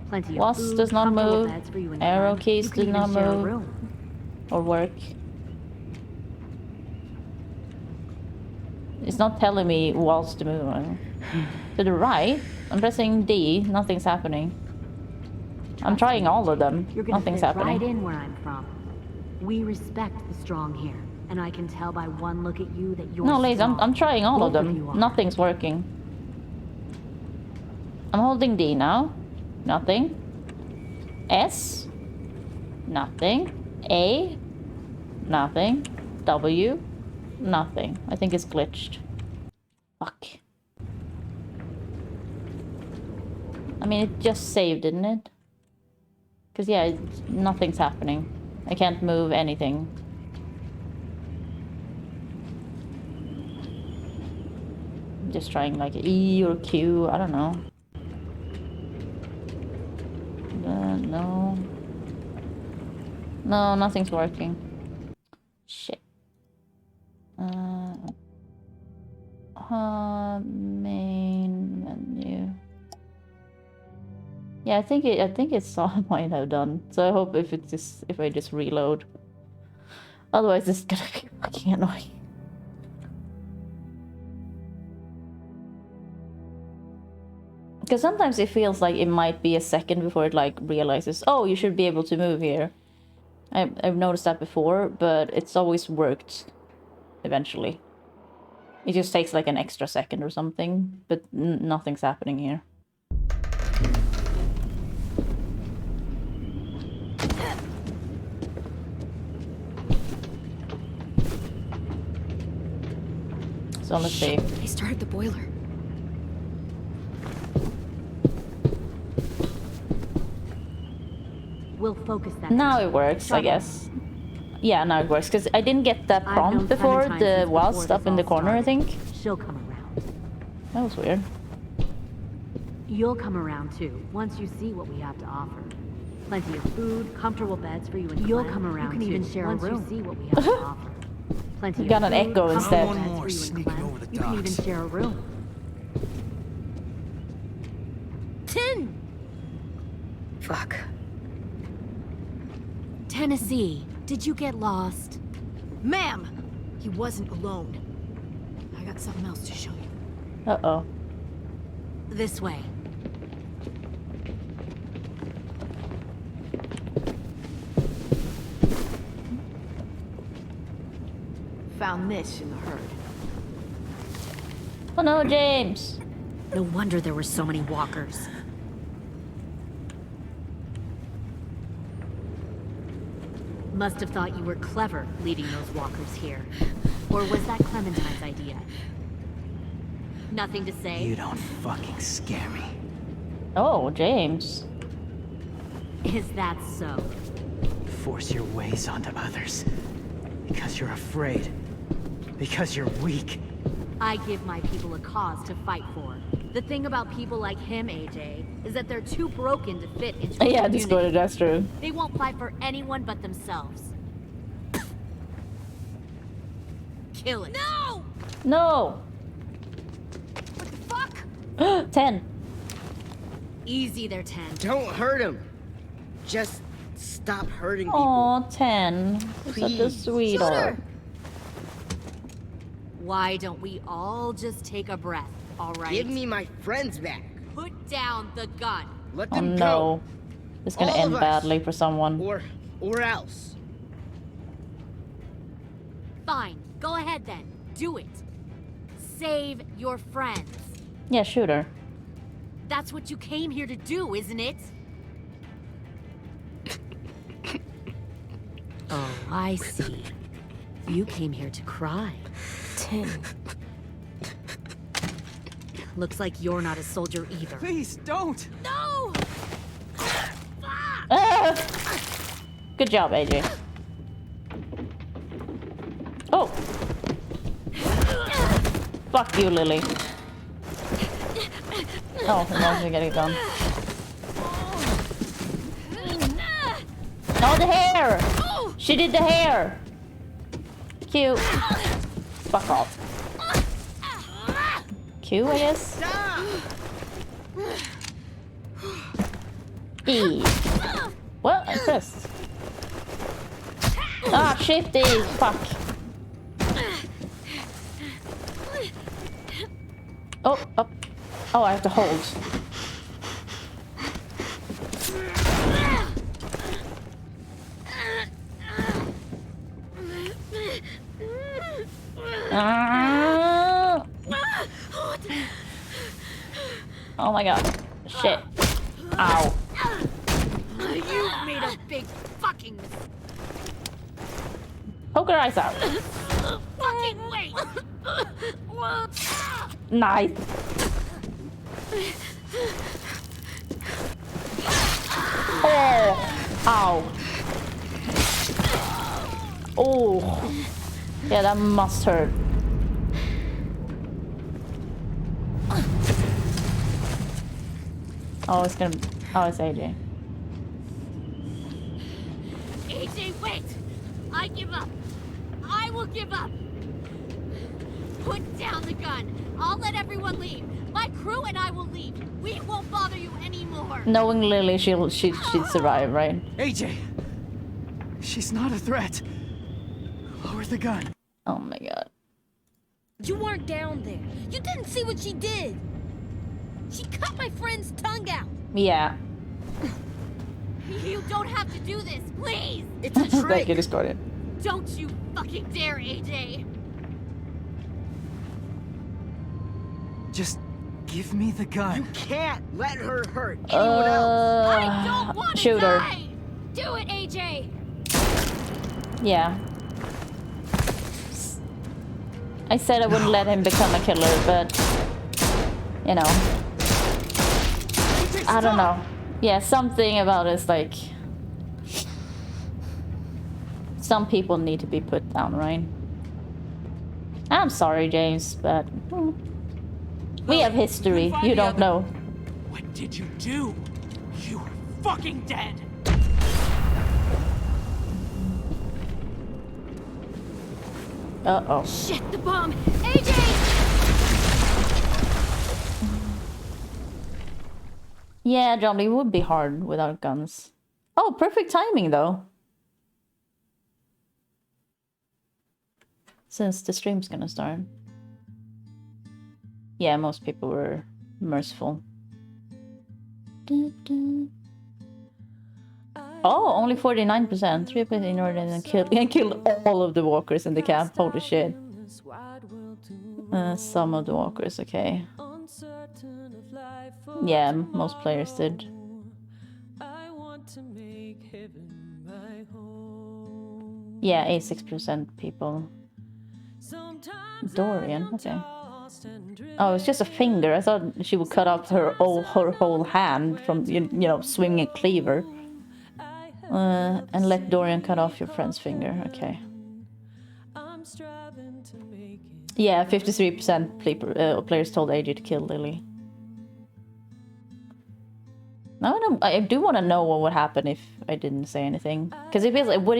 Plenty of Wasp food, does not comfortable move. beds for you and Arrow Clem. keys You can do not even share a move. room. Or work. It's not telling me whilst to move. To the right, I'm pressing D, nothing's happening. I'm trying all of them. You're gonna Nothing's fit happening. right in where I'm from. We respect the strong here, and I can tell by one look at you that you're No, Liz, strong. I'm trying all of Both you them. are. Nothing's working. I'm holding D now. Nothing. S. Nothing. A. Nothing. W. Nothing. I think it's glitched. Fuck. I mean, it just saved, didn't it? Because, yeah, nothing's happening. I can't move anything. I'm just trying, like, E or Q. I don't know. No. No, nothing's working. Shit. Main menu. Yeah, I think it's all I might have done. So I hope if I just reload. Otherwise, it's gonna be fucking annoying. Because sometimes it feels like it might be a second before it like realizes, oh, you should be able to move here. I've noticed that before, but it's always worked eventually. It just takes like an extra second or something, but nothing's happening here. So let's see. They started the boiler. We'll focus that. Now it works, I guess. Yeah, now it works, because I didn't get that prompt before, the wild stuff in the corner, I think. She'll come around. That was weird. You'll come around too, once you see what we have to offer. Plenty of food, comfortable beds for you and You'll come around you can even share once a room. Once you see what we have to offer. Plenty You got of an food, echo instead. One more sneaking over the docks. You can even share a room. 10! Fuck. Tennessee, did you get lost? Ma'am! He wasn't alone. I got something else to show you. Uh-oh. This way. Found this in the herd. Oh no, James! No wonder there were so many walkers. Must have thought you were clever leading those walkers here. Or was that Clementine's idea? Nothing to say? You don't fucking scare me. Oh, James. Is that so? Force your ways onto others. Because you're afraid. Because you're weak. I give my people a cause to fight for. The thing about people like him, AJ, is that they're too broken to fit into a Yeah, community. Discord, that's true. They won't fight for anyone but themselves. Kill it. No! No! Fuck! 10. Easy there, 10. Don't hurt him. Just stop hurting people. Aw, 10. You're such a Please. sweetheart. Why don't we all just take a breath, all right? Give me my friends back. Put down the gun. Let Oh them no. go. It's gonna All end of us. badly for someone. Or else. Fine. Go ahead then. Do it. Save your friends. Yeah, shoot her. That's what you came here to do, isn't it? Oh, I see. You came here to cry. Tin. Looks like you're not a soldier either. Please, don't! No! Ah! Good job, AJ. Oh! Fuck you, Lily. Oh, I'm not gonna get it done. No, the hair! She did the hair! Cute. Fuck off. Q, I guess? E. Well, I pressed. Ah, shifty! Fuck. Oh, up. Oh, I have to hold. Ah. Oh my god. Shit. Ow. You made a big fucking mistake. Poke her eyes out. Fucking wait! Nice. Oh. Ow. Oh. Yeah, that must hurt. Oh, it's gonna... Oh, it's AJ. AJ, wait! I give up. I will give up. Put down the gun. I'll let everyone leave. My crew and I will leave. We won't bother you anymore. Knowing Lily, she'd survive, right? AJ! She's not a threat. Lower the gun. Oh my god. You weren't down there. You didn't see what she did. She cut my friend's tongue out. Yeah. You don't have to do this, please. It's a trick. Thank you, Discord. Don't you fucking dare, AJ. Just give me the gun. You can't let her hurt anyone else. I don't want to shoot her. die. Do it, AJ. Yeah. I said I wouldn't let him become a killer, but... You know. I don't know. Yeah, something about it's like... Some people need to be put down, right? I'm sorry, James, but... we have history. You don't know. What did you do? You are fucking dead! Uh-oh. Shit, the bomb! AJ! Yeah, Johnny, it would be hard without guns. Oh, perfect timing, though. Since the stream's gonna start. Yeah, most people were merciful. Oh, only 49%. 3 people in order and killed all of the walkers in the camp. Holy shit. Some of the walkers, okay. Yeah, most players did. Yeah, 86% people. Dorian, okay. Oh, it's just a finger. I thought she would cut off her whole hand from, you know, swinging a cleaver. And let Dorian cut off your friend's finger. Okay. Yeah, 53% players told AJ to kill Lily. I do want to know what would happen if I didn't say anything. Because it feels like would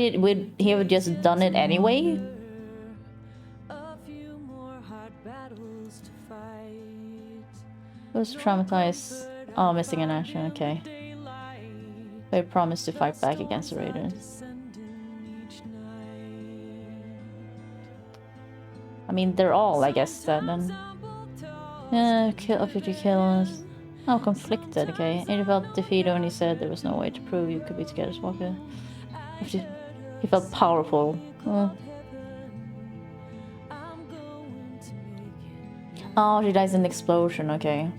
he have just done it anyway? Was traumatized. Oh, missing in action. Okay. They promised to fight back against the raiders. I mean, they're all, I guess, dead. And kill 50 kills. Oh, conflicted. Okay, he felt defeated when he said there was no way to prove you could be together. Walker. He felt powerful. Oh, she dies in an explosion. Okay.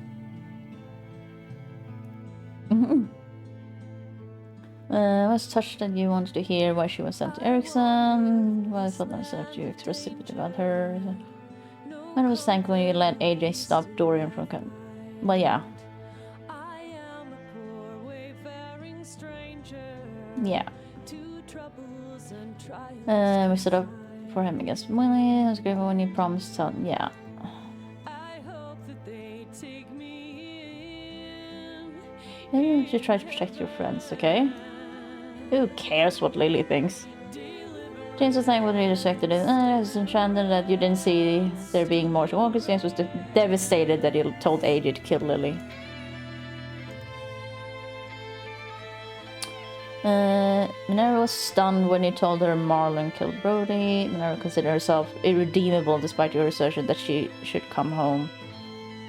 I was touched that you wanted to hear why she was sent to Erickson. Well, I felt myself you expressed sympathy about her. I was thankful you let AJ stop Dorian from coming. Well, yeah. Yeah. We stood up for him against Willie. I was grateful when you promised to tell him. Yeah. Maybe you should try to protect your friends, okay? Who cares what Lily thinks? James was thankful that you rejected it. I was enchanted that you didn't see there being more to walk. James was devastated that you told AJ to kill Lily. Minerva was stunned when you told her Marlon killed Brody. Minerva considered herself irredeemable despite your assertion that she should come home.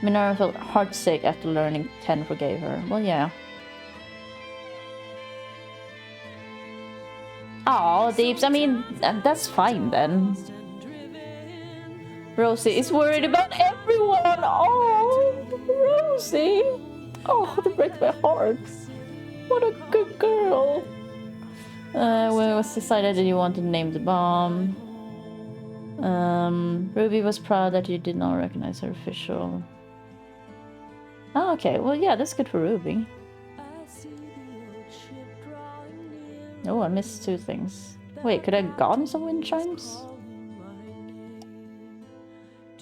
Minerva felt heartsick after learning Ten forgave her. Well, yeah. Oh, Deeps, I mean, that's fine then. Rosie is worried about everyone! Oh, Rosie! Oh, that breaks my heart. What a good girl. When it was decided that you wanted to name the bomb. Ruby was proud that you did not recognize her official. Oh, okay. Well, yeah, that's good for Ruby. Oh, I missed two things. Wait, could I have gotten some wind chimes?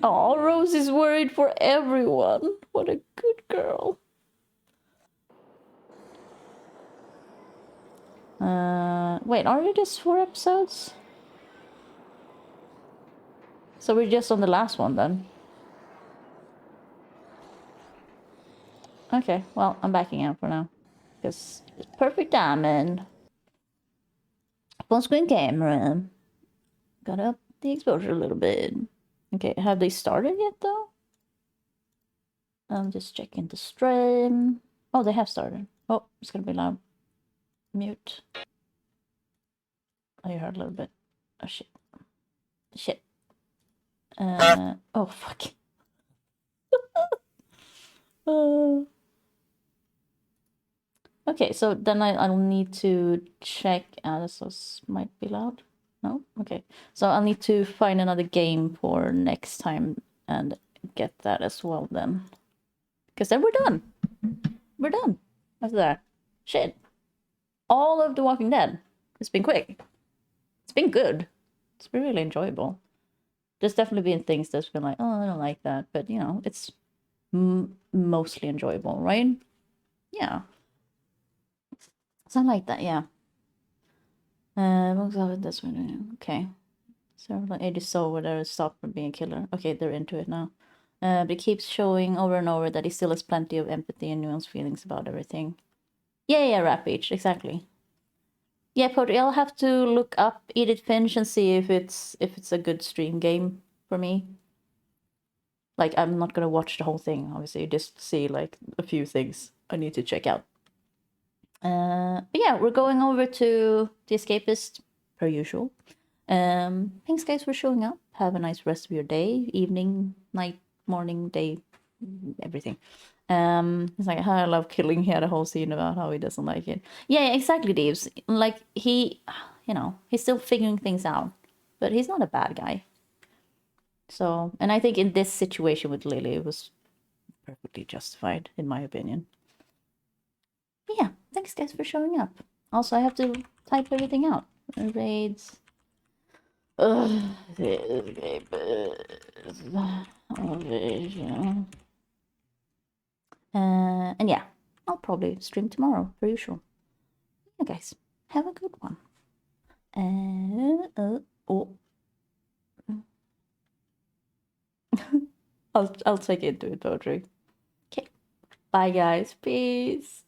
Oh, Rose is worried for everyone. What a good girl. Wait, are there just 4 episodes? So we're just on the last one then. Okay, well, I'm backing out for now. Because it's perfect timing. Full screen camera. Got up the exposure a little bit. Okay, have they started yet though? I'm just checking the stream. Oh, they have started. Oh, it's gonna be loud. Mute. Oh, you heard a little bit. Oh, shit. Shit. Oh, fuck. Okay, so then I'll need to check. This might be loud. No? Okay. So I'll need to find another game for next time and get that as well then. Because then we're done. We're done. After that. Shit. All of The Walking Dead. It's been quick. It's been good. It's been really enjoyable. There's definitely been things that's been like, oh, I don't like that. But, you know, it's mostly enjoyable, right? Yeah. Something like that, yeah. This one. Okay. So it is so whether stop from being a killer. Okay, they're into it now. But it keeps showing over and over that he still has plenty of empathy and nuanced feelings about everything. Yeah, Rampage, exactly. Yeah, Pottery, I'll have to look up Edith Finch and see if it's a good stream game for me. Like, I'm not gonna watch the whole thing, obviously, just see like a few things I need to check out. But yeah, we're going over to The Escapist, per usual. Thanks guys for showing up. Have a nice rest of your day, evening, night, morning, day, everything. It's like, I love killing. He had a whole scene about how he doesn't like it. Yeah, exactly, Deeves. Like, he, you know, he's still figuring things out, but he's not a bad guy. So, and I think in this situation with Lily, it was perfectly justified, in my opinion. But yeah, thanks guys for showing up. Also, I have to type everything out. Raids. And yeah, I'll probably stream tomorrow, per usual. Yeah, guys, have a good one. I'll take into it, Poetry. Okay, bye guys, peace.